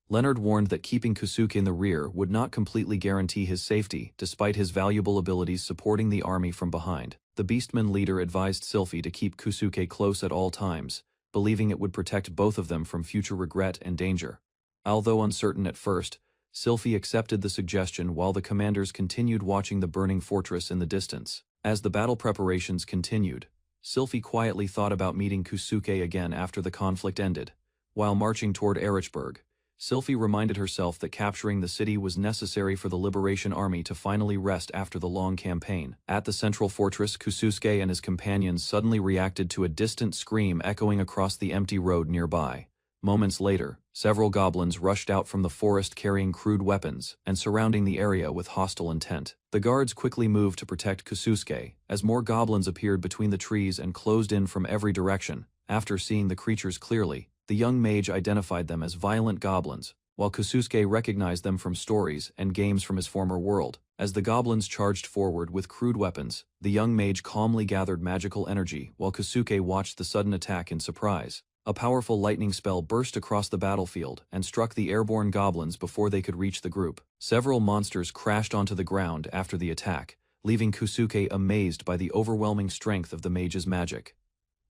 Leonard warned that keeping Kosuke in the rear would not completely guarantee his safety, despite his valuable abilities supporting the army from behind. The Beastman leader advised Sylphie to keep Kosuke close at all times, believing it would protect both of them from future regret and danger. Although uncertain at first, Sylphie accepted the suggestion while the commanders continued watching the burning fortress in the distance. As the battle preparations continued, Sylphie quietly thought about meeting Kosuke again after the conflict ended. While marching toward Erichburg, Sylphie reminded herself that capturing the city was necessary for the Liberation Army to finally rest after the long campaign. At the central fortress, Kosuke and his companions suddenly reacted to a distant scream echoing across the empty road nearby. Moments later, several goblins rushed out from the forest carrying crude weapons and surrounding the area with hostile intent. The guards quickly moved to protect Kosuke, as more goblins appeared between the trees and closed in from every direction. After seeing the creatures clearly, the young mage identified them as violent goblins, while Kosuke recognized them from stories and games from his former world. As the goblins charged forward with crude weapons, the young mage calmly gathered magical energy while Kosuke watched the sudden attack in surprise. A powerful lightning spell burst across the battlefield and struck the airborne goblins before they could reach the group. Several monsters crashed onto the ground after the attack, leaving Kosuke amazed by the overwhelming strength of the mage's magic.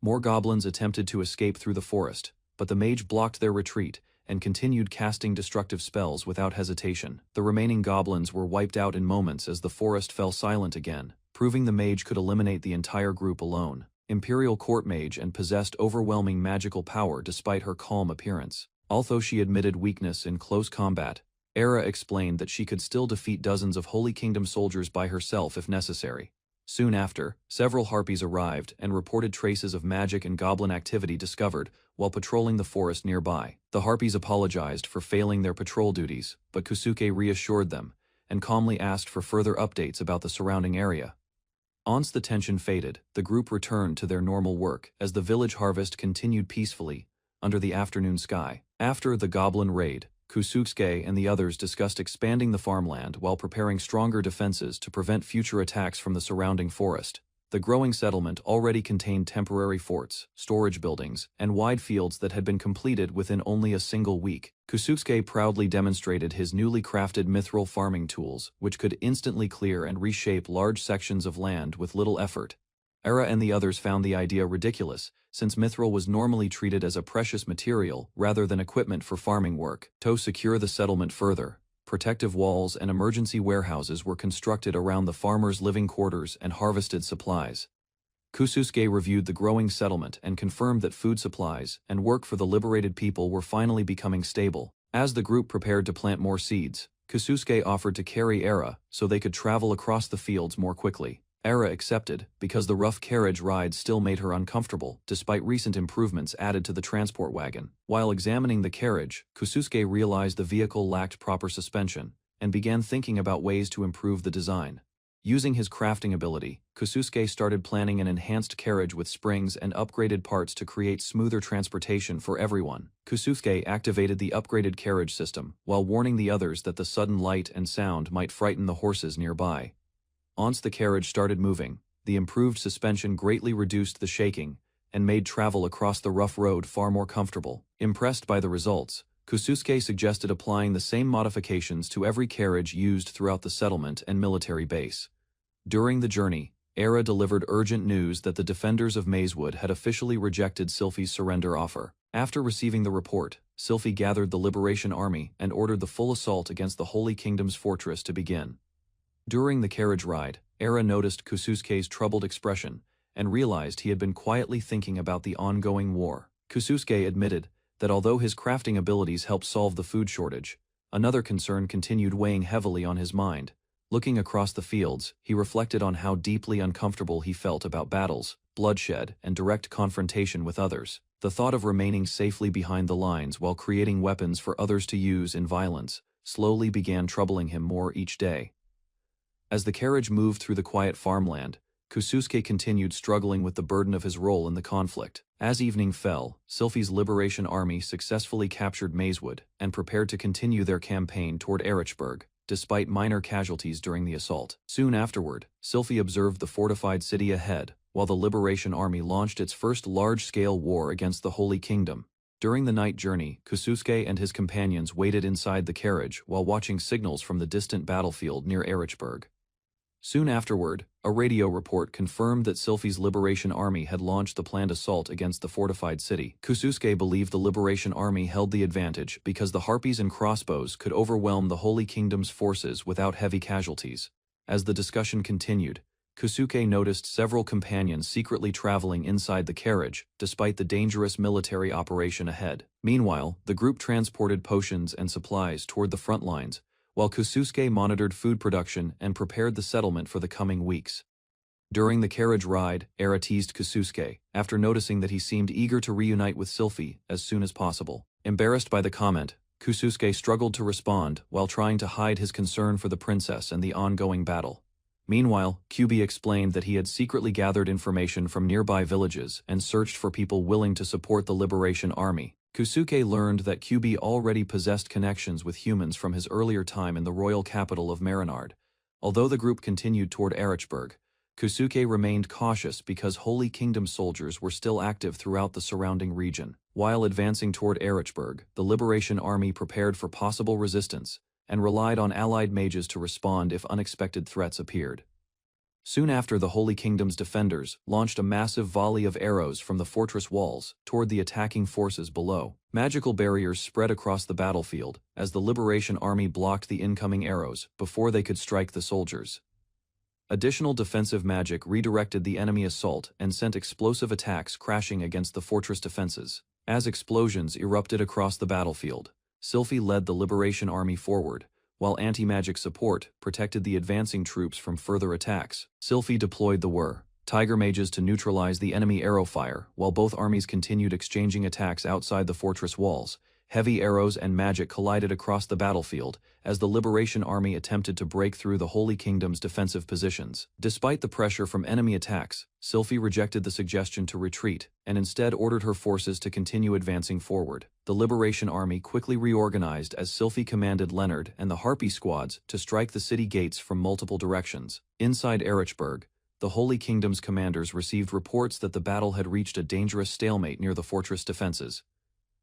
More goblins attempted to escape through the forest, but the mage blocked their retreat and continued casting destructive spells without hesitation. The remaining goblins were wiped out in moments as the forest fell silent again, proving the mage could eliminate the entire group alone. Imperial Court Mage and possessed overwhelming magical power despite her calm appearance. Although she admitted weakness in close combat, Era explained that she could still defeat dozens of Holy Kingdom soldiers by herself if necessary. Soon after, several Harpies arrived and reported traces of magic and goblin activity discovered while patrolling the forest nearby. The Harpies apologized for failing their patrol duties, but Kosuke reassured them and calmly asked for further updates about the surrounding area. Once the tension faded, the group returned to their normal work as the village harvest continued peacefully under the afternoon sky. After the goblin raid, Kusuke and the others discussed expanding the farmland while preparing stronger defenses to prevent future attacks from the surrounding forest. The growing settlement already contained temporary forts, storage buildings, and wide fields that had been completed within only a single week. Kusuke proudly demonstrated his newly crafted mithril farming tools, which could instantly clear and reshape large sections of land with little effort. Era and the others found the idea ridiculous, since mithril was normally treated as a precious material rather than equipment for farming work. To secure the settlement further, protective walls and emergency warehouses were constructed around the farmers' living quarters and harvested supplies. Kusuke reviewed the growing settlement and confirmed that food supplies and work for the liberated people were finally becoming stable. As the group prepared to plant more seeds, Kusuke offered to carry Era so they could travel across the fields more quickly. Era accepted, because the rough carriage ride still made her uncomfortable, despite recent improvements added to the transport wagon. While examining the carriage, Kusuke realized the vehicle lacked proper suspension, and began thinking about ways to improve the design. Using his crafting ability, Kusuke started planning an enhanced carriage with springs and upgraded parts to create smoother transportation for everyone. Kusuke activated the upgraded carriage system, while warning the others that the sudden light and sound might frighten the horses nearby. Once the carriage started moving, the improved suspension greatly reduced the shaking and made travel across the rough road far more comfortable. Impressed by the results, Kusuke suggested applying the same modifications to every carriage used throughout the settlement and military base. During the journey, Era delivered urgent news that the defenders of Mazewood had officially rejected Sylphie's surrender offer. After receiving the report, Sylphie gathered the Liberation Army and ordered the full assault against the Holy Kingdom's fortress to begin. During the carriage ride, Era noticed Kusuke's troubled expression and realized he had been quietly thinking about the ongoing war. Kusuke admitted that although his crafting abilities helped solve the food shortage, another concern continued weighing heavily on his mind. Looking across the fields, he reflected on how deeply uncomfortable he felt about battles, bloodshed, and direct confrontation with others. The thought of remaining safely behind the lines while creating weapons for others to use in violence slowly began troubling him more each day. As the carriage moved through the quiet farmland, Kusuke continued struggling with the burden of his role in the conflict. As evening fell, Sylphie's Liberation Army successfully captured Mazewood and prepared to continue their campaign toward Erichburg, despite minor casualties during the assault. Soon afterward, Sylphie observed the fortified city ahead, while the Liberation Army launched its first large-scale war against the Holy Kingdom. During the night journey, Kusuke and his companions waited inside the carriage while watching signals from the distant battlefield near Erichburg. Soon afterward, a radio report confirmed that Sylphie's Liberation Army had launched the planned assault against the fortified city. Kusuke believed the Liberation Army held the advantage because the harpies and crossbows could overwhelm the Holy Kingdom's forces without heavy casualties. As the discussion continued, Kusuke noticed several companions secretly traveling inside the carriage, despite the dangerous military operation ahead. Meanwhile, the group transported potions and supplies toward the front lines, while Kusuke monitored food production and prepared the settlement for the coming weeks. During the carriage ride, Era teased Kusuke, after noticing that he seemed eager to reunite with Sylphie as soon as possible. Embarrassed by the comment, Kusuke struggled to respond while trying to hide his concern for the princess and the ongoing battle. Meanwhile, QB explained that he had secretly gathered information from nearby villages and searched for people willing to support the Liberation Army. Kusuke learned that QB already possessed connections with humans from his earlier time in the royal capital of Marinard. Although the group continued toward Erichburg, Kusuke remained cautious because Holy Kingdom soldiers were still active throughout the surrounding region. While advancing toward Erichburg, the Liberation Army prepared for possible resistance and relied on allied mages to respond if unexpected threats appeared. Soon after, the Holy Kingdom's defenders launched a massive volley of arrows from the fortress walls toward the attacking forces below. Magical barriers spread across the battlefield as the Liberation Army blocked the incoming arrows before they could strike the soldiers. Additional defensive magic redirected the enemy assault and sent explosive attacks crashing against the fortress defenses. As explosions erupted across the battlefield, Sylphie led the Liberation Army forward, while anti-magic support protected the advancing troops from further attacks. Sylphie deployed the Tiger Mages to neutralize the enemy arrow fire, while both armies continued exchanging attacks outside the fortress walls, Heavy arrows and magic collided across the battlefield as the Liberation Army attempted to break through the Holy Kingdom's defensive positions. Despite the pressure from enemy attacks, Sylphie rejected the suggestion to retreat and instead ordered her forces to continue advancing forward. The Liberation Army quickly reorganized as Sylphie commanded Leonard and the Harpy squads to strike the city gates from multiple directions. Inside Erichburg, the Holy Kingdom's commanders received reports that the battle had reached a dangerous stalemate near the fortress defenses.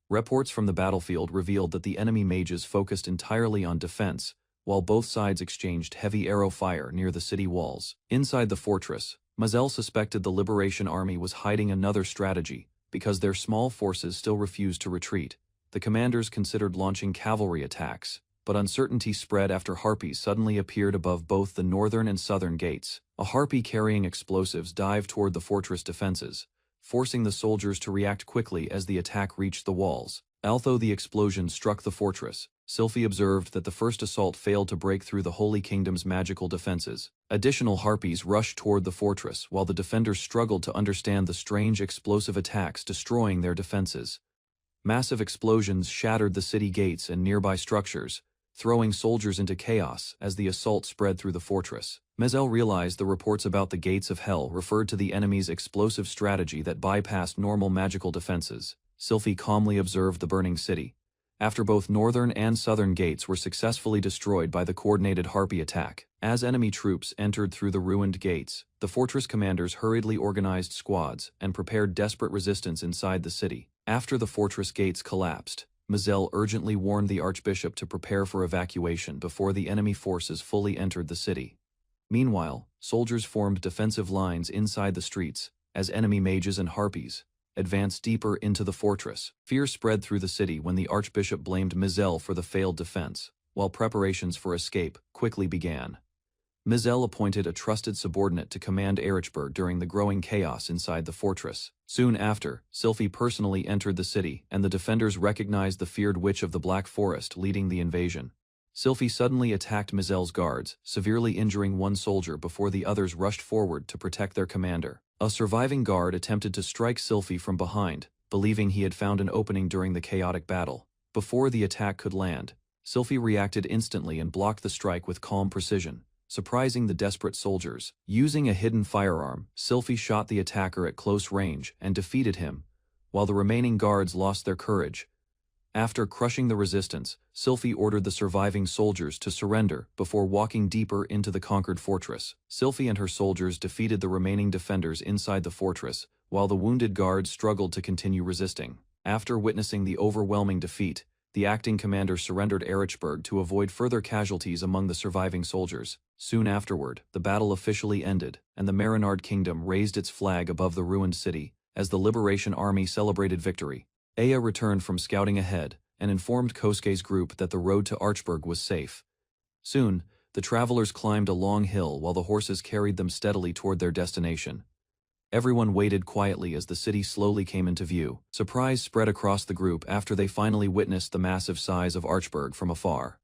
Reports from the battlefield revealed that the enemy mages focused entirely on defense, while both sides exchanged heavy arrow fire near the city walls. Inside the fortress, Mazel suspected the Liberation Army was hiding another strategy, because their small forces still refused to retreat. The commanders considered launching cavalry attacks, but uncertainty spread after harpies suddenly appeared above both the northern and southern gates. A harpy carrying explosives dived toward the fortress defenses, forcing the soldiers to react quickly as the attack reached the walls. Although the explosion struck the fortress, Sylphie observed that the first assault failed to break through the Holy Kingdom's magical defenses. Additional harpies rushed toward the fortress while the defenders struggled to understand the strange explosive attacks destroying their defenses. Massive explosions shattered the city gates and nearby structures, throwing soldiers into chaos as the assault spread through the fortress. Mazel realized the reports about the gates of hell referred to the enemy's explosive strategy that bypassed normal magical defenses. Sylphie calmly observed the burning city. After both northern and southern gates were successfully destroyed by the coordinated harpy attack, as enemy troops entered through the ruined gates, the fortress commanders hurriedly organized squads and prepared desperate resistance inside the city. After the fortress gates collapsed, Mazel urgently warned the archbishop to prepare for evacuation before the enemy forces fully entered the city. Meanwhile, soldiers formed defensive lines inside the streets, as enemy mages and harpies advanced deeper into the fortress. Fear spread through the city when the archbishop blamed Mazel for the failed defense, while preparations for escape quickly began. Mazel appointed a trusted subordinate to command Erichburg during the growing chaos inside the fortress. Soon after, Sylphie personally entered the city, and the defenders recognized the feared witch of the Black Forest leading the invasion. Sylphie suddenly attacked Mazel's guards, severely injuring one soldier before the others rushed forward to protect their commander. A surviving guard attempted to strike Sylphie from behind, believing he had found an opening during the chaotic battle. Before the attack could land, Sylphie reacted instantly and blocked the strike with calm precision, surprising the desperate soldiers. Using a hidden firearm, Sylphie shot the attacker at close range and defeated him, while the remaining guards lost their courage. After crushing the resistance, Sylphie ordered the surviving soldiers to surrender before walking deeper into the conquered fortress. Sylphie and her soldiers defeated the remaining defenders inside the fortress, while the wounded guards struggled to continue resisting. After witnessing the overwhelming defeat, the acting commander surrendered Erichburg to avoid further casualties among the surviving soldiers. Soon afterward, the battle officially ended, and the Marinard Kingdom raised its flag above the ruined city as the Liberation Army celebrated victory. Aya returned from scouting ahead and informed Kosuke's group that the road to Archburg was safe. Soon, the travelers climbed a long hill while the horses carried them steadily toward their destination. Everyone waited quietly as the city slowly came into view. Surprise spread across the group after they finally witnessed the massive size of Archburg from afar.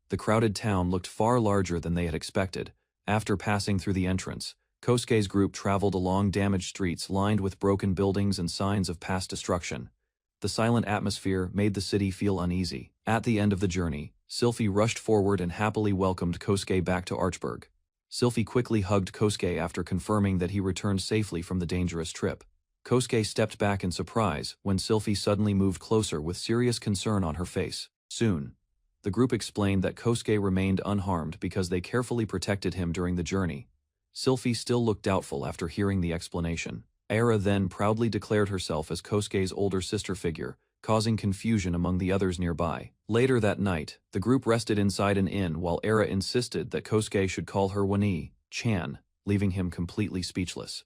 The crowded town looked far larger than they had expected. After passing through the entrance, Kosuke's group traveled along damaged streets lined with broken buildings and signs of past destruction. The silent atmosphere made the city feel uneasy. At the end of the journey, Sylphie rushed forward and happily welcomed Kosuke back to Archburg. Sylphie quickly hugged Kosuke after confirming that he returned safely from the dangerous trip. Kosuke stepped back in surprise when Sylphie suddenly moved closer with serious concern on her face. Soon, the group explained that Kosuke remained unharmed because they carefully protected him during the journey. Sylphie still looked doubtful after hearing the explanation. Era then proudly declared herself as Kosuke's older sister figure, causing confusion among the others nearby. Later that night, the group rested inside an inn while Era insisted that Kosuke should call her Wani-chan, leaving him completely speechless.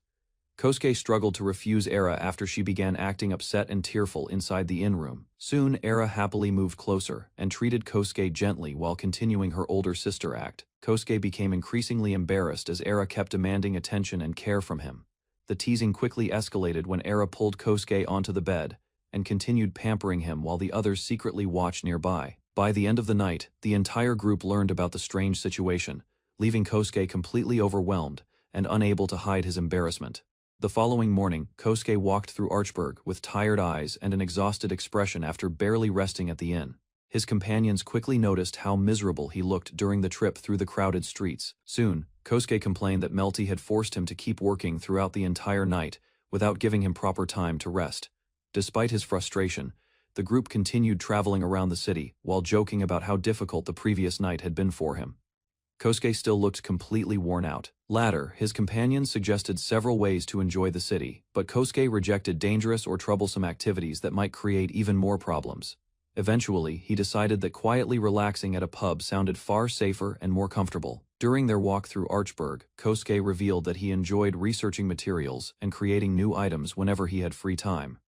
Kosuke struggled to refuse Era after she began acting upset and tearful inside the inn room. Soon, Era happily moved closer and treated Kosuke gently while continuing her older sister act. Kosuke became increasingly embarrassed as Era kept demanding attention and care from him. The teasing quickly escalated when Era pulled Kosuke onto the bed and continued pampering him while the others secretly watched nearby. By the end of the night, the entire group learned about the strange situation, leaving Kosuke completely overwhelmed and unable to hide his embarrassment. The following morning, Kosuke walked through Archberg with tired eyes and an exhausted expression after barely resting at the inn. His companions quickly noticed how miserable he looked during the trip through the crowded streets. Soon, Kosuke complained that Melty had forced him to keep working throughout the entire night without giving him proper time to rest. Despite his frustration, the group continued traveling around the city while joking about how difficult the previous night had been for him. Kosuke still looked completely worn out. Later, his companions suggested several ways to enjoy the city, but Kosuke rejected dangerous or troublesome activities that might create even more problems. Eventually, he decided that quietly relaxing at a pub sounded far safer and more comfortable. During their walk through Archberg, Kosuke revealed that he enjoyed researching materials and creating new items whenever he had free time.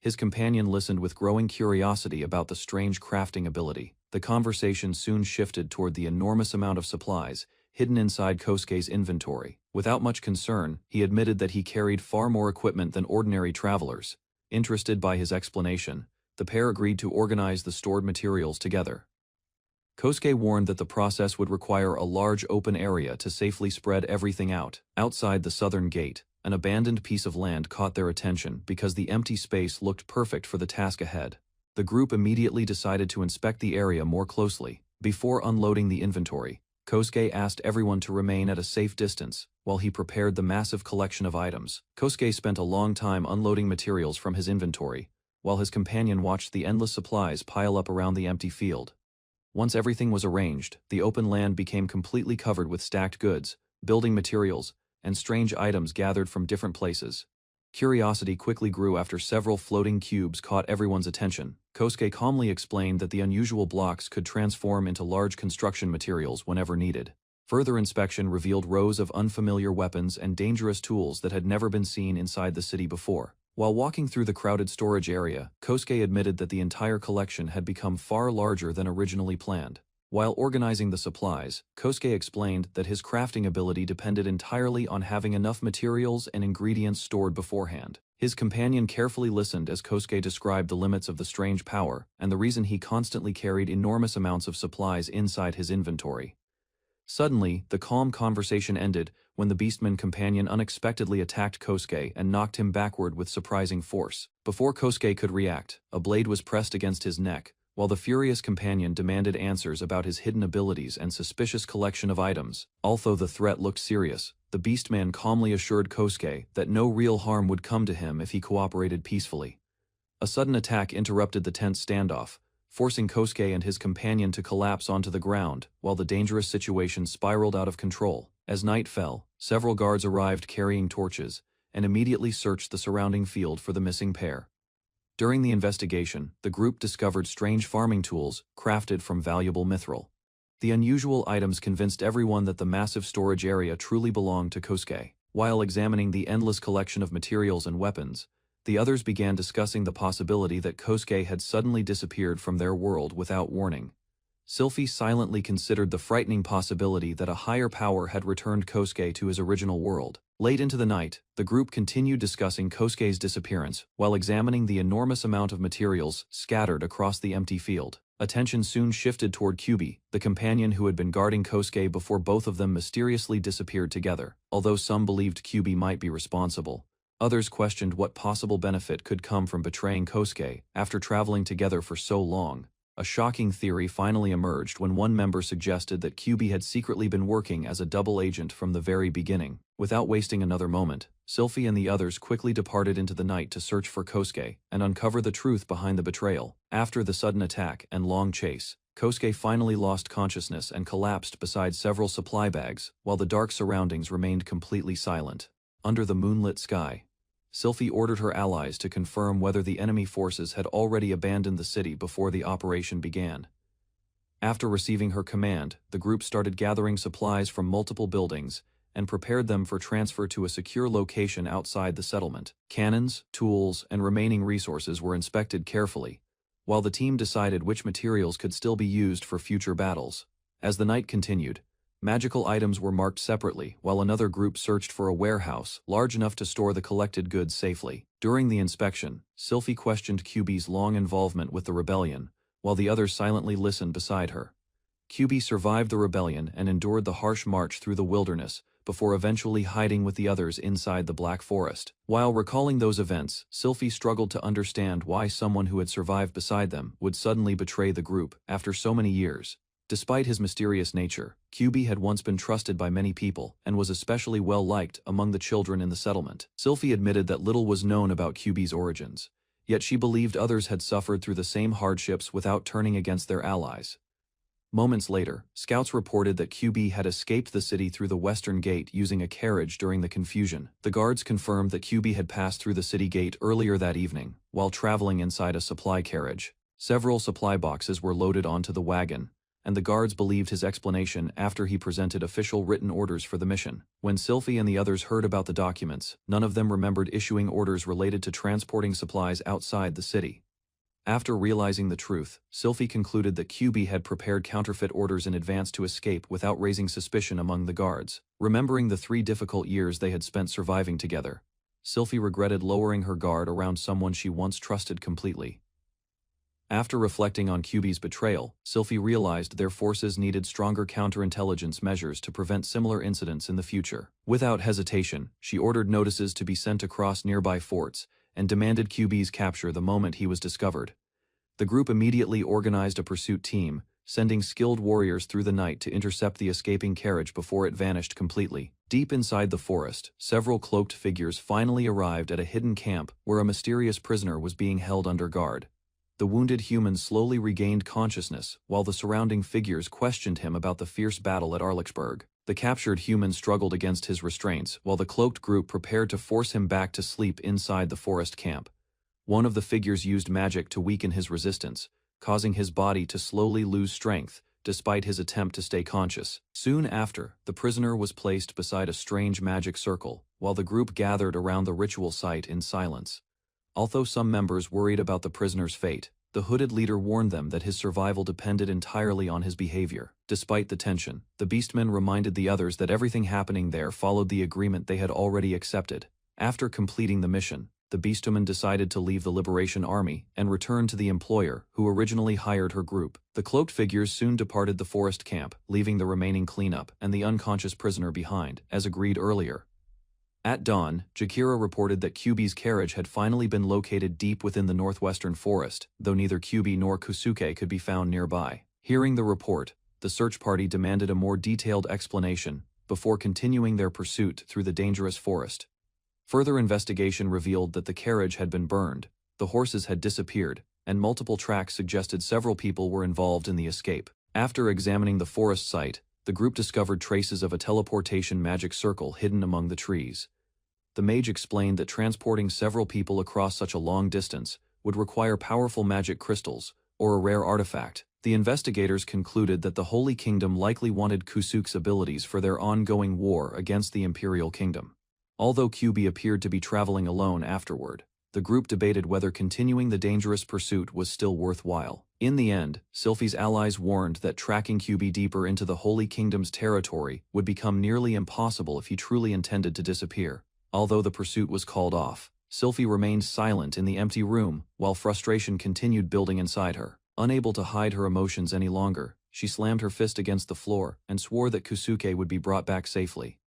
His companion listened with growing curiosity about the strange crafting ability. The conversation soon shifted toward the enormous amount of supplies hidden inside Kosuke's inventory. Without much concern, he admitted that he carried far more equipment than ordinary travelers. Interested by his explanation, the pair agreed to organize the stored materials together. Kosuke warned that the process would require a large open area to safely spread everything out. Outside the southern gate, an abandoned piece of land caught their attention because the empty space looked perfect for the task ahead. The group immediately decided to inspect the area more closely. Before unloading the inventory, Kosuke asked everyone to remain at a safe distance while he prepared the massive collection of items. Kosuke spent a long time unloading materials from his inventory, while his companion watched the endless supplies pile up around the empty field. Once everything was arranged, the open land became completely covered with stacked goods, building materials, and strange items gathered from different places. Curiosity quickly grew after several floating cubes caught everyone's attention. Kosuke calmly explained that the unusual blocks could transform into large construction materials whenever needed. Further inspection revealed rows of unfamiliar weapons and dangerous tools that had never been seen inside the city before. While walking through the crowded storage area, Kosuke admitted that the entire collection had become far larger than originally planned. While organizing the supplies, Kosuke explained that his crafting ability depended entirely on having enough materials and ingredients stored beforehand. His companion carefully listened as Kosuke described the limits of the strange power and the reason he constantly carried enormous amounts of supplies inside his inventory. Suddenly, the calm conversation ended when the beastman companion unexpectedly attacked Kosuke and knocked him backward with surprising force. Before Kosuke could react, a blade was pressed against his neck, while the furious companion demanded answers about his hidden abilities and suspicious collection of items. Although the threat looked serious, the beastman calmly assured Kosuke that no real harm would come to him if he cooperated peacefully. A sudden attack interrupted the tense standoff, forcing Kosuke and his companion to collapse onto the ground, while the dangerous situation spiraled out of control. As night fell, several guards arrived carrying torches, and immediately searched the surrounding field for the missing pair. During the investigation, the group discovered strange farming tools crafted from valuable mithril. The unusual items convinced everyone that the massive storage area truly belonged to Kosuke. While examining the endless collection of materials and weapons, the others began discussing the possibility that Kosuke had suddenly disappeared from their world without warning. Sylphie silently considered the frightening possibility that a higher power had returned Kosuke to his original world. Late into the night, the group continued discussing Kosuke's disappearance while examining the enormous amount of materials scattered across the empty field. Attention soon shifted toward Kyubi, the companion who had been guarding Kosuke before both of them mysteriously disappeared together. Although some believed Kyubi might be responsible, others questioned what possible benefit could come from betraying Kosuke after traveling together for so long. A shocking theory finally emerged when one member suggested that Kyubi had secretly been working as a double agent from the very beginning. Without wasting another moment, Sylphie and the others quickly departed into the night to search for Kosuke and uncover the truth behind the betrayal. After the sudden attack and long chase, Kosuke finally lost consciousness and collapsed beside several supply bags, while the dark surroundings remained completely silent. Under the moonlit sky, Sylphie ordered her allies to confirm whether the enemy forces had already abandoned the city before the operation began. After receiving her command, the group started gathering supplies from multiple buildings and prepared them for transfer to a secure location outside the settlement. Cannons, tools, and remaining resources were inspected carefully, while the team decided which materials could still be used for future battles. As the night continued, magical items were marked separately, while another group searched for a warehouse large enough to store the collected goods safely. During the inspection, Sylphie questioned Kyubi's long involvement with the rebellion, while the others silently listened beside her. Kyubi survived the rebellion and endured the harsh march through the wilderness before eventually hiding with the others inside the Black Forest. While recalling those events, Sylphie struggled to understand why someone who had survived beside them would suddenly betray the group after so many years. Despite his mysterious nature, QB had once been trusted by many people and was especially well-liked among the children in the settlement. Sylphie admitted that little was known about QB's origins, yet she believed others had suffered through the same hardships without turning against their allies. Moments later, scouts reported that QB had escaped the city through the western gate using a carriage during the confusion. The guards confirmed that QB had passed through the city gate earlier that evening, while traveling inside a supply carriage. Several supply boxes were loaded onto the wagon, and the guards believed his explanation after he presented official written orders for the mission. When Sylphie and the others heard about the documents, none of them remembered issuing orders related to transporting supplies outside the city. After realizing the truth, Sylphie concluded that QB had prepared counterfeit orders in advance to escape without raising suspicion among the guards. Remembering the 3 difficult years they had spent surviving together, Sylphie regretted lowering her guard around someone she once trusted completely. After reflecting on QB's betrayal, Sylphie realized their forces needed stronger counterintelligence measures to prevent similar incidents in the future. Without hesitation, she ordered notices to be sent across nearby forts and demanded QB's capture the moment he was discovered. The group immediately organized a pursuit team, sending skilled warriors through the night to intercept the escaping carriage before it vanished completely. Deep inside the forest, several cloaked figures finally arrived at a hidden camp where a mysterious prisoner was being held under guard. The wounded human slowly regained consciousness, while the surrounding figures questioned him about the fierce battle at Arlichsburg. The captured human struggled against his restraints, while the cloaked group prepared to force him back to sleep inside the forest camp. One of the figures used magic to weaken his resistance, causing his body to slowly lose strength, despite his attempt to stay conscious. Soon after, the prisoner was placed beside a strange magic circle, while the group gathered around the ritual site in silence. Although some members worried about the prisoner's fate, the hooded leader warned them that his survival depended entirely on his behavior. Despite the tension, the beastmen reminded the others that everything happening there followed the agreement they had already accepted. After completing the mission, the beastmen decided to leave the Liberation Army and return to the employer who originally hired her group. The cloaked figures soon departed the forest camp, leaving the remaining cleanup and the unconscious prisoner behind, as agreed earlier. At dawn, Jakira reported that QB's carriage had finally been located deep within the northwestern forest, though neither QB nor Kusuke could be found nearby. Hearing the report, the search party demanded a more detailed explanation before continuing their pursuit through the dangerous forest. Further investigation revealed that the carriage had been burned, the horses had disappeared, and multiple tracks suggested several people were involved in the escape. After examining the forest site, the group discovered traces of a teleportation magic circle hidden among the trees. The mage explained that transporting several people across such a long distance would require powerful magic crystals, or a rare artifact. The investigators concluded that the Holy Kingdom likely wanted Kusuke's abilities for their ongoing war against the Imperial Kingdom. Although QB appeared to be traveling alone afterward, the group debated whether continuing the dangerous pursuit was still worthwhile. In the end, Sylphie's allies warned that tracking QB deeper into the Holy Kingdom's territory would become nearly impossible if he truly intended to disappear. Although the pursuit was called off, Sylphie remained silent in the empty room while frustration continued building inside her. Unable to hide her emotions any longer, she slammed her fist against the floor and swore that Kusuke would be brought back safely.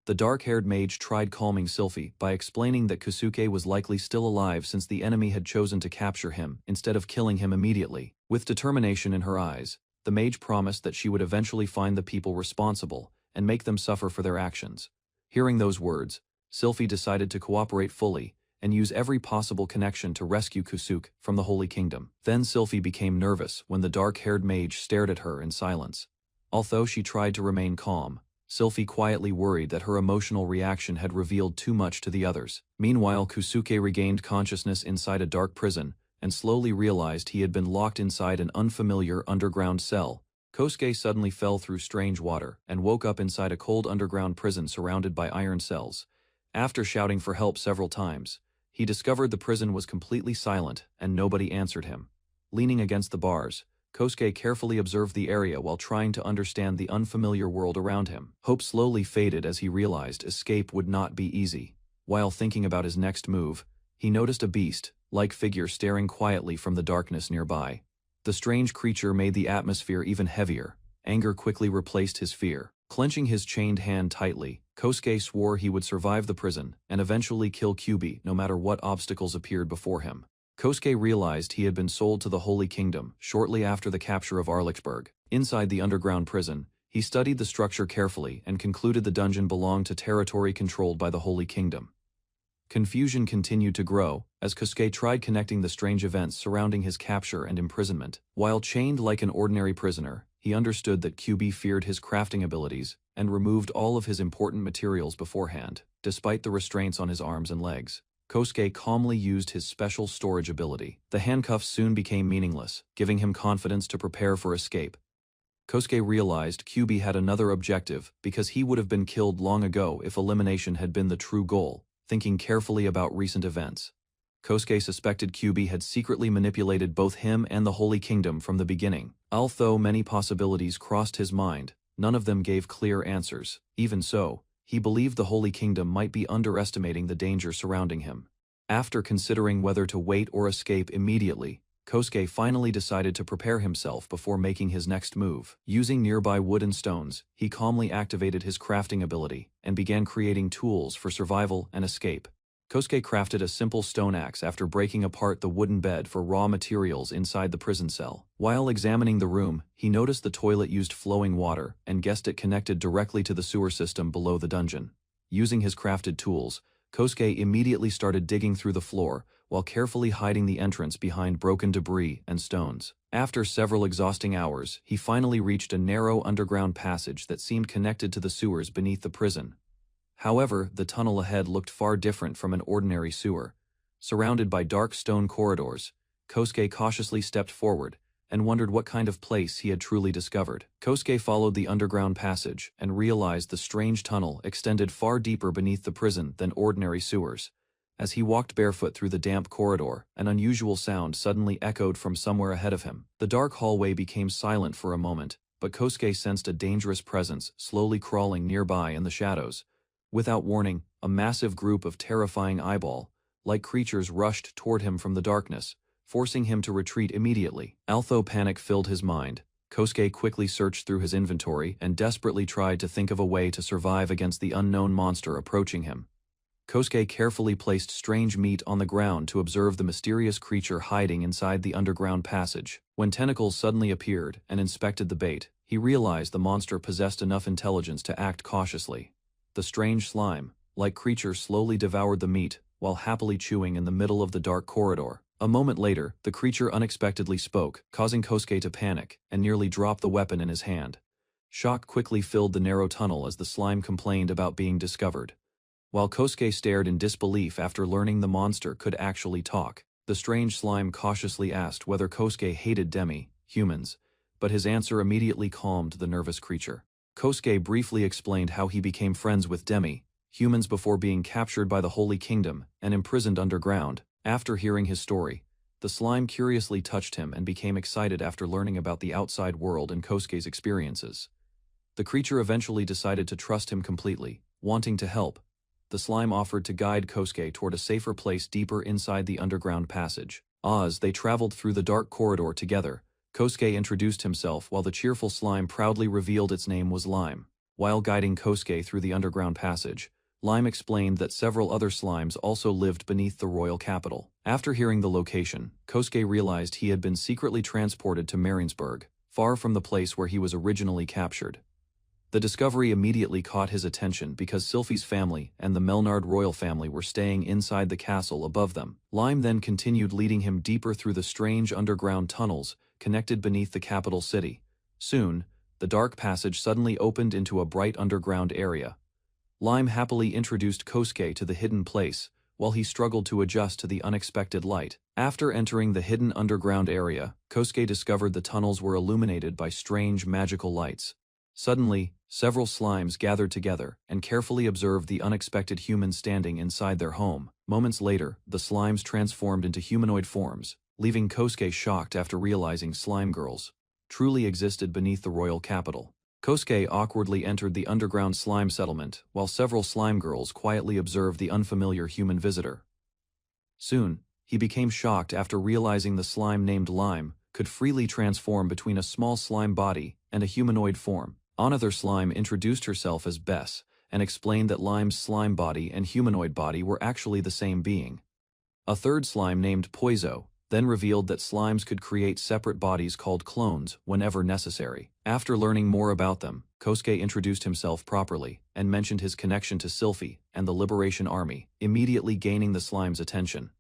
The dark-haired mage tried calming Sylphie by explaining that Kusuke was likely still alive since the enemy had chosen to capture him instead of killing him immediately. With determination in her eyes, the mage promised that she would eventually find the people responsible and make them suffer for their actions. Hearing those words, Sylphie decided to cooperate fully and use every possible connection to rescue Kusuke from the Holy Kingdom. Then Sylphie became nervous when the dark-haired mage stared at her in silence. Although she tried to remain calm, Sylphie quietly worried that her emotional reaction had revealed too much to the others. Meanwhile, Kusuke regained consciousness inside a dark prison and slowly realized he had been locked inside an unfamiliar underground cell. Kosuke suddenly fell through strange water and woke up inside a cold underground prison surrounded by iron cells. After shouting for help several times, he discovered the prison was completely silent and nobody answered him. Leaning against the bars, Kosuke carefully observed the area while trying to understand the unfamiliar world around him. Hope slowly faded as he realized escape would not be easy. While thinking about his next move, he noticed a beast-like figure staring quietly from the darkness nearby. The strange creature made the atmosphere even heavier. Anger quickly replaced his fear. Clenching his chained hand tightly, Kosuke swore he would survive the prison and eventually kill Kyubi no matter what obstacles appeared before him. Kosuke realized he had been sold to the Holy Kingdom shortly after the capture of Arlexburg. Inside the underground prison, he studied the structure carefully and concluded the dungeon belonged to territory controlled by the Holy Kingdom. Confusion continued to grow as Kosuke tried connecting the strange events surrounding his capture and imprisonment. While chained like an ordinary prisoner, he understood that Kyubi feared his crafting abilities and removed all of his important materials beforehand, despite the restraints on his arms and legs. Kosuke calmly used his special storage ability. The handcuffs soon became meaningless, giving him confidence to prepare for escape. Kosuke realized Kyubi had another objective because he would have been killed long ago if elimination had been the true goal. Thinking carefully about recent events, Kosuke suspected Kyubi had secretly manipulated both him and the Holy Kingdom from the beginning. Although many possibilities crossed his mind, none of them gave clear answers. Even so, he believed the Holy Kingdom might be underestimating the danger surrounding him. After considering whether to wait or escape immediately, Kosuke finally decided to prepare himself before making his next move. Using nearby wood and stones, he calmly activated his crafting ability and began creating tools for survival and escape. Kosuke crafted a simple stone axe after breaking apart the wooden bed for raw materials inside the prison cell. While examining the room, he noticed the toilet used flowing water and guessed it connected directly to the sewer system below the dungeon. Using his crafted tools, Kosuke immediately started digging through the floor, while carefully hiding the entrance behind broken debris and stones. After several exhausting hours, he finally reached a narrow underground passage that seemed connected to the sewers beneath the prison. However, the tunnel ahead looked far different from an ordinary sewer. Surrounded by dark stone corridors, Kosuke cautiously stepped forward and wondered what kind of place he had truly discovered. Kosuke followed the underground passage and realized the strange tunnel extended far deeper beneath the prison than ordinary sewers. As he walked barefoot through the damp corridor, an unusual sound suddenly echoed from somewhere ahead of him. The dark hallway became silent for a moment, but Kosuke sensed a dangerous presence slowly crawling nearby in the shadows. Without warning, a massive group of terrifying eyeball-like creatures rushed toward him from the darkness, forcing him to retreat immediately. Although panic filled his mind, Kosuke quickly searched through his inventory and desperately tried to think of a way to survive against the unknown monster approaching him. Kosuke carefully placed strange meat on the ground to observe the mysterious creature hiding inside the underground passage. When tentacles suddenly appeared and inspected the bait, he realized the monster possessed enough intelligence to act cautiously. The strange slime-like creature slowly devoured the meat, while happily chewing in the middle of the dark corridor. A moment later, the creature unexpectedly spoke, causing Kosuke to panic and nearly drop the weapon in his hand. Shock quickly filled the narrow tunnel as the slime complained about being discovered. While Kosuke stared in disbelief after learning the monster could actually talk, the strange slime cautiously asked whether Kosuke hated demi-humans, but his answer immediately calmed the nervous creature. Kosuke briefly explained how he became friends with demi-humans before being captured by the Holy Kingdom and imprisoned underground. After hearing his story, the slime curiously touched him and became excited after learning about the outside world and Kosuke's experiences. The creature eventually decided to trust him completely, wanting to help. The slime offered to guide Kosuke toward a safer place deeper inside the underground passage. As they traveled through the dark corridor together, Kosuke introduced himself while the cheerful slime proudly revealed its name was Lime. While guiding Kosuke through the underground passage, Lime explained that several other slimes also lived beneath the royal capital. After hearing the location, Kosuke realized he had been secretly transported to Marinsburg, far from the place where he was originally captured. The discovery immediately caught his attention because Sylphie's family and the Melnard royal family were staying inside the castle above them. Lime then continued leading him deeper through the strange underground tunnels connected beneath the capital city. Soon, the dark passage suddenly opened into a bright underground area. Lime happily introduced Kosuke to the hidden place, while he struggled to adjust to the unexpected light. After entering the hidden underground area, Kosuke discovered the tunnels were illuminated by strange magical lights. Suddenly, several slimes gathered together and carefully observed the unexpected human standing inside their home. Moments later, the slimes transformed into humanoid forms, leaving Kosuke shocked after realizing slime girls truly existed beneath the royal capital. Kosuke awkwardly entered the underground slime settlement, while several slime girls quietly observed the unfamiliar human visitor. Soon, he became shocked after realizing the slime named Lime could freely transform between a small slime body and a humanoid form. Another slime introduced herself as Bess and explained that Lime's slime body and humanoid body were actually the same being. A third slime named Poizo then revealed that slimes could create separate bodies called clones whenever necessary. After learning more about them, Kosuke introduced himself properly and mentioned his connection to Sylphie and the Liberation Army, immediately gaining the slime's attention.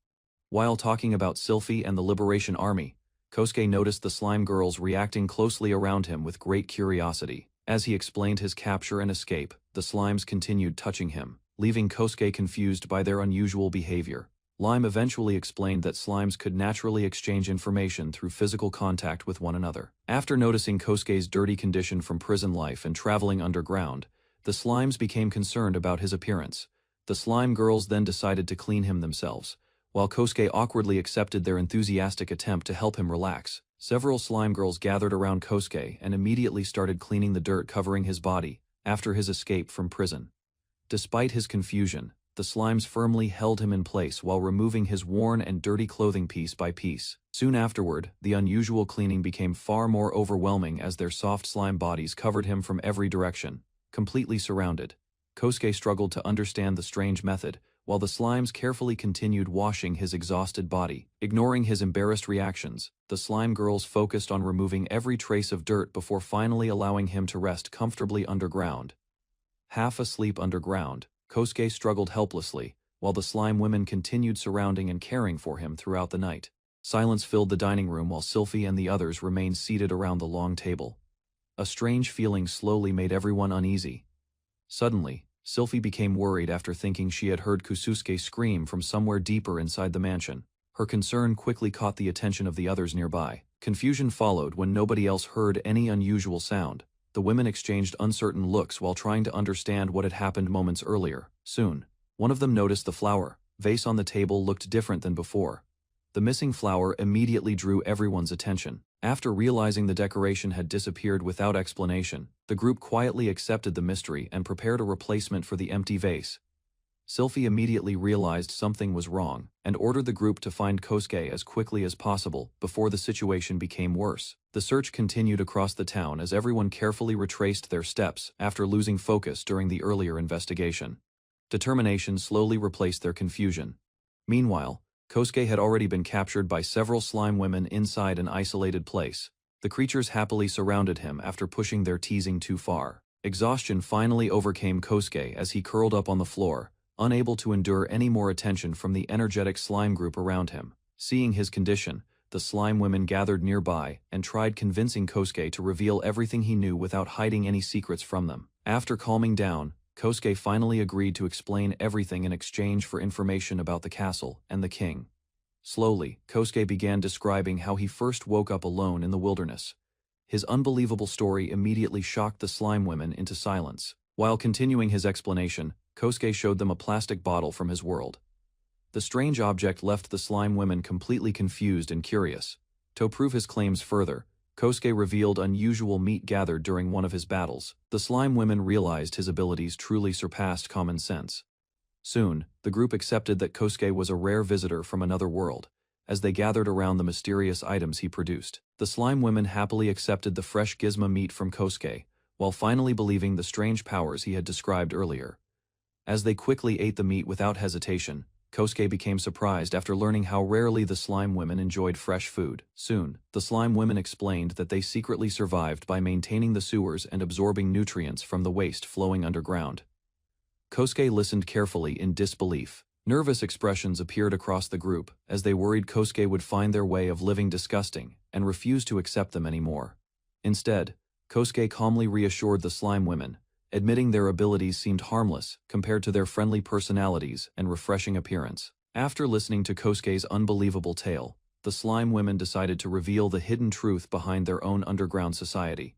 While talking about Sylphie and the Liberation Army, Kosuke noticed the slime girls reacting closely around him with great curiosity. As he explained his capture and escape, the slimes continued touching him, leaving Kosuke confused by their unusual behavior. Lime eventually explained that slimes could naturally exchange information through physical contact with one another. After noticing Kosuke's dirty condition from prison life and traveling underground, the slimes became concerned about his appearance. The slime girls then decided to clean him themselves, while Kosuke awkwardly accepted their enthusiastic attempt to help him relax. Several slime girls gathered around Kosuke and immediately started cleaning the dirt covering his body after his escape from prison. Despite his confusion, the slimes firmly held him in place while removing his worn and dirty clothing piece by piece. Soon afterward, the unusual cleaning became far more overwhelming as their soft slime bodies covered him from every direction, completely surrounded. Kosuke struggled to understand the strange method, while the slimes carefully continued washing his exhausted body. Ignoring his embarrassed reactions, the slime girls focused on removing every trace of dirt before finally allowing him to rest comfortably underground. Half asleep underground, Kosuke struggled helplessly, while the slime women continued surrounding and caring for him throughout the night. Silence filled the dining room while Sylphie and the others remained seated around the long table. A strange feeling slowly made everyone uneasy. Suddenly, Sylphie became worried after thinking she had heard Kusuke scream from somewhere deeper inside the mansion. Her concern quickly caught the attention of the others nearby. Confusion followed when nobody else heard any unusual sound. The women exchanged uncertain looks while trying to understand what had happened moments earlier. Soon, one of them noticed the flower vase on the table looked different than before. The missing flower immediately drew everyone's attention. After realizing the decoration had disappeared without explanation, the group quietly accepted the mystery and prepared a replacement for the empty vase. Sylphie immediately realized something was wrong and ordered the group to find Kosuke as quickly as possible before the situation became worse. The search continued across the town as everyone carefully retraced their steps after losing focus during the earlier investigation. Determination slowly replaced their confusion. Meanwhile, Kosuke had already been captured by several slime women inside an isolated place. The creatures happily surrounded him after pushing their teasing too far. Exhaustion finally overcame Kosuke as he curled up on the floor, unable to endure any more attention from the energetic slime group around him. Seeing his condition, the slime women gathered nearby and tried convincing Kosuke to reveal everything he knew without hiding any secrets from them. After calming down, Kosuke finally agreed to explain everything in exchange for information about the castle and the king. Slowly, Kosuke began describing how he first woke up alone in the wilderness. His unbelievable story immediately shocked the slime women into silence. While continuing his explanation, Kosuke showed them a plastic bottle from his world. The strange object left the slime women completely confused and curious. To prove his claims further, Kosuke revealed unusual meat gathered during one of his battles. The slime women realized his abilities truly surpassed common sense. Soon, the group accepted that Kosuke was a rare visitor from another world. As they gathered around the mysterious items he produced, the slime women happily accepted the fresh gizmo meat from Kosuke, while finally believing the strange powers he had described earlier. As they quickly ate the meat without hesitation, Kosuke became surprised after learning how rarely the slime women enjoyed fresh food. Soon, the slime women explained that they secretly survived by maintaining the sewers and absorbing nutrients from the waste flowing underground. Kosuke listened carefully in disbelief. Nervous expressions appeared across the group as they worried Kosuke would find their way of living disgusting and refuse to accept them anymore. Instead, Kosuke calmly reassured the slime women, admitting their abilities seemed harmless compared to their friendly personalities and refreshing appearance. After listening to Kosuke's unbelievable tale, the slime women decided to reveal the hidden truth behind their own underground society.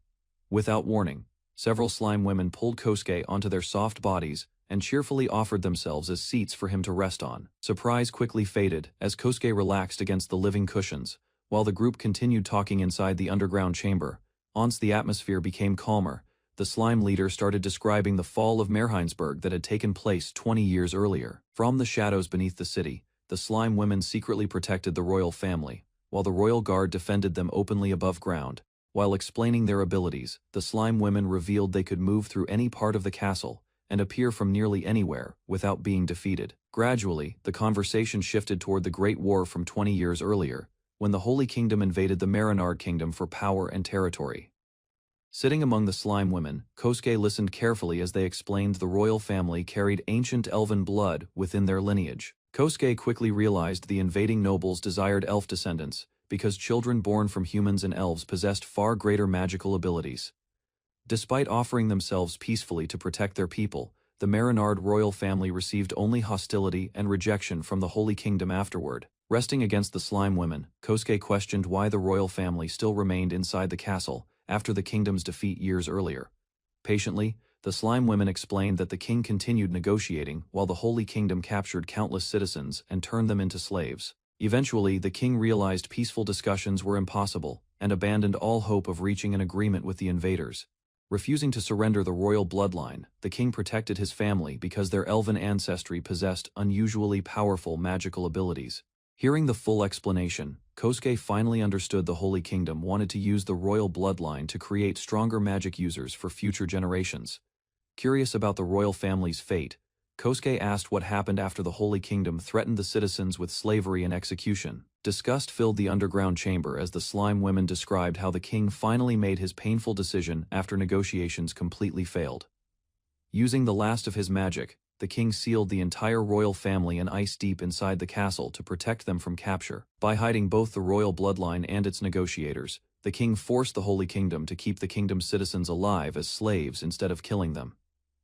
Without warning, several slime women pulled Kosuke onto their soft bodies and cheerfully offered themselves as seats for him to rest on. Surprise quickly faded as Kosuke relaxed against the living cushions, while the group continued talking inside the underground chamber. Once the atmosphere became calmer, the slime leader started describing the fall of Merheinsburg that had taken place 20 years earlier. From the shadows beneath the city, the slime women secretly protected the royal family, while the royal guard defended them openly above ground. While explaining their abilities, the slime women revealed they could move through any part of the castle and appear from nearly anywhere without being defeated. Gradually, the conversation shifted toward the Great War from 20 years earlier, when the Holy Kingdom invaded the Marinard Kingdom for power and territory. Sitting among the slime women, Kosuke listened carefully as they explained the royal family carried ancient elven blood within their lineage. Kosuke quickly realized the invading nobles desired elf descendants, because children born from humans and elves possessed far greater magical abilities. Despite offering themselves peacefully to protect their people, the Marinard royal family received only hostility and rejection from the Holy Kingdom afterward. Resting against the slime women, Kosuke questioned why the royal family still remained inside the castle after the kingdom's defeat years earlier. Patiently, the slime women explained that the king continued negotiating while the Holy Kingdom captured countless citizens and turned them into slaves. Eventually, the king realized peaceful discussions were impossible and abandoned all hope of reaching an agreement with the invaders. Refusing to surrender the royal bloodline, the king protected his family because their elven ancestry possessed unusually powerful magical abilities. Hearing the full explanation, Kosuke finally understood the Holy Kingdom wanted to use the royal bloodline to create stronger magic users for future generations. Curious about the royal family's fate, Kosuke asked what happened after the Holy Kingdom threatened the citizens with slavery and execution. Disgust filled the underground chamber as the slime women described how the king finally made his painful decision after negotiations completely failed. Using the last of his magic, the king sealed the entire royal family in ice deep inside the castle to protect them from capture. By hiding both the royal bloodline and its negotiators, the king forced the Holy Kingdom to keep the kingdom's citizens alive as slaves instead of killing them.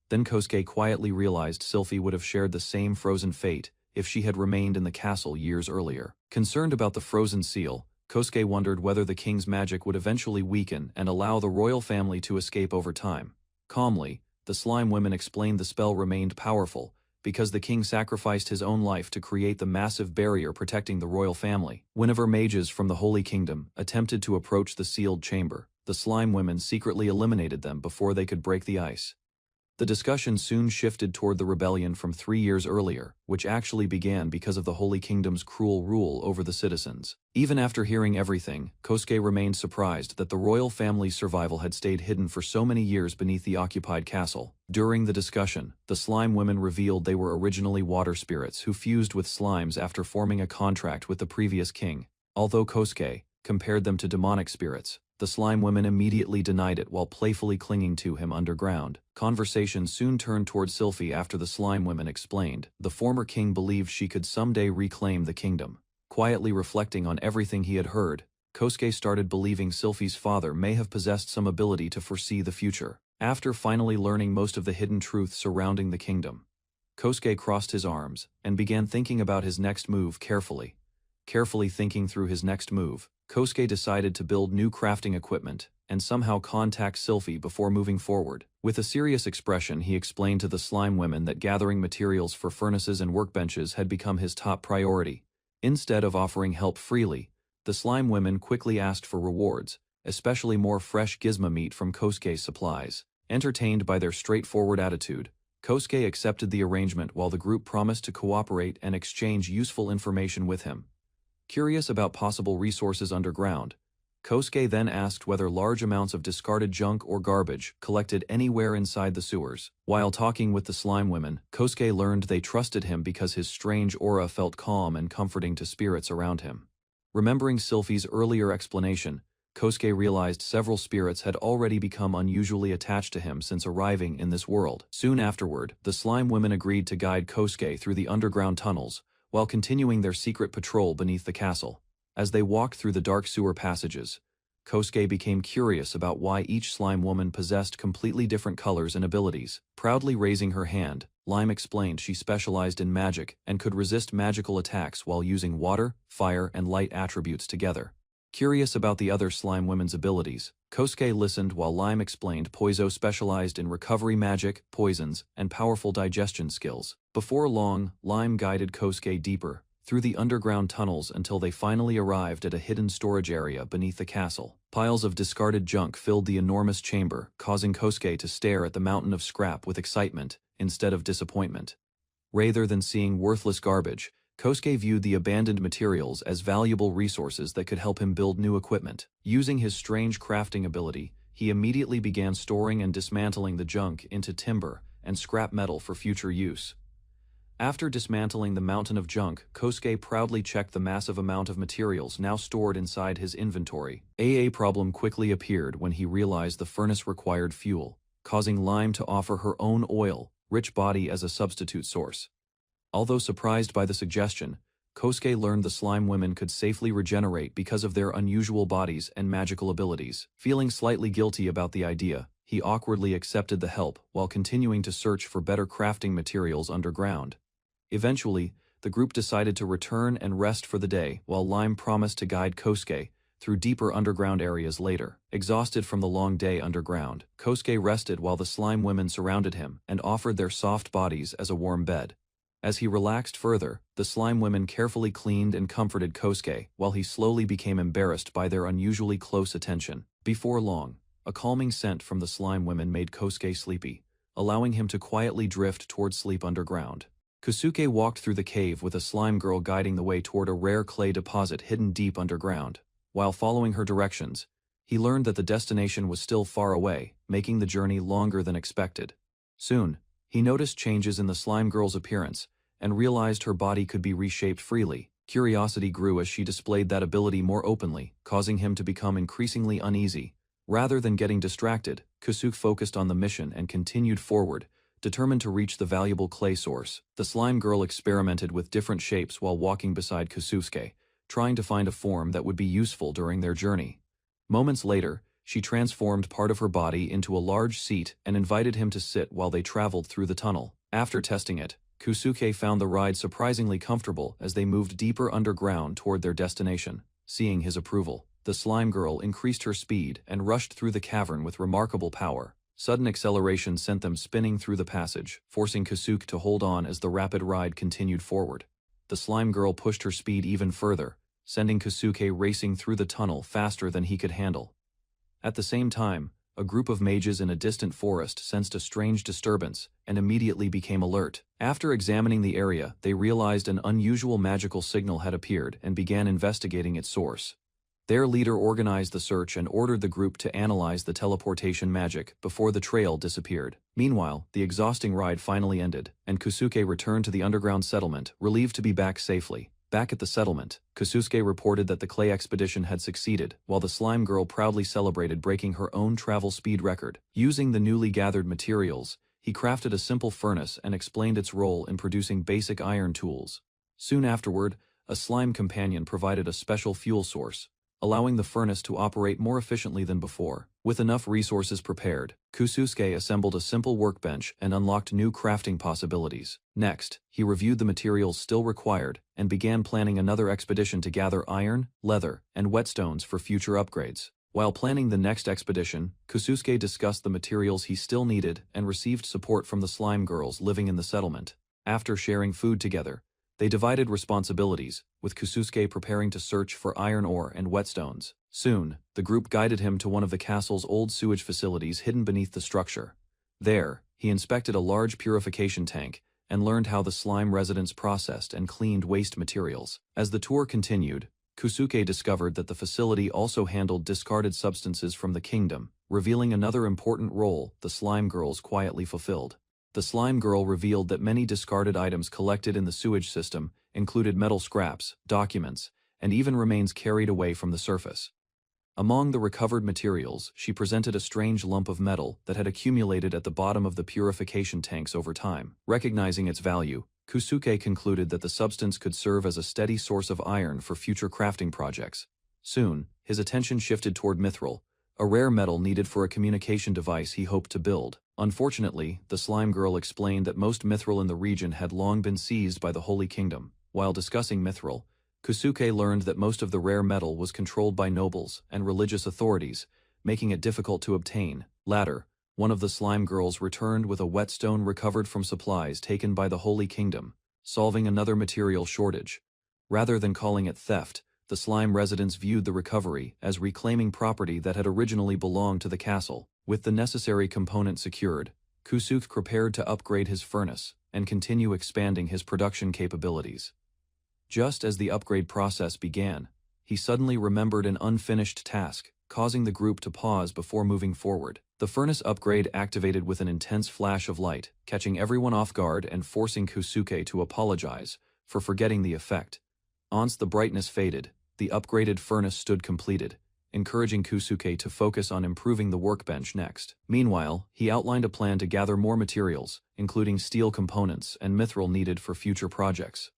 Then Kosuke quietly realized Sylphie would have shared the same frozen fate if she had remained in the castle years earlier. Concerned about the frozen seal, Kosuke wondered whether the king's magic would eventually weaken and allow the royal family to escape over time. Calmly, the slime women explained the spell remained powerful because the king sacrificed his own life to create the massive barrier protecting the royal family. Whenever mages from the Holy Kingdom attempted to approach the sealed chamber, the slime women secretly eliminated them before they could break the ice. The discussion soon shifted toward the rebellion from 3 years earlier, which actually began because of the Holy Kingdom's cruel rule over the citizens. Even after hearing everything, Kosuke remained surprised that the royal family's survival had stayed hidden for so many years beneath the occupied castle. During the discussion, the slime women revealed they were originally water spirits who fused with slimes after forming a contract with the previous king. Although Kosuke compared them to demonic spirits, the slime women immediately denied it while playfully clinging to him underground. Conversation soon turned toward Sylphie after the slime women explained the former king believed she could someday reclaim the kingdom. Quietly reflecting on everything he had heard, Kosuke started believing Sylphie's father may have possessed some ability to foresee the future. After finally learning most of the hidden truth surrounding the kingdom, Kosuke crossed his arms and began thinking about his next move carefully. Carefully thinking through his next move, Kosuke decided to build new crafting equipment and somehow contact Sylphie before moving forward. With a serious expression, he explained to the slime women that gathering materials for furnaces and workbenches had become his top priority. Instead of offering help freely, the slime women quickly asked for rewards, especially more fresh gizmo meat from Kosuke's supplies. Entertained by their straightforward attitude, Kosuke accepted the arrangement while the group promised to cooperate and exchange useful information with him. Curious about possible resources underground, Kosuke then asked whether large amounts of discarded junk or garbage collected anywhere inside the sewers. While talking with the slime women, Kosuke learned they trusted him because his strange aura felt calm and comforting to spirits around him. Remembering Sylphie's earlier explanation, Kosuke realized several spirits had already become unusually attached to him since arriving in this world. Soon afterward, the slime women agreed to guide Kosuke through the underground tunnels, while continuing their secret patrol beneath the castle. As they walked through the dark sewer passages, Kosuke became curious about why each slime woman possessed completely different colors and abilities. Proudly raising her hand, Lime explained she specialized in magic and could resist magical attacks while using water, fire, and light attributes together. Curious about the other slime women's abilities, Kosuke listened while Lime explained Poizo specialized in recovery magic, poisons, and powerful digestion skills. Before long, Lime guided Kosuke deeper through the underground tunnels until they finally arrived at a hidden storage area beneath the castle. Piles of discarded junk filled the enormous chamber, causing Kosuke to stare at the mountain of scrap with excitement instead of disappointment. Rather than seeing worthless garbage, Kosuke viewed the abandoned materials as valuable resources that could help him build new equipment. Using his strange crafting ability, he immediately began storing and dismantling the junk into timber and scrap metal for future use. After dismantling the mountain of junk, Kosuke proudly checked the massive amount of materials now stored inside his inventory. A problem quickly appeared when he realized the furnace required fuel, causing Lime to offer her own oil-rich body as a substitute source. Although surprised by the suggestion, Kosuke learned the slime women could safely regenerate because of their unusual bodies and magical abilities. Feeling slightly guilty about the idea, he awkwardly accepted the help while continuing to search for better crafting materials underground. Eventually, the group decided to return and rest for the day, while Lime promised to guide Kosuke through deeper underground areas later. Exhausted from the long day underground, Kosuke rested while the slime women surrounded him and offered their soft bodies as a warm bed. As he relaxed further, the slime women carefully cleaned and comforted Kosuke while he slowly became embarrassed by their unusually close attention. Before long, a calming scent from the slime women made Kosuke sleepy, allowing him to quietly drift toward sleep underground. Kosuke walked through the cave with a slime girl guiding the way toward a rare clay deposit hidden deep underground. While following her directions, he learned that the destination was still far away, making the journey longer than expected. Soon, he noticed changes in the slime girl's appearance and realized her body could be reshaped freely. Curiosity grew as she displayed that ability more openly, causing him to become increasingly uneasy. Rather than getting distracted, Kosuke focused on the mission and continued forward, determined to reach the valuable clay source. The slime girl experimented with different shapes while walking beside Kosuke, trying to find a form that would be useful during their journey. Moments later, she transformed part of her body into a large seat and invited him to sit while they traveled through the tunnel. After testing it, Kosuke found the ride surprisingly comfortable as they moved deeper underground toward their destination. Seeing his approval, the slime girl increased her speed and rushed through the cavern with remarkable power. Sudden acceleration sent them spinning through the passage, forcing Kosuke to hold on as the rapid ride continued forward. The slime girl pushed her speed even further, sending Kosuke racing through the tunnel faster than he could handle. At the same time, a group of mages in a distant forest sensed a strange disturbance and immediately became alert. After examining the area, they realized an unusual magical signal had appeared and began investigating its source. Their leader organized the search and ordered the group to analyze the teleportation magic before the trail disappeared. Meanwhile, the exhausting ride finally ended, and Kosuke returned to the underground settlement, relieved to be back safely. Back at the settlement, Kosuke reported that the clay expedition had succeeded, while the slime girl proudly celebrated breaking her own travel speed record. Using the newly gathered materials, he crafted a simple furnace and explained its role in producing basic iron tools. Soon afterward, a slime companion provided a special fuel source, allowing the furnace to operate more efficiently than before. With enough resources prepared, Kosuke assembled a simple workbench and unlocked new crafting possibilities. Next, he reviewed the materials still required and began planning another expedition to gather iron, leather, and whetstones for future upgrades. While planning the next expedition, Kosuke discussed the materials he still needed and received support from the slime girls living in the settlement. After sharing food together, they divided responsibilities, with Kosuke preparing to search for iron ore and whetstones. Soon, the group guided him to one of the castle's old sewage facilities hidden beneath the structure. There, he inspected a large purification tank and learned how the slime residents processed and cleaned waste materials. As the tour continued, Kosuke discovered that the facility also handled discarded substances from the kingdom, revealing another important role the slime girls quietly fulfilled. The slime girl revealed that many discarded items collected in the sewage system included metal scraps, documents, and even remains carried away from the surface. Among the recovered materials, she presented a strange lump of metal that had accumulated at the bottom of the purification tanks over time. Recognizing its value, Kosuke concluded that the substance could serve as a steady source of iron for future crafting projects. Soon, his attention shifted toward mithril, a rare metal needed for a communication device he hoped to build. Unfortunately, the slime girl explained that most mithril in the region had long been seized by the Holy Kingdom. While discussing mithril, Kosuke learned that most of the rare metal was controlled by nobles and religious authorities, making it difficult to obtain. Later, one of the slime girls returned with a whetstone recovered from supplies taken by the Holy Kingdom, solving another material shortage. Rather than calling it theft, the slime residents viewed the recovery as reclaiming property that had originally belonged to the castle. With the necessary components secured, Kosuke prepared to upgrade his furnace and continue expanding his production capabilities. Just as the upgrade process began, he suddenly remembered an unfinished task, causing the group to pause before moving forward. The furnace upgrade activated with an intense flash of light, catching everyone off guard and forcing Kusuke to apologize for forgetting the effect. Once the brightness faded, the upgraded furnace stood completed, encouraging Kusuke to focus on improving the workbench next. Meanwhile, he outlined a plan to gather more materials, including steel components and mithril needed for future projects.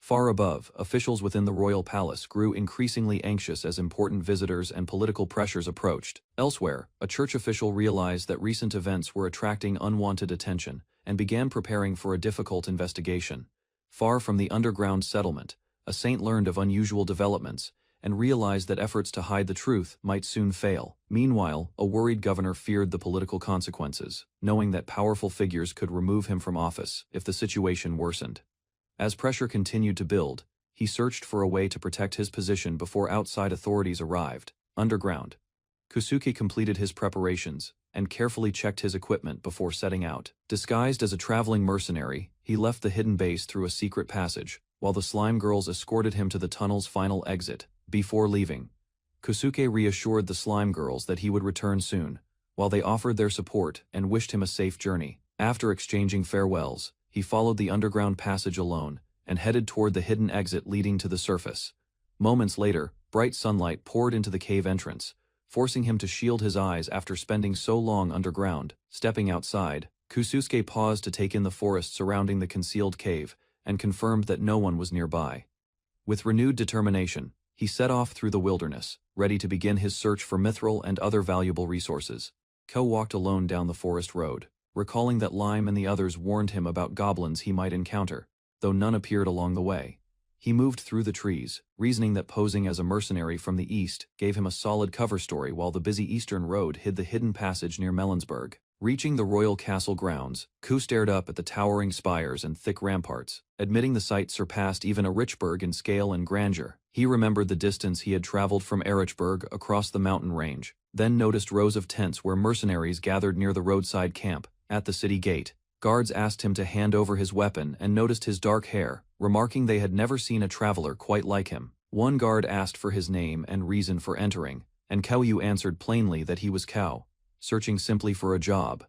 Far above, officials within the royal palace grew increasingly anxious as important visitors and political pressures approached. Elsewhere, a church official realized that recent events were attracting unwanted attention and began preparing for a difficult investigation. Far from the underground settlement, a saint learned of unusual developments and realized that efforts to hide the truth might soon fail. Meanwhile, a worried governor feared the political consequences, knowing that powerful figures could remove him from office if the situation worsened. As pressure continued to build, he searched for a way to protect his position before outside authorities arrived. Underground, Kusuke completed his preparations and carefully checked his equipment before setting out. Disguised as a traveling mercenary, he left the hidden base through a secret passage, while the slime girls escorted him to the tunnel's final exit. Before leaving, Kusuke reassured the slime girls that he would return soon, while they offered their support and wished him a safe journey. After exchanging farewells, he followed the underground passage alone and headed toward the hidden exit leading to the surface. Moments later, bright sunlight poured into the cave entrance, forcing him to shield his eyes after spending so long underground. Stepping outside, Kusuke paused to take in the forest surrounding the concealed cave and confirmed that no one was nearby. With renewed determination, he set off through the wilderness, ready to begin his search for mithril and other valuable resources. Ko walked alone down the forest road, recalling that Lime and the others warned him about goblins he might encounter, though none appeared along the way. He moved through the trees, reasoning that posing as a mercenary from the east gave him a solid cover story while the busy eastern road hid the hidden passage near Melonsburg. Reaching the royal castle grounds, Ku stared up at the towering spires and thick ramparts, admitting the sight surpassed even a Richburg in scale and grandeur. He remembered the distance he had traveled from Erichburg across the mountain range, then noticed rows of tents where mercenaries gathered near the roadside camp. At the city gate, guards asked him to hand over his weapon and noticed his dark hair, remarking they had never seen a traveler quite like him. One guard asked for his name and reason for entering, and Kaoyu answered plainly that he was Kao, searching simply for a job.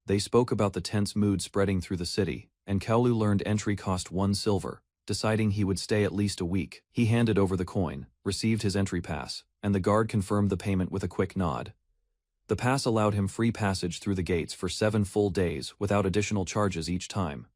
They spoke about the tense mood spreading through the city, and Kaoyu learned entry cost 1 silver, deciding he would stay at least a week. He handed over the coin, received his entry pass, and the guard confirmed the payment with a quick nod. The pass allowed him free passage through the gates for 7 full days without additional charges each time.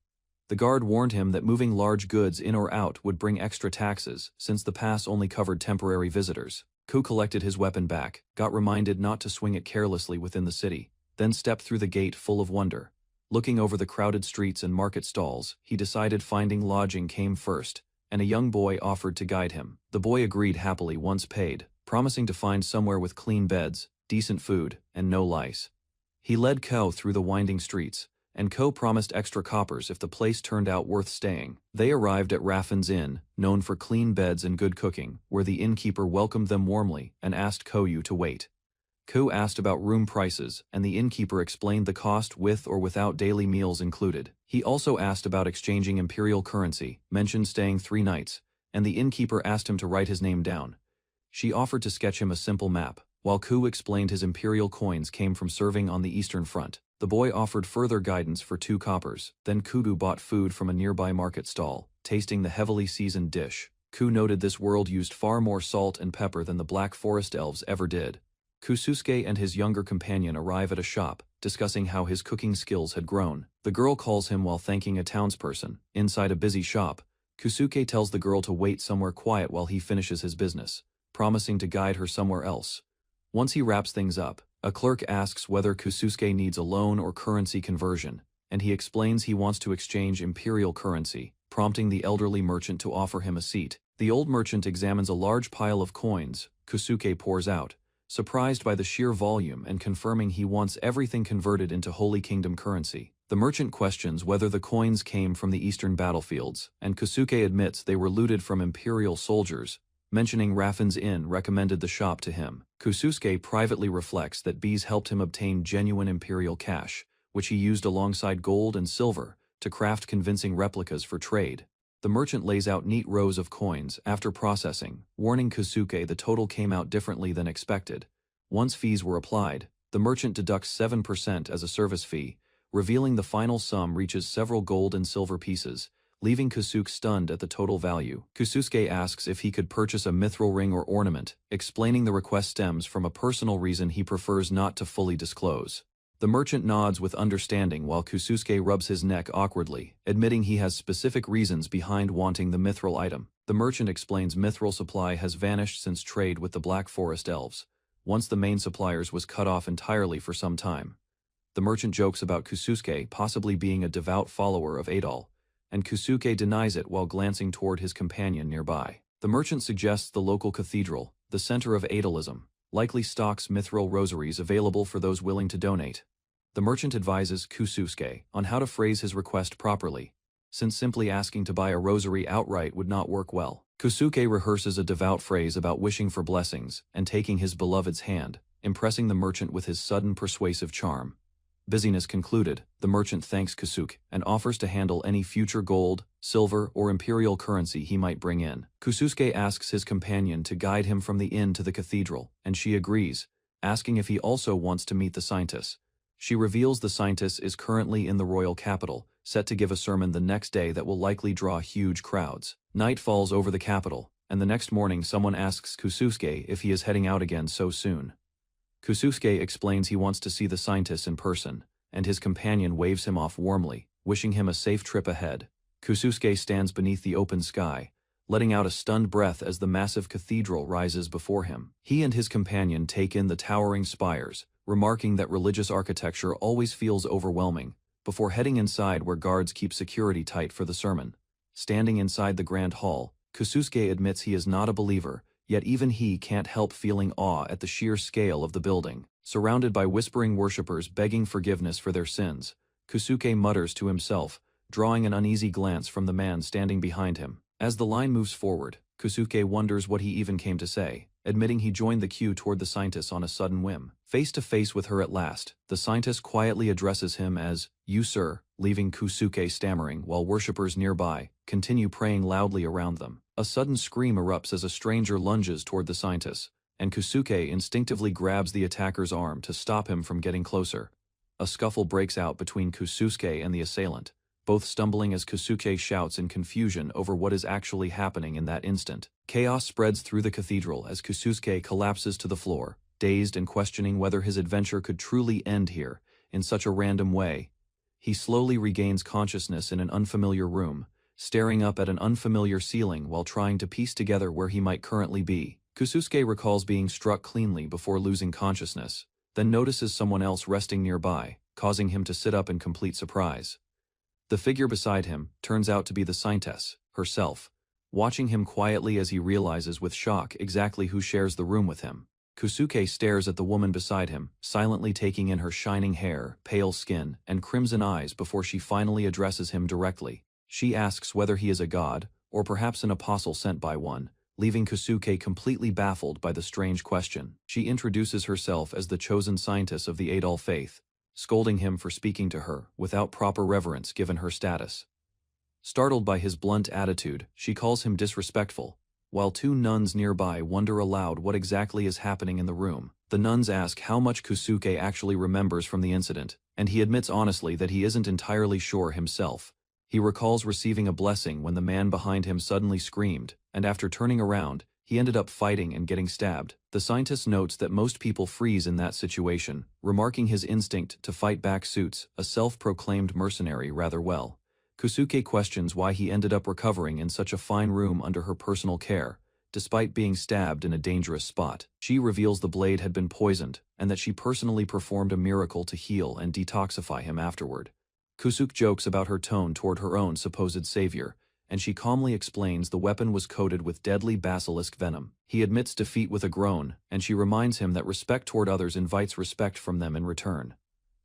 The guard warned him that moving large goods in or out would bring extra taxes, since the pass only covered temporary visitors. Ku collected his weapon back, got reminded not to swing it carelessly within the city, then stepped through the gate full of wonder. Looking over the crowded streets and market stalls, he decided finding lodging came first, and a young boy offered to guide him. The boy agreed happily once paid, promising to find somewhere with clean beds, decent food, and no lice. He led Ko through the winding streets, and Ko promised extra coppers if the place turned out worth staying. They arrived at Raffin's Inn, known for clean beds and good cooking, where the innkeeper welcomed them warmly and asked Koyu to wait. Ko asked about room prices, and the innkeeper explained the cost with or without daily meals included. He also asked about exchanging imperial currency, mentioned staying 3 nights, and the innkeeper asked him to write his name down. She offered to sketch him a simple map, while Ku explained his imperial coins came from serving on the Eastern Front. The boy offered further guidance for 2 coppers, then Kudu bought food from a nearby market stall, tasting the heavily seasoned dish. Ku noted this world used far more salt and pepper than the Black Forest elves ever did. Kusuke and his younger companion arrive at a shop, discussing how his cooking skills had grown. The girl calls him while thanking a townsperson. Inside a busy shop, Kusuke tells the girl to wait somewhere quiet while he finishes his business, promising to guide her somewhere else. Once he wraps things up, a clerk asks whether Kusuke needs a loan or currency conversion, and he explains he wants to exchange imperial currency, prompting the elderly merchant to offer him a seat. The old merchant examines a large pile of coins Kusuke pours out, surprised by the sheer volume and confirming he wants everything converted into Holy Kingdom currency. The merchant questions whether the coins came from the eastern battlefields, and Kusuke admits they were looted from imperial soldiers, mentioning Raffin's Inn recommended the shop to him. Kusuke privately reflects that bees helped him obtain genuine imperial cash, which he used alongside gold and silver to craft convincing replicas for trade. The merchant lays out neat rows of coins after processing, warning Kusuke the total came out differently than expected. Once fees were applied, the merchant deducts 7% as a service fee, revealing the final sum reaches several gold and silver pieces, leaving Kusuke stunned at the total value. Kusuke asks if he could purchase a mithril ring or ornament, explaining the request stems from a personal reason he prefers not to fully disclose. The merchant nods with understanding while Kusuke rubs his neck awkwardly, admitting he has specific reasons behind wanting the mithril item. The merchant explains mithril supply has vanished since trade with the Black Forest elves, once the main suppliers was cut off entirely for some time. The merchant jokes about Kusuke possibly being a devout follower of Adol, and Kusuke denies it while glancing toward his companion nearby. The merchant suggests the local cathedral, the center of Adolism, likely stocks mithril rosaries available for those willing to donate. The merchant advises Kusuke on how to phrase his request properly, since simply asking to buy a rosary outright would not work well. Kusuke rehearses a devout phrase about wishing for blessings and taking his beloved's hand, impressing the merchant with his sudden persuasive charm. Busyness concluded, the merchant thanks Kusuke and offers to handle any future gold, silver, or imperial currency he might bring in. Kusuke asks his companion to guide him from the inn to the cathedral, and she agrees, asking if he also wants to meet the scientist. She reveals the scientist is currently in the royal capital, set to give a sermon the next day that will likely draw huge crowds. Night falls over the capital, and the next morning someone asks Kusuke if he is heading out again so soon. Kusuke explains he wants to see the scientist in person, and his companion waves him off warmly, wishing him a safe trip ahead. Kusuke stands beneath the open sky, letting out a stunned breath as the massive cathedral rises before him. He and his companion take in the towering spires, remarking that religious architecture always feels overwhelming, before heading inside where guards keep security tight for the sermon. Standing inside the grand hall, Kusuke admits he is not a believer, yet even he can't help feeling awe at the sheer scale of the building. Surrounded by whispering worshippers begging forgiveness for their sins, Kusuke mutters to himself, drawing an uneasy glance from the man standing behind him. As the line moves forward, Kusuke wonders what he even came to say, admitting he joined the queue toward the scientist on a sudden whim. Face to face with her at last, the scientist quietly addresses him as, "You sir," leaving Kusuke stammering while worshippers nearby continue praying loudly around them. A sudden scream erupts as a stranger lunges toward the scientist, and Kusuke instinctively grabs the attacker's arm to stop him from getting closer. A scuffle breaks out between Kusuke and the assailant, both stumbling as Kusuke shouts in confusion over what is actually happening in that instant. Chaos spreads through the cathedral as Kusuke collapses to the floor, dazed and questioning whether his adventure could truly end here, in such a random way. He slowly regains consciousness in an unfamiliar room, staring up at an unfamiliar ceiling while trying to piece together where he might currently be. Kusuke recalls being struck cleanly before losing consciousness, then notices someone else resting nearby, causing him to sit up in complete surprise. The figure beside him turns out to be the scientist herself, watching him quietly as he realizes with shock exactly who shares the room with him. Kusuke stares at the woman beside him, silently taking in her shining hair, pale skin, and crimson eyes before she finally addresses him directly. She asks whether he is a god, or perhaps an apostle sent by one, leaving Kusuke completely baffled by the strange question. She introduces herself as the chosen scientist of the Adol faith, scolding him for speaking to her without proper reverence given her status. Startled by his blunt attitude, she calls him disrespectful, while two nuns nearby wonder aloud what exactly is happening in the room. The nuns ask how much Kusuke actually remembers from the incident, and he admits honestly that he isn't entirely sure himself. He recalls receiving a blessing when the man behind him suddenly screamed, and after turning around, he ended up fighting and getting stabbed. The scientist notes that most people freeze in that situation, remarking his instinct to fight back suits a self-proclaimed mercenary rather well. Kusuke questions why he ended up recovering in such a fine room under her personal care, despite being stabbed in a dangerous spot. She reveals the blade had been poisoned, and that she personally performed a miracle to heal and detoxify him afterward. Kusuke jokes about her tone toward her own supposed savior, and she calmly explains the weapon was coated with deadly basilisk venom. He admits defeat with a groan, and she reminds him that respect toward others invites respect from them in return.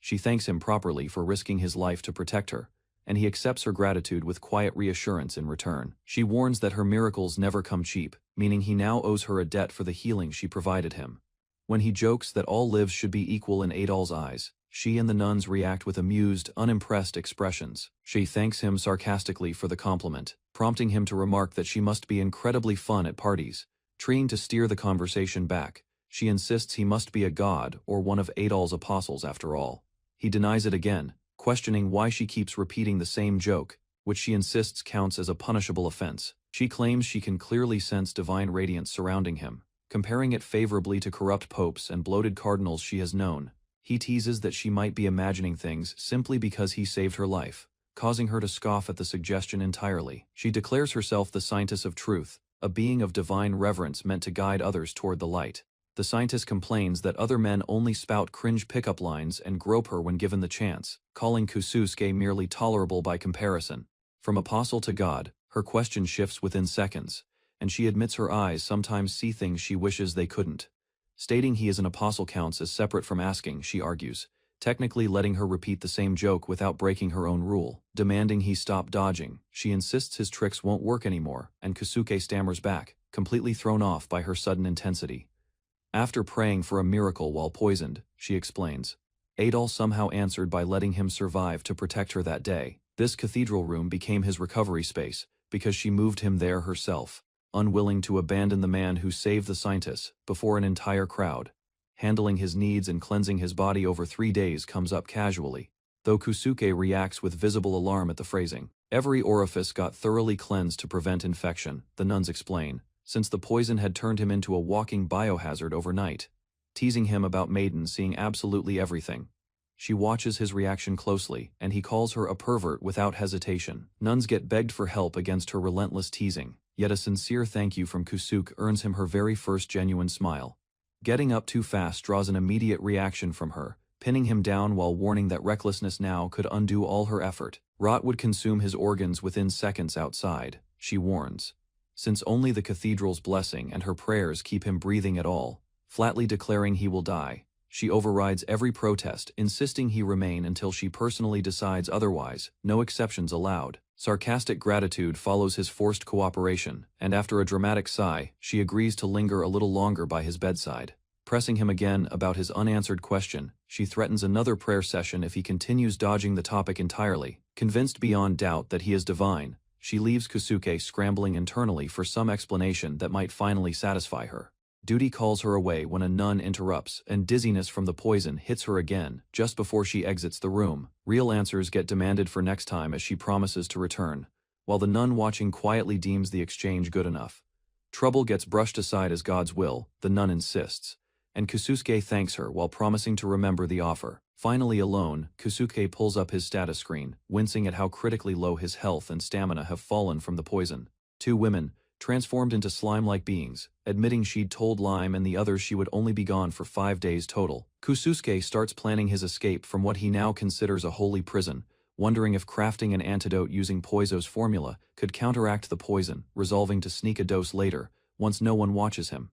She thanks him properly for risking his life to protect her, and he accepts her gratitude with quiet reassurance in return. She warns that her miracles never come cheap, meaning he now owes her a debt for the healing she provided him. When he jokes that all lives should be equal in Adol's eyes, she and the nuns react with amused, unimpressed expressions. She thanks him sarcastically for the compliment, prompting him to remark that she must be incredibly fun at parties. Trying to steer the conversation back, she insists he must be a god or one of Adol's apostles after all. He denies it again, questioning why she keeps repeating the same joke, which she insists counts as a punishable offense. She claims she can clearly sense divine radiance surrounding him, comparing it favorably to corrupt popes and bloated cardinals she has known. He teases that she might be imagining things simply because he saved her life, causing her to scoff at the suggestion entirely. She declares herself the scientist of truth, a being of divine reverence meant to guide others toward the light. The scientist complains that other men only spout cringe pickup lines and grope her when given the chance, calling Kusuke merely tolerable by comparison. From apostle to god, her question shifts within seconds, and she admits her eyes sometimes see things she wishes they couldn't. Stating he is an apostle counts as separate from asking, she argues, technically letting her repeat the same joke without breaking her own rule. Demanding he stop dodging, she insists his tricks won't work anymore, and Kusuke stammers back, completely thrown off by her sudden intensity. After praying for a miracle while poisoned, she explains, Adol somehow answered by letting him survive to protect her that day. This cathedral room became his recovery space, because she moved him there herself, unwilling to abandon the man who saved the scientists before an entire crowd. Handling his needs and cleansing his body over 3 days comes up casually, though Kusuke reacts with visible alarm at the phrasing. Every orifice got thoroughly cleansed to prevent infection, the nuns explain, since the poison had turned him into a walking biohazard overnight, teasing him about Maiden seeing absolutely everything. She watches his reaction closely, and he calls her a pervert without hesitation. Nuns get begged for help against her relentless teasing, yet a sincere thank you from Kusuke earns him her very first genuine smile. Getting up too fast draws an immediate reaction from her, pinning him down while warning that recklessness now could undo all her effort. Rot would consume his organs within seconds outside, she warns, since only the cathedral's blessing and her prayers keep him breathing at all, flatly declaring he will die. She overrides every protest, insisting he remain until she personally decides otherwise, no exceptions allowed. Sarcastic gratitude follows his forced cooperation, and after a dramatic sigh, she agrees to linger a little longer by his bedside. Pressing him again about his unanswered question, she threatens another prayer session if he continues dodging the topic entirely. Convinced beyond doubt that he is divine, she leaves Kusuke scrambling internally for some explanation that might finally satisfy her. Duty calls her away when a nun interrupts, and dizziness from the poison hits her again just before she exits the room. Real answers get demanded for next time as she promises to return, while the nun watching quietly deems the exchange good enough. Trouble gets brushed aside as God's will, the nun insists, and Kusuke thanks her while promising to remember the offer. Finally alone, Kusuke pulls up his status screen, wincing at how critically low his health and stamina have fallen from the poison. 2 women, transformed into slime-like beings, admitting she'd told Lime and the others she would only be gone for 5 days total. Kusuke starts planning his escape from what he now considers a holy prison, wondering if crafting an antidote using Poiso's formula could counteract the poison, resolving to sneak a dose later, once no one watches him.